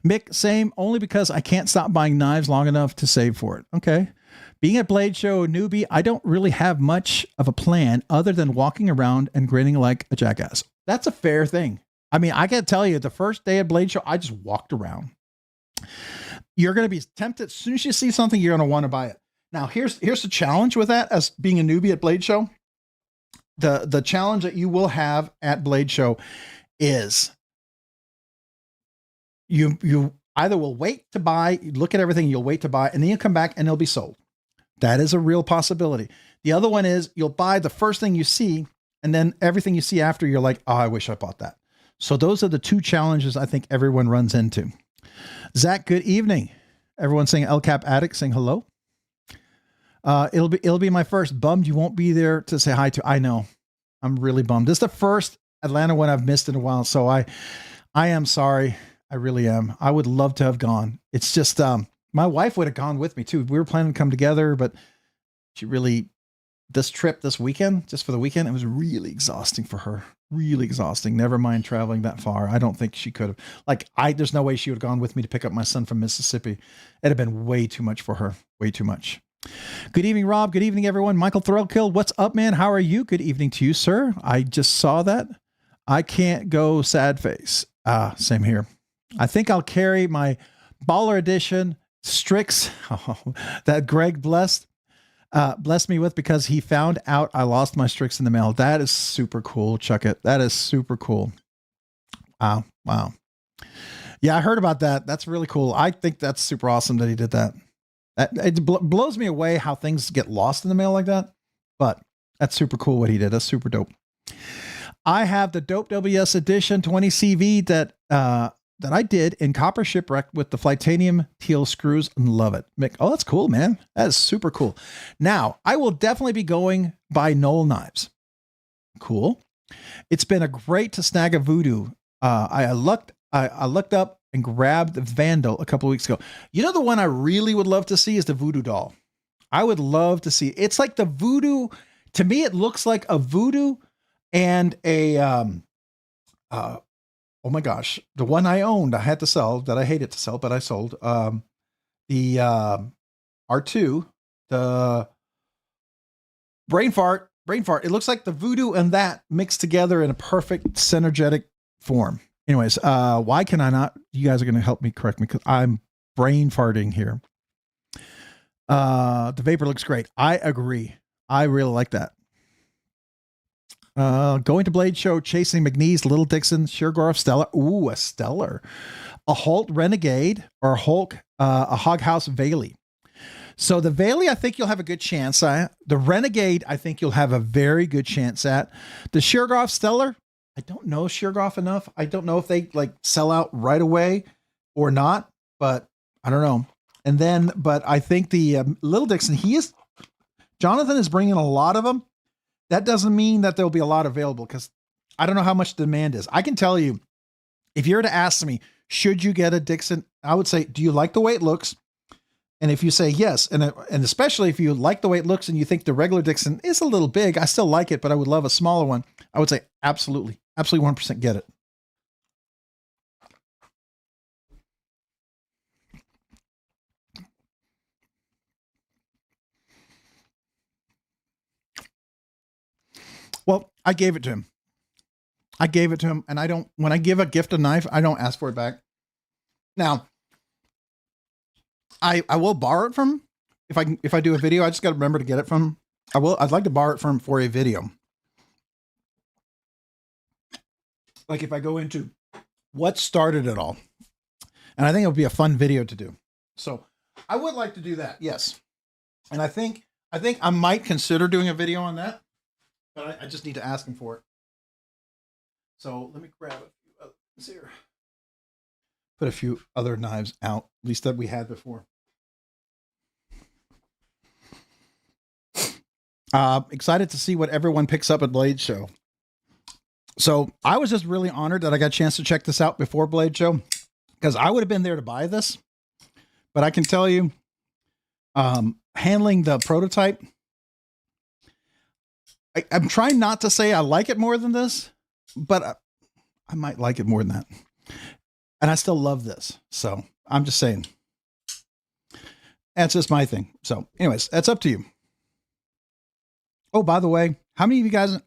Mick, same, only because I can't stop buying knives long enough to save for it. Okay. Being at Blade Show newbie, I don't really have much of a plan other than walking around and grinning like a jackass. That's a fair thing. I mean, I gotta tell you, the first day at Blade Show, I just walked around. You're going to be tempted. As soon as you see something, you're going to want to buy it. Now, here's the challenge with that as being a newbie at Blade Show. The challenge that you will have at Blade Show is you either will wait to buy, look at everything, you'll wait to buy, and then you'll come back and it'll be sold. That is a real possibility. The other one is you'll buy the first thing you see, and then everything you see after, you're like, oh, I wish I bought that. So those are the two challenges I think everyone runs into. Zach, good evening. Everyone saying El Cap Addict, saying hello. It'll be my first. Bummed you won't be there to say hi to. I know. I'm really bummed. This is the first Atlanta one I've missed in a while. So I am sorry. I really am. I would love to have gone. It's just, my wife would have gone with me too. We were planning to come together, but this trip this weekend, just for the weekend, it was really exhausting for her. Really exhausting. Never mind traveling that far. I don't think she could have. There's no way she would have gone with me to pick up my son from Mississippi. It'd have been way too much for her. Way too much. Good evening, Rob. Good evening, everyone. Michael Thrillkill, what's up, man? How are you? Good evening to you, sir. I just saw that. I can't go sad face. Same here. I think I'll carry my Baller Edition Strix that Greg blessed me with because he found out I lost my Strix in the mail. That is super cool, Chuck it. That is super cool. Wow. Yeah, I heard about that. That's really cool. I think that's super awesome that he did that. It blows me away how things get lost in the mail like that, but that's super cool what he did. That's super dope. I have the Dope WS Edition 20 CV that I did in copper shipwreck with the Flightanium teal screws and love it. Mick, oh, that's cool, man. That is super cool. Now, I will definitely be going by Knoll Knives. Cool. It's been great to snag a Voodoo. I looked up and grabbed the Vandal a couple of weeks ago. You know, the one I really would love to see is the Voodoo doll. I would love to see. It's like the Voodoo. To me, it looks like a Voodoo and a, oh my gosh, the one I owned, I had to sell that I hated to sell, but I sold, the, R2, the brain fart. It looks like the Voodoo and that mixed together in a perfect synergetic form. Anyways, why can I not? You guys are going to help me correct me because I'm brain farting here. The Vapor looks great. I agree. I really like that. Going to Blade Show, chasing McNeese, Little Dixon, Shergorf, Stellar. Ooh, a Stellar. A Holt Renegade or a Hoghouse Valey. So the Valey, I think you'll have a good chance at. The Renegade, I think you'll have a very good chance at. The Shergorf Stellar, I don't know Shergorf enough. I don't know if they sell out right away or not, but I don't know. And then, but I think the Little Dixon, Jonathan is bringing a lot of them. That doesn't mean that there'll be a lot available because I don't know how much demand is. I can tell you, if you were to ask me, should you get a Dixon? I would say, do you like the way it looks? And if you say yes, and especially if you like the way it looks and you think the regular Dixon is a little big, I still like it, but I would love a smaller one. I would say absolutely 1% get it. Well, I gave it to him. And when I give a gift a knife, I don't ask for it back. Now, I will borrow it from him, if I do a video, I just got to remember to get it from. I'd like to borrow it from for a video. Like if I go into what started it all, and I think it would be a fun video to do. So I would like to do that. Yes, and I think I might consider doing a video on that, but I just need to ask him for it. So let me grab a few others here. Put a few other knives out, at least that we had before. Excited to see what everyone picks up at Blade Show. So I was just really honored that I got a chance to check this out before Blade Show, because I would have been there to buy this. But I can tell you, handling the prototype, I'm trying not to say I like it more than this, but I might like it more than that. And I still love this. So I'm just saying. That's just my thing. So anyways, that's up to you. Oh, by the way, how many of you guys...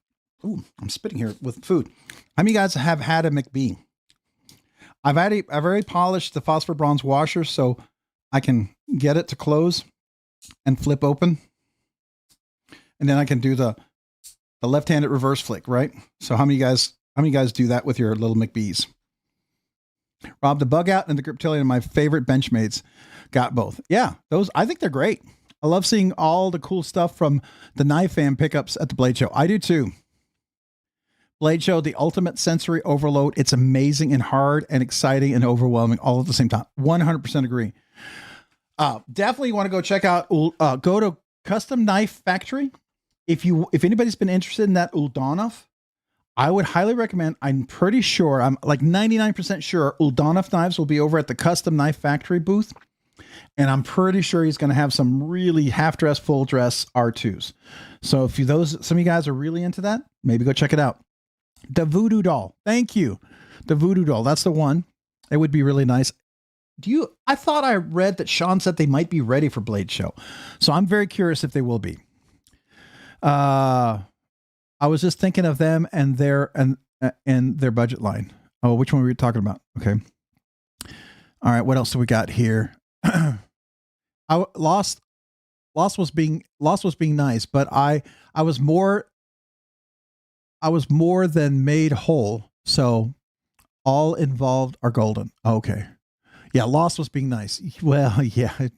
Ooh, I'm spitting here with food. How many of you guys have had a McBee? I've already polished the phosphor bronze washer so I can get it to close and flip open. And then I can do the left-handed reverse flick, right? So how many of you guys do that with your little McBees? Rob, the Bug Out and the Griptilian, my favorite Benchmates, got both. Yeah, those, I think they're great. I love seeing all the cool stuff from the Knife Fam pickups at the Blade Show. I do too. Blade Show, the ultimate sensory overload. It's amazing and hard and exciting and overwhelming all at the same time. 100% agree. Definitely want to go check out, go to Custom Knife Factory. If anybody's been interested in that Uldanov, I would highly recommend. I'm pretty sure, I'm like 99% sure Uldanov knives will be over at the Custom Knife Factory booth. And I'm pretty sure he's going to have some really half-dress, full-dress R2s. So if some of you guys are really into that, maybe go check it out. The Voodoo Doll. Thank you. The Voodoo Doll. That's the one. It would be really nice. I thought I read that Sean said they might be ready for Blade Show. So I'm very curious if they will be. I was just thinking of them and their budget line. Oh, which one were we talking about? Okay. All right. What else do we got here? Lost was being nice, but I was more than made whole. So all involved are golden. Okay. Yeah. Lost was being nice. Well, yeah, it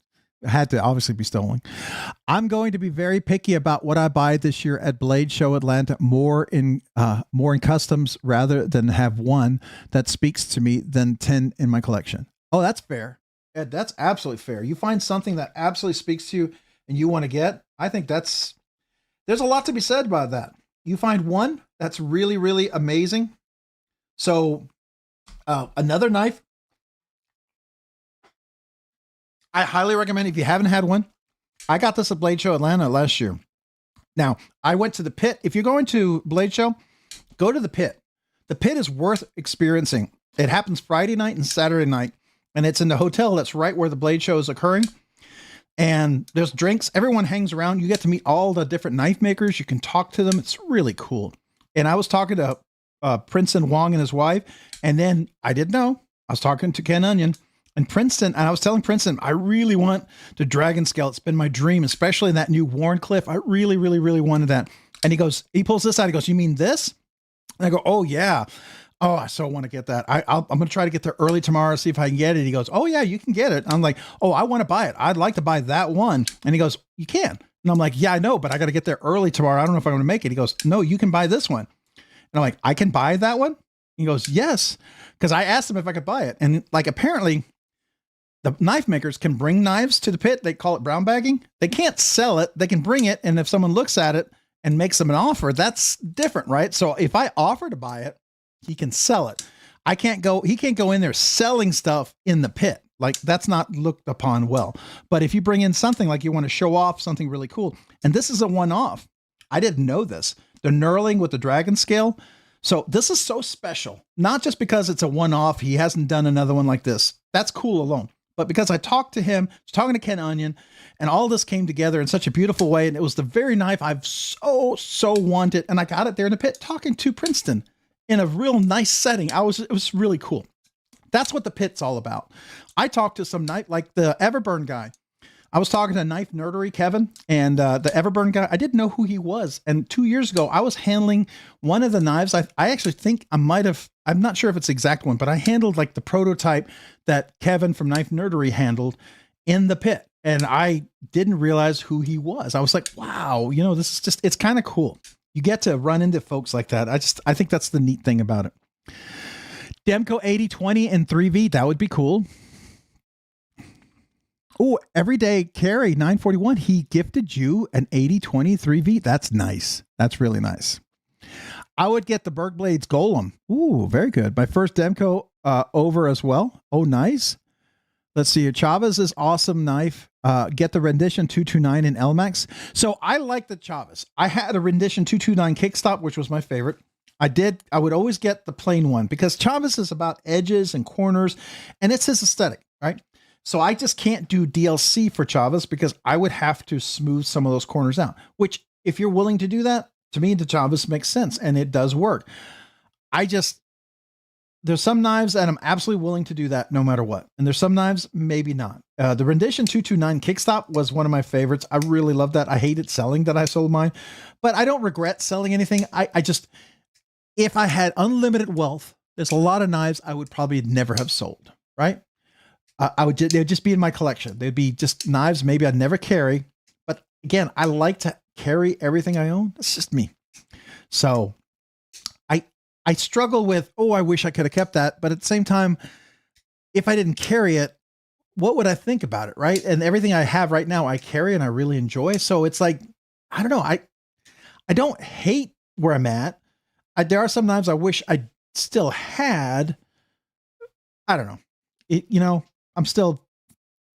had to obviously be stolen. I'm going to be very picky about what I buy this year at Blade Show Atlanta, more in customs rather than have one that speaks to me than 10 in my collection. Oh, that's fair. Ed, that's absolutely fair. You find something that absolutely speaks to you and you want to get, I think there's a lot to be said about that. You find one that's really, really amazing. So another knife I highly recommend if you haven't had one. I got this at Blade Show Atlanta last year. Now, I went to the pit. If you're going to Blade Show, go to the pit. The pit is worth experiencing. It happens Friday night and Saturday night. And it's in the hotel that's right where the Blade Show is occurring. And there's drinks. Everyone hangs around. You get to meet all the different knife makers. You can talk to them. It's really cool. And I was talking to Princeton Wong and his wife. And then I didn't know. I was talking to Ken Onion and Princeton. And I was telling Princeton, I really want the Dragon Scale. It's been my dream, especially in that new Warncliffe. I really, really, really wanted that. And he pulls this out. He goes, you mean this? And I go, oh, yeah. Oh, I so want to get that. I'm going to try to get there early tomorrow, see if I can get it. He goes, oh yeah, you can get it. I'm like, oh, I want to buy it. I'd like to buy that one. And he goes, you can. And I'm like, yeah, I know, but I got to get there early tomorrow. I don't know if I'm going to make it. He goes, no, you can buy this one. And I'm like, I can buy that one? He goes, yes. Because I asked him if I could buy it. And like, apparently the knife makers can bring knives to the pit. They call it brown bagging. They can't sell it. They can bring it. And if someone looks at it and makes them an offer, that's different, right? So if I offer to buy it, he can sell it. He can't go in there selling stuff in the pit. Like that's not looked upon well. But if you bring in something like you want to show off something really cool, and this is a one-off. I didn't know this. The knurling with the Dragon Scale. So this is so special, not just because it's a one-off. He hasn't done another one like this. That's cool alone. But because I talked to him, I was talking to Ken Onion, and all this came together in such a beautiful way. And it was the very knife I've so wanted. And I got it there in the pit talking to Princeton in a real nice setting. It was really cool. That's what the pit's all about. I talked to some knife, like the Everburn guy. I was talking to Knife Nerdery Kevin and the Everburn guy. I didn't know who he was. And 2 years ago, I was handling one of the knives. I actually think I might have, I'm not sure if it's the exact one, but I handled like the prototype that Kevin from Knife Nerdery handled in the pit. And I didn't realize who he was. I was like, wow, you know, this is just, it's kind of cool. You get to run into folks like that. I think that's the neat thing about it. Demco 8020 and 3V, that would be cool. Oh, Everyday Carry 941, he gifted you an 8020 3V. That's nice. That's really nice. I would get the Berg Blades Golem. Ooh, very good. My first Demco over as well. Oh, nice. Let's see. Chavez' awesome knife. Get the Rendition 229 in LMAX. So I like the Chavez. I had a Rendition 229 kickstop, which was my favorite. I would always get the plain one because Chavez is about edges and corners and it's his aesthetic, right? So I just can't do DLC for Chavez because I would have to smooth some of those corners out, which if you're willing to do that, to me, the Chavez makes sense and it does work. There's some knives that I'm absolutely willing to do that no matter what. And there's some knives, maybe not. The Rendition 229 kickstop was one of my favorites. I really love that. I hated selling that I sold mine, but I don't regret selling anything. I just, if I had unlimited wealth, there's a lot of knives I would probably never have sold, right? They would just be in my collection. They'd be just knives maybe I'd never carry. But again, I like to carry everything I own. That's just me. So I struggle with, oh, I wish I could have kept that. But at the same time, if I didn't carry it, what would I think about it, right? And everything I have right now, I carry and I really enjoy. So it's like, I don't know. I don't hate where I'm at. There are some knives I wish I still had. I don't know. I'm still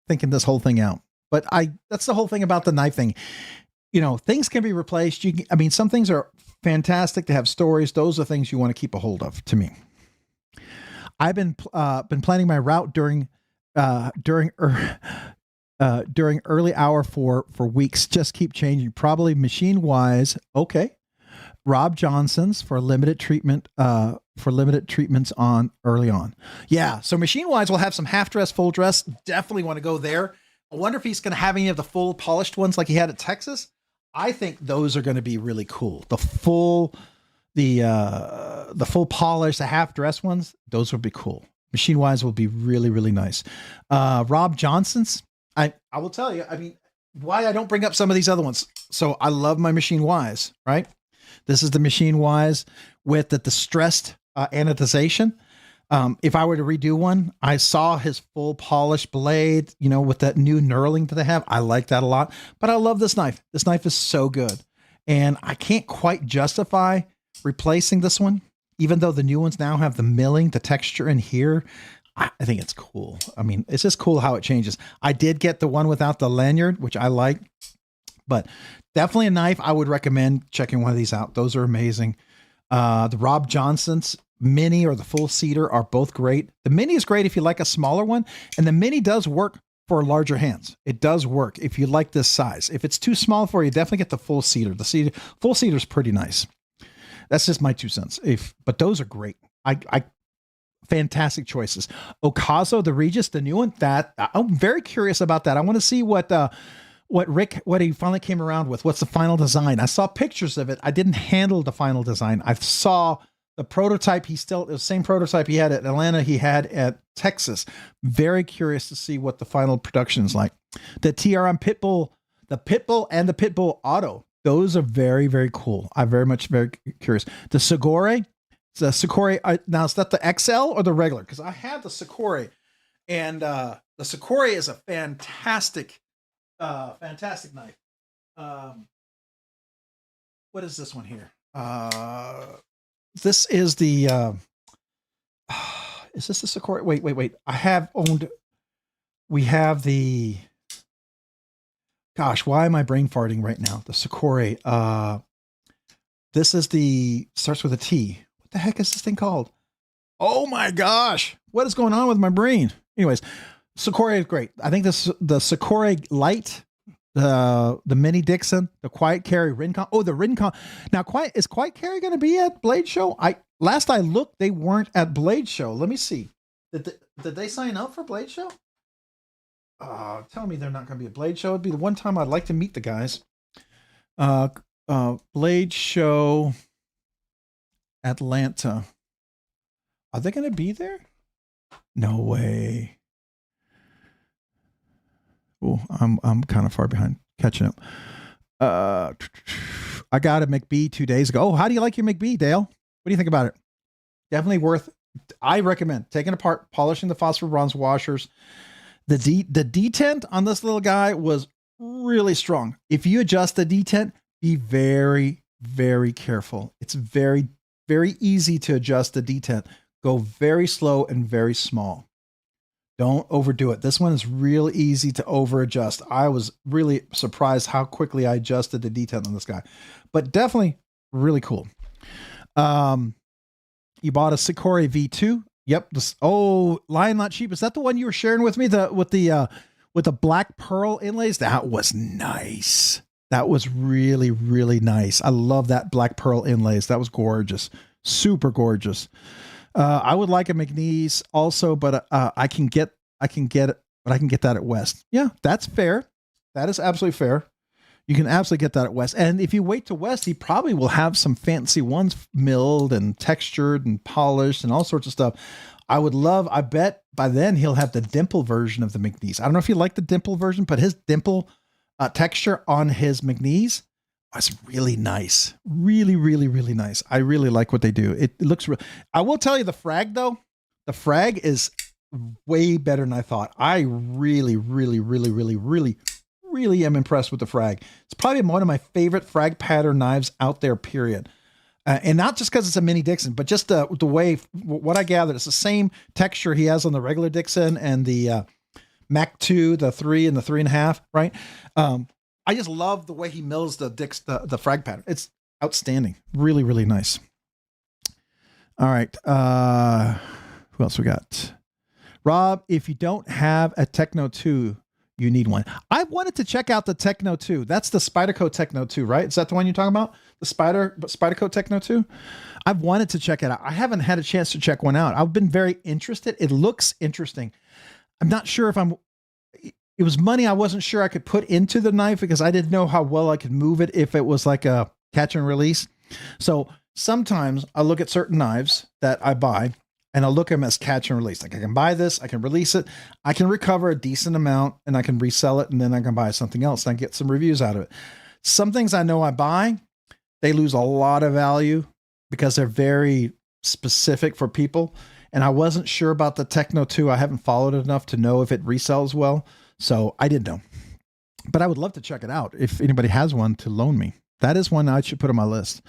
thinking this whole thing out, but that's the whole thing about the knife thing. Things can be replaced. Some things are fantastic to have stories. Those are things you want to keep a hold of to me. I've been planning my route during early hour for weeks. Just keep changing. Probably Machine Wise. Okay. Rob Johnson's for limited treatments on early on. Yeah. So Machine Wise will have some half dress, full dress. Definitely want to go there. I wonder if he's going to have any of the full polished ones like he had at Texas. I think those are going to be really cool. The full polish, the half dress ones, those would be cool. Machine Wise will be really, really nice. Rob Johnson's, I will tell you, why I don't bring up some of these other ones. So I love my Machine Wise, right? This is the Machine Wise with the distressed anodization. If I were to redo one, I saw his full polished blade, with that new knurling that they have. I like that a lot, but I love this knife. This knife is so good. And I can't quite justify replacing this one, even though the new ones now have the milling, the texture in here. I think it's cool. It's just cool how it changes. I did get the one without the lanyard, which I like, but definitely a knife I would recommend checking one of these out. Those are amazing. The Rob Johnson's mini or the full cedar are both great. The mini is great if you like a smaller one, and the mini does work for larger hands. It does work if you like this size. If it's too small for you, definitely get the full cedar. Full cedar is pretty nice. That's just my 2 cents. But those are great. Fantastic choices. Okazo, the Regis, the new one, that I'm very curious about that. I want to see what he finally came around with. What's the final design? I saw pictures of it. I didn't handle the final design. I saw the prototype. The same prototype he had at Atlanta, he had at Texas. Very curious to see what the final production is like. The TRM Pitbull, the Pitbull and the Pitbull Auto. Those are very, very cool. I'm very curious. The Segure, now is that the XL or the regular? Because I have the Segure, and the Segure is a fantastic knife. What is this one here? This is the is this the Segure? Wait. We have the, gosh, why am I brain farting right now? The Segure. This is starts with a T. What the heck is this thing called? Oh my gosh. What is going on with my brain? Anyways, Segure is great. I think the Segure Light, the Mini Dixon, the Quiet Carry Rincon. Oh, the Rincon. Now, is Quiet Carry going to be at Blade Show? Last I looked, they weren't at Blade Show. Let me see. Did they sign up for Blade Show?
tell me they're not going to be a Blade Show. It'd be the one time I'd like to meet the guys. Blade Show Atlanta. Are they going to be there? No way. Oh, I'm kind of far behind catching up. I got a McBee 2 days ago. Oh, how do you like your McBee, Dale? What do you think about it? Definitely worth. I recommend taking apart, polishing the phosphor bronze washers. The detent on this little guy was really strong. If you adjust the detent, be very, very careful. It's very, very easy to adjust the detent. Go very slow and very small. Don't overdo it. This one is really easy to over adjust. I was really surprised how quickly I adjusted the detent on this guy, but definitely really cool. You bought a Sikori V2. Yep. Lion Not Cheap. Is that the one you were sharing with me? With the black pearl inlays? That was nice. That was really, really nice. I love that black pearl inlays. That was gorgeous. Super gorgeous. I would like a McNeese also, but I can get it, but I can get that at West. Yeah, that's fair. That is absolutely fair. You can absolutely get that at West. And if you wait to West, he probably will have some fancy ones milled and textured and polished and all sorts of stuff. I bet by then he'll have the dimple version of the McNeese. I don't know if you like the dimple version, but his dimple texture on his McNeese was really nice. Really, really, really nice. I really like what they do. It looks real. I will tell you the frag though. The frag is way better than I thought. I really, really, really, really, really, really am impressed with the frag. It's probably one of my favorite frag pattern knives out there, period. And not just because it's a mini Dixon, but just the way, what I gathered, it's the same texture he has on the regular Dixon and the Mac 2, the 3 and the 3.5, right? I just love the way he mills the frag pattern. It's outstanding. Really, really nice. All right. Who else we got? Rob, if you don't have a Techno 2, you need one. I wanted to check out the Techno 2. That's the Spyderco Techno 2, right? Is that the one you're talking about? The Spyderco Techno 2? I've wanted to check it out. I haven't had a chance to check one out. I've been very interested. It looks interesting. I'm not sure if it was money I wasn't sure I could put into the knife because I didn't know how well I could move it if it was like a catch and release. So sometimes I look at certain knives that I buy and I'll look at them as catch and release. Like I can buy this, I can release it, I can recover a decent amount and I can resell it and then I can buy something else and I get some reviews out of it. Some things I know I buy, they lose a lot of value because they're very specific for people. And I wasn't sure about the Techno 2. I haven't followed it enough to know if it resells well. So I didn't know, but I would love to check it out. If anybody has one to loan me, that is one I should put on my list.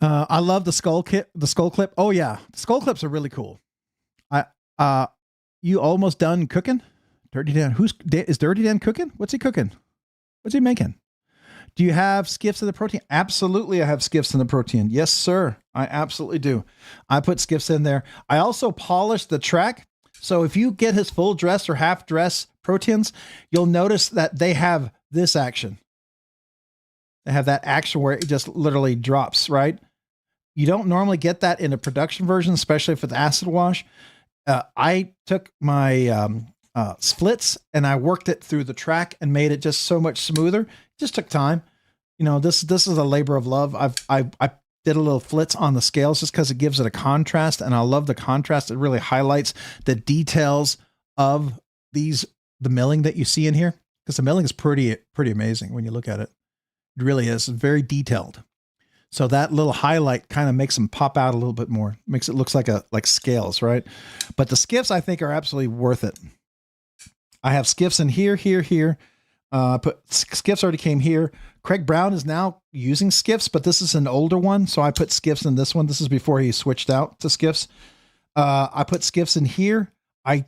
I love the skull clip. Oh yeah. The skull clips are really cool. You almost done cooking? Dirty Dan. Is Dirty Dan cooking? What's he cooking? What's he making? Do you have skiffs in the protein? Absolutely. I have skiffs in the protein. Yes, sir. I absolutely do. I put skiffs in there. I also polished the track. So if you get his full dress or half dress proteins, you'll notice that they have this action. They have that action where it just literally drops, right? You don't normally get that in a production version, especially if it's acid wash. I took my splits and I worked it through the track and made it just so much smoother. It just took time. You know, this is a labor of love. I did a little flits on the scales just because it gives it a contrast, and I love the contrast. It really highlights the details of the milling that you see in here, because the milling is pretty amazing when you look at it. It really is very detailed. So that little highlight kind of makes them pop out a little bit more. Makes it looks like scales, right? But the skiffs I think are absolutely worth it. I have skiffs in here. Put skiffs already came here. Craig Brown is now using skiffs, but this is an older one. So I put skiffs in this one. This is before he switched out to skiffs. I put skiffs in here. I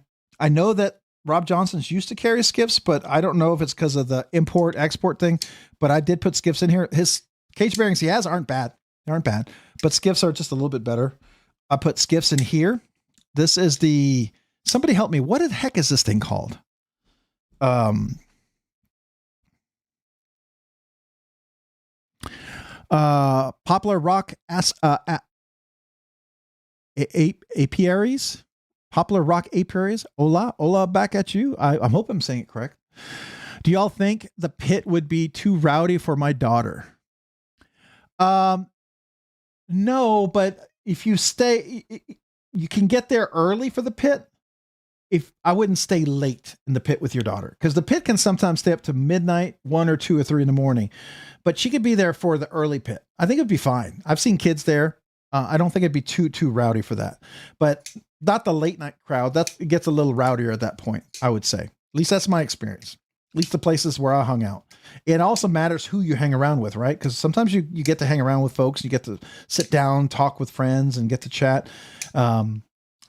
know that Rob Johnson's used to carry skiffs, but I don't know if it's because of the import export thing, but I did put skiffs in here. His cage bearings he has aren't bad. They aren't bad, but skiffs are just a little bit better. I put skiffs in here. This is somebody help me. What the heck is this thing called? Poplar Rock apiaries. Popular Rock Apiaries. Hola, back at you. I hope I'm saying it correct. Do y'all think the pit would be too rowdy for my daughter? No, but if you stay, you can get there early for the pit. If I wouldn't stay late in the pit with your daughter, because the pit can sometimes stay up to midnight, 1 or 2 or 3 in the morning, but she could be there for the early pit. I think it'd be fine. I've seen kids there. I don't think it'd be too rowdy for that, but not the late night crowd. It gets a little rowdier at that point, I would say. At least that's my experience. At least the places where I hung out. It also matters who you hang around with, right? Because sometimes you get to hang around with folks, you get to sit down, talk with friends, and get to chat.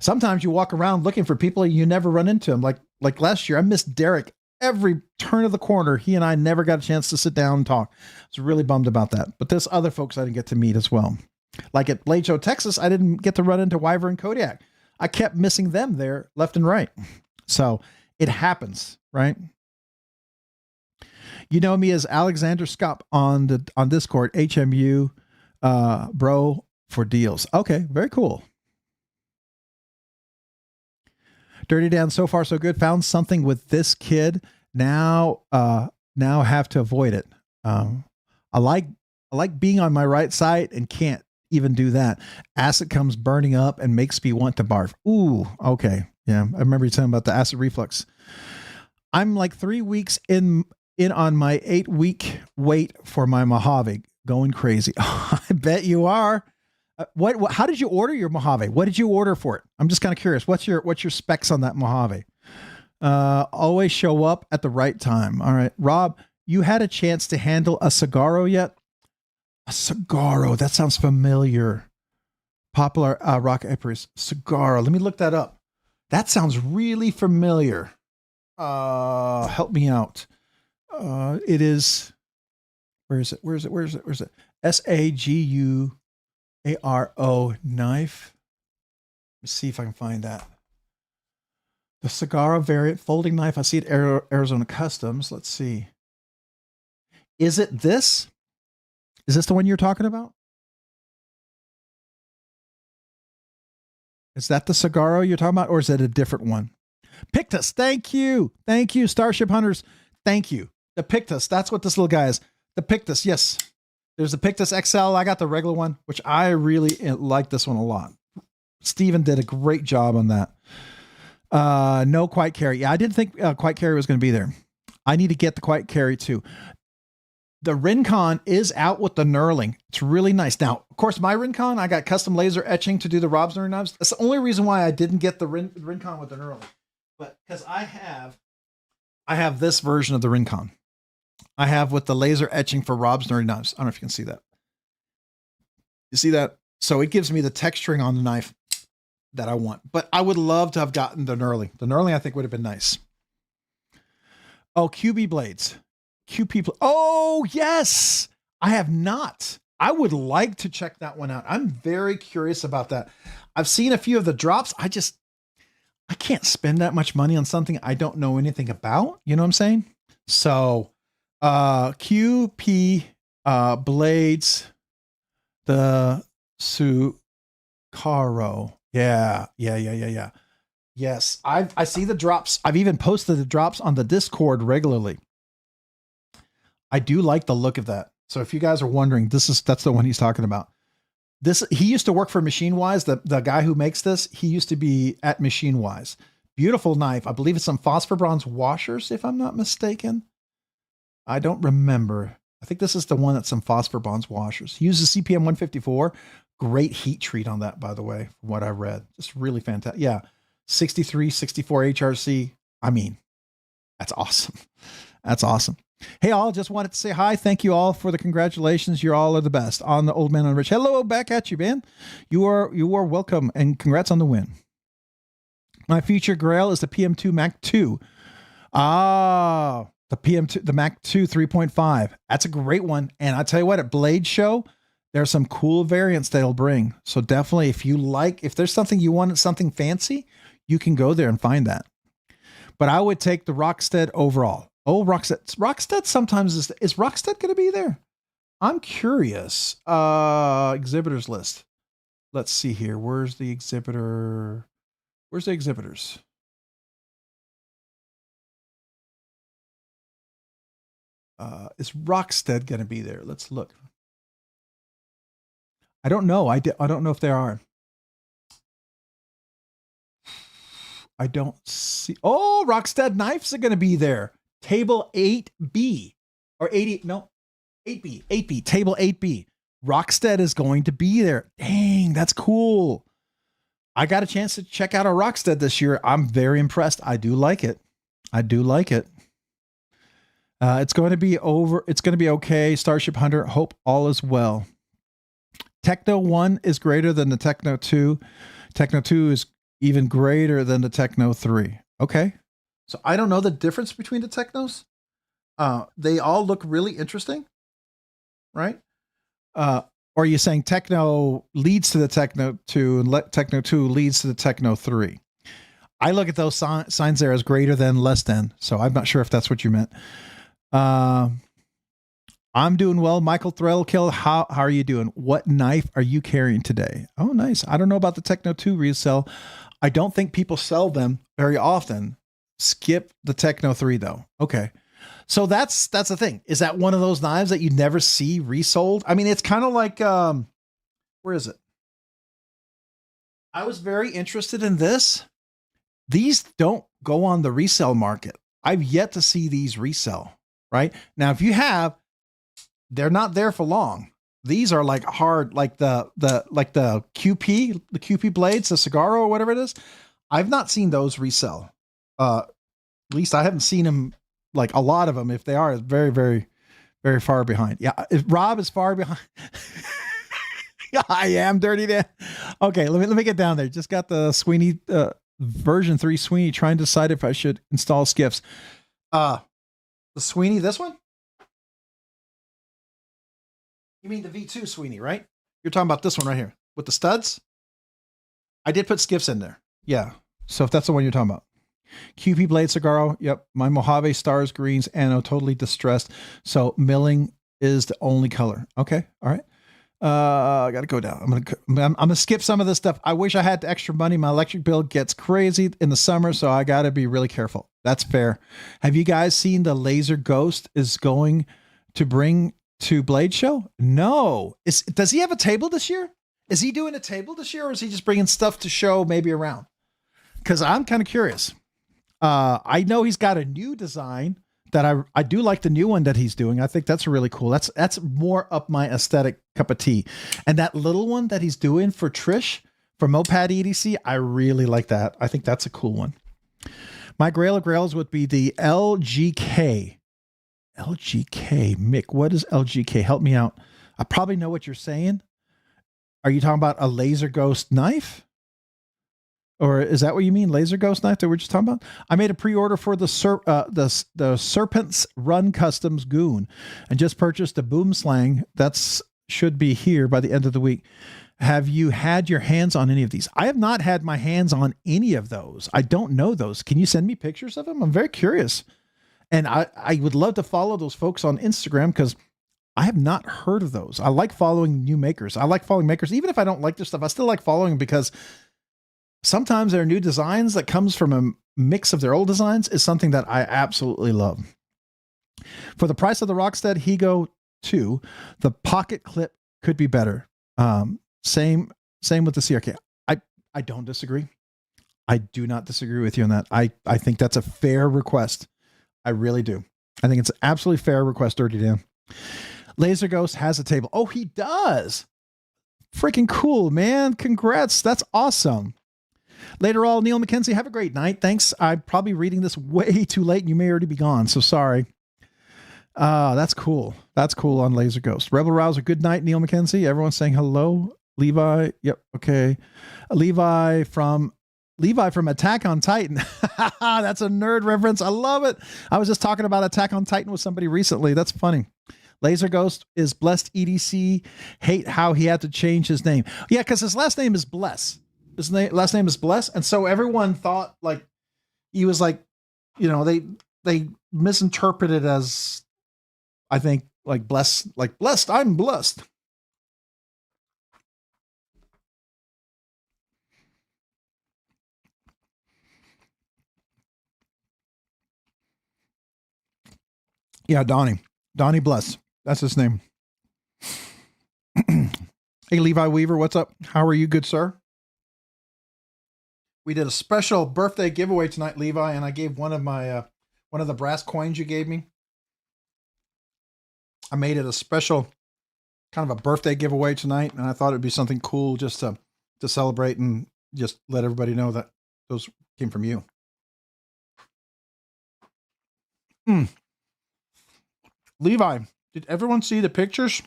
Sometimes you walk around looking for people and you never run into them. Like last year, I missed Derek every turn of the corner. He and I never got a chance to sit down and talk. I was really bummed about that. But there's other folks I didn't get to meet as well. Like at Blade Show, Texas, I didn't get to run into Wyvern and Kodiak. I kept missing them there left and right. So it happens, right? You know me as Alexander Scott on Discord, HMU bro for deals. Okay, very cool. Dirty Dan, so far so good. Found something with this kid. Now have to avoid it. I like being on my right side and can't even do that. Acid comes burning up and makes me want to barf. Ooh, okay. Yeah, I remember you telling about the acid reflux. I'm like 3 weeks in on my 8-week wait for my Mojave. Going crazy. I bet you are. What? How did you order your Mojave? What did you order for it? I'm just kind of curious. What's your specs on that Mojave? Always show up at the right time. All right, Rob, you had a chance to handle a Sagaro yet? A Sagaro. That sounds familiar. Popular rock apiaries. Sagaro. Let me look that up. That sounds really familiar. Help me out. It is. Where is it? Saguro knife. Let me see if I can find that. The Sagaro variant folding knife. I see it Arizona Customs. Let's see. Is it this? Is this the one you're talking about? Is that the Sagaro you're talking about, or is it a different one? Pictus, thank you. Thank you, Starship Hunters. Thank you. The Pictus, that's what this little guy is. The Pictus, yes. There's the Pictus XL. I got the regular one, which I really like this one a lot. Steven did a great job on that. No Quiet Carry. Yeah, I didn't think Quiet Carry was going to be there. I need to get the Quiet Carry too. The Rincon is out with the knurling. It's really nice. Now, of course, my Rincon, I got custom laser etching to do the RobsNerd knives. That's the only reason why I didn't get the Rincon with the knurling. But because I have this version of the Rincon. I have with the laser etching for RobsNerd knives. I don't know if you can see that. You see that? So it gives me the texturing on the knife that I want. But I would love to have gotten the knurling. The knurling, I think, would have been nice. Oh, QB blades. Oh, yes. I have not. I would like to check that one out. I'm very curious about that. I've seen a few of the drops. I can't spend that much money on something I don't know anything about. You know what I'm saying? So, QP blades, the Sagaro. Yeah. Yes, I see the drops. I've even posted the drops on the Discord regularly. I do like the look of that. So if you guys are wondering, that's the one he's talking about. He used to work for Machine Wise. The guy who makes this, he used to be at Machine Wise. Beautiful knife. I believe it's some phosphor bronze washers, if I'm not mistaken. I don't remember. I think this is the one that's some phosphor bronze washers. He uses CPM 154. Great heat treat on that, by the way, from what I read. Just really fantastic. Yeah. 63, 64 HRC. I mean, that's awesome. That's awesome. Hey, all, just wanted to say hi. Thank you all for the congratulations. You all are the best on the Old Man on Rich. Hello, back at you, man. You are welcome, and congrats on the win. My future grail is the PM2 Mac 2. The PM2, the Mac 2 3.5. That's a great one. And I tell you what, at Blade Show, there's some cool variants they'll bring. So definitely, if there's something you want, something fancy, you can go there and find that. But I would take the Rockstead overall. Oh, Rockstead sometimes is Rockstead going to be there? I'm curious. Exhibitors list. Let's see here. Where's the exhibitor? Where's the exhibitors? Is Rockstead going to be there? Let's look. I don't know. I don't know if they are. I don't see. Oh, Rockstead Knives are going to be there. Table 8B or 80. No, 8B. 8B. Table 8B. Rockstead is going to be there. Dang, that's cool. I got a chance to check out a Rockstead this year. I'm very impressed. I do like it. I do like it. It's going to be over. It's going to be okay. Starship Hunter, hope all is well. Techno 1 is greater than the Techno 2. Techno 2 is even greater than the Techno 3. Okay. So I don't know the difference between the Technos. They all look really interesting, right? Or are you saying Techno leads to the Techno 2 and Techno 2 leads to the Techno 3? I look at those signs there as greater than, less than. So I'm not sure if that's what you meant. I'm doing well. Michael Threllkill, how are you doing? What knife are you carrying today? Oh, nice. I don't know about the Techno 2 resell. I don't think people sell them very often. Skip the Techno 3 though. Okay. So that's the thing. Is that one of those knives that you never see resold? I mean, it's kind of like, where is it? I was very interested in this. These don't go on the resale market. I've yet to see these resell, right? Now, if you have, they're not there for long. These are like hard, like the QP blades, the Cigarro or whatever it is. I've not seen those resell. At least I haven't seen them, like a lot of them. If they are, it's very, very, very far behind. Yeah. If Rob is far behind. I am Dirty Dan. Okay. Let me get down there. Just got the Sweeney, version 3 Sweeney, trying to decide if I should install Skiffs. The Sweeney, this one? You mean the V2 Sweeney, right? You're talking about this one right here with the studs? I did put Skiffs in there. Yeah. So if that's the one you're talking about. QP Blade Cigarro. Yep. My Mojave Stars Greens Anno, totally distressed. So milling is the only color. Okay. All right. I got to go down. I'm going to skip some of this stuff. I wish I had extra money. My electric bill gets crazy in the summer, so I got to be really careful. That's fair. Have you guys seen the Laser Ghost is going to bring to Blade Show? No. Does he have a table this year? Is he doing a table this year, or is he just bringing stuff to show maybe around? Because I'm kind of curious. I know he's got a new design that I do like the new one that he's doing. I think that's really cool. That's more up my aesthetic cup of tea. And that little one that he's doing for Trish for Moped EDC, I really like that. I think that's a cool one. My Grail of Grails would be the LGK. LGK. Mick, what is LGK? Help me out. I probably know what you're saying. Are you talking about a Laser Ghost knife? Or is that what you mean? Laser Ghost knife that we're just talking about? I made a pre-order for the Serpent's Run Customs Goon and just purchased a boom slang. That's should be here by the end of the week. Have you had your hands on any of these? I have not had my hands on any of those. I don't know those. Can you send me pictures of them? I'm very curious. And I would love to follow those folks on Instagram because I have not heard of those. I like following new makers. I like following makers. Even if I don't like their stuff, I still like following them because sometimes their new designs that comes from a mix of their old designs is something that I absolutely love. For the price of the Rockstead Higo 2, the pocket clip could be better. Same with the CRK. I don't disagree. I do not disagree with you on that. I think that's a fair request. I really do. I think it's an absolutely fair request, Dirty Dan. Laser Ghost has a table. Oh, he does. Freaking cool, man. Congrats. That's awesome. Later all, Neil McKenzie, have a great night. Thanks. I'm probably reading this way too late and you may already be gone, so sorry. That's cool. That's cool on Laser Ghost. Rebel Rouser, good night, Neil McKenzie. Everyone's saying hello. Levi, yep, okay. Levi from Attack on Titan. That's a nerd reference. I love it. I was just talking about Attack on Titan with somebody recently. That's funny. Laser Ghost is Blessed EDC. Hate how he had to change his name. Yeah, because his last name is Bless. His last name is Bless. And so everyone thought like he was like, you know, they misinterpreted as, I think, like blessed, I'm blessed. Yeah, Donnie Bless. That's his name. Hey, Levi Weaver, what's up? How are you, good sir? We did a special birthday giveaway tonight, Levi, and I gave one of my one of the brass coins you gave me. I made it a special kind of a birthday giveaway tonight, and I thought it'd be something cool just to celebrate and just let everybody know that those came from you. Levi, did everyone see the pictures?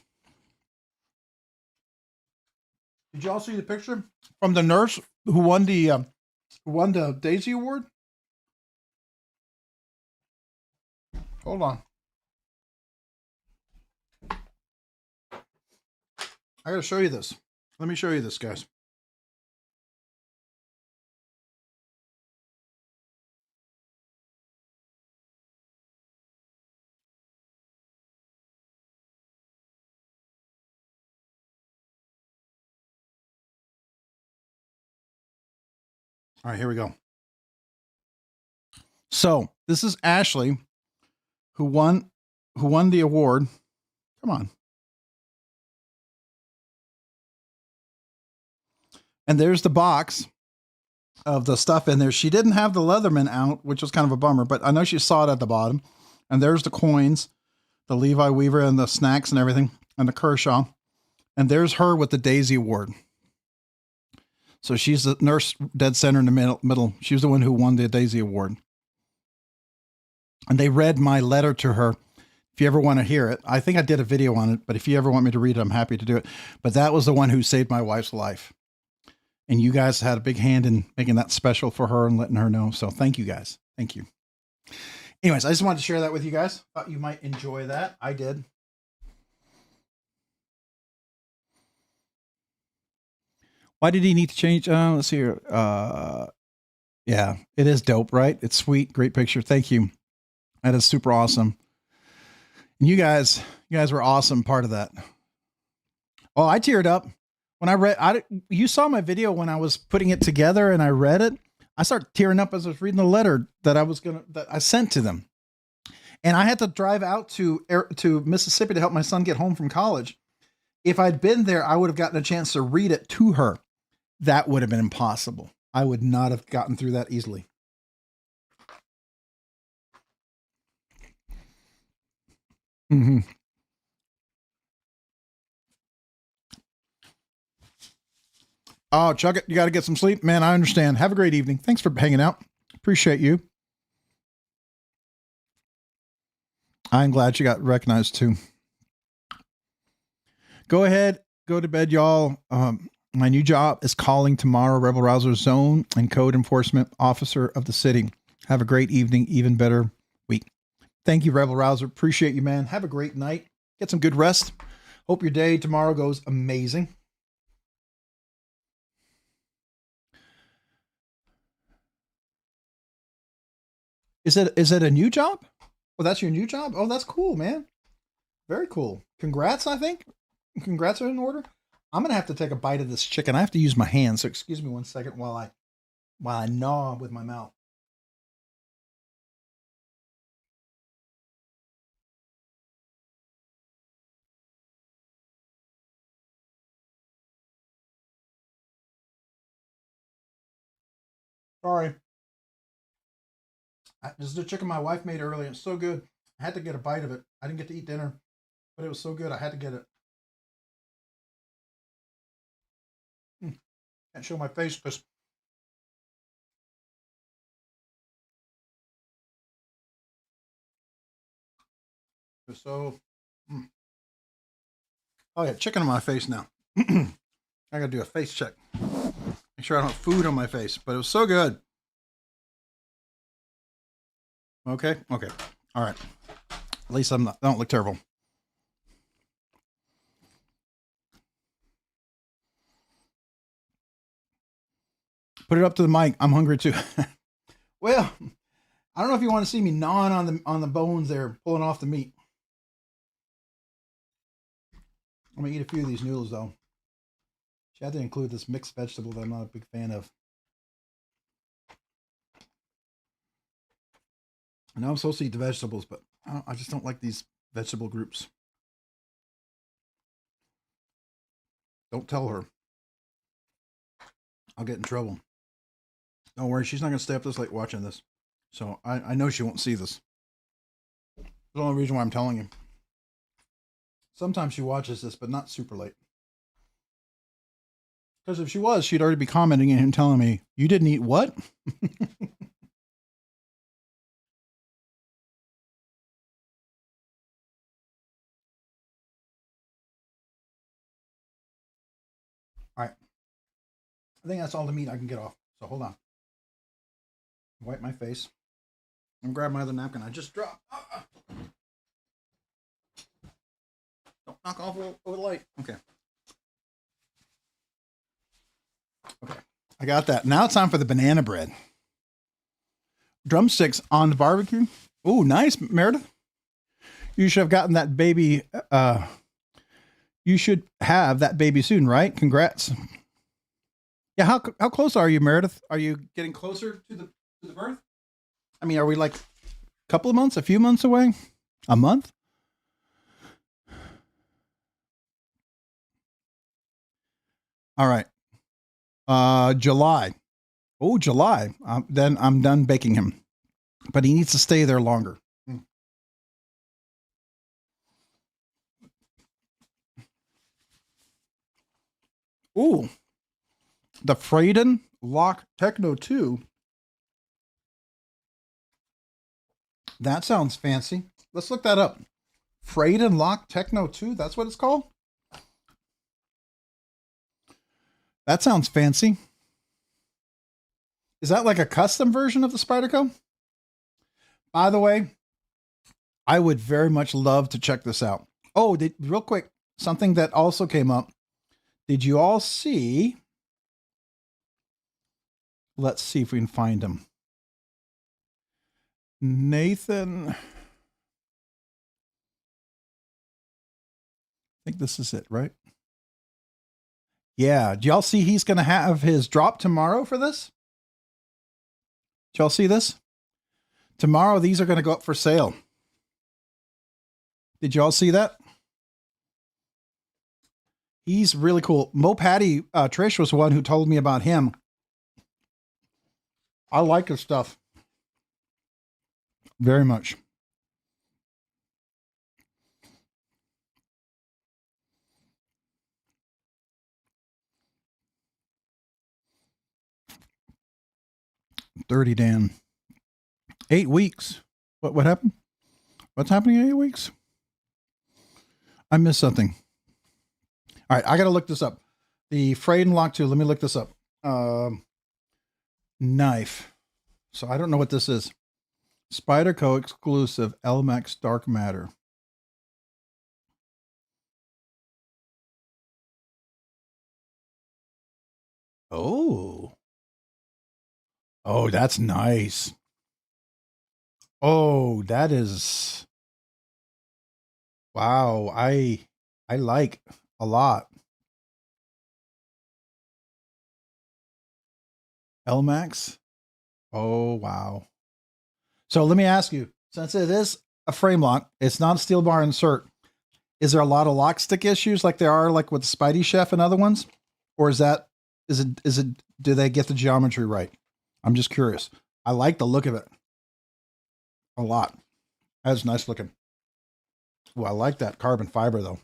Did y'all see the picture from the nurse who won the Daisy Award? Hold on. I gotta show you this. Let me show you this, guys. All right, here we go. So this is Ashley, who won the award. Come on. And there's the box of the stuff in there. She didn't have the Leatherman out, which was kind of a bummer, but I know she saw it at the bottom. And there's the coins, the Levi Weaver and the snacks and everything, and the Kershaw. And there's her with the Daisy Award. So she's the nurse dead center in the middle. She was the one who won the Daisy Award. And they read my letter to her. If you ever want to hear it, I think I did a video on it, but if you ever want me to read it, I'm happy to do it. But that was the one who saved my wife's life. And you guys had a big hand in making that special for her and letting her know. So thank you guys. Thank you. Anyways, I just wanted to share that with you guys. Thought you might enjoy that. I did. Why did he need to change? Let's see here. Yeah, it is dope, right? It's sweet. Great picture. Thank you. That is super awesome. And you guys were awesome part of that. Oh, I teared up when I read. You saw my video when I was putting it together and I read it. I started tearing up as I was reading the letter that I sent to them. And I had to drive out to Mississippi to help my son get home from college. If I'd been there, I would have gotten a chance to read it to her. That would have been impossible. I would not have gotten through that easily. Mm-hmm. Oh, Chuck it. You got to get some sleep. Man, I understand. Have a great evening. Thanks for hanging out. Appreciate you. I'm glad you got recognized too. Go ahead. Go to bed, y'all. My new job is calling tomorrow, Rebel Rouser Zone and Code Enforcement Officer of the city. Have a great evening, even better week. Thank you, Rebel Rouser. Appreciate you, man. Have a great night. Get some good rest. Hope your day tomorrow goes amazing. Is it a new job? Oh, that's your new job? Oh, that's cool, man. Very cool. Congrats, I think. Congrats are in order. I'm gonna have to take a bite of this chicken. I have to use my hands, so excuse me 1 second while I gnaw with my mouth. Sorry. This is the chicken my wife made earlier. It's so good. I had to get a bite of it. I didn't get to eat dinner, but it was so good. I had to get it. Can't show my face because it's so. Oh yeah, chicken on my face now. I gotta do a face check. Make sure I don't have food on my face, but it was so good. Okay. All right. At least I don't look terrible. Put it up to the mic. I'm hungry too. Well, I don't know if you want to see me gnawing on the bones there, pulling off the meat. I'm gonna eat a few of these noodles though. She had to include this mixed vegetable that I'm not a big fan of. I know I'm supposed to eat the vegetables, but
I just don't like these vegetable groups. Don't tell her. I'll get in trouble. Don't worry, she's not going to stay up this late watching this. So I know she won't see this. That's the only reason why I'm telling you. Sometimes she watches this, but not super late. Because if she was, she'd already be commenting and telling me, you didn't eat what? All right. I think that's all the meat I can get off. So hold on. Wipe my face. And grab my other napkin I just dropped. Don't knock off over the light. Okay. Okay. I got that. Now it's time for the banana bread. Drumsticks on the barbecue. Oh, nice, Meredith. You should have gotten that baby. You should have that baby soon, right? Congrats. Yeah, how close are you, Meredith? Are you getting closer to the birth? I mean, are we like a couple of months, a few months away? A month? All right. July. Oh, July. Then I'm done baking him. But he needs to stay there longer. Ooh. The Freyden Lock Techno 2. That sounds fancy. Let's look that up. Freyden Lock Techno 2. That's what it's called? That sounds fancy. Is that like a custom version of the Spyderco? By the way, I would very much love to check this out. Oh, real quick, something that also came up. Did you all see? Let's see if we can find him. Nathan. I think this is it, right? Yeah. Do y'all see he's going to have his drop tomorrow for this? Did y'all see this? Tomorrow, these are going to go up for sale. Did y'all see that? He's really cool. Mo Patty, Trish was the one who told me about him. I like his stuff very much. Dirty Dan. 8 weeks. What happened? What's happening in 8 weeks? I missed something. All right, I got to look this up. The Freyden Lock 2. Let me look this up. Knife. So I don't know what this is. Spyderco exclusive Elmax Dark Matter. Oh. Oh, that's nice. Oh, that is. Wow, I like a lot. Elmax. Oh, wow. So let me ask you, since it is a frame lock, it's not a steel bar insert. Is there a lot of lock stick issues like there are like with Spidey Chef and other ones? Or is it, do they get the geometry right? I'm just curious. I like the look of it a lot. That's nice looking. Well, I like that carbon fiber though.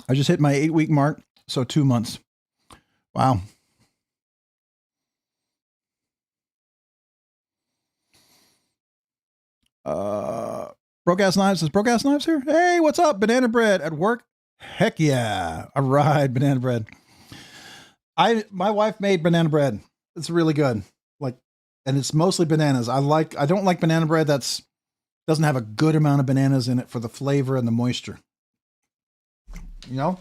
I just hit my 8-week mark. So 2 months. Wow. Broke-ass Knives. Is Broke-ass Knives here? Hey, what's up? Banana bread at work? Heck yeah. All right, banana bread. My wife made banana bread. It's really good. Like, and it's mostly bananas. I don't like banana bread that's doesn't have a good amount of bananas in it for the flavor and the moisture. You know?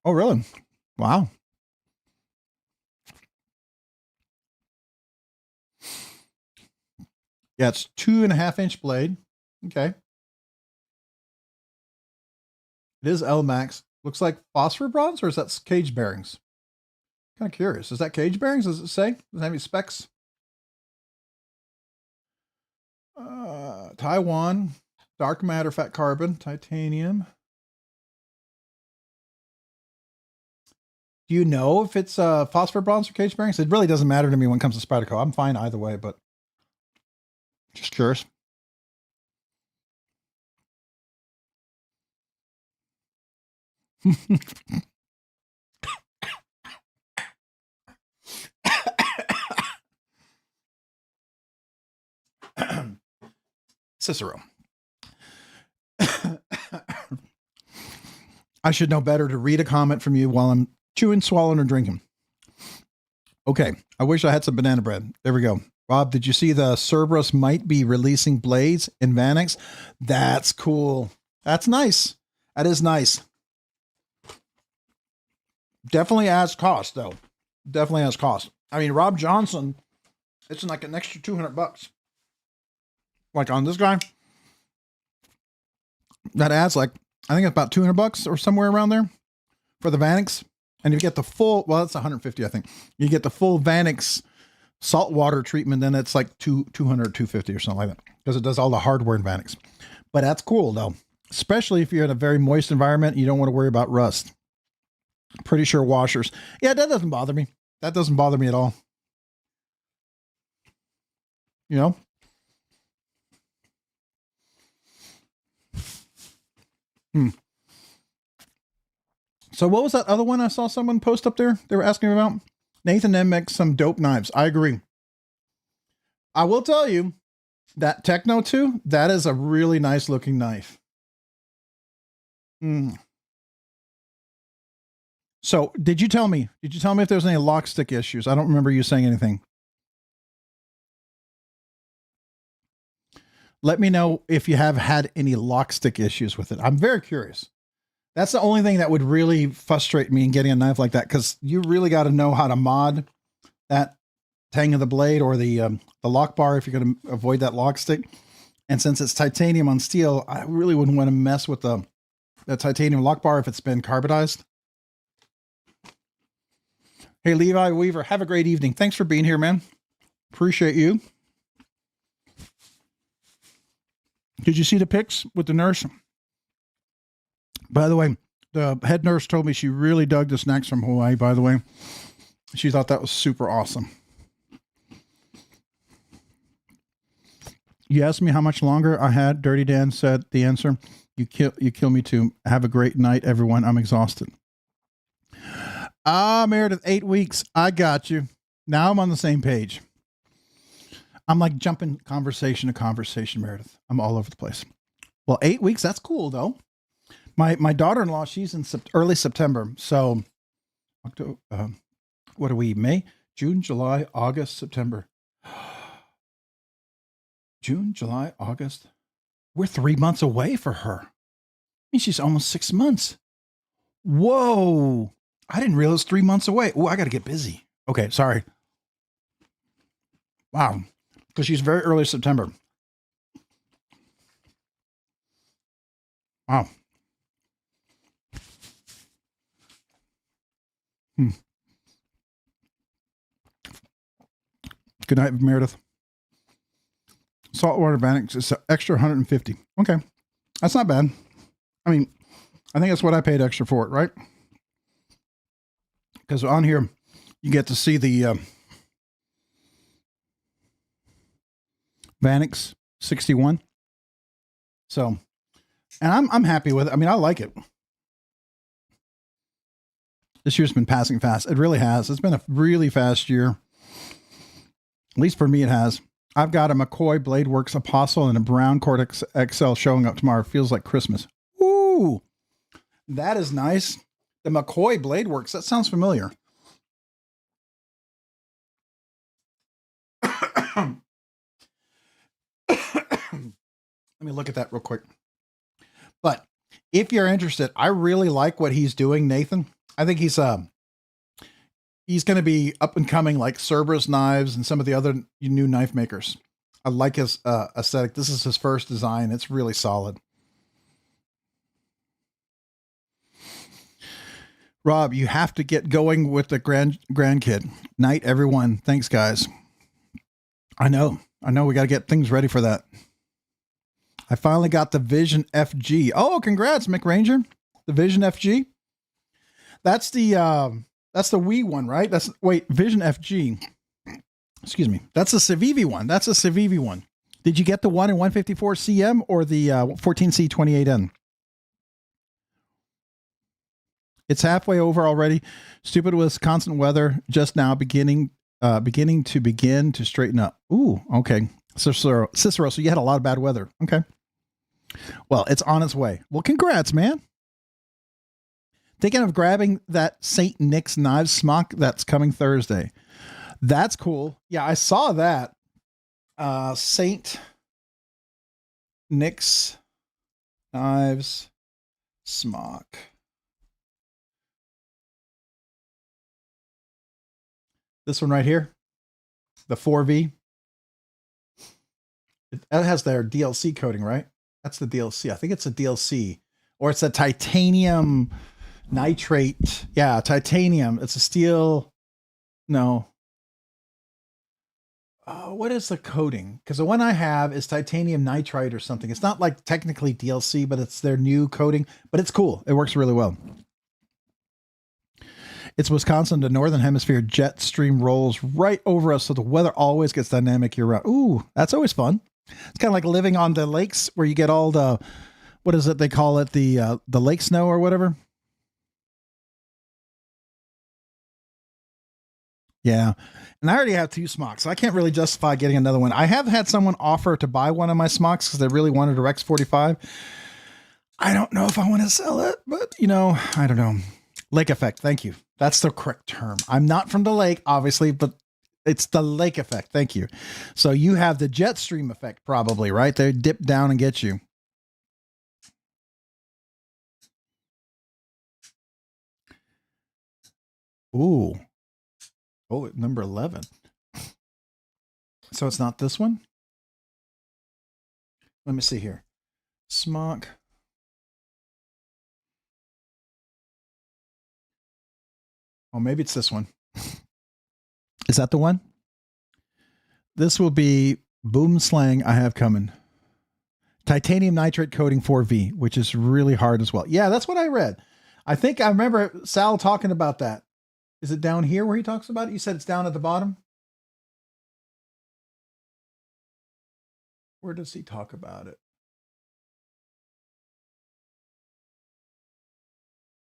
Oh, really? Wow. Yeah, it's 2.5-inch blade. Okay. It is L-Max. Looks like phosphor bronze, or is that cage bearings? Kind of curious. Is that cage bearings? Does it say? Does it have any specs? Taiwan, dark matter, fat carbon, titanium. Do you know if it's phosphor bronze or cage bearings? It really doesn't matter to me when it comes to Spyderco. I'm fine either way, but just curious. Cicero. I should know better to read a comment from you while I'm chewing, swallowing, or drinking. Okay. I wish I had some banana bread. There we go. Rob, did you see the Cerberus might be releasing blades in Vanix? That's cool. That's nice. That is nice. Definitely adds cost, though. Definitely adds cost. I mean, Rob Johnson, it's like an extra $200. Like on this guy, that adds like, I think it's about $200 or somewhere around there for the Vanix. And you get the full, well, it's 150, I think. You get the full Vanix saltwater treatment, then it's like 200, 250 or something like that, because it does all the hardware in Vanix. But that's cool though, especially if you're in a very moist environment and you don't want to worry about rust. Pretty sure washers. Yeah, that doesn't bother me. That doesn't bother me at all. You know? So what was that other one I saw someone post up there? They were asking me about. Nathan M makes some dope knives. I agree. I will tell you that Techno 2, that is a really nice looking knife. So did you tell me if there's any lock stick issues? I don't remember you saying anything. Let me know if you have had any lock stick issues with it. I'm very curious. That's the only thing that would really frustrate me in getting a knife like that, because you really got to know how to mod that tang of the blade or the lock bar if you're going to avoid that lock stick. And since it's titanium on steel, I really wouldn't want to mess with the titanium lock bar if it's been carbonized. Hey, Levi Weaver, have a great evening. Thanks for being here, man. Appreciate you. Did you see the pics with the nurse? By the way, the head nurse told me she really dug the snacks from Hawaii, by the way. She thought that was super awesome. You asked me how much longer I had. Dirty Dan said the answer. You kill me too. Have a great night, everyone. I'm exhausted. Meredith, 8 weeks. I got you. Now I'm on the same page. I'm like jumping conversation to conversation, Meredith. I'm all over the place. Well, 8 weeks. That's cool though. My daughter-in-law, she's in early September. So October, what are we? May, June, July, August, September. June, July, August. We're 3 months away for her. I mean, she's almost 6 months. Whoa. I didn't realize 3 months away. Oh, I got to get busy. Okay. Sorry. Wow. Because she's very early September. Wow. Good night, Meredith. Saltwater Vanix is extra 150. Okay. That's not bad. I mean, I think that's what I paid extra for it, right? Because on here, you get to see the Vanix 61. So, and I'm happy with it. I mean, I like it. This year's been passing fast. It really has. It's been a really fast year. At least for me, it has. I've got a McCoy BladeWorks Apostle and a brown Cortex XL showing up tomorrow. Feels like Christmas. Ooh, that is nice. The McCoy BladeWorks. That sounds familiar. Let me look at that real quick. But if you're interested, I really like what he's doing, Nathan. I think he's going to be up and coming like Cerberus Knives and some of the other new knife makers. I like his aesthetic. This is his first design. It's really solid.
Rob, you have to get going with the grandkid. Night, everyone. Thanks, guys. I know. We got to get things ready for that. I finally got the Vision FG. Oh, congrats, McRanger. The Vision FG. That's the Wii one, right? Vision FG. Excuse me. That's a Civivi one. Did you get the one in 154 CM or the 14C28N? It's halfway over already. Stupid Wisconsin weather just now beginning to straighten up. Ooh, okay. Cicero, so you had a lot of bad weather. Okay. Well, it's on its way. Well, congrats, man. Thinking of grabbing that St. Nick's Knives smock that's coming Thursday. That's cool. Yeah, I saw that. St. Nick's Knives smock. This one right here, the 4V. It has their DLC coating, right? That's the DLC. I think it's a DLC, or it's a titanium nitrate. Yeah, titanium. It's a steel. No. What is the coating? Because the one I have is titanium nitride or something. It's not like technically DLC, but it's their new coating. But it's cool. It works really well. It's Wisconsin, the northern hemisphere jet stream rolls right over us, so the weather always gets dynamic year round. Ooh, that's always fun. It's kind of like living on the lakes where you get all the, what is it they call it, the lake snow or whatever. Yeah, and I already have 2 smocks, so I can't really justify getting another one. I have had someone offer to buy one of my smocks because they really wanted a Rex 45. I don't know if I want to sell it, but I don't know. Lake effect. Thank you. That's the correct term. I'm not from the lake, obviously, but it's the lake effect. Thank you. So you have the jet stream effect, probably, right? They dip down and get you. Ooh. Oh, number 11. So it's not this one? Let me see here. Smock. Oh, maybe it's this one. Is that the one? This will be Boom Slang I have coming. Titanium nitrate coating 4V, which is really hard as well. Yeah, that's what I read. I think I remember Sal talking about that. Is it down here where he talks about it? You said it's down at the bottom? Where does he talk about it?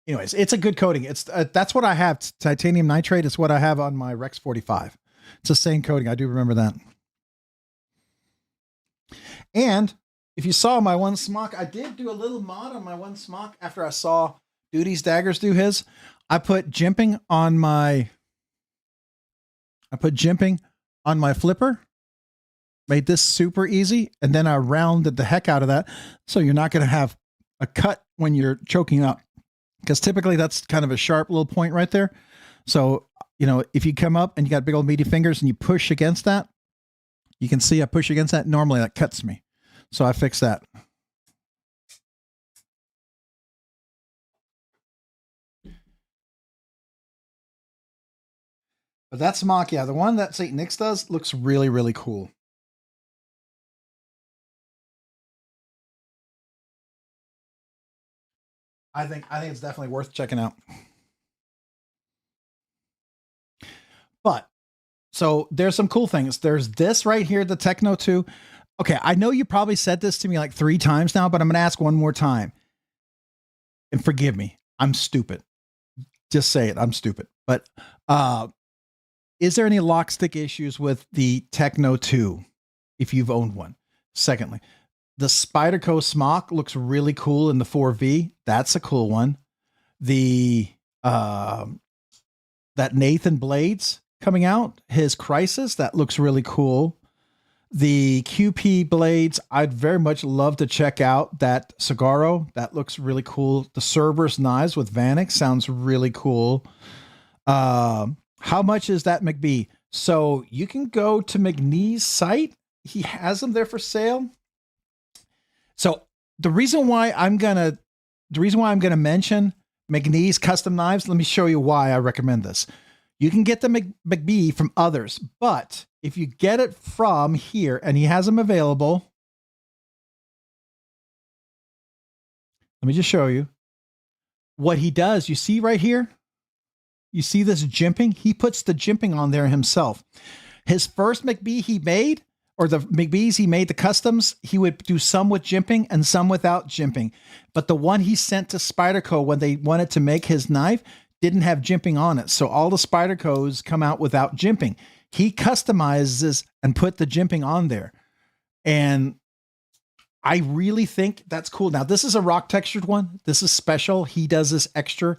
Anyways, it's a good coating. It's that's what I have. Titanium nitrate is what I have on my Rex 45. It's the same coating. I do remember that. And if you saw my one smock, I did do a little mod on my one smock after I saw Duty's Daggers do his. I put jimping on my flipper. Made this super easy, and then I rounded the heck out of that, so you're not going to have a cut when you're choking up. Because typically that's kind of a sharp little point right there. So, if you come up and you got big old meaty fingers and you push against that, you can see I push against that. Normally that cuts me. So I fixed that. But that smock, yeah, the one that St. Nick's does looks really, really cool. I think it's definitely worth checking out. But so there's some cool things. There's this right here, the Techno 2. Okay, I know you probably said this to me like 3 times now, but I'm going to ask one more time. And forgive me, I'm stupid. Just say it, I'm stupid. But is there any lock stick issues with the Techno 2 if you've owned one? Secondly, the Spyderco smock looks really cool in the 4V. That's a cool one. The that Nathan Blades coming out, his Crisis, that looks really cool. The QP blades, I'd very much love to check out that Sagaro. That looks really cool. The Cerberus knives with Vanek sounds really cool. How much is that, McBee? So you can go to McNee's site. He has them there for sale. So the reason why I'm gonna mention McNeese custom knives. Let me show you why I recommend this. You can get the McBee from others, but if you get it from here, and he has them available, let me just show you what he does. You see right here? You see this jimping? He puts the jimping on there himself. His first McBee he made, or the McBees he made, the customs, he would do some with jimping and some without jimping. But the one he sent to Spyderco when they wanted to make his knife didn't have jimping on it. So all the Spydercos come out without jimping. He customizes and put the jimping on there. And I really think that's cool. Now, this is a rock textured one. This is special. He does this extra.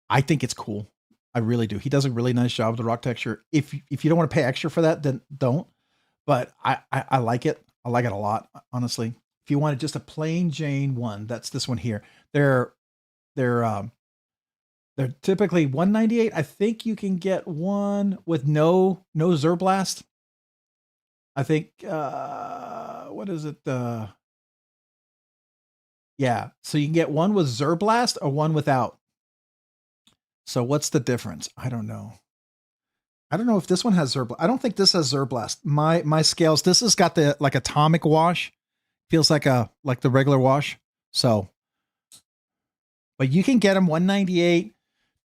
I think it's cool. I really do. He does a really nice job with the rock texture. If you don't want to pay extra for that, then don't. But I like it. I like it a lot, honestly. If you wanted just a plain Jane one, that's this one here. They're typically $198. I think you can get one with no Zerblast. I think what is it? Yeah, so you can get one with Zerblast or one without. So what's the difference? I don't know. I don't know if this one has Zerblast. I don't think this has Zerblast. My scales, this has got the like atomic wash. Feels like the regular wash. So, but you can get them $198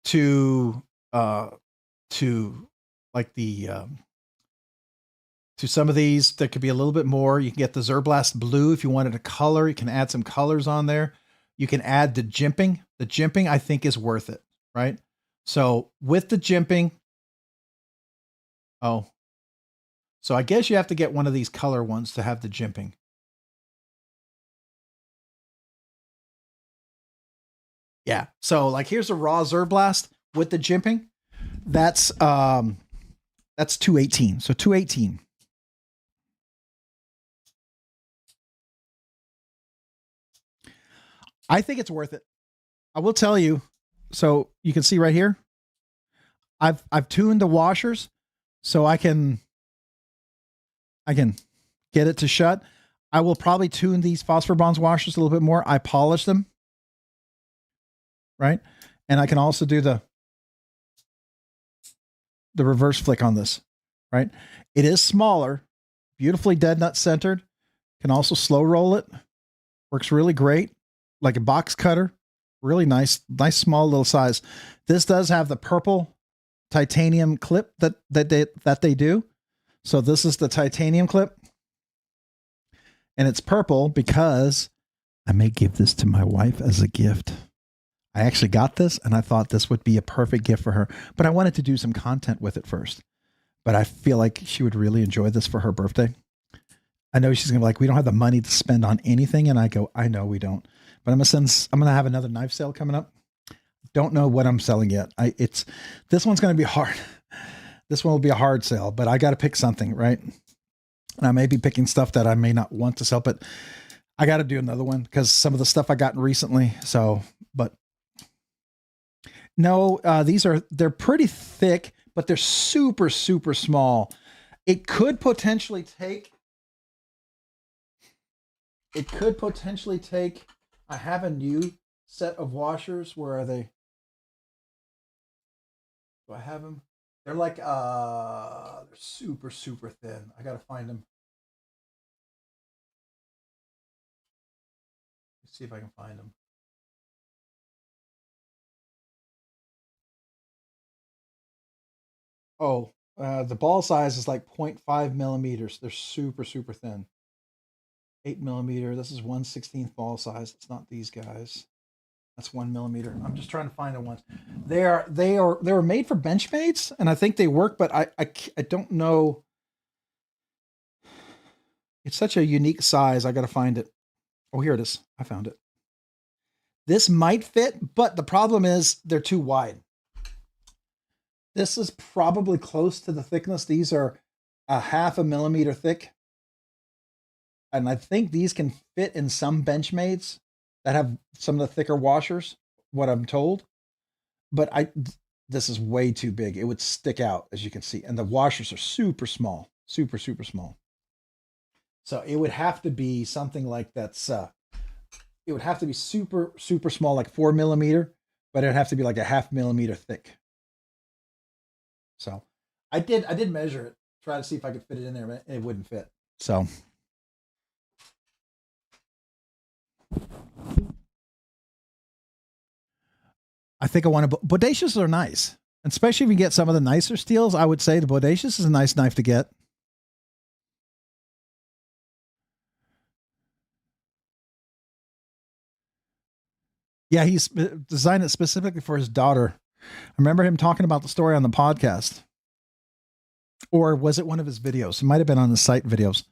to like the to some of these that could be a little bit more. You can get the Zerblast blue if you wanted a color. You can add some colors on there. You can add the jimping. The jimping I think is worth it, right? So with the jimping, oh, so I guess you have to get one of these color ones to have the jimping. Yeah. So like here's a raw Zerblast with the jimping. That's $218. So $218. I think it's worth it. I will tell you. So you can see right here, I've tuned the washers so I can get it to shut. I will probably tune these phosphor bonds washers a little bit more. I polish them, right? And I can also do the reverse flick on this, right? It is smaller, beautifully dead nut centered. Can also slow roll it. Works really great, like a box cutter. Really nice small little size. This does have the purple titanium clip that they do. So this is the titanium clip, and it's purple because I may give this to my wife as a gift. I actually got this and I thought this would be a perfect gift for her, but I wanted to do some content with it first. But I feel like she would really enjoy this for her birthday. I know she's gonna be like, we don't have the money to spend on anything, and I go, I know we don't. But I'm gonna have another knife sale coming up. Don't know what I'm selling yet. This one's gonna be hard. This one will be a hard sale, but I got to pick something, right? And I may be picking stuff that I may not want to sell, but I got to do another one because some of the stuff I gotten recently. So, but no, they're pretty thick, but they're super, super small. It could potentially take. I have a new set of washers. Where are they? Do I have them? They're like, they're super, super thin. I got to find them. Let's see if I can find them. Oh, the ball size is like 0.5 millimeters. They're super, super thin. 8 millimeter. This is 1/16 ball size. It's not these guys. That's 1 millimeter. I'm just trying to find the ones. They were made for Benchmates, and I think they work, but I don't know. It's such a unique size. I got to find it. Oh, here it is. I found it. This might fit, but the problem is they're too wide. This is probably close to the thickness. These are a 0.5 millimeter thick. And I think these can fit in some Benchmates that have some of the thicker washers, what I'm told. But this is way too big. It would stick out, as you can see. And the washers are super small, super, super small. So it would have to be something like that's, it would have to be super, super small, like 4 millimeter, but it'd have to be like a 0.5 millimeter thick. So I did measure it, try to see if I could fit it in there, but it wouldn't fit. So I think I want to. Bodacious are nice, especially if you get some of the nicer steels. I would say the Bodacious is a nice knife to get. Yeah, he's designed it specifically for his daughter. I remember him talking about the story on the podcast. Or was it one of his videos? It might have been on the site videos.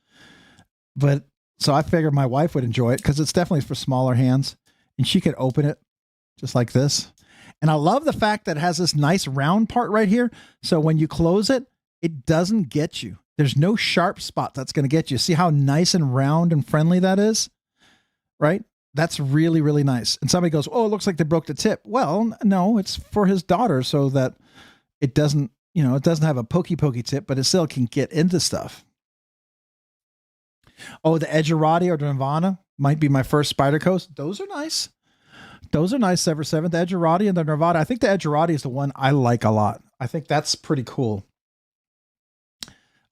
But so I figured my wife would enjoy it because it's definitely for smaller hands. And she could open it just like this. And I love the fact that it has this nice round part right here. So when you close it, it doesn't get you. There's no sharp spot that's going to get you. See how nice and round and friendly that is? Right? That's really, really nice. And somebody goes, oh, it looks like they broke the tip. Well, no, it's for his daughter so that it doesn't, you know, it doesn't have a pokey tip, but it still can get into stuff. Oh, the Edgerati or the Nirvana might be my first Spyderco's. Those are nice. Those are nice, Sever 7th. The Edgerati and the Nirvana. I think the Edgerati is the one I like a lot. I think that's pretty cool.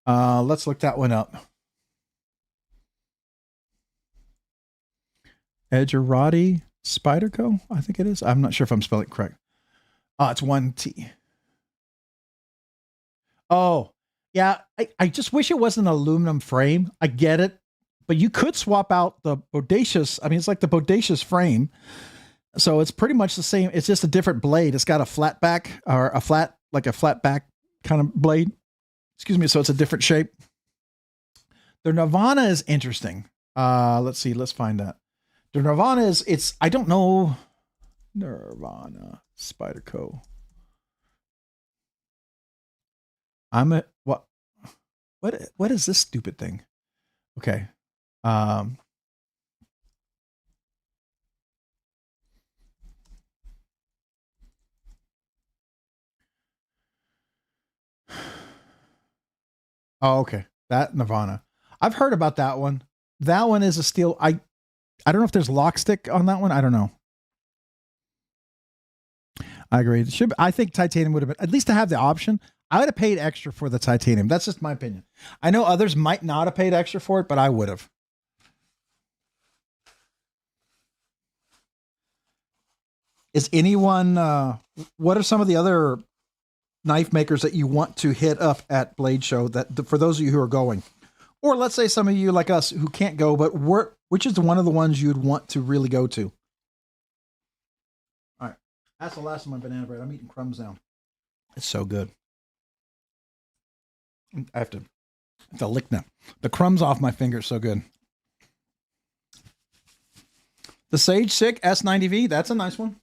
Let's look that one up. Edgerati Spyderco, I think it is. I'm not sure if I'm spelling it correct. It's 1T. Oh, yeah. I just wish it wasn't an aluminum frame. I get it. But you could swap out the Bodacious. I mean, it's like the Bodacious frame. So it's pretty much the same. It's just a different blade. It's got a flat back or a flat back kind of blade. Excuse me. So it's a different shape. The Nirvana is interesting. Let's see. Let's find that. The Nirvana is, I don't know. Nirvana Spyderco. What is this stupid thing? Okay. Oh, okay. That Nirvana. I've heard about that one. That one is a steel. I don't know if there's lock stick on that one. I don't know. I agree. I think titanium would have been, at least to have the option. I would have paid extra for the titanium. That's just my opinion. I know others might not have paid extra for it, but I would have. Is anyone, what are some of the other knife makers that you want to hit up at Blade Show that for those of you who are going? Or let's say some of you like us who can't go, but which is one of the ones you'd want to really go to? All right. That's the last of my banana bread. I'm eating crumbs now. It's so good. I have to lick them. The crumbs off my fingers. So good. The Sage Sick S90V. That's a nice one.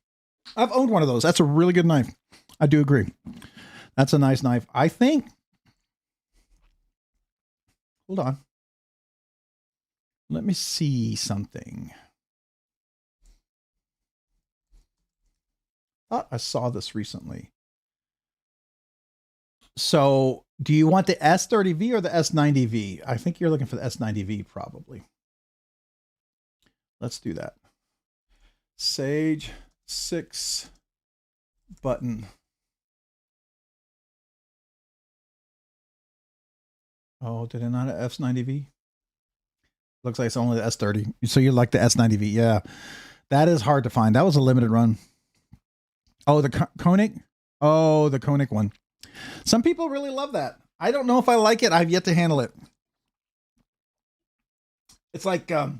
I've owned one of those. That's a really good knife. I do agree. That's a nice knife. I think. Hold on. Let me see something. I thought I saw this recently. So, do you want the S30V or the S90V? I think you're looking for the S90V probably. Let's do that. Sage 6 button. Oh, did it not have S90V? Looks like it's only the S30. So you like the S90V. Yeah. That is hard to find. That was a limited run. Oh, the Koenig? Oh, the Koenig one. Some people really love that. I don't know if I like it. I've yet to handle it. It's like the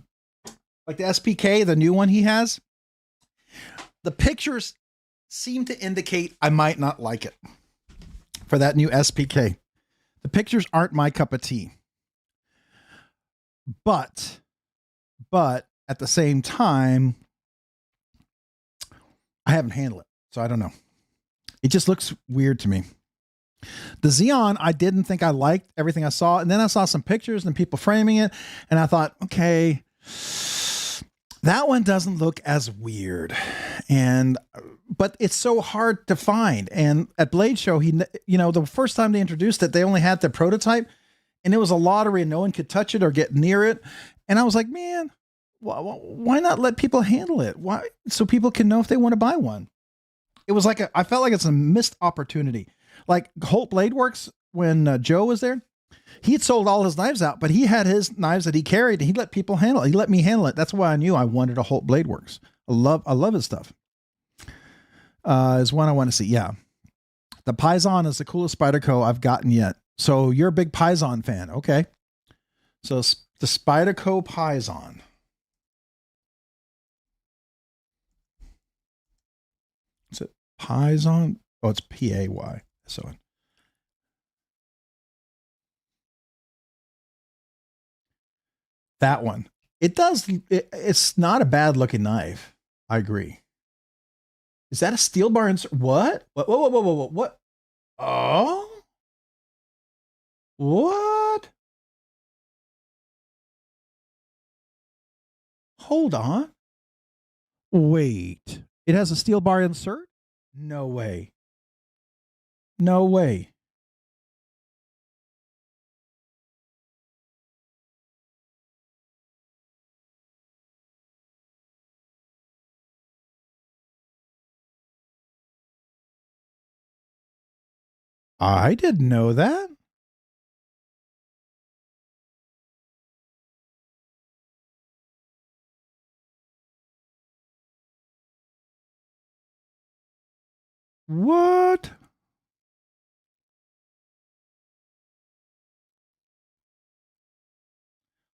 SPK, the new one he has. The pictures seem to indicate I might not like it for that new SPK. The pictures aren't my cup of tea. But at the same time, I haven't handled it, so I don't know. It just looks weird to me. The Xeon, I didn't think I liked everything I saw. And then I saw some pictures and people framing it. And I thought, okay, that one doesn't look as weird. But it's so hard to find. And at Blade Show, the first time they introduced it, they only had the prototype and it was a lottery and no one could touch it or get near it. And I was like, man, why not let people handle it? Why? So people can know if they want to buy one. it was like I felt like it's a missed opportunity. Like Holt Blade Works, when Joe was there, he had sold all his knives out, but he had his knives that he carried and he let people handle it. He let me handle it. That's why I knew I wanted a Holt Blade Works. I love his stuff. Is one I want to see. Yeah. The Paisan is the coolest Spyderco I've gotten yet. So you're a big Paisan fan. Okay. So the Spyderco Paisan. Is it Paisan? Oh, it's P-A-Y. So that one. It's not a bad looking knife. I agree. Is that a steel bar insert? What? What? Oh? What? Hold on. Wait. It has a steel bar insert? No way. No way. I didn't know that. What?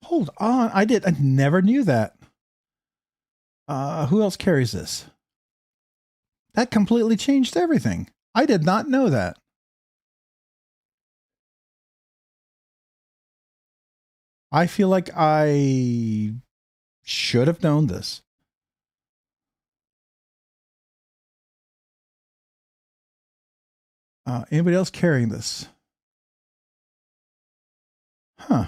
Hold on. I never knew that. Who else carries this? That completely changed everything. I did not know that. I feel like I should have known this. Anybody else carrying this? Huh.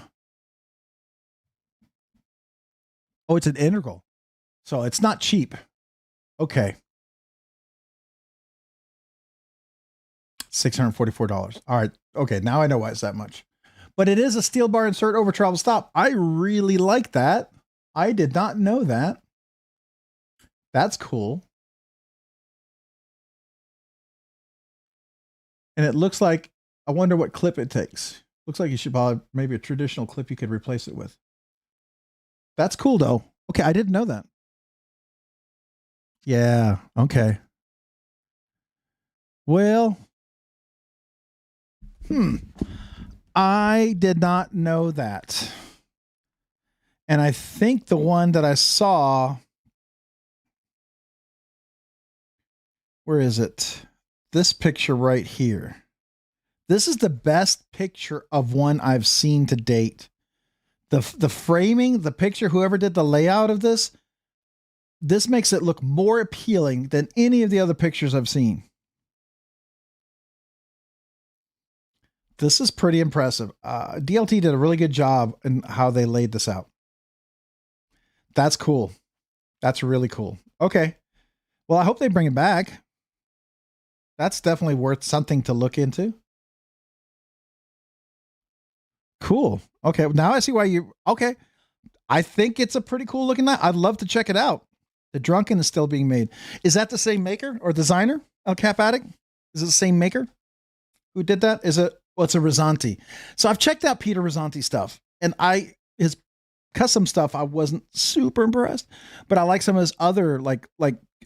Oh, it's an integral. So it's not cheap. Okay. $644. All right. Okay. Now I know why it's that much. But it is a steel bar insert over travel stop. I really like that. I did not know that. That's cool. And it looks like, I wonder what clip it takes. Looks like you should probably, maybe a traditional clip you could replace it with. That's cool though. Okay. I didn't know that. Yeah. Okay. Well, I did not know that. And I think the one that I saw, where is it? This picture right here. This is the best picture of one I've seen to date. The framing, the picture, whoever did the layout of this makes it look more appealing than any of the other pictures I've seen. This is pretty impressive. DLT did a really good job in how they laid this out. That's cool. That's really cool. Okay. Well, I hope they bring it back. That's definitely worth something to look into. Cool. Okay. Now I see why you, okay. I think it's a pretty cool looking knife. I'd love to check it out. The Drunken is still being made. Is that the same maker or designer? El Cap Addict? Is it the same maker who did that? Is it, well, it's a Rizzanti. So I've checked out Peter Rizzanti stuff, and his custom stuff, I wasn't super impressed, but I like some of his other like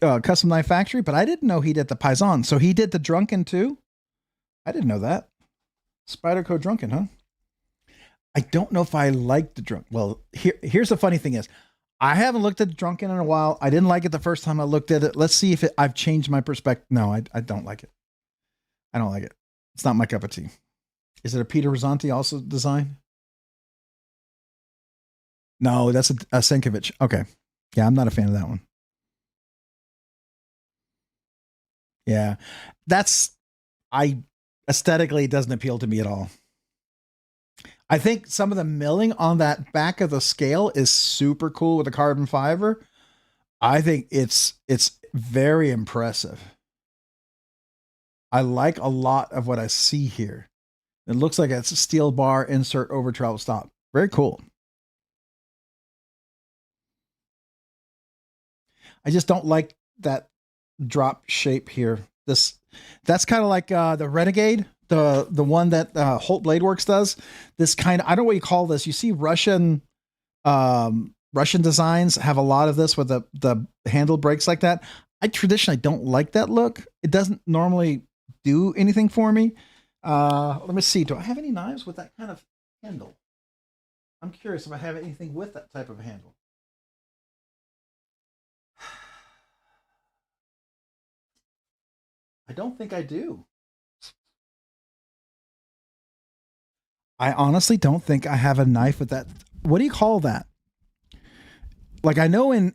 Custom Knife Factory, but I didn't know he did the Paisan. So he did the Drunken too? I didn't know that. Spyderco Drunken, huh? I don't know if I like the Drunken. Well, here's the funny thing is, I haven't looked at the Drunken in a while. I didn't like it the first time I looked at it. Let's see if I've changed my perspective. No, I don't like it. I don't like it. It's not my cup of tea. Is it a Peter Rizzanti also design? No, that's a Senkovich. Okay. Yeah, I'm not a fan of that one. Yeah. Aesthetically, it doesn't appeal to me at all. I think some of the milling on that back of the scale is super cool with the carbon fiber. I think it's very impressive. I like a lot of what I see here. It looks like it's a steel bar insert over travel stop. Very cool. I just don't like that
drop shape here. That's kind of like the Renegade, the one that Holt Blade Works does. This kind of, I don't know what you call this. You see Russian designs have a lot of this with the handle breaks like that. I traditionally don't like that look. It doesn't normally do anything for me. Let me see. Do I have any knives with that kind of handle? I'm curious if I have anything with that type of handle. I don't think I do. I honestly don't think I have a knife with that. What do you call that? Like, I know in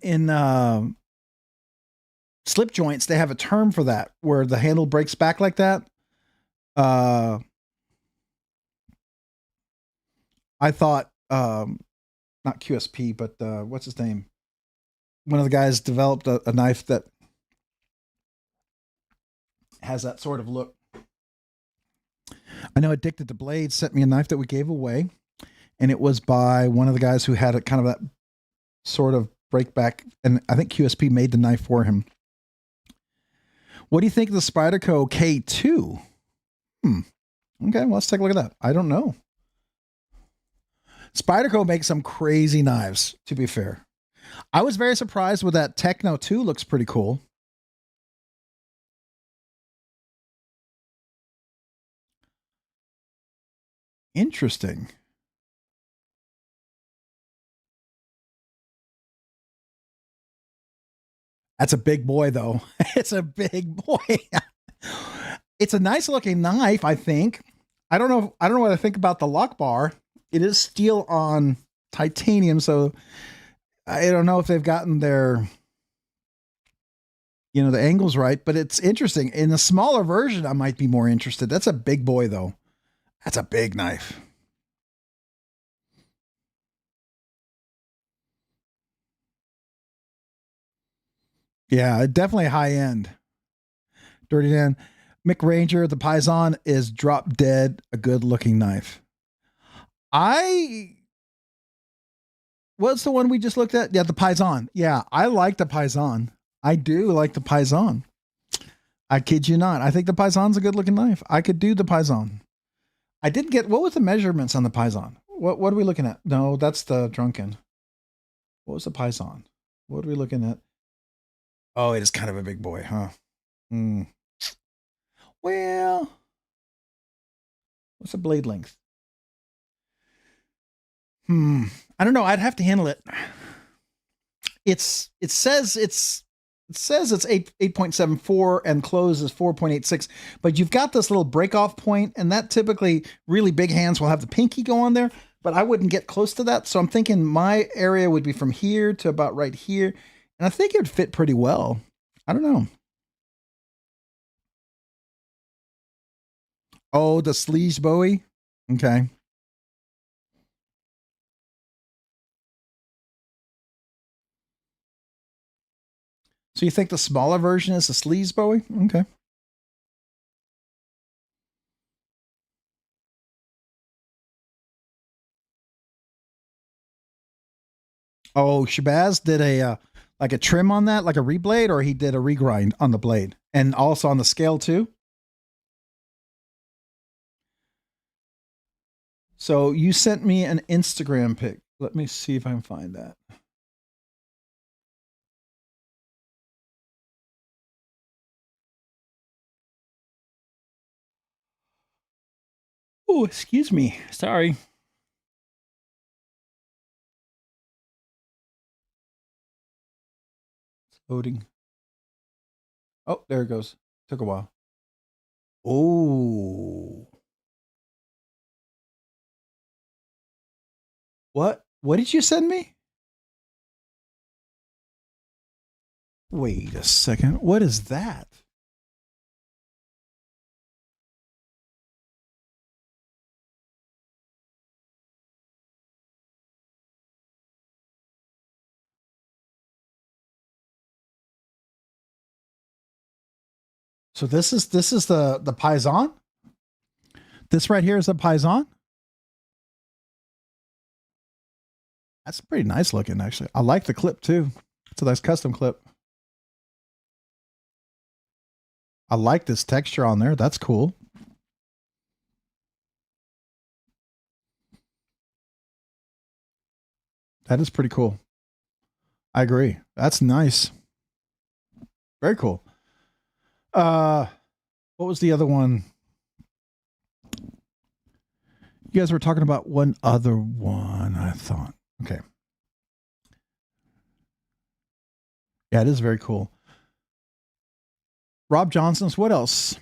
slip joints they have a term for that where the handle breaks back like that. I thought not QSP, but what's his name? One of the guys developed a knife that has that sort of look. I know Addicted to Blades sent me a knife that we gave away, and it was by one of the guys who had a kind of that sort of breakback, and I think QSP made the knife for him. What do you think of the Spyderco K2? Okay, well, let's take a look at that. I don't know. Spyderco makes some crazy knives, to be fair. I was very surprised with that Techno 2. Looks pretty cool. Interesting. That's a big boy, though. It's a big boy. It's a nice looking knife, I think. I don't know what I think about the lock bar. It is steel on titanium, so I don't know if they've gotten their, the angles right, but it's interesting. In a smaller version, I might be more interested. That's a big boy, though. That's a big knife. Yeah, definitely high end. Dirty Dan. Mick Ranger, the Paisan is drop dead a good looking knife. What's the one we just looked at? Yeah, the Paisan. Yeah, I like the Paisan. I do like the Paisan. I kid you not. I think the Paisan's a good looking knife. I could do the Paisan. I didn't get, what was the measurements on the Paisan? What are we looking at? No, that's the Drunken. What was the Paisan? What are we looking at? Oh, it is kind of a big boy, huh? Well, what's the blade length? I don't know. I'd have to handle it. It says it's 8.74 and close is 4.86, but you've got this little break off point, and that typically really big hands will have the pinky go on there, but I wouldn't get close to that. So I'm thinking my area would be from here to about right here, and I think it would fit pretty well. I don't know. Oh, the sleeves Bowie. Okay. So you think the smaller version is the sleeves Bowie? Okay. Oh, Shabazz did a like a trim on that, like a reblade, or he did a regrind on the blade, and also on the scale too. So you sent me an Instagram pic. Let me see if I can find that. Oh, excuse me. Sorry. It's loading. Oh, there it goes. Took a while. Oh. What? What did you send me? Wait a second. What is that? So this is the Paisan? This right here is a Paisan? That's pretty nice looking, actually. I like the clip too. It's a nice custom clip.
I like this texture on there. That's cool. That is pretty cool. I agree. That's nice. Very cool. What was the other one? You guys were talking about one other one, I thought. Okay. Yeah, it is very cool. Rob Johnson's, what else?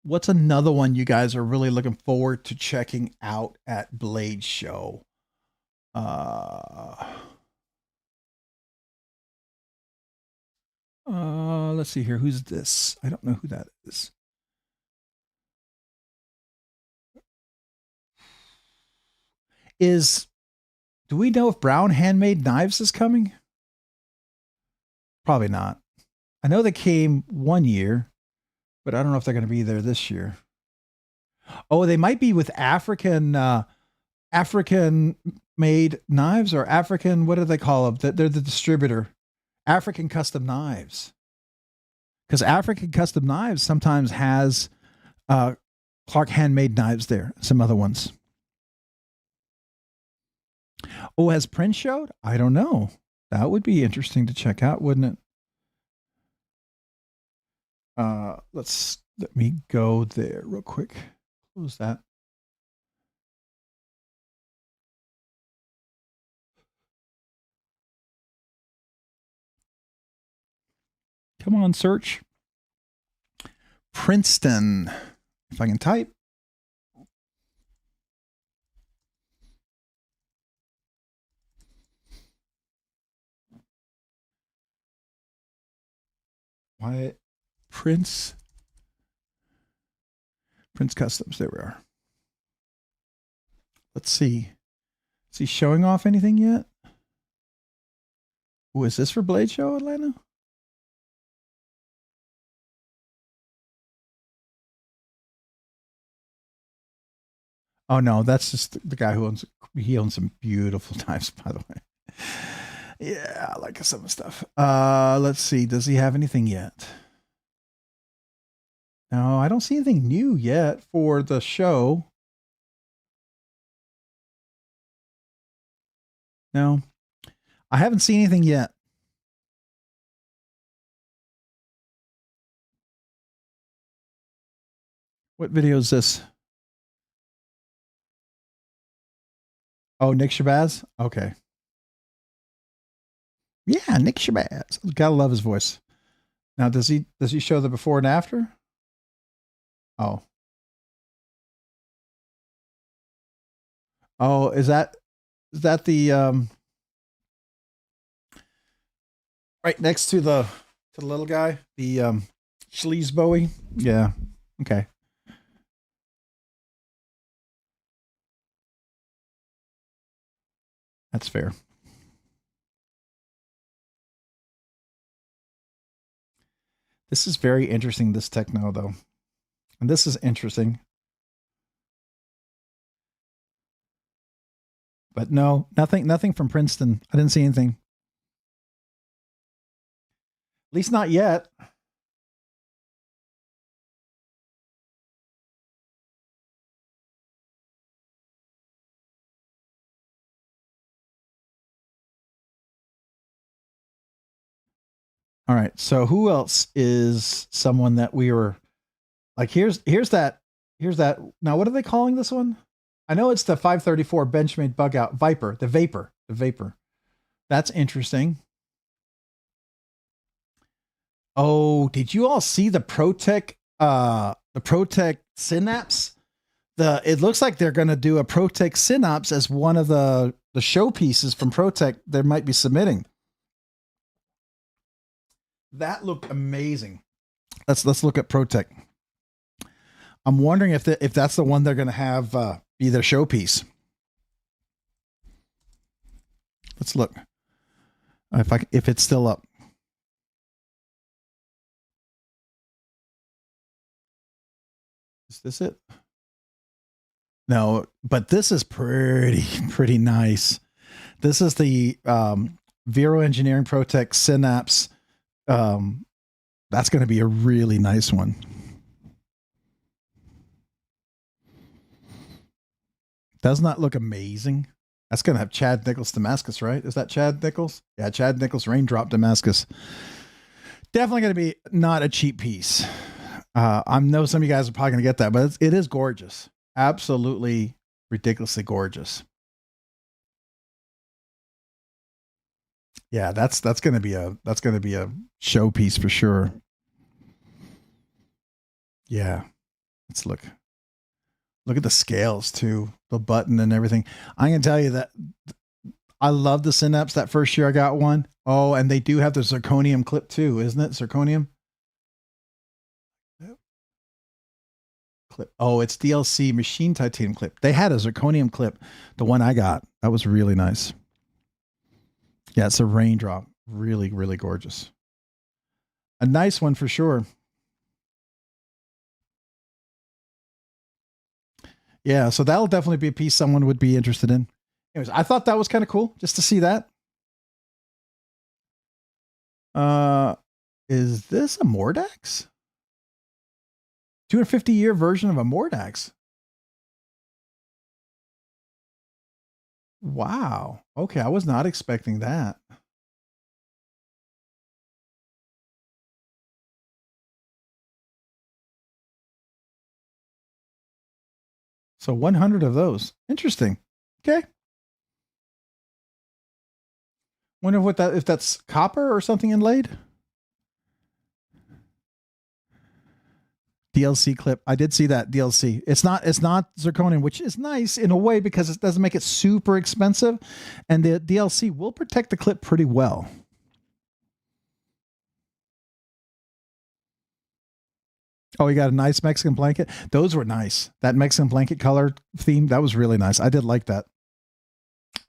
What's another one you guys are really looking forward to checking out at Blade Show? Let's see here. Who's this? I don't know who that is. Do we know if Brown Handmade Knives is coming? Probably not. I know they came one year, but I don't know if they're going to be there this year. Oh, they might be with African made knives, or African, what do they call them? They're the distributor. African Custom Knives. Because African Custom Knives sometimes has Clark Handmade Knives there. Some other ones. Oh, has Prince showed? I don't know. That would be interesting to check out, wouldn't it? Let me go there real quick. Close that. Come on, search. Princeton. If I can type. Why? Prince Customs. There we are. Let's see. Is he showing off anything yet? Oh, is this for Blade Show Atlanta? Oh no, that's just the guy who owns. He owns some beautiful knives, by the way. Yeah, I like some of the stuff. Let's see. Does he have anything yet? No, I don't see anything new yet for the show. No, I haven't seen anything yet. What video is this? Oh, Nick Shabazz? Okay. Yeah, Nick Shabazz. Gotta love his voice. Now, does he show the before and after? Oh. Oh, is that the right next to the little guy? The Schleese Bowie? Yeah. Okay. That's fair. This is very interesting, this techno, though. And this is interesting. But no, nothing from Princeton. I didn't see anything. At least not yet. All right. So who else is someone that we were like, here's that. Now, what are they calling this one? I know it's the 534 Benchmade Bug Out Viper, the Vapor. That's interesting. Oh, did you all see the ProTech Synapse? It looks like they're going to do a ProTech Synapse as one of the showpieces from ProTech they might be submitting. That looked amazing. Let's look at ProTech. I'm wondering if that's the one they're going to have be their showpiece. Let's look if it's still up. Is this it? No, but this is pretty nice. This is the Vero Engineering ProTech Synapse, the That's going to be a really nice one. Doesn't that look amazing? That's going to have Chad Nichols Damascus, right? Is that Chad Nichols? Yeah, Chad Nichols Raindrop Damascus. Definitely going to be not a cheap piece. I know some of you guys are probably going to get that, but it is gorgeous. Absolutely ridiculously gorgeous. Yeah, that's going to be a showpiece for sure. Yeah. Let's look at the scales too, the button and everything. I can tell you that I love the Synapse that first year I got one. Oh, and they do have the zirconium clip too, isn't it? Zirconium clip. Oh, it's DLC machine titanium clip. They had a zirconium clip, the one I got. That was really nice. Yeah, it's a Raindrop. Really, really gorgeous. A nice one for sure. Yeah, so that'll definitely be a piece someone would be interested in. Anyways, I thought that was kind of cool just to see that. Is this a Mordax? 250-year version of a Mordax. Wow. Okay, I was not expecting that. So 100 of those. Interesting. Okay. Wonder what that, if that's copper or something inlaid. DLC clip. I did see that DLC. It's not zirconium, which is nice in a way because it doesn't make it super expensive, and the DLC will protect the clip pretty well. Oh, you got a nice Mexican blanket. Those were nice. That Mexican blanket color theme, that was really nice. I did like that.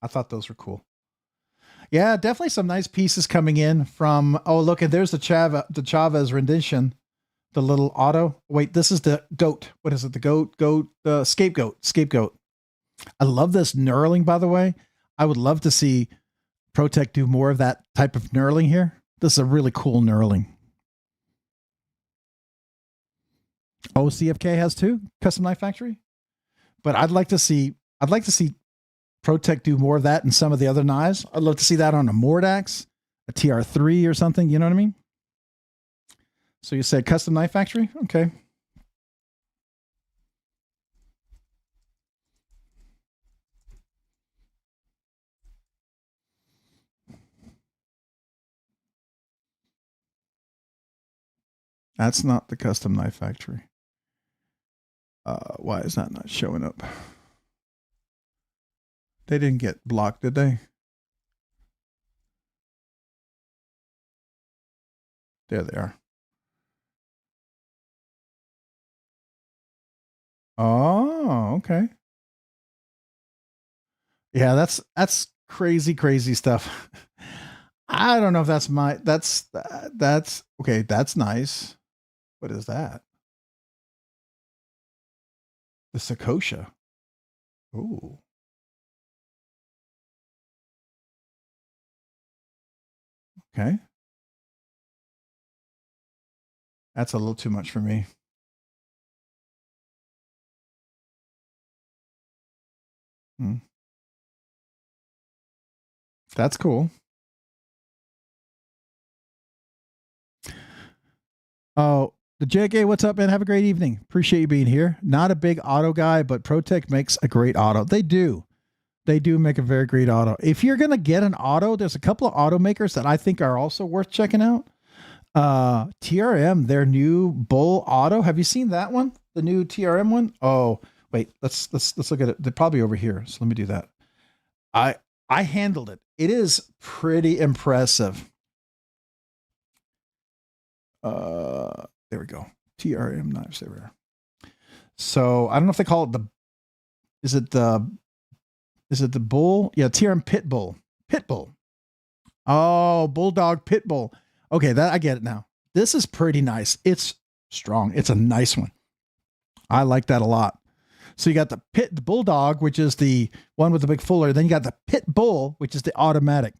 I thought those were cool. Yeah, definitely some nice pieces coming in from. Oh, look, and there's the Chavez rendition. The little auto. Wait, this is the goat. What is it? The scapegoat. I love this knurling, by the way. I would love to see ProTech do more of that type of knurling here. This is a really cool knurling. Oh, CFK has too? Custom Knife Factory? But I'd like to see ProTech do more of that in some of the other knives. I'd love to see that on a Mordax, a TR3 or something. You know what I mean? So you said Custom Knife Factory? Okay. That's not the Custom Knife Factory. Why is that not showing up? They didn't get blocked, did they? There they are. Oh, okay. Yeah, that's crazy stuff. I don't know if that's that's okay. That's nice. What is that? The Sakosha. Ooh. Okay. That's a little too much for me. Hmm. That's cool. Oh, the JK, what's up, man? Have a great evening. Appreciate you being here. Not a big auto guy, but ProTech makes a great auto. They do. They do make a very great auto. If you're going to get an auto, there's a couple of automakers that I think are also worth checking out. TRM, their new Bull Auto. Have you seen that one? The new TRM one? Oh, wait, let's look at it. They're probably over here. So let me do that. I handled it. It is pretty impressive. There we go. TRM knives. There we are. So I don't know if they call it is it the bull? Yeah, TRM Pitbull. Oh, Bulldog Pitbull. Okay, that I get it now. This is pretty nice. It's strong. It's a nice one. I like that a lot. So you got the Bulldog, which is the one with the big fuller. Then you got the Pit Bull, which is the automatic.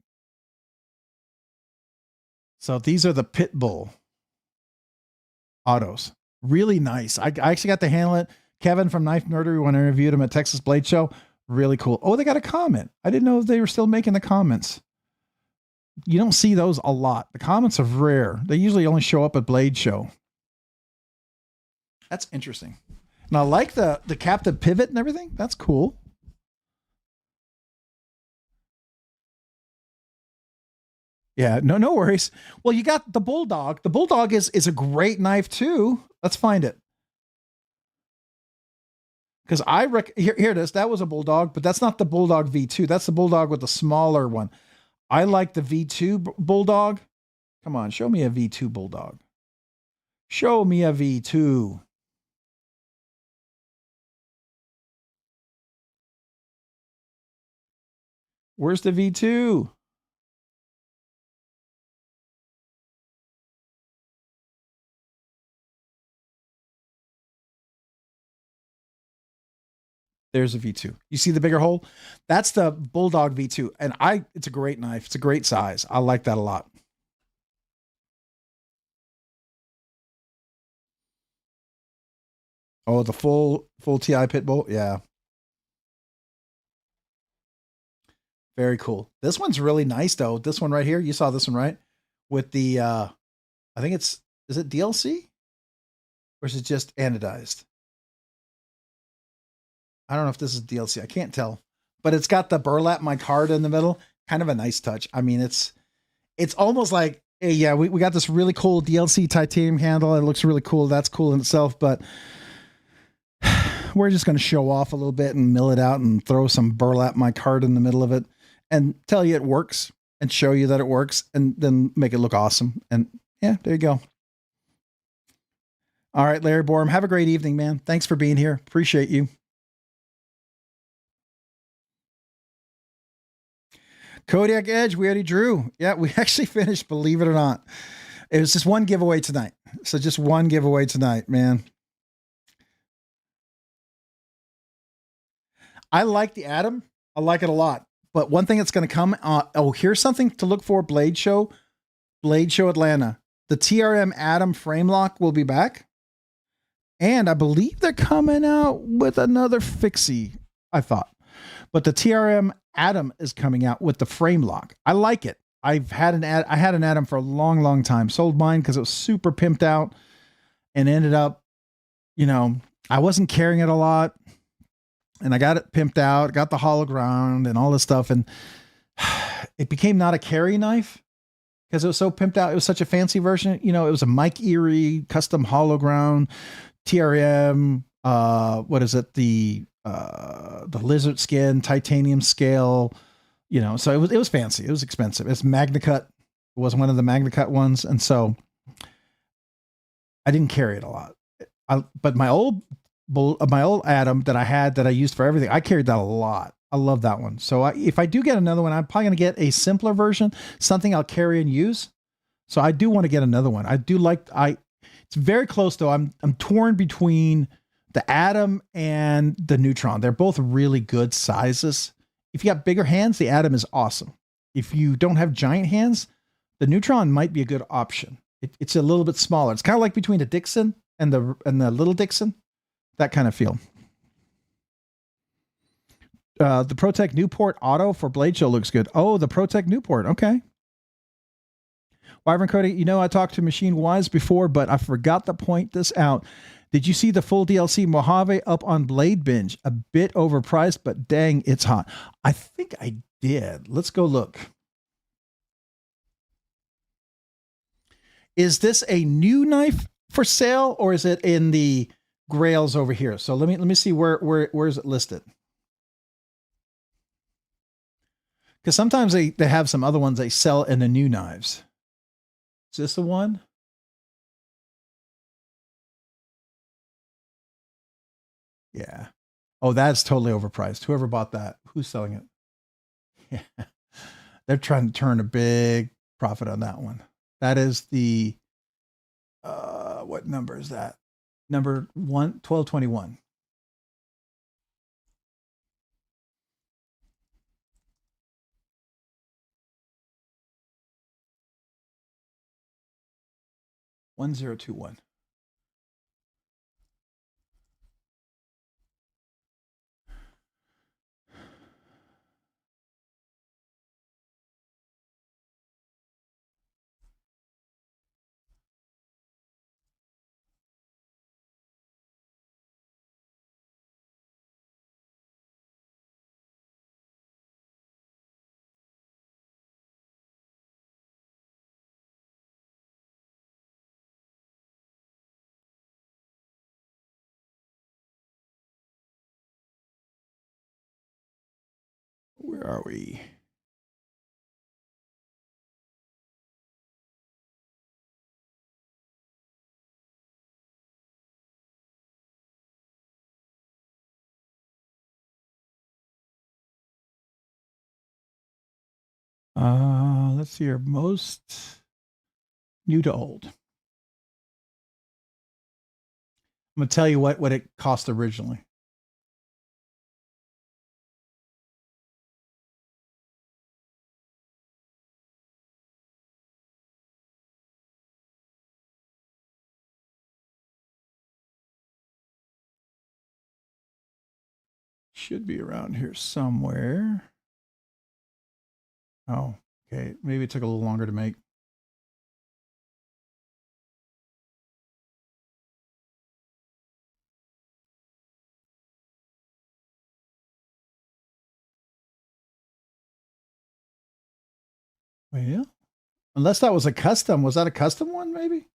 So these are the Pit Bull. autos. Really nice. I actually got to handle it. Kevin from Knife Nerdery, when I interviewed him at Texas Blade Show, really cool. Oh, they got a comment. I didn't know they were still making the comments. You don't see those a lot. The comments are rare. They usually only show up at Blade Show. That's interesting. And I like the captive pivot and everything. That's cool. Yeah, no worries. Well, you got the Bulldog. The Bulldog is a great knife too. Let's find it. Because here it is. That was a Bulldog, but that's not the Bulldog V2. That's the Bulldog with the smaller one. I like the V2 Bulldog. Come on, show me a V2 Bulldog. Show me a V2. Where's the V2? There's a V2. You see the bigger hole? That's the Bulldog V2. And it's a great knife. It's a great size. I like that a lot. Oh, the full TI pit bolt. Yeah. Very cool. This one's really nice though. This one right here. You saw this one, right? With the I think is it DLC? Or is it just anodized? I don't know if this is DLC. I can't tell. But it's got the burlap micarta in the middle. Kind of a nice touch. I mean, it's almost like, hey, yeah, we got this really cool DLC titanium handle. It looks really cool. That's cool in itself. But we're just going to show off a little bit and mill it out and throw some burlap micarta in the middle of it and tell you it works and show you that it works and then make it look awesome. And yeah, there you go. All right, Larry Borum, have a great evening, man. Thanks for being here. Appreciate you. Kodiak Edge, we already drew. Yeah, we actually finished, believe it or not. It was just one giveaway tonight. So just one giveaway tonight, man. I like the Atom. I like it a lot. But one thing that's going to come, here's something to look for, Blade Show Atlanta. The TRM Atom frame lock will be back. And I believe they're coming out with another fixie, I thought. But the TRM Atom is coming out with the frame lock. I like it. I had an Atom for a long time. Sold mine because it was super pimped out and ended up, I wasn't carrying it a lot. And I got it pimped out, got the hollow ground and all this stuff. And it became not a carry knife because it was so pimped out. It was such a fancy version. It was a Mike Erie custom hollow ground TRM. What is it? The lizard skin titanium scale, so it was fancy. It was expensive. It's MagnaCut. It was one of the MagnaCut ones. And so I didn't carry it a lot. But my old Atom that I used for everything, I carried that a lot. I love that one. So if I do get another one, I'm probably going to get a simpler version, something I'll carry and use. So I do want to get another one. I do like, it's very close though. I'm torn between the Atom and the Neutron. They're both really good sizes. If you got bigger hands, the Atom is awesome. If you don't have giant hands, the Neutron might be a good option. It's a little bit smaller. It's kind of like between the Dixon and the little Dixon, that kind of feel. The ProTech Newport Auto for Blade Show looks good. Oh, the ProTech Newport. Okay. Wyvern Cody, I talked to Machine Wise before, but I forgot to point this out. Did you see the full DLC Mojave up on BladeBinge? A bit overpriced, but dang, it's hot. I think I did. Let's go look. Is this a new knife for sale or is it in the grails over here? So let me see where is it listed? Because sometimes they have some other ones they sell in the new knives. Is this the one? Yeah. Oh, that's totally overpriced. Whoever bought that, who's selling it? Yeah. They're trying to turn a big profit on that one. That is the, what number is that? Number 1221. $1021. Where are we? Let's see here. Most new to old. I'm gonna tell you what it cost originally. Should be around here somewhere. Oh, okay. Maybe it took a little longer to make. Well, unless that was a custom. Was that a custom one, maybe?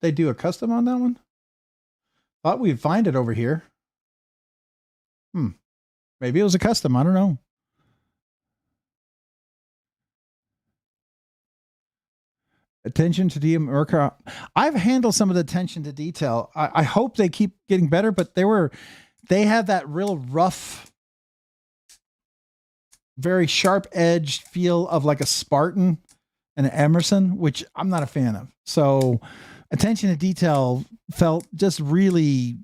They do a custom on that one? Thought we'd find it over here. Maybe it was a custom. I don't know. Attention to detail. I've handled some of the attention to detail. I hope they keep getting better, but they have that real rough, very sharp edged feel of like a Spartan and an Emerson, which I'm not a fan of. So attention to detail felt just really,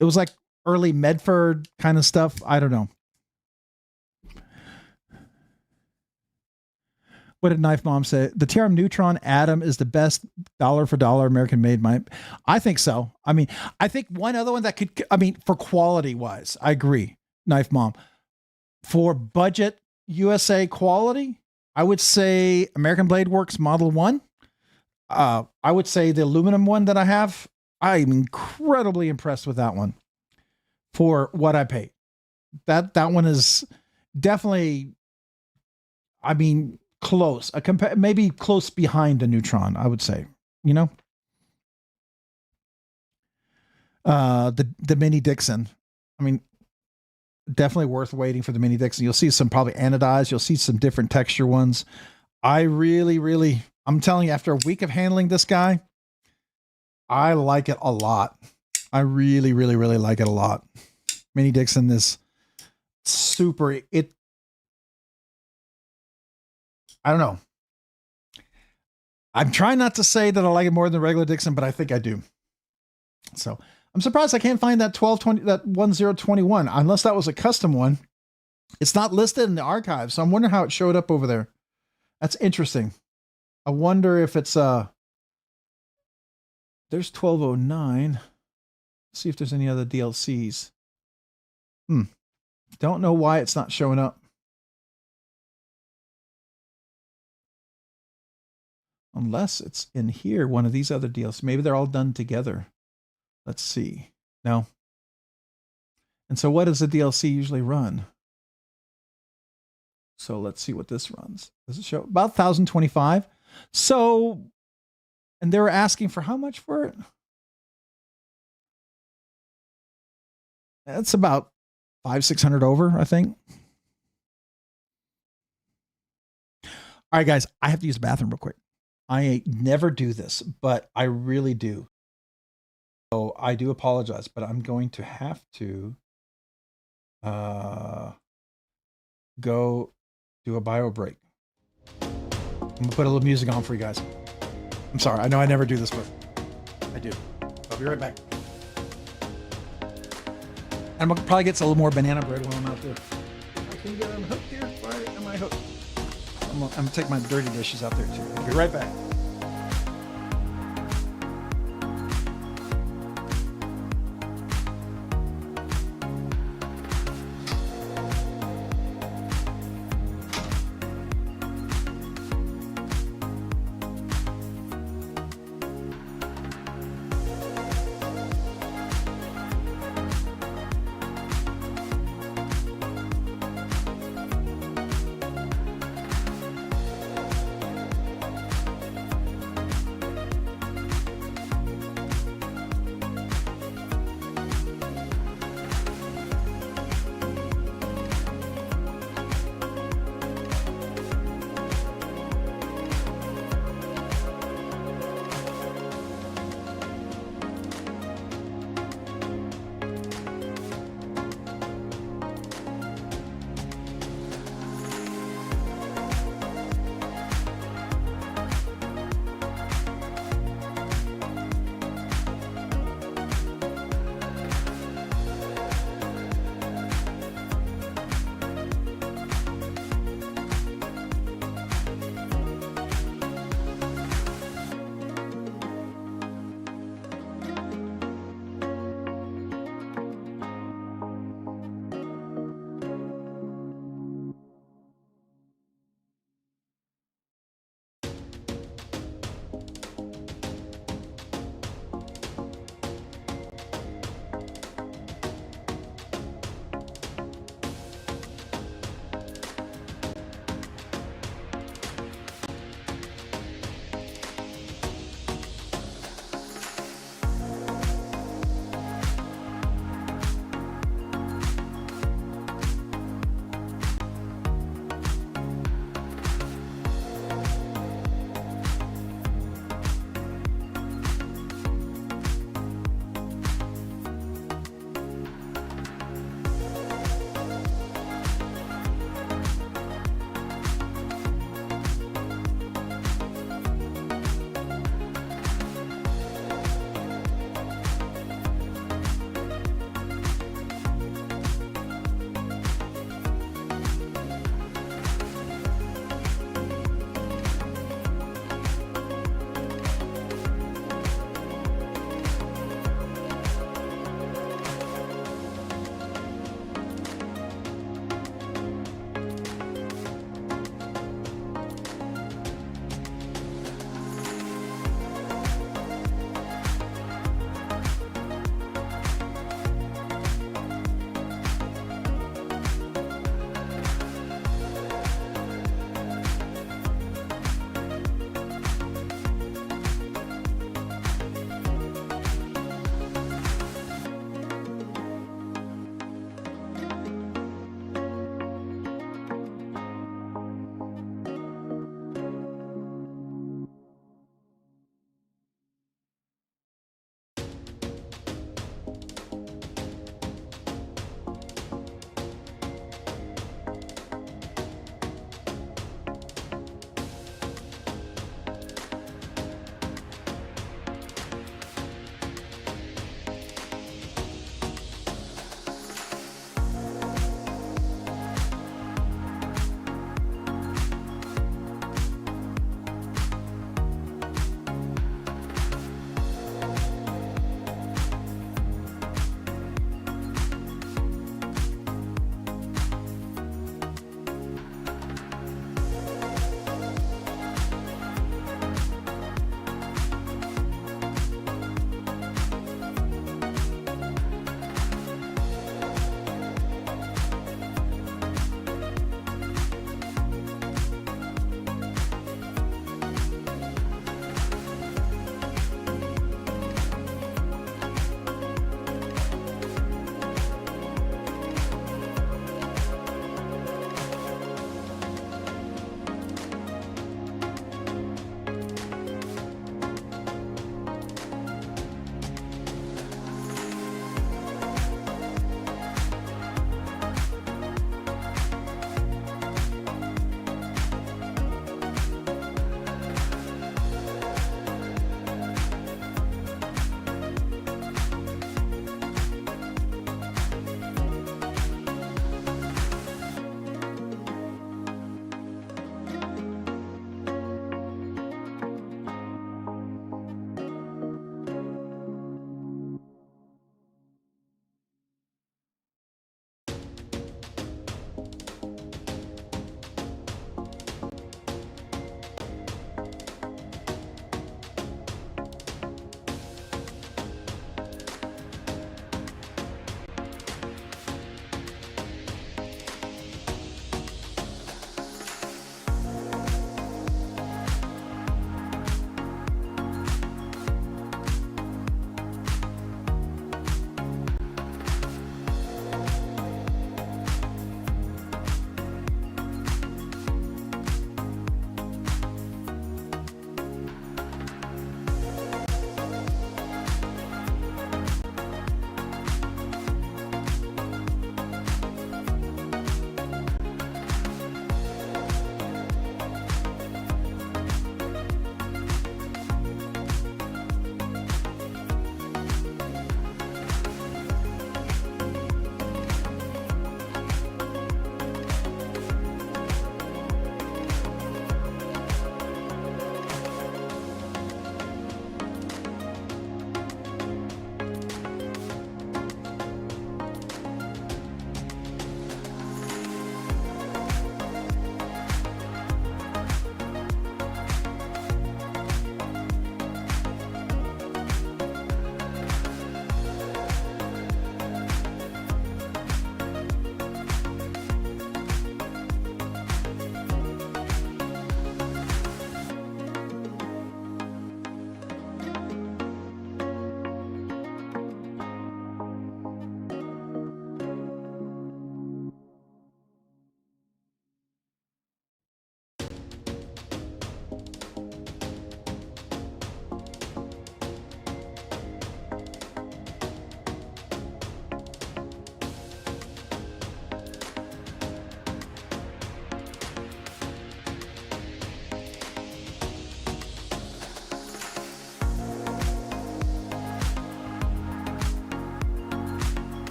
it was like early Medford kind of stuff. I don't know. What did Knife Mom say? The TRM Neutron Atom is the best dollar for dollar American made. I think so. I mean, I think one other one that could, I mean, for quality wise, I agree. Knife Mom. For budget USA quality, I would say American Blade Works Model 1. I would say the aluminum one that I have. I'm incredibly impressed with that one for what I paid. That one is definitely, I mean, close, maybe close behind the Neutron, I would say, you know. The Mini Dixon, I mean, definitely worth waiting for the Mini Dixon. You'll see some probably anodized, you'll see some different texture ones. I really, I'm telling you, after a week of handling this guy, I like it a lot. I really like it a lot. Mini Dixon is super, I don't know. I'm trying not to say that I like it more than the regular Dixon, but I think I do. So I'm surprised I can't find that 1220, that 1021, unless that was a custom one. It's not listed in the archive, so I'm wondering how it showed up over there. That's interesting. I wonder if it's there's 1209. Let's see if there's any other DLCs. Don't know why it's not showing up. Unless it's in here, one of these other deals. Maybe they're all done together. Let's see. No. And so what does the DLC usually run? So let's see what this runs. Does it show? About 1,025. So, and they were asking for how much for it? That's about $500-600 over, I think. All right, guys, I have to use the bathroom real quick. I never do this, but I really do. So I do apologize, but I'm going to have to go do a bio break. I'm gonna put a little music on for you guys. I'm sorry, I know I never do this, but I do. I'll be right back. And I'm gonna probably get a little more banana bread while I'm out there. Can you get on the hook here? Why am I hooked? I'm gonna take my dirty dishes out there too. I'll be right back.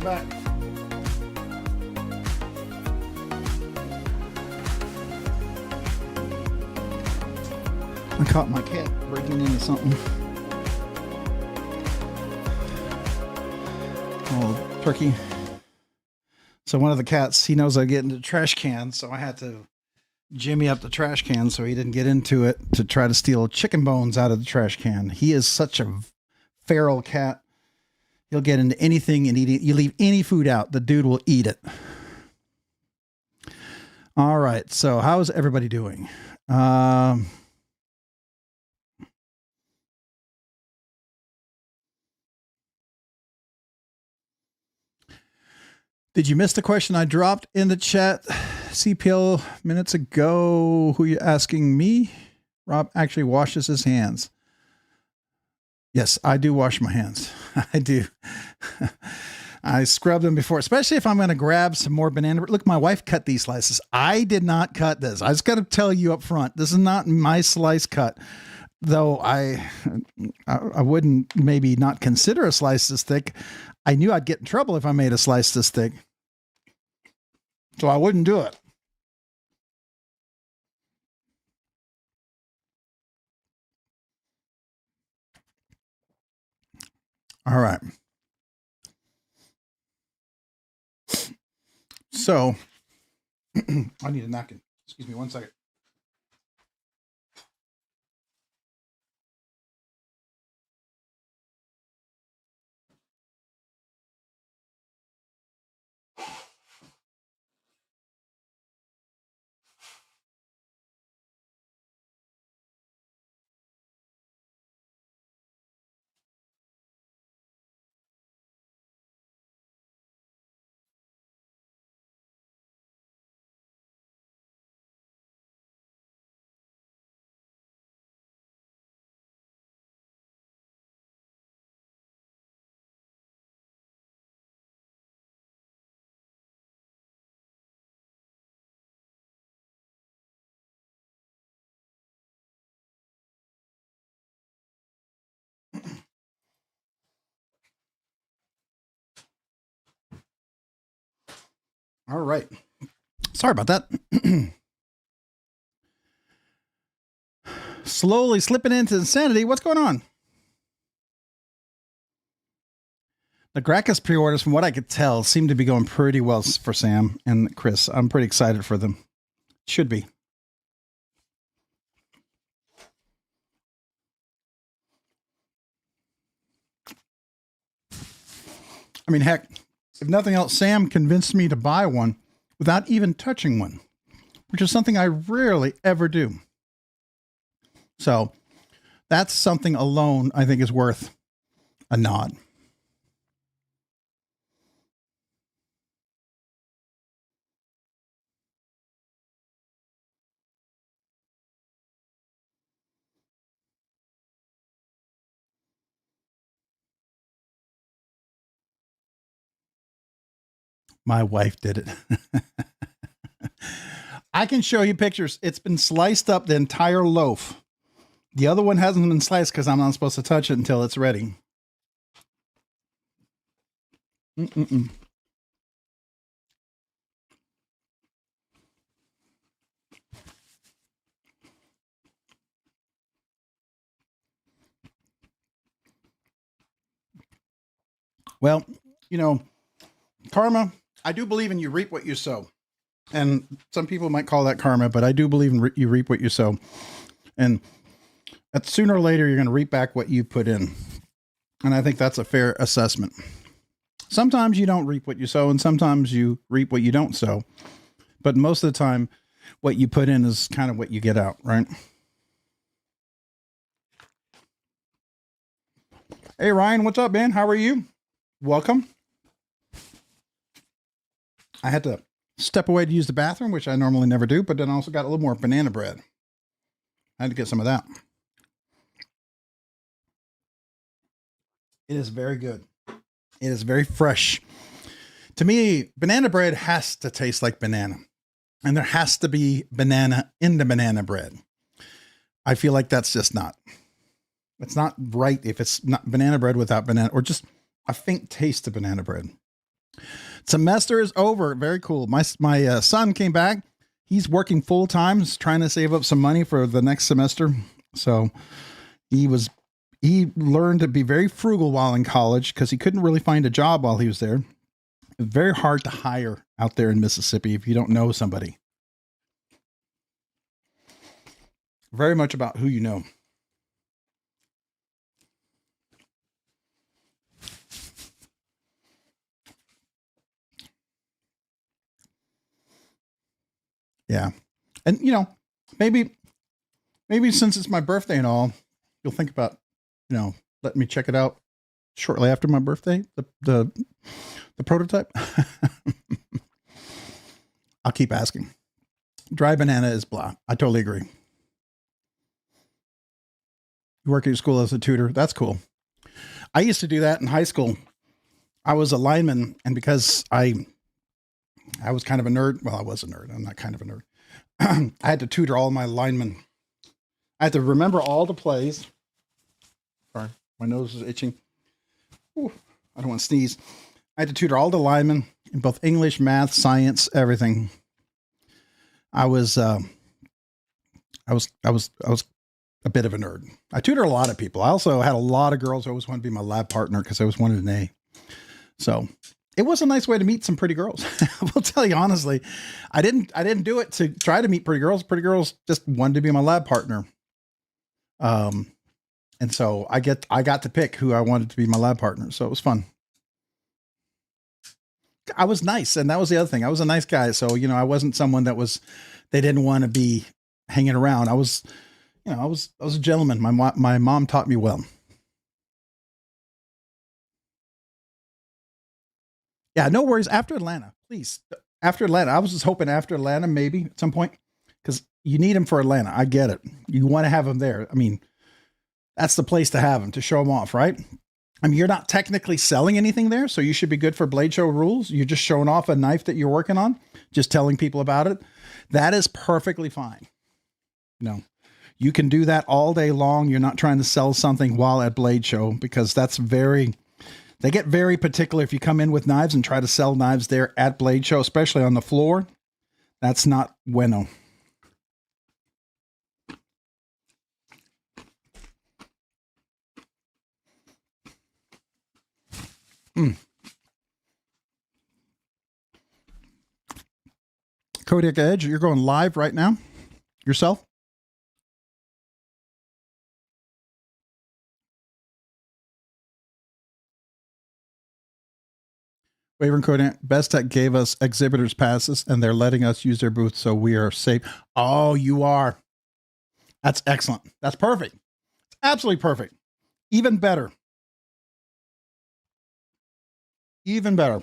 Welcome back. I caught my cat breaking into something. Oh, turkey. So one of the cats, he knows I get into the trash can, so I had to jimmy up the trash can so he didn't get into it to try to steal chicken bones out of the trash can. He is such a feral cat. He'll get into anything and eat it. You leave any food out, the dude will eat it. All right, so how's everybody doing? Did you miss the question I dropped in the chat, CPL, minutes ago? Who are you asking me? Rob actually washes his hands. Yes, I do wash my hands. I do. I scrub them before, especially if I'm going to grab some more banana. Look, my wife cut these slices. I did not cut this. I just got to tell you up front, this is not my slice cut. Though I wouldn't maybe not consider a slice this thick. I knew I'd get in trouble if I made a slice this thick. So I wouldn't do it. All right. So I need a napkin. Excuse me 1 second. All right. Sorry about that. Slowly slipping into insanity. What's going on? The Gracchus pre-orders, from what I could tell, seem to be going pretty well for Sam and Chris. I'm pretty excited for them. Should be. I mean, heck, if nothing else, Sam convinced me to buy one without even touching one, which is something I rarely ever do. So that's something alone I think is worth a nod. My wife did it. I can show you pictures. It's been sliced up, the entire loaf. The other one hasn't been sliced because I'm not supposed to touch it until it's ready. Well, you know, karma, I do believe in you reap what you sow. And some people might call that karma, but I do believe in you reap what you sow. And sooner or later, you're going to reap back what you put in. And I think that's a fair assessment. Sometimes you don't reap what you sow, and sometimes you reap what you don't sow. But most of the time, what you put in is kind of what you get out, right? Hey, Ryan, what's up, man? How are you? Welcome. I had to step away to use the bathroom, which I normally never do, but then I also got a little more banana bread. I had to get some of that. It is very good. It is very fresh. To me, banana bread has to taste like banana. And there has to be banana in the banana bread. I feel like that's just not. It's not right if it's not banana bread without banana, or just a faint taste of banana bread. Semester is over. Very cool. My son came back. He's working full time, trying to save up some money for the next semester. So he learned to be very frugal while in college because he couldn't really find a job while he was there. Very hard to hire out there in Mississippi if you don't know somebody. Very much about who you know. Yeah. And, you know, maybe since it's my birthday and all, you'll think about, you know, letting me check it out shortly after my birthday, the prototype. I'll keep asking. Dry banana is blah. I totally agree. You work at your school as a tutor. That's cool. I used to do that in high school. I was a lineman, and because I was kind of a nerd. Well, I was a nerd. I'm not kind of a nerd. I had to tutor all my linemen. I had to remember all the plays. Sorry, my nose is itching. Ooh, I don't want to sneeze. I had to tutor all the linemen in both English, math, science, everything. I was a bit of a nerd. I tutored a lot of people. I also had a lot of girls who always wanted to be my lab partner because I always wanted an A. So it was a nice way to meet some pretty girls. I will tell you honestly, I didn't do it to try to meet pretty girls. Pretty girls just wanted to be my lab partner. And so I got to pick who I wanted to be my lab partner. So it was fun. I was nice. And that was the other thing. I was a nice guy. So, you know, I wasn't someone they didn't want to be hanging around. I was a gentleman. My mom taught me well. Yeah, no worries. After Atlanta, please. After Atlanta, I was just hoping after Atlanta, maybe at some point, because you need them for Atlanta. I get it. You want to have them there. I mean, that's the place to have them, to show them off, right? I mean, you're not technically selling anything there, so you should be good for Blade Show rules. You're just showing off a knife that you're working on, just telling people about it. That is perfectly fine. You know, you can do that all day long. You're not trying to sell something while at Blade Show, because they get very particular if you come in with knives and try to sell knives there at Blade Show, especially on the floor. That's not bueno. Kodiak Edge, you're going live right now yourself? Wavering Kodak, Best Tech gave us exhibitors passes and they're letting us use their booth, so we are safe. Oh, you are. That's excellent. That's perfect. It's absolutely perfect. Even better. Even better.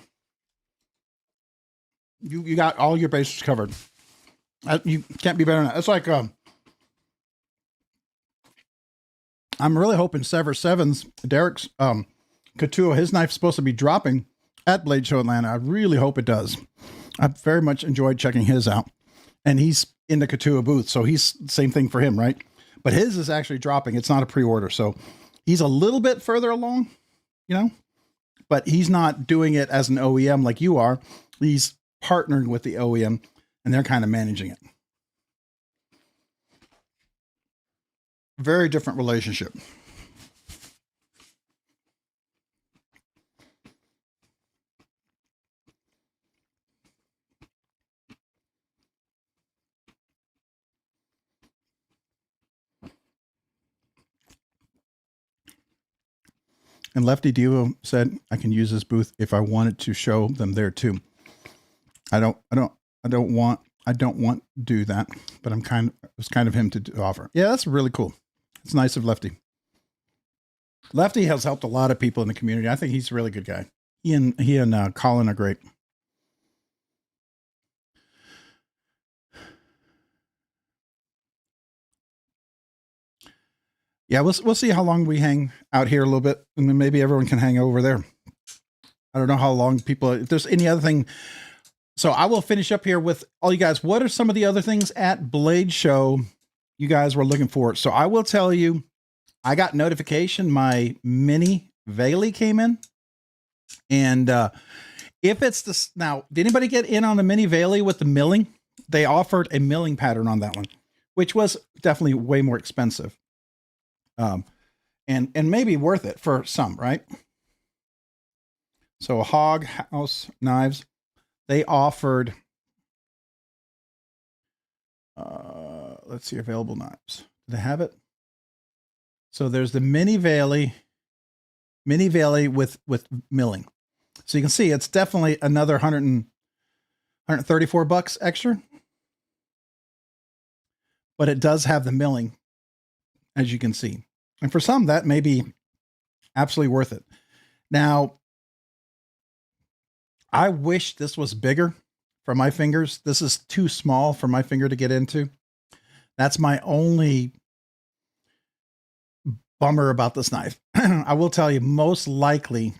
You got all your bases covered. You can't be better than that. It's like I'm really hoping Sever Sevens, Derek's Couture, his knife's supposed to be dropping at Blade Show Atlanta. I really hope it does. I very much enjoyed checking his out. And he's in the Couture booth, so he's same thing for him, right? But his is actually dropping. It's not a pre-order, so he's a little bit further along, you know, but he's not doing it as an OEM like you are. He's partnering with the OEM, and they're kind of managing it. Very different relationship. And Lefty Divo said, I can use this booth if I wanted to show them there too. I don't want to do that, but it was kind of him to offer. Yeah, that's really cool. It's nice of Lefty. Lefty has helped a lot of people in the community. I think he's a really good guy. He and Colin are great. Yeah, we'll see how long we hang out here a little bit, and then maybe everyone can hang over there. I don't know how long people, if there's any other thing. So I will finish up here with all you guys. What are some of the other things at Blade Show you guys were looking for? So I will tell you, I got notification my mini Valley came in, and If it's this now, did anybody get in on the Mini Valley with the milling? They offered a milling pattern on that one, which was definitely way more expensive. And maybe worth it for some, right? So Hog House Knives, they offered, let's see, available knives. Do they have it? So there's the Mini Valley with milling. So you can see it's definitely another 134 bucks extra. But it does have the milling, as you can see. And for some, that may be absolutely worth it. Now, I wish this was bigger for my fingers. This is too small for my finger to get into. That's my only bummer about this knife. I will tell you, most likely,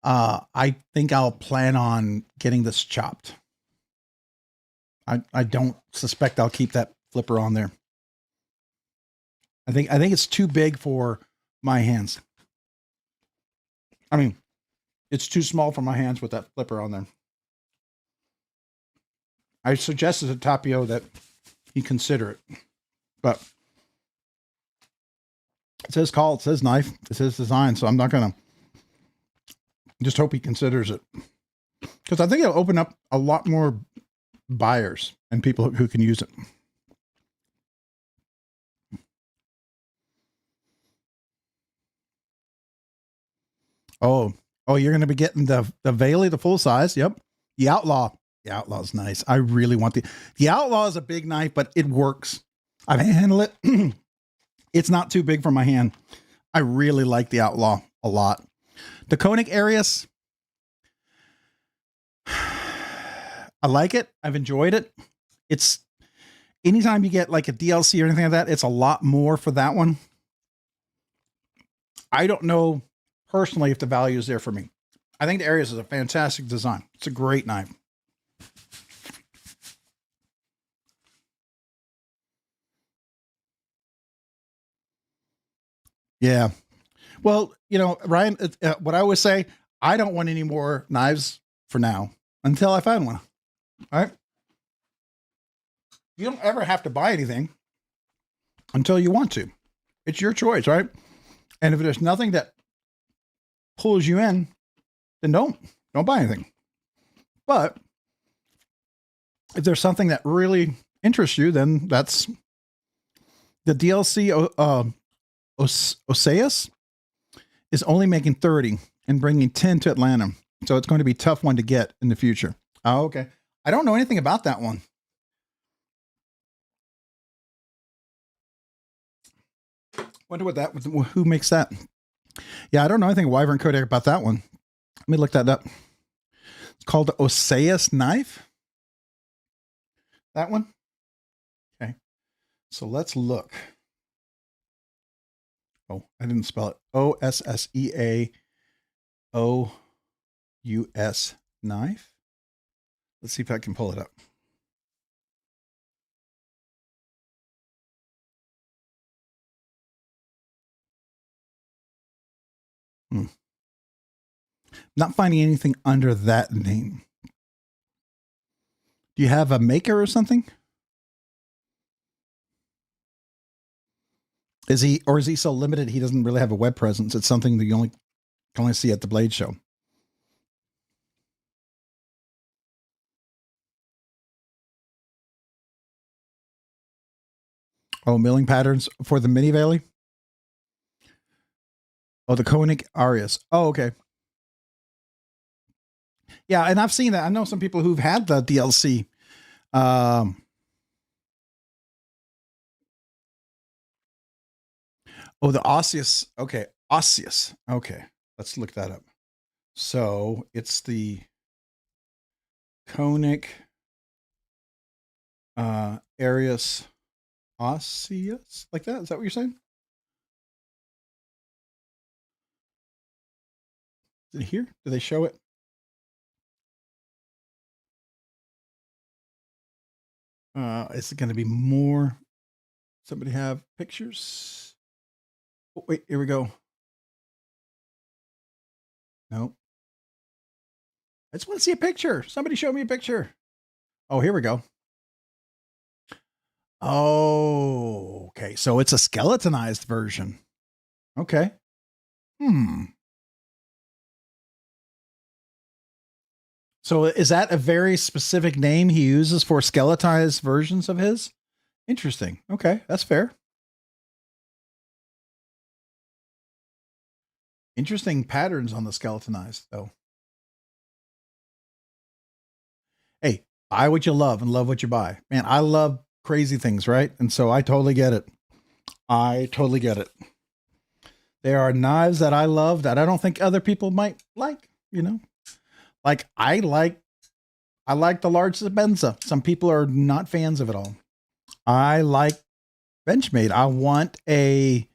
I think I'll plan on getting this chopped. I don't suspect I'll keep that flipper on there. I think it's too big for my hands. I mean, it's too small for my hands with that flipper on there. I suggested to Tapio that he consider it, but it says call, it says knife, it says design, so I'm not gonna. Just hope he considers it, because I think it'll open up a lot more buyers and people who can use it. Oh, you're going to be getting the Valley, the full size. Yep. The Outlaw. The Outlaw's nice. I really want the Outlaw is a big knife, but it works. I've handled it. It's not too big for my hand. I really like the Outlaw a lot. The Koenig Arius, I like it. I've enjoyed it. It's anytime you get like a DLC or anything like that, it's a lot more for that one. I don't know personally if the value is there for me. I think the Arius is a fantastic design. It's a great knife. Yeah. Well, you know, Ryan, what I always say, I don't want any more knives for now until I find one. All right. You don't ever have to buy anything until you want to. It's your choice, right? And if there's nothing that pulls you in, then don't buy anything. But if there's something that really interests you, then that's the DLC. Oseas is only making 30 and bringing 10 to Atlanta, so it's going to be a tough one to get in the future. Oh, okay. I don't know anything about that one. Wonder what that, who makes that? Yeah, I don't know anything Wyvern Kodak about that one. Let me look that up. It's called the Oseas knife. That one? Okay. So let's look. Oh, I didn't spell it. Osseaous knife. Let's see if I can pull it up. Not finding anything under that name. Do you have a maker or something? Is he so limited he doesn't really have a web presence? It's something that you can only see at the Blade Show. Oh, milling patterns for the Mini Valley? Oh, the Koenig Arius. Oh, okay. Yeah, and I've seen that. I know some people who've had the DLC. Oh, the Osseous. Okay, Osseous. Okay, let's look that up. So it's the Koenig Arius Osseous, like that. Is that what you're saying? Is it here? Do they show it? Is it going to be more? Somebody have pictures? Oh, wait, here we go.
Nope. I just want to see a picture. Somebody show me a picture. Oh, here we go. Oh, okay. So it's a skeletonized version. Okay. So is that a very specific name he uses for skeletonized versions of his? Interesting. Okay, that's fair. Interesting patterns on the skeletonized, though. Hey, buy what you love and love what you buy. Man, I love crazy things, right? And so I totally get it. I totally get it. There are knives that I love that I don't think other people might like, you know? Like I like the large Sebenza. Some people are not fans of it all. I like Benchmade. I want the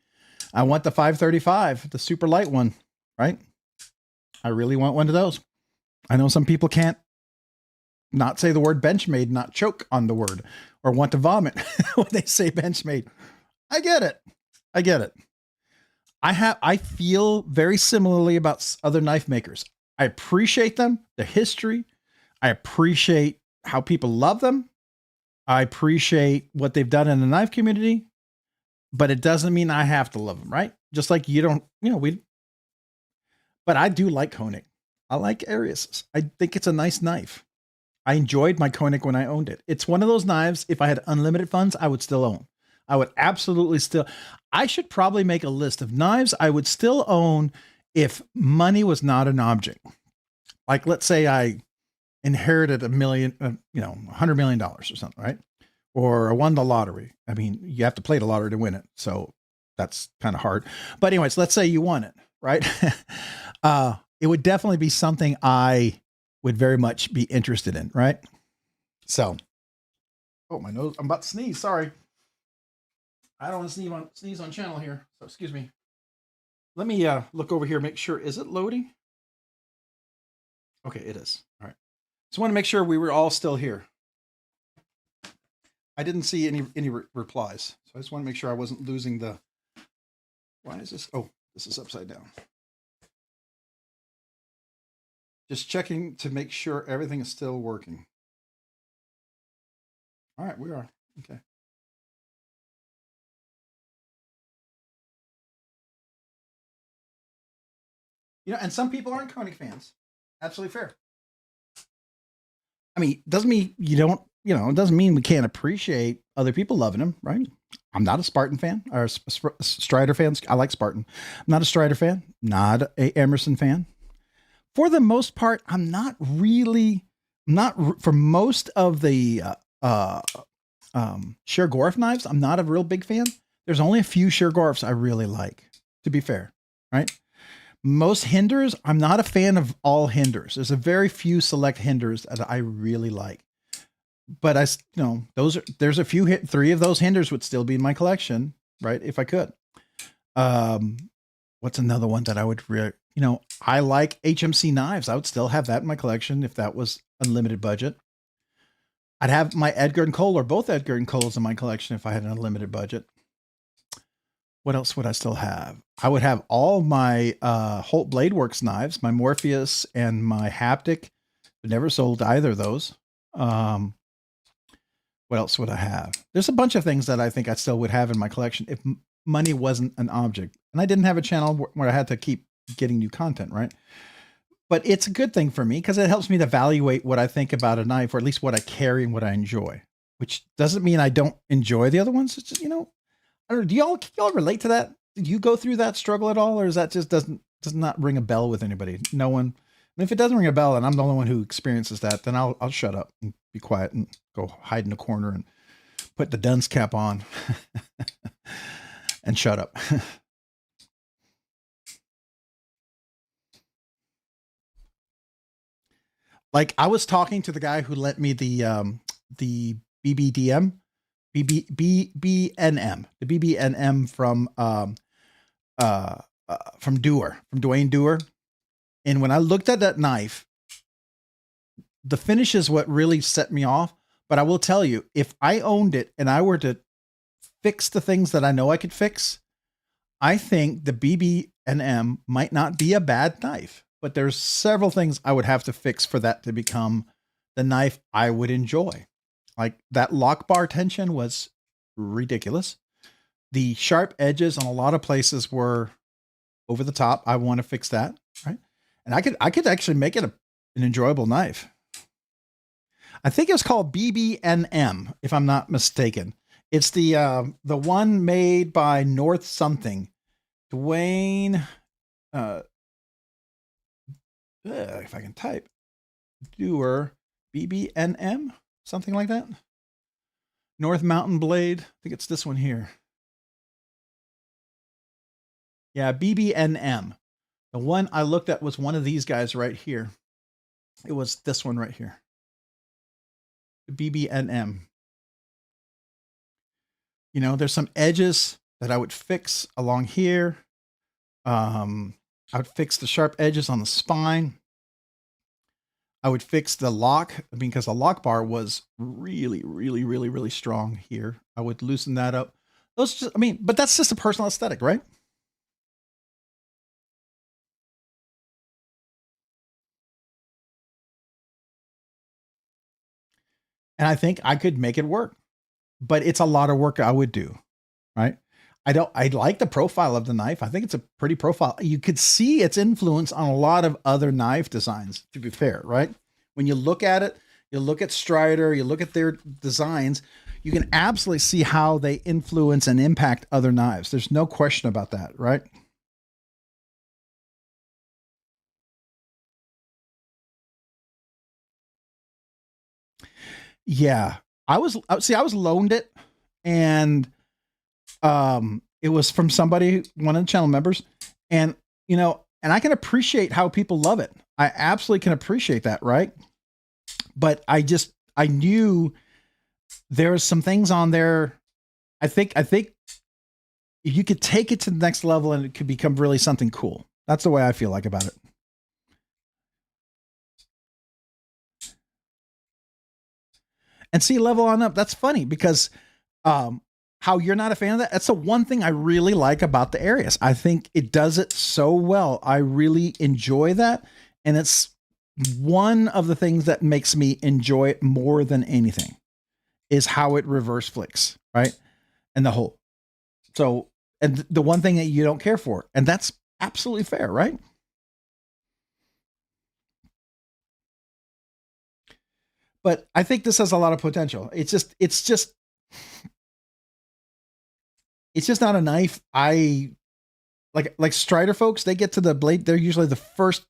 535, the super light one, right? I really want one of those. I know some people can't not say the word Benchmade, not choke on the word, or want to vomit when they say Benchmade. I get it. I get it. I feel very similarly about other knife makers. I appreciate them, the history. I appreciate how people love them. I appreciate what they've done in the knife community, but it doesn't mean I have to love them, right? Just like you don't, but I do like Koenig. I like Arius. I think it's a nice knife. I enjoyed my Koenig when I owned it. It's one of those knives, if I had unlimited funds, I would still own. I would absolutely still. I should probably make a list of knives I would still own if money was not an object. Like, let's say I inherited $100 million or something, right? Or I won the lottery. I mean, you have to play the lottery to win it. So that's kind of hard. But anyways, let's say you won it, right? It would definitely be something I would very much be interested in, right? So, oh, my nose, I'm about to sneeze. Sorry. I don't want to sneeze on channel here. So excuse me. Let me look over here, make sure. Is it loading? Okay, it is. All right. Just want to make sure we were all still here. I didn't see any replies. So I just want to make sure I wasn't losing the. Why is this? Oh, this is upside down. Just checking to make sure everything is still working. All right, we are. Okay. And some people aren't Koenig fans. Absolutely fair. I mean, doesn't mean you don't, it doesn't mean we can't appreciate other people loving them, right? I'm not a Spartan fan or a Strider fan. I like Spartan. I'm not a Strider fan, not a Emerson fan. For the most part, I'm not for most of the Shergorf knives. I'm not a real big fan. There's only a few Shergorfs I really like, to be fair, right? Most Hinders, I'm not a fan of all Hinders. There's a very few select Hinders that I really like. But there's a few, 3 of those Hinders would still be in my collection, right? If I could. What's another one that I would really, I like HMC knives. I would still have that in my collection if that was unlimited budget. I'd have my Edgar and Cole or both Edgar and Coles in my collection if I had an unlimited budget. What else would I still have? I would have all my Holt Blade Works knives, my Morpheus and my Haptic. I never sold either of those. What else would I have? There's a bunch of things that I think I still would have in my collection if money wasn't an object. And I didn't have a channel where I had to keep getting new content, right? But it's a good thing for me because it helps me to evaluate what I think about a knife, or at least what I carry and what I enjoy, which doesn't mean I don't enjoy the other ones. It's just, I don't know, do y'all relate to that? Did you go through that struggle at all? Or is that just does not ring a bell with anybody? No one. And if it doesn't ring a bell and I'm the only one who experiences that, then I'll shut up and be quiet and go hide in a corner and put the dunce cap on and shut up. Like I was talking to the guy who lent me the BBNM, the BBNM from Dwayne Dewar. And when I looked at that knife, the finish is what really set me off. But I will tell you, if I owned it and I were to fix the things that I know I could fix, I think the BBNM might not be a bad knife. but there's several things I would have to fix for that to become the knife I would enjoy. Like that lock bar tension was ridiculous. The sharp edges on a lot of places were over the top. I want to fix that, right? And I could actually make it an enjoyable knife. I think it was called BBNM, if I'm not mistaken. It's the one made by North something. Dwayne, if I can type, Doer, BBNM, something like that. North Mountain Blade. I think it's this one here. Yeah, BBNM. The one I looked at was one of these guys right here. It was this one right here. BBNM. You know, there's some edges that I would fix along here. I would fix the sharp edges on the spine. I would fix the lock, because the lock bar was really, really, really, really strong here. I would loosen that up. Those just, I mean, but that's just a personal aesthetic, right? And I think I could make it work, but it's a lot of work I would do, right? I like the profile of the knife. I think it's a pretty profile. You could see its influence on a lot of other knife designs, to be fair, right? When you look at it, you look at Strider, you look at their designs, you can absolutely see how they influence and impact other knives. There's no question about that, right? Yeah. I was loaned it, and it was from somebody, one of the channel members, and you know, and I can appreciate how people love it. I absolutely can appreciate that, right? But I knew there was some things on there. I think you could take it to the next level and it could become really something cool. That's the way I feel like about it. And see, level on up. That's funny because how you're not a fan of that. That's the one thing I really like about the Arius. I think it does it so well. I really enjoy that. And it's one of the things that makes me enjoy it more than anything is how it reverse flicks, right? And the whole. So, and the one thing that you don't care for, and that's absolutely fair, right? But I think this has a lot of potential. It's just not a knife I like Strider folks. They get to the blade. They're usually the first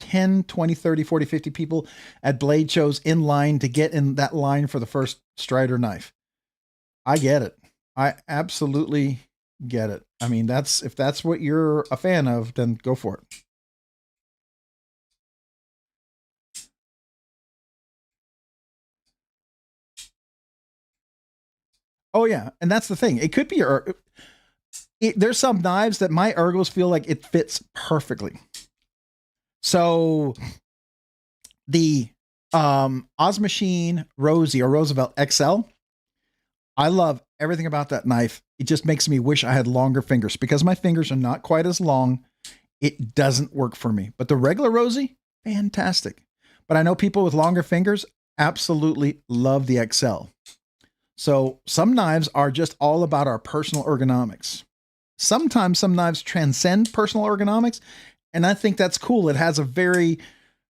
10, 20, 30, 40, 50 people at blade shows in line to get in that line for the first Strider knife. I get it. I absolutely get it. I mean, if that's what you're a fan of, then go for it. Oh yeah, and that's the thing. It could be there's some knives that my ergos feel like it fits perfectly. So the Osmachine Rosie or Roosevelt XL, I love everything about that knife. It just makes me wish I had longer fingers because my fingers are not quite as long. It doesn't work for me. But the regular Rosie, fantastic. But I know people with longer fingers absolutely love the XL. So some knives are just all about our personal ergonomics. Sometimes some knives transcend personal ergonomics, and I think that's cool. It has a very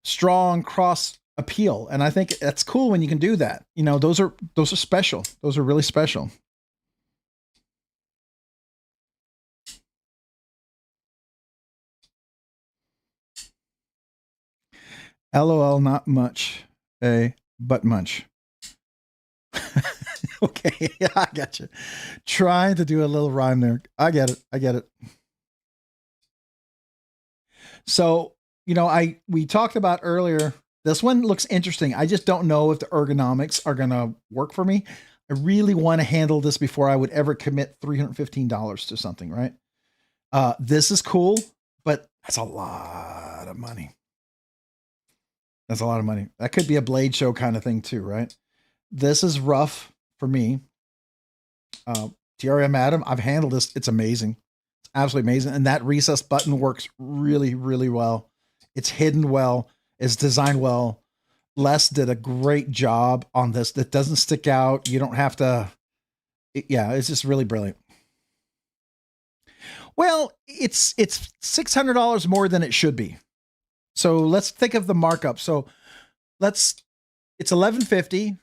strong cross appeal, and I think that's cool when you can do that. You know, those are special. Those are really special. LOL, not much. But munch. Okay, yeah, I got you. Trying to do a little rhyme there. I get it. I get it. So, you know, we talked about earlier, this one looks interesting. I just don't know if the ergonomics are going to work for me. I really want to handle this before I would ever commit $315 to something, right? This is cool, but that's a lot of money. That's a lot of money. That could be a blade show kind of thing too, right? This is rough for me. TRM Adam, I've handled this. It's amazing. It's absolutely amazing. And that recessed button works really, really well.
It's hidden well. It's designed well. Les did a great job on this. That doesn't stick out. You don't have to. Yeah, it's just really brilliant. Well, it's $600 more than it should be. So let's think of the markup. So it's $1150.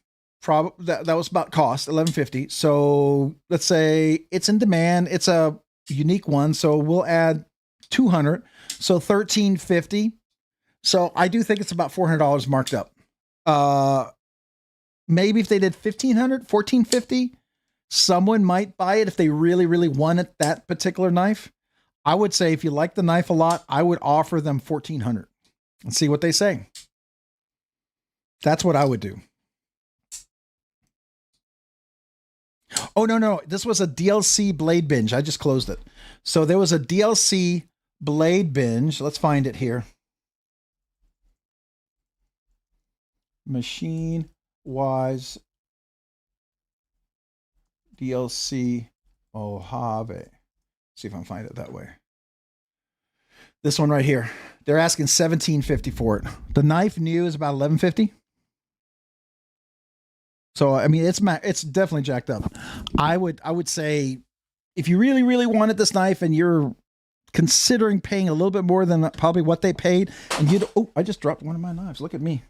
That was about cost, $1150. So let's say it's in demand. It's a unique one, so we'll add 200. So $1350. So I do think it's about $400 marked up. Maybe if they did $1,450, someone might buy it if they really, really wanted that particular knife. I would say if you like the knife a lot, I would offer them $1,400 and see what they say. That's what I would do. Oh, no. This was a DLC Blade Binge. I just closed it. So there was a DLC Blade Binge. Let's find it here. Machine Wise DLC Mojave. See if I can find it that way. This one right here. They're asking $1,750 for it. The knife new is about $1,150. So I mean, it's definitely jacked up. I would say if you really, really wanted this knife and you're considering paying a little bit more than probably what they paid, and you oh, I just dropped one of my knives. Look at me.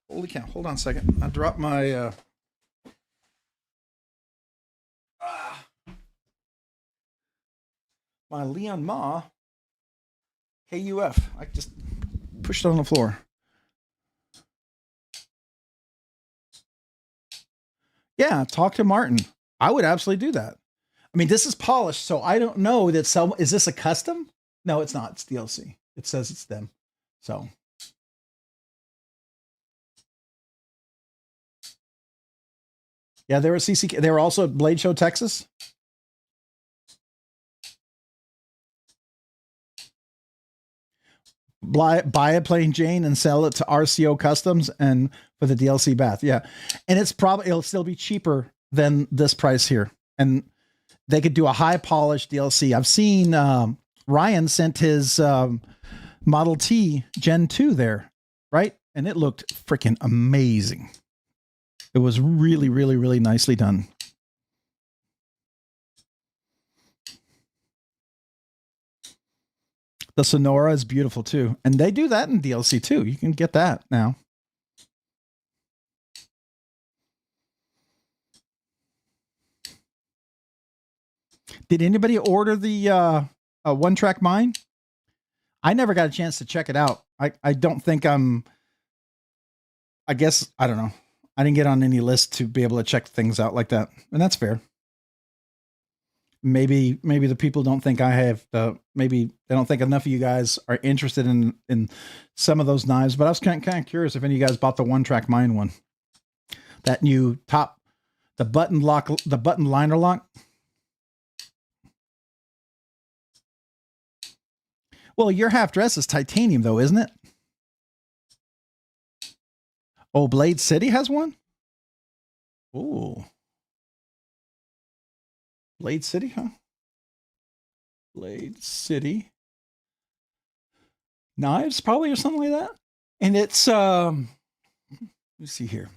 Holy cow. Hold on a second. I dropped my my Leon Ma KUF. I just pushed it on the floor. Yeah, talk to Martin. I would absolutely do that. I mean, this is polished, so I don't know that some is this a custom? No, it's not. It's DLC. It says it's them. So yeah, they were CCK. They were also at Blade Show Texas. Buy a plain Jane and sell it to RCO Customs and for the DLC bath. Yeah. And it'll still be cheaper than this price here. And they could do a high polished DLC. I've seen Ryan sent his Model T Gen 2 there, right? And it looked freaking amazing. It was really, really, really nicely done. The Sonora is beautiful too. And they do that in DLC too. You can get that now. Did anybody order the one-track mine? I never got a chance to check it out. I don't think I guess, I don't know. I didn't get on any list to be able to check things out like that. And that's fair. Maybe the people don't think I have maybe they don't think enough of you guys are interested in some of those knives, but I was kind of curious if any of you guys bought the one-track mine one. That new the button liner lock. Well, your half dress is titanium though, isn't it? Oh, Blade City has one? Ooh. Blade City, huh? Blade City Knives, probably, or something like that. And it's let me see here.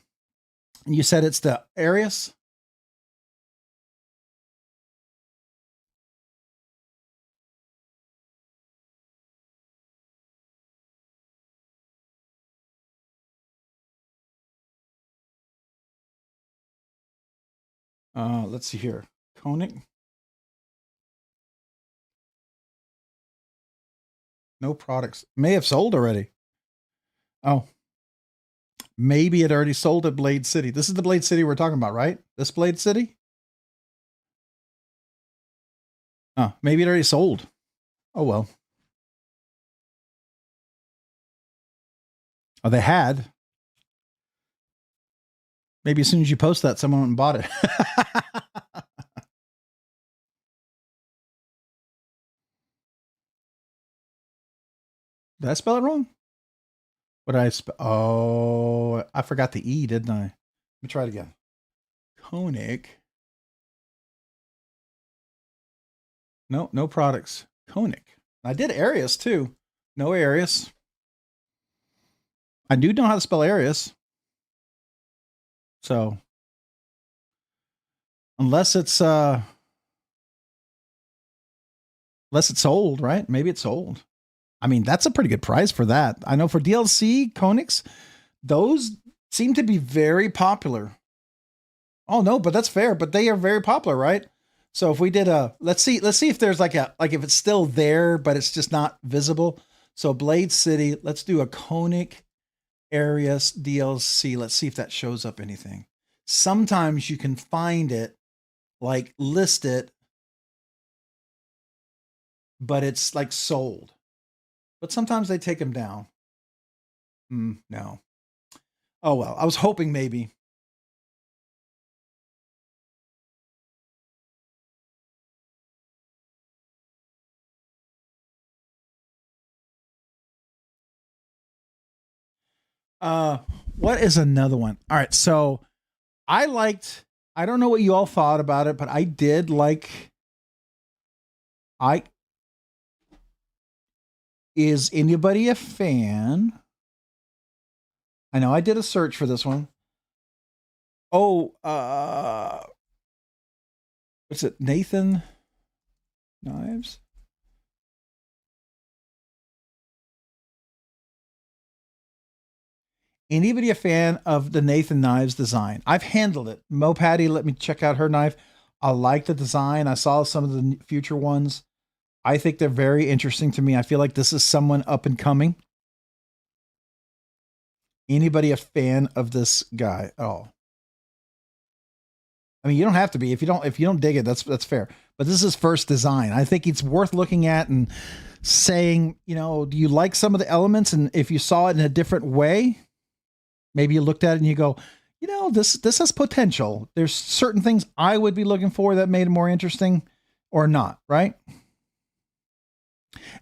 And you said it's the Arius? Let's see here. Koenig. No products. May have sold already. Oh. Maybe it already sold at Blade City. This is the Blade City we're talking about, right? This Blade City? Oh, maybe it already sold. Oh, well. Oh, they had. Maybe as soon as you post that, someone went and bought it. Did I spell it wrong? What did I spell? Oh, I forgot the E, didn't I? Let me try it again. Koenig. No products. Koenig. I did Arius too. No Arius. I do know how to spell Arius. So unless it's old, right? Maybe it's old. I mean, that's a pretty good price for that. I know for DLC Konix, those seem to be very popular. Oh no, but that's fair. But they are very popular, right? So if we did let's see if there's like if it's still there, but it's just not visible. So Blade City, let's do a Koenig Arius DLC. Let's see if that shows up anything. Sometimes you can find it, like list it, but it's like sold. But sometimes they take them down. No. Oh well, I was hoping maybe. What is another one? All right, so I don't know what you all thought about it, but I did like is anybody a fan? I know I did a search for this one. Oh, what's it? Nathan Knives? Anybody a fan of the Nathan Knives design? I've handled it. Mo Patty let me check out her knife. I like the design. I saw some of the future ones. I think they're very interesting to me. I feel like this is someone up and coming. Anybody a fan of this guy at all? I mean, you don't have to be. If you don't dig it, that's fair. But this is his first design. I think it's worth looking at and saying, do you like some of the elements? And if you saw it in a different way, maybe you looked at it and you go, this has potential. There's certain things I would be looking for that made it more interesting or not, right?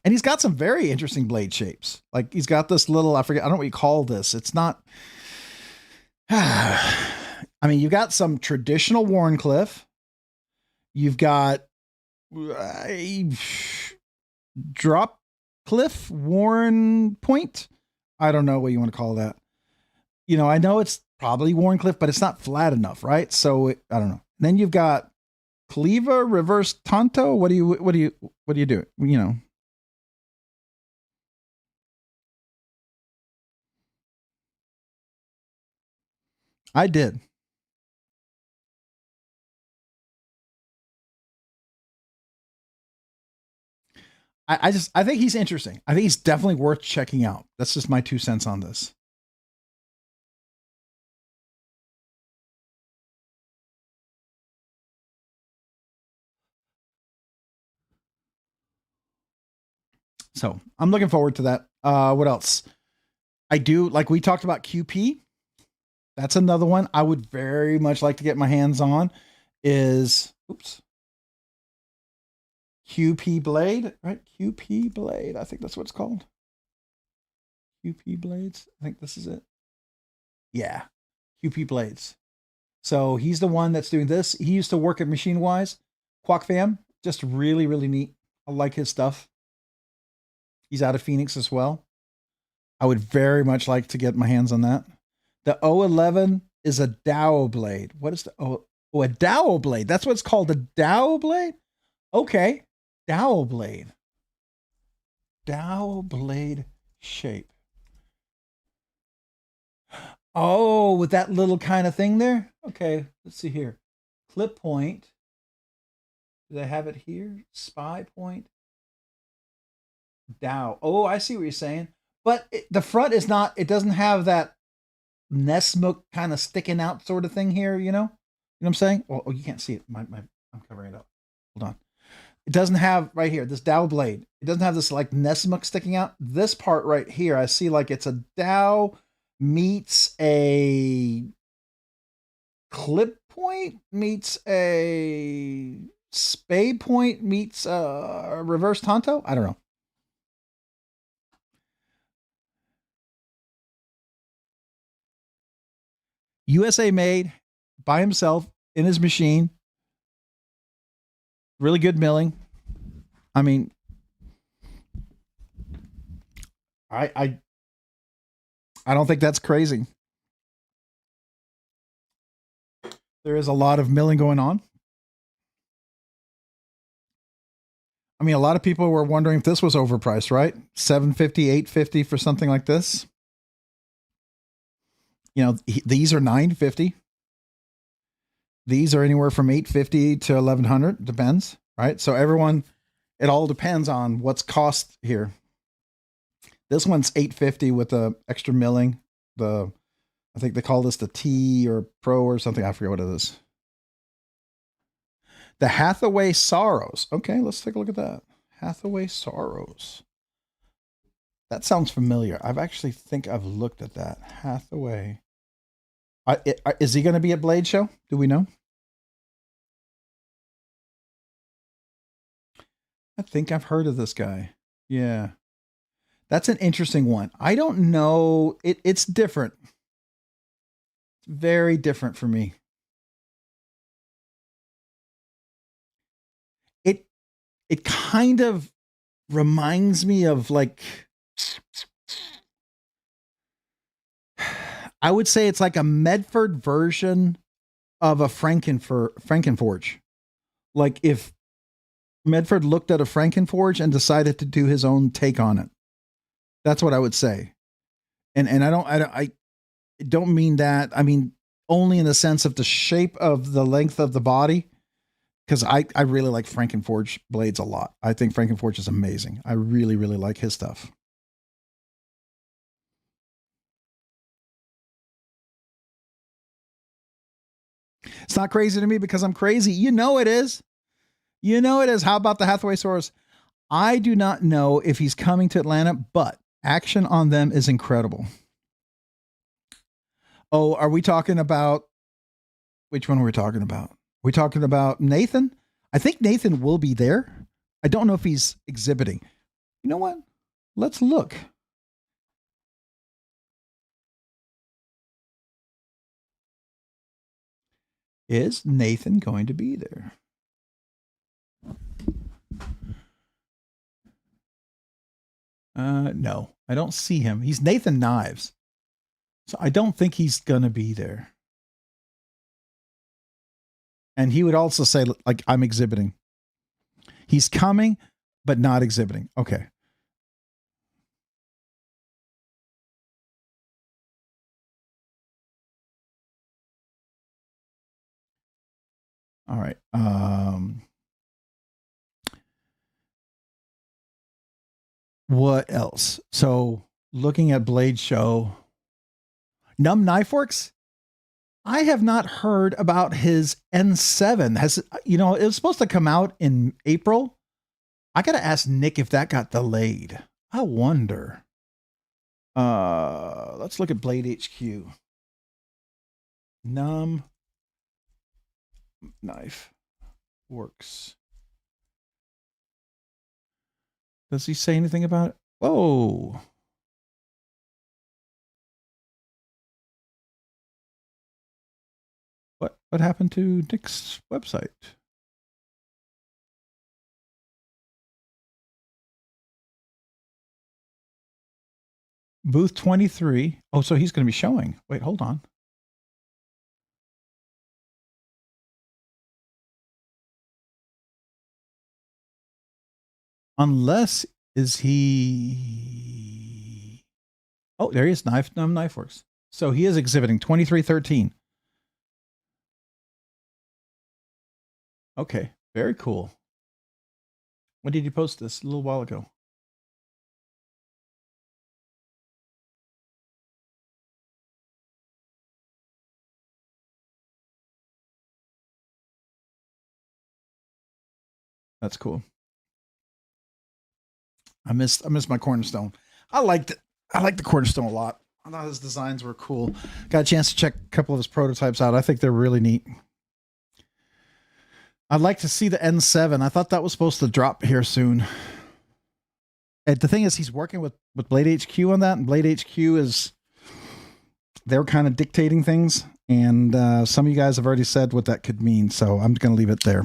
And he's got some very interesting blade shapes. Like he's got this little, I forget, I don't know what you call this. It's not, I mean, you've got some traditional Wharncliffe. You've got drop cliff, Warren Point. I don't know what you want to call that. I know it's probably Wharncliffe, but it's not flat enough, right? So I don't know. Then you've got Cleva reverse Tonto. What do you do? I did. I think he's interesting. I think he's definitely worth checking out. That's just my 2 cents on this. So I'm looking forward to that. What else? I do like we talked about QP. That's another one I would very much like to get my hands on. Is QP Blade, right? QP Blade. I think that's what it's called. QP Blades. I think this is it. Yeah, QP Blades. So he's the one that's doing this. He used to work at Machine Wise, Quack Fam. Just really, really neat. I like his stuff. He's out of Phoenix as well. I would very much like to get my hands on that. The O11 is a Dow blade. What is the a Dow blade? That's what it's called, a Dow blade? Okay. Dow blade. Dow blade shape. Oh, with that little kind of thing there? Okay, let's see here. Clip point. Do they have it here? Spy point. Dow. Oh, I see what you're saying. But the front is not, it doesn't have that Nesmuk kind of sticking out sort of thing here, You know what I'm saying? Oh, you can't see it. I'm covering it up. Hold on. It doesn't have right here, this Dow blade. It doesn't have this like Nesmuk sticking out. This part right here, I see like it's a Dow meets a clip point meets a spay point meets a reverse Tonto. I don't know. USA made by himself in his machine. Really good milling. I mean, I I don't think that's crazy. There is a lot of milling going on. I mean, a lot of people were wondering if this was overpriced, right? $750, $850 for something like this. You know, these are $950. These are anywhere from $850 to $1,100, depends, right? So everyone, it all depends on what's cost here. This one's $850 with the extra milling. I think they call this the T or Pro or something. I forget what it is. The Hathaway Sorrows. Okay, let's take a look at that. Hathaway Sorrows. That sounds familiar. I've actually think I've looked at that. Hathaway. Is he going to be at Blade Show? Do we know? I think I've heard of this guy. Yeah. That's an interesting one. I don't know. It's different. It's very different for me. It kind of reminds me of like, I would say it's like a Medford version of a Frankenforge. Like if Medford looked at a Frankenforge and decided to do his own take on it. That's what I would say. And I don't mean that. I mean only in the sense of the shape of the length of the body. Because I really like Frankenforge blades a lot. I think Frankenforge is amazing. I really, really like his stuff. It's not crazy to me because I'm crazy. You know it is. You know it is. How about the Hathaway Source? I do not know if he's coming to Atlanta, but action on them is incredible. Oh, are we talking about which one are we talking about? We're talking about Nathan. I think Nathan will be there. I don't know if he's exhibiting. You know what? Let's look. Is Nathan going to be there? No, I don't see him. He's Nathan Knives. So I don't think he's going to be there. And he would also say, like, I'm exhibiting. He's coming, but not exhibiting. Okay. All right. What else? So looking at Blade Show, Numb Knife Works. I have not heard about his N7. It was supposed to come out in April. I got to ask Nick if that got delayed. I wonder. Let's look at Blade HQ. Numb Knife Works. Does he say anything about it? Whoa. What happened to Nick's website? Booth 23. Oh, so he's going to be showing. Wait, hold on. Unless is he? Oh, there he is. Numb Knife Works. So he is exhibiting 2313. Okay, very cool. When did you post this? A little while ago. That's cool. I missed my Cornerstone. I liked it. I liked the Cornerstone a lot. I thought his designs were cool. Got a chance to check a couple of his prototypes out. I think they're really neat. I'd like to see the N7. I thought that was supposed to drop here soon. And the thing is, he's working with Blade HQ on that, and Blade HQ they're kind of dictating things. And some of you guys have already said what that could mean, so I'm going to leave it there.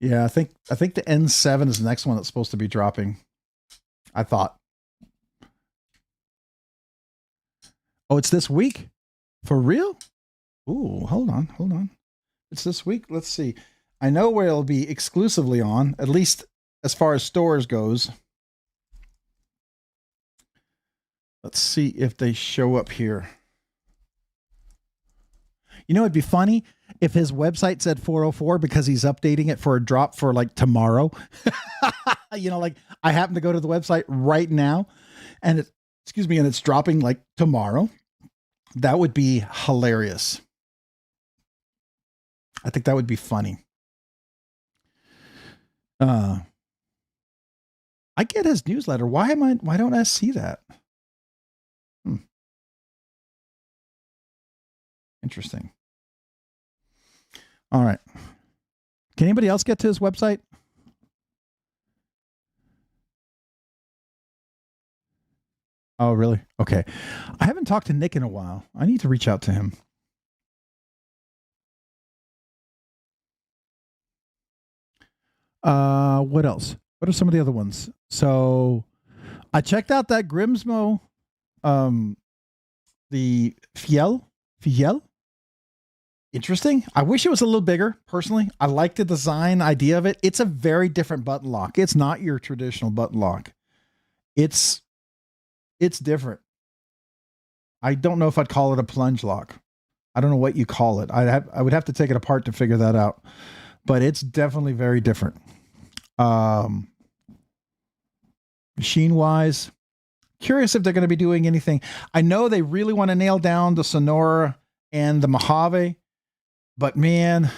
Yeah, I think the N7 is the next one that's supposed to be dropping. I thought. Oh, it's this week? For real? Ooh, hold on. It's this week. Let's see. I know where it'll be exclusively on, at least as far as stores goes. Let's see if they show up here. You know, it'd be funny if his website said 404 because he's updating it for a drop for like tomorrow. You know, like I happen to go to the website right now and and it's dropping like tomorrow. That would be hilarious. I think that would be funny. I get his newsletter. Why don't I see that? Interesting. All right. Can anybody else get to his website? Oh, really? Okay. I haven't talked to Nick in a while. I need to reach out to him. What else? What are some of the other ones? So I checked out that Grimsmo, the Fiel. Interesting. I wish it was a little bigger, personally. I like the design idea of it. It's a very different button lock. It's not your traditional button lock. It's different. I don't know if I'd call it a plunge lock. I don't know what you call it. I would have to take it apart to figure that out. But it's definitely very different. Machine wise, curious if they're going to be doing anything. I know they really want to nail down the Sonora and the Mojave, but man,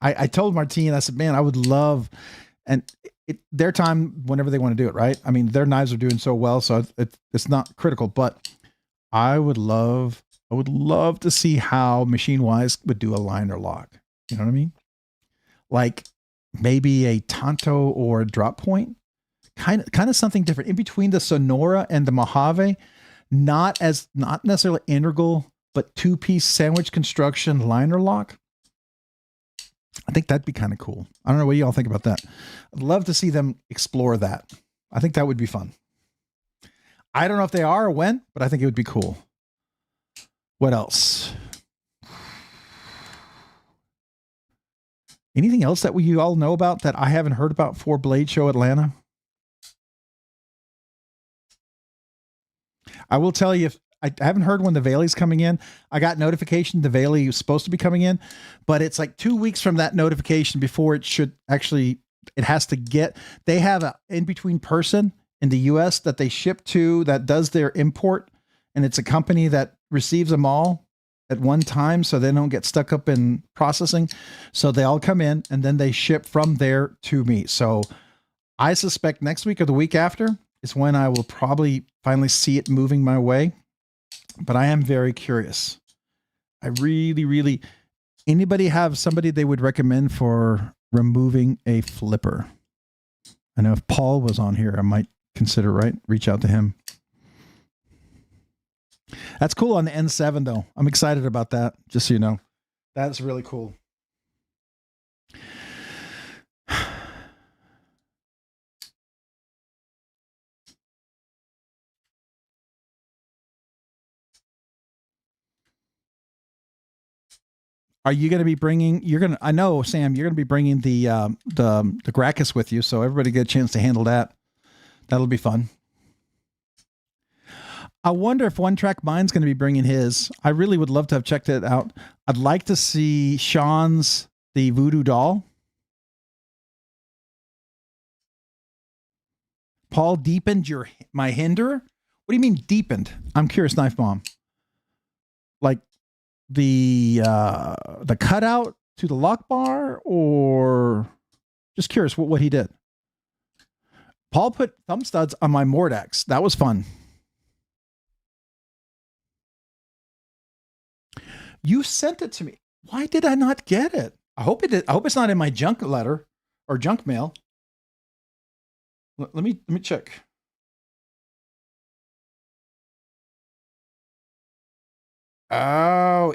I told Martine, I said, man, I would love, and their time whenever they want to do it, right? I mean, their knives are doing so well, so it's not critical, but I would love to see how Machine Wise would do a liner lock. You know what I mean? Like maybe a Tonto or a drop point, kind of something different in between the Sonora and the Mojave, not necessarily integral, but 2-piece sandwich construction liner lock. I think that'd be kind of cool. I don't know what y'all think about that. I'd love to see them explore that. I think that would be fun. I don't know if they are or when, but I think it would be cool. What else? Anything else that you all know about that I haven't heard about for Blade Show Atlanta? I will tell you, if I haven't heard when the Valley's coming in. I got notification the Valley is supposed to be coming in, but it's like 2 weeks from that notification before it should actually, it has to get, they have a in-between person in the US that they ship to that does their import. And it's a company that receives them all at one time, so they don't get stuck up in processing. So they all come in and then they ship from there to me. So I suspect next week or the week after is when I will probably finally see it moving my way. But I am very curious. I really, anybody have somebody they would recommend for removing a flipper? I know if Paul was on here, I might consider, right? Reach out to him. That's cool on the N7 though. I'm excited about that. Just so you know, that's really cool. Are you going to be bringing, I know Sam, you're going to be bringing the Gracchus with you. So everybody get a chance to handle that. That'll be fun. I wonder if One Track Mind's going to be bringing his. I really would love to have checked it out. I'd like to see Sean's, the Voodoo Doll. Paul deepened my hinder. What do you mean deepened? I'm curious, Knife Bomb. Like the cutout to the lock bar, or just curious what he did. Paul put thumb studs on my Mordax. That was fun. You sent it to me. Why did I not get it? I hope it did. I hope it's not in my junk letter or junk mail. Let me check. Oh,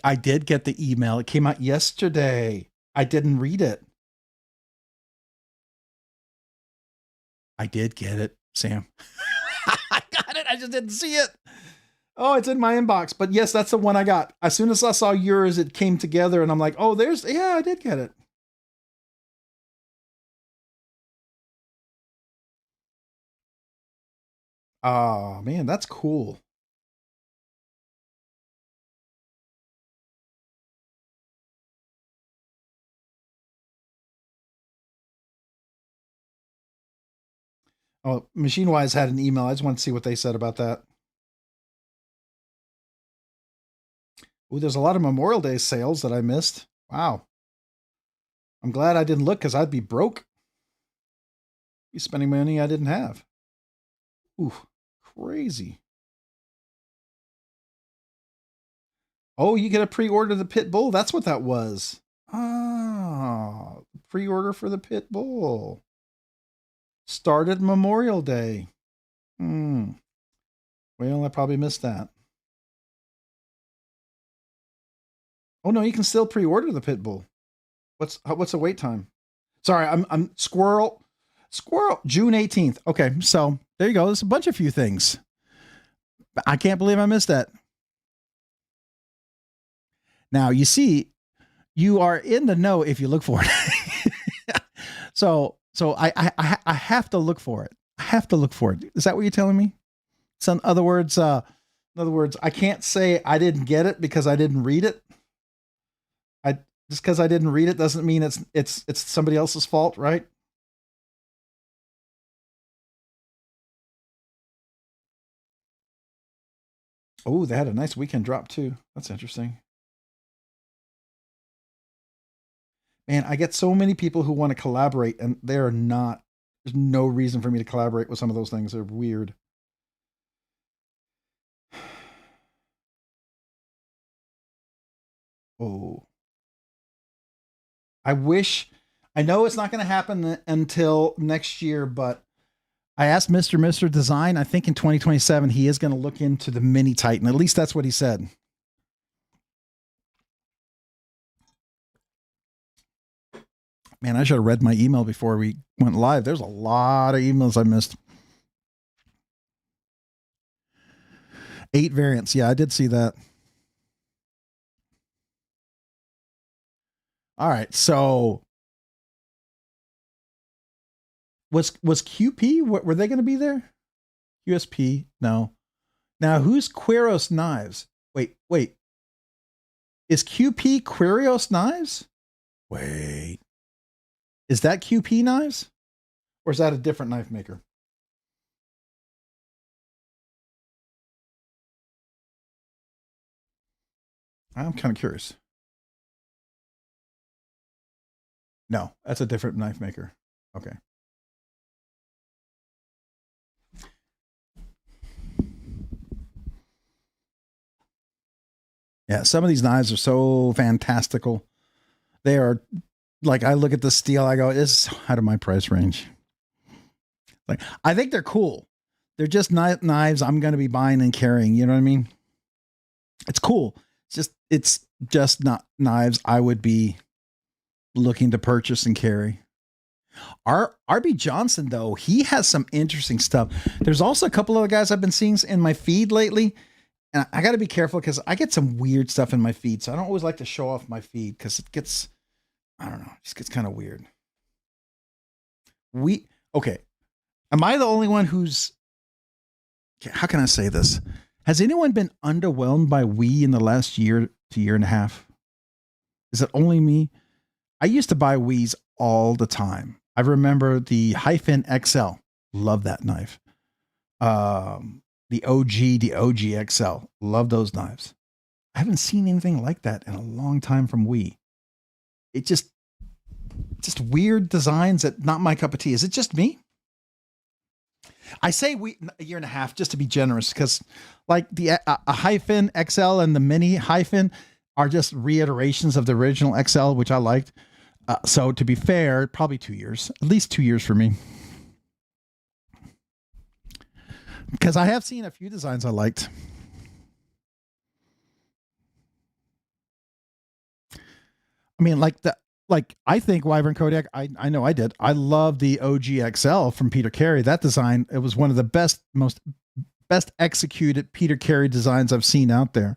I did get the email. It came out yesterday. I didn't read it.
I did get it, Sam. I got it. I just didn't see it. Oh, it's in my inbox. But yes, that's the one I got. As soon as I saw yours, it came together and I'm like, oh, yeah, I did get it. Oh, man, that's cool. Oh, Machine Wise had an email. I just want to see what they said about that. Oh, there's a lot of Memorial Day sales that I missed. Wow. I'm glad I didn't look because I'd be broke. Be spending money I didn't have. Ooh, crazy. Oh, you get a pre-order the Pit Bull. That's what that was. Ah, pre-order for the Pit Bull. Started Memorial Day. Well, I probably missed that. Oh no, you can still pre-order the Pit Bull. What's the wait time? Sorry, I'm squirrel. June 18th. Okay, so there you go. There's a bunch of few things. I can't believe I missed that. Now you see, you are in the know if you look for it. so I have to look for it. I have to look for it. Is that what you're telling me? So in other words, I can't say I didn't get it because I didn't read it. Just because I didn't read it doesn't mean it's somebody else's fault, right? Oh, they had a nice weekend drop too. That's interesting. Man, I get so many people who want to collaborate and they're not. There's no reason for me to collaborate with some of those things. They're weird. Oh, I know it's not going to happen until next year, but I asked Mr. Design. I think in 2027, he is going to look into the Mini Titan. At least that's what he said. Man, I should have read my email before we went live. There's a lot of emails I missed. 8 variants. Yeah, I did see that. All right. So was QP? Were they going to be there? USP? No. Now who's Quiros Knives? Wait. Is QP Quiros Knives? Wait. Is that QP Knives? Or is that a different knife maker? I'm kind of curious. No, that's a different knife maker. Okay. Yeah, some of these knives are so fantastical. They are like, I look at the steel, I go, this is out of my price range. Like, I think they're cool. They're just knives I'm going to be buying and carrying. You know what I mean? It's cool. It's just not knives I would be looking to purchase and carry. RB Johnson, though, he has some interesting stuff. There's also a couple of guys I've been seeing in my feed lately. And I got to be careful because I get some weird stuff in my feed. So I don't always like to show off my feed because it gets, I don't know, it just gets kind of weird. Okay. Am I the only one who's, how can I say this? Has anyone been underwhelmed by Wii in the last year to year and a half? Is it only me? I used to buy Wii's all the time. I remember the Hyphen XL. Love that knife. The OG XL. Love those knives. I haven't seen anything like that in a long time from Wii. It just weird designs that not my cup of tea. Is it just me? I say a year and a half just to be generous because like the a Hyphen XL and the Mini Hyphen are just reiterations of the original XL, which I liked. So to be fair, probably 2 years, at least 2 years for me. Because I have seen a few designs I liked. I mean, like
like I think Wyvern Kodiak, I know I did. I love the OG XL from Peter Carey. That design, it was one of the best executed Peter Carey designs I've seen out there.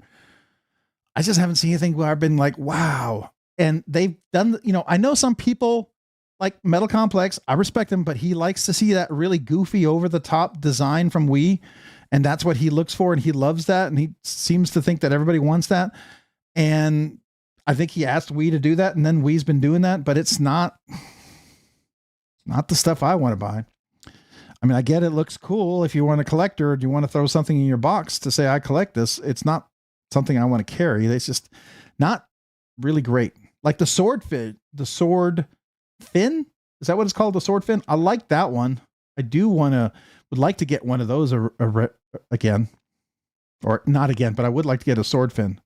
I just haven't seen anything where I've been like, wow. And they've done, you know, I know some people like Metal Complex. I respect him, but he likes to see that really goofy over the top design from Wii. And that's what he looks for. And he loves that. And he seems to think that everybody wants that. And I think he asked Wii to do that. And then Wii's been doing that, but it's not the stuff I want to buy. I mean, I get it looks cool if you want a collector, or do you want to throw something in your box to say, I collect this. It's not something I want to carry. It's just not really great. Like the sword fin. Is that what it's called? The sword fin? I like that one. I would like to get one of those again, or not again, but I would like to get a sword fin.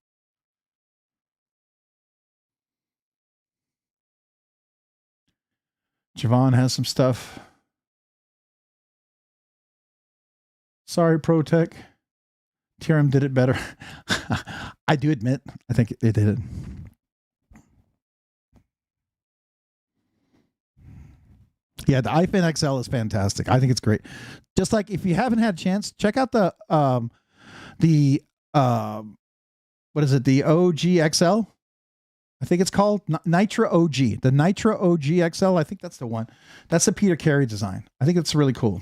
Javon has some stuff. Sorry, ProTech. TRM did it better. I do admit, I think it did it. Yeah, the iFin XL is fantastic. I think it's great. Just like if you haven't had a chance, check out the what is it? The OG XL. I think it's called Nitro OG. The Nitro OG XL. I think that's the one. That's the Peter Carey design. I think it's really cool.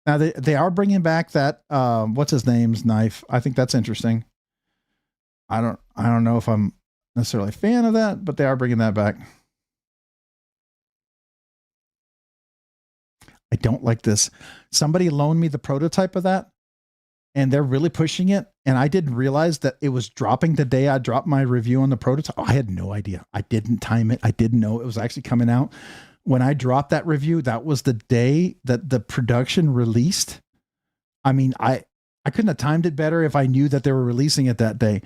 Now they are bringing back that what's his name's knife. I think that's interesting. I don't know if I'm necessarily a fan of that, but they are bringing that back. I don't like this. Somebody loaned me the prototype of that, and they're really pushing it. And I didn't realize that it was dropping the day I dropped my review on the prototype. Oh, I had no idea. I didn't time it. I didn't know it was actually coming out. When I dropped that review, that was the day that the production released. I mean, I couldn't have timed it better if I knew that they were releasing it that day.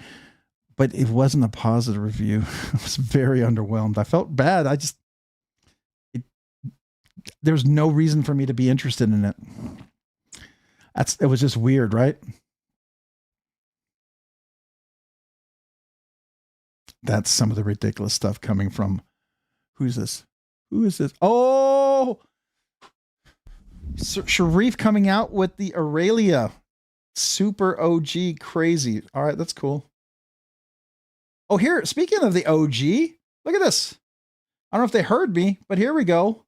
But it wasn't a positive review. I was very underwhelmed. I felt bad. There's no reason for me to be interested in it. It was just weird, right? That's some of the ridiculous stuff coming from, who's this? Who is this? Oh, Sharif coming out with the Aurelia. Super OG crazy. All right, that's cool. Oh, here, speaking of the OG, look at this. I don't know if they heard me, but here we go.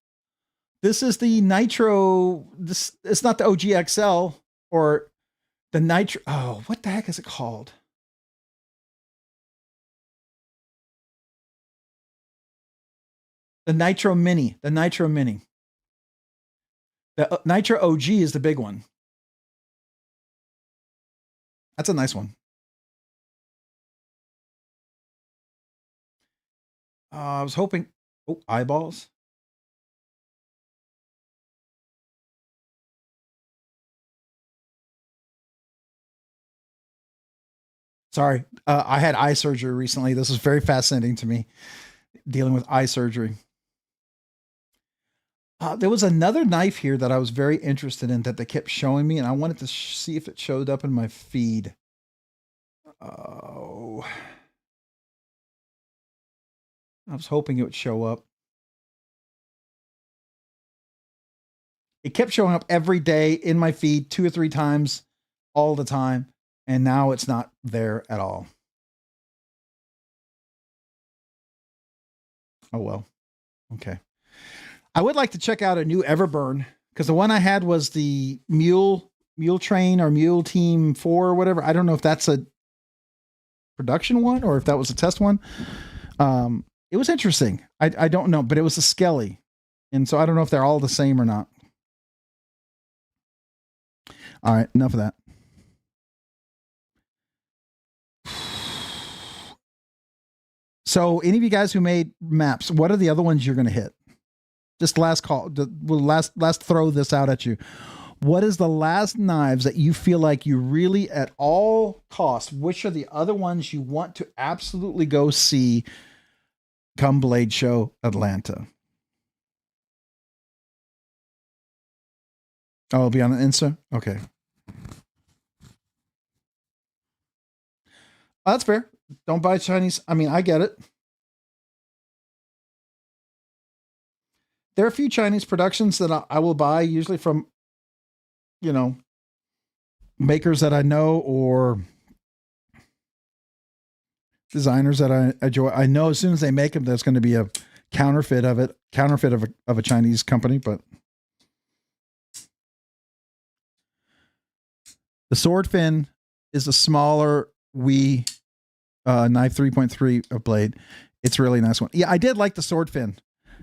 This is the Nitro. It's not the OG XL or the Nitro. Oh, what the heck is it called? The Nitro Mini. The Nitro Mini. The Nitro OG is the big one. That's a nice one. I was hoping. Oh, eyeballs. Sorry, I had eye surgery recently. This is very fascinating to me, dealing with eye surgery. There was another knife here that I was very interested in that they kept showing me, and I wanted to see if it showed up in my feed. Oh, I was hoping it would show up. It kept showing up every day in my feed 2 or 3 times all the time. And now it's not there at all. Oh, well. Okay. I would like to check out a new Everburn, because the one I had was the Mule Train or Mule Team 4 or whatever. I don't know if that's a production one or if that was a test one. It was interesting. I don't know, but it was a Skelly. And so I don't know if they're all the same or not. All right, enough of that. So any of you guys who made maps, what are the other ones you're going to hit? Just last call. We'll last throw this out at you. What is the last knives that you feel like you really at all costs? Which are the other ones you want to absolutely go see come Blade Show Atlanta? Oh, it'll be on the Insta? Okay.
That's fair. Don't buy Chinese. I mean, I get it. There are a few Chinese productions that I will buy, usually from, you know, makers that I know or designers that I enjoy. I know as soon as they make them, there's going to be a counterfeit of a Chinese company, but the sword fin is a smaller knife 3.3 of blade. It's a really nice one. Yeah, I did like the sword fin,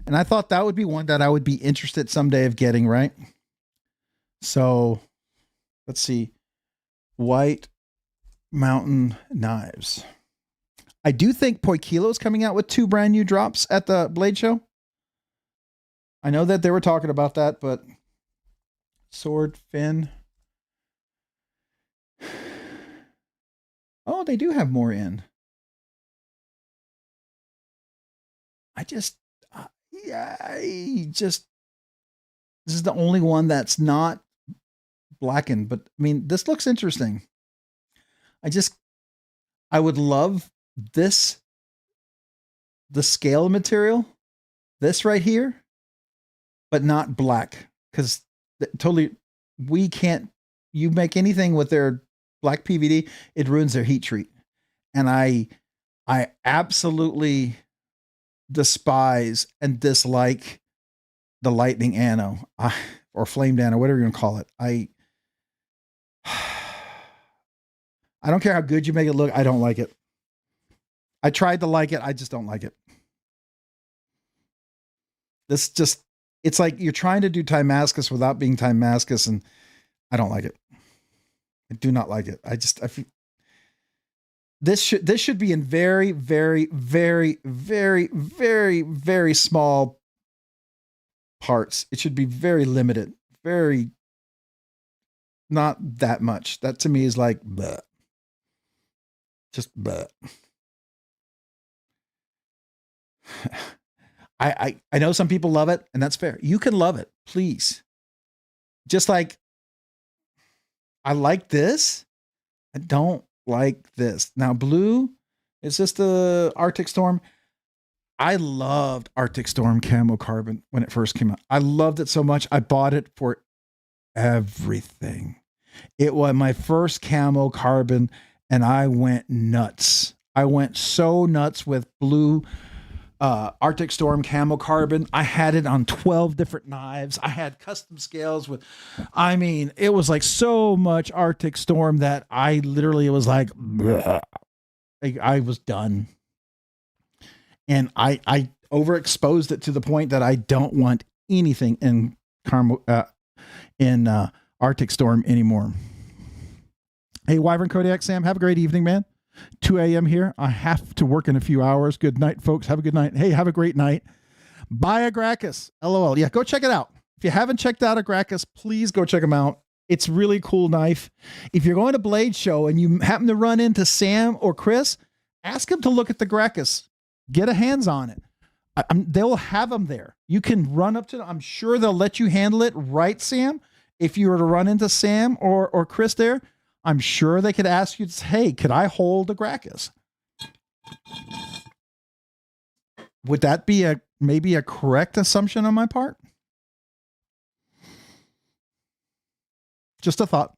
and I thought that would be one that I would be interested someday of getting, right? So let's see. White Mountain Knives. I do think Poikilo is coming out with 2 brand new drops at the Blade Show. I know that they were talking about that, but sword fin. Oh, they do have more in. This is the only one that's not blackened, but I mean, this looks interesting. I would love this, the scale material, this right here, but not black, because totally, you make anything with their black PVD, it ruins their heat treat. And I absolutely despise and dislike the lightning anno or flamed anno, whatever you want to call it. I don't care how good you make it look. I don't like it. I tried to like it. I just don't like it. It's like you're trying to do Timascus without being Timascus, and I don't like it. I do not like it. I feel this should be in very, very, very, very, very, very small parts. It should be very limited, very, not that much. That to me is like, bleh. Just bleh. I know some people love it, and that's fair. You can love it, please. Just like I like this, I don't like this. Now, blue, is this the Arctic Storm? I loved Arctic Storm Camo Carbon when it first came out. I loved it so much. I bought it for everything. It was my first camo carbon, and I went nuts. I went so nuts with blue Arctic Storm Camo Carbon. I had it on 12 different knives. I had custom scales with, I mean, it was like so much Arctic Storm that I literally was like, I was done. And I overexposed it to the point that I don't want anything in Arctic Storm anymore. Hey, Wyvern Kodiak Sam, have a great evening, man. 2 a.m. here. I have to work in a few hours. Good night, folks. Have a good night. Hey, have a great night. Buy a Gracchus. LOL. Yeah, go check it out. If you haven't checked out a Gracchus, please go check them out. It's a really cool knife. If you're going to Blade Show and you happen to run into Sam or Chris, ask them to look at the Gracchus. Get a hands on it. They'll have them there. You can run up to them. I'm sure they'll let you handle it, right, Sam? If you were to run into Sam or Chris there, I'm sure they could ask you, hey, could I hold a Gracchus? Would that be maybe a correct assumption on my part? Just a thought.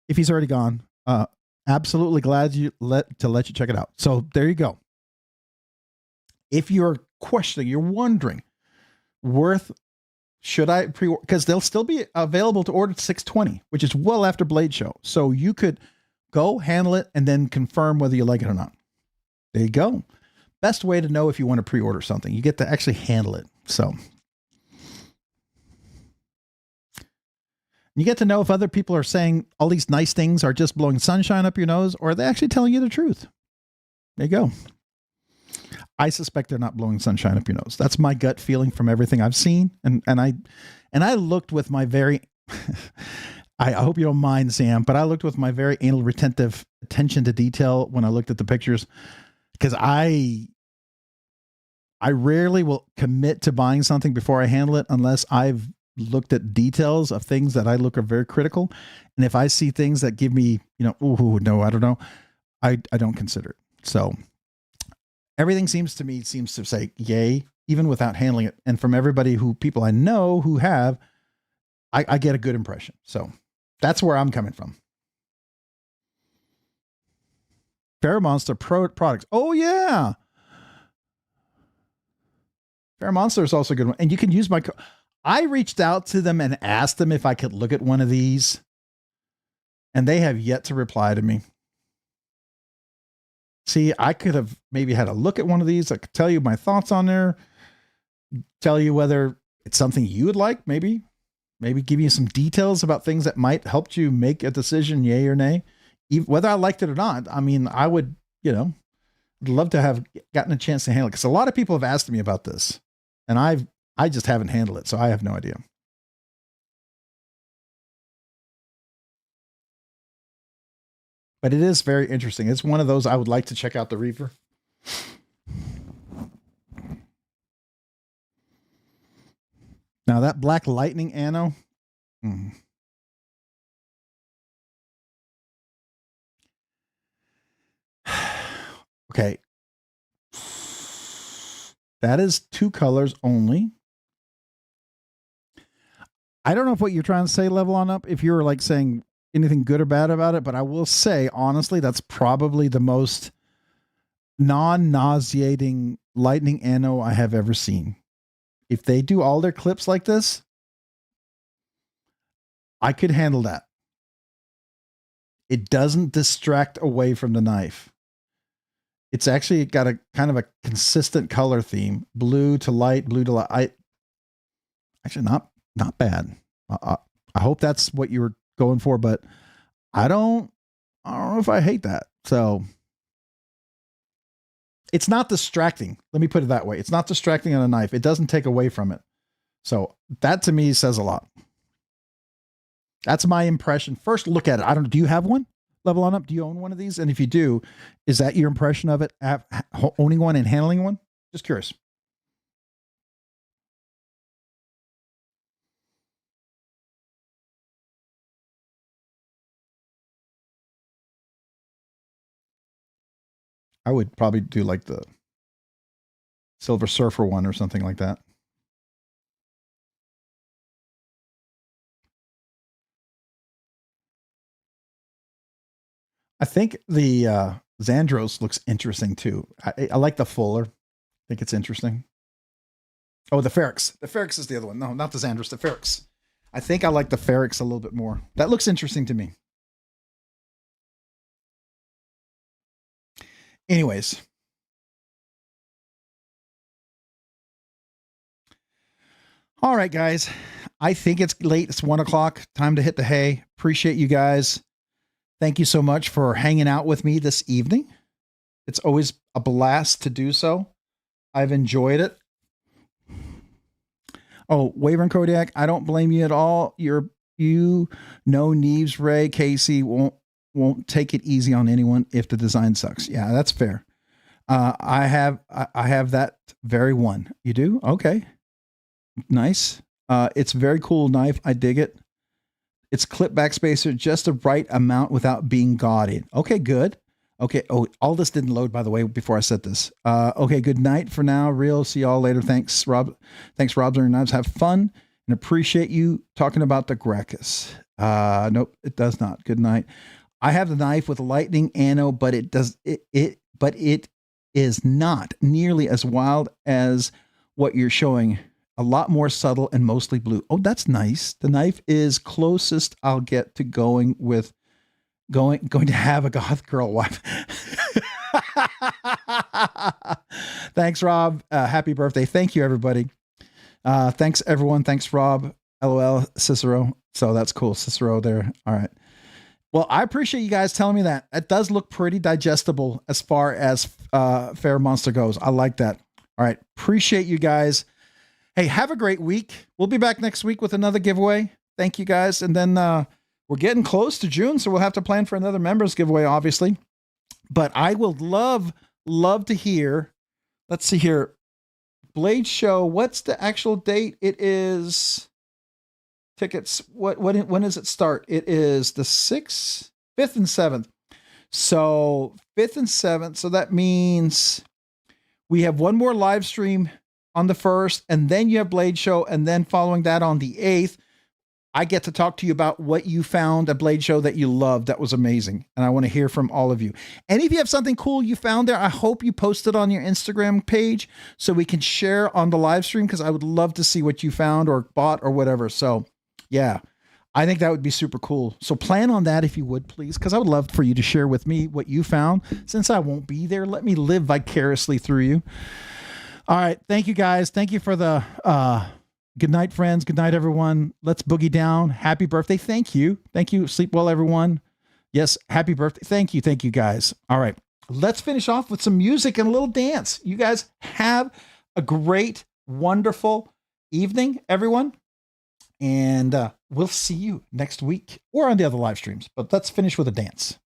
If he's already gone, absolutely glad to let you check it out. So there you go. If you're questioning, you're wondering, should I pre-order? Because they'll still be available to order at 620, which is well after Blade Show. So you could go handle it and then confirm whether you like it or not. There you go. Best way to know if you want to pre-order something. You get to actually handle it. So you get to know if other people are saying all these nice things are just blowing sunshine up your nose, or are they actually telling you the truth? There you go. I suspect they're not blowing sunshine up your nose. That's my gut feeling from everything I've seen. And I looked with my very, I hope you don't mind, Sam, but I looked with my very anal retentive attention to detail when I looked at the pictures, because I rarely will commit to buying something before I handle it unless I've looked at details of things that I look are very critical. And if I see things that give me, oh no, I don't know.
I don't consider it. So everything seems to say yay, even without handling it. And from people I know who have, I get a good impression. So that's where I'm coming from. Fair Monster products. Oh yeah. Fair Monster is also a good one. And you can use I reached out to them and asked them if I could look at one of these, and they have yet to reply to me. See, I could have maybe had a look at one of these. I could tell you my thoughts on there, tell you whether it's something you would like, maybe give you some details about things that might help you make a decision, yay or nay. Whether I liked it or not, I mean, I would, love to have gotten a chance to handle it, because a lot of people have asked me about this, and I just haven't handled it, so I have no idea. But it is very interesting. It's one of those I would like to check out the Reaver. Now that Black Lightning Anno. Okay. That is 2 colors only. I don't know if what you're trying to say, Level On Up, if you're like saying anything good or bad about it, but I will say, honestly, that's probably the most non-nauseating Lightning Anno I have ever seen. If they do all their clips like this, I could handle that. It doesn't distract away from the knife. It's actually got a kind of a consistent color theme, blue to light, blue to light. Actually, not bad. I hope that's what you were going for, but I don't know if I hate that. So it's not distracting. Let me put it that way. It's not distracting on a knife. It doesn't take away from it. So that to me says a lot. That's my impression. First look at it. I don't know. Do you have one? Level On Up? Do you own one of these? And if you do, is that your impression of it? Owning one and handling one? Just curious. I would probably do like the Silver Surfer one or something like that. I think the Xandros looks interesting too. I like the Fuller. I think it's interesting. Oh, the Ferrix. The Ferrix is the other one. No, not the Xandros, the Ferrix. I think I like the Ferrix a little bit more. That looks interesting to me. Anyways. All right, guys. I think it's late. It's 1 o'clock. Time to hit the hay. Appreciate you guys. Thank you so much for hanging out with me this evening. It's always a blast to do so. I've enjoyed it. Oh, Wavering Kodiak, I don't blame you at all. Neves, Ray, Casey won't take it easy on anyone if the design sucks. Yeah, that's fair. I have that very one. You do? Okay. Nice. It's a very cool knife. I dig it. It's clip back spacer, just the right amount without being gaudy. Okay, good. Okay. Oh, all this didn't load, by the way, before I said this. Okay, good night for now. Real. See y'all later. Thanks, Rob. Thanks, Robsner Knives. Have fun and appreciate you talking about the Gracchus. Nope, it does not. Good night. I have the knife with a lightning anno, but it is not nearly as wild as what you're showing. A lot more subtle and mostly blue. Oh, that's nice. The knife is closest I'll get to going to have a goth girl wife. Thanks, Rob. Happy birthday. Thank you, everybody. Thanks, everyone. Thanks, Rob. LOL, Cicero. So that's cool. Cicero there. All right. Well, I appreciate you guys telling me that. It does look pretty digestible as far as Fair Monster goes. I like that. All right. Appreciate you guys. Hey, have a great week. We'll be back next week with another giveaway. Thank you guys. And then we're getting close to June, so we'll have to plan for another members giveaway, obviously. But I will love to hear. Let's see here. Blade Show. What's the actual date? It is tickets. When does it start? It is the 6th, 5th, and 7th. So 5th and 7th. So that means we have one more live stream on the 1st, and then you have Blade Show, and then following that on the 8th, I get to talk to you about what you found at Blade Show that you loved. That was amazing. And I want to hear from all of you. And if you have something cool you found there, I hope you post it on your Instagram page so we can share on the live stream, because I would love to see what you found or bought or whatever. So yeah, I think that would be super cool. So plan on that if you would, please, because I would love for you to share with me what you found. Since I won't be there, let me live vicariously through you. All right. Thank you, guys. Thank you for the good night, friends. Good night, everyone. Let's boogie down. Happy birthday. Thank you. Thank you. Sleep well, everyone. Yes. Happy birthday. Thank you. Thank you, guys. All right. Let's finish off with some music and a little dance. You guys have a great, wonderful evening, everyone. And we'll see you next week or on the other live streams. But let's finish with a dance.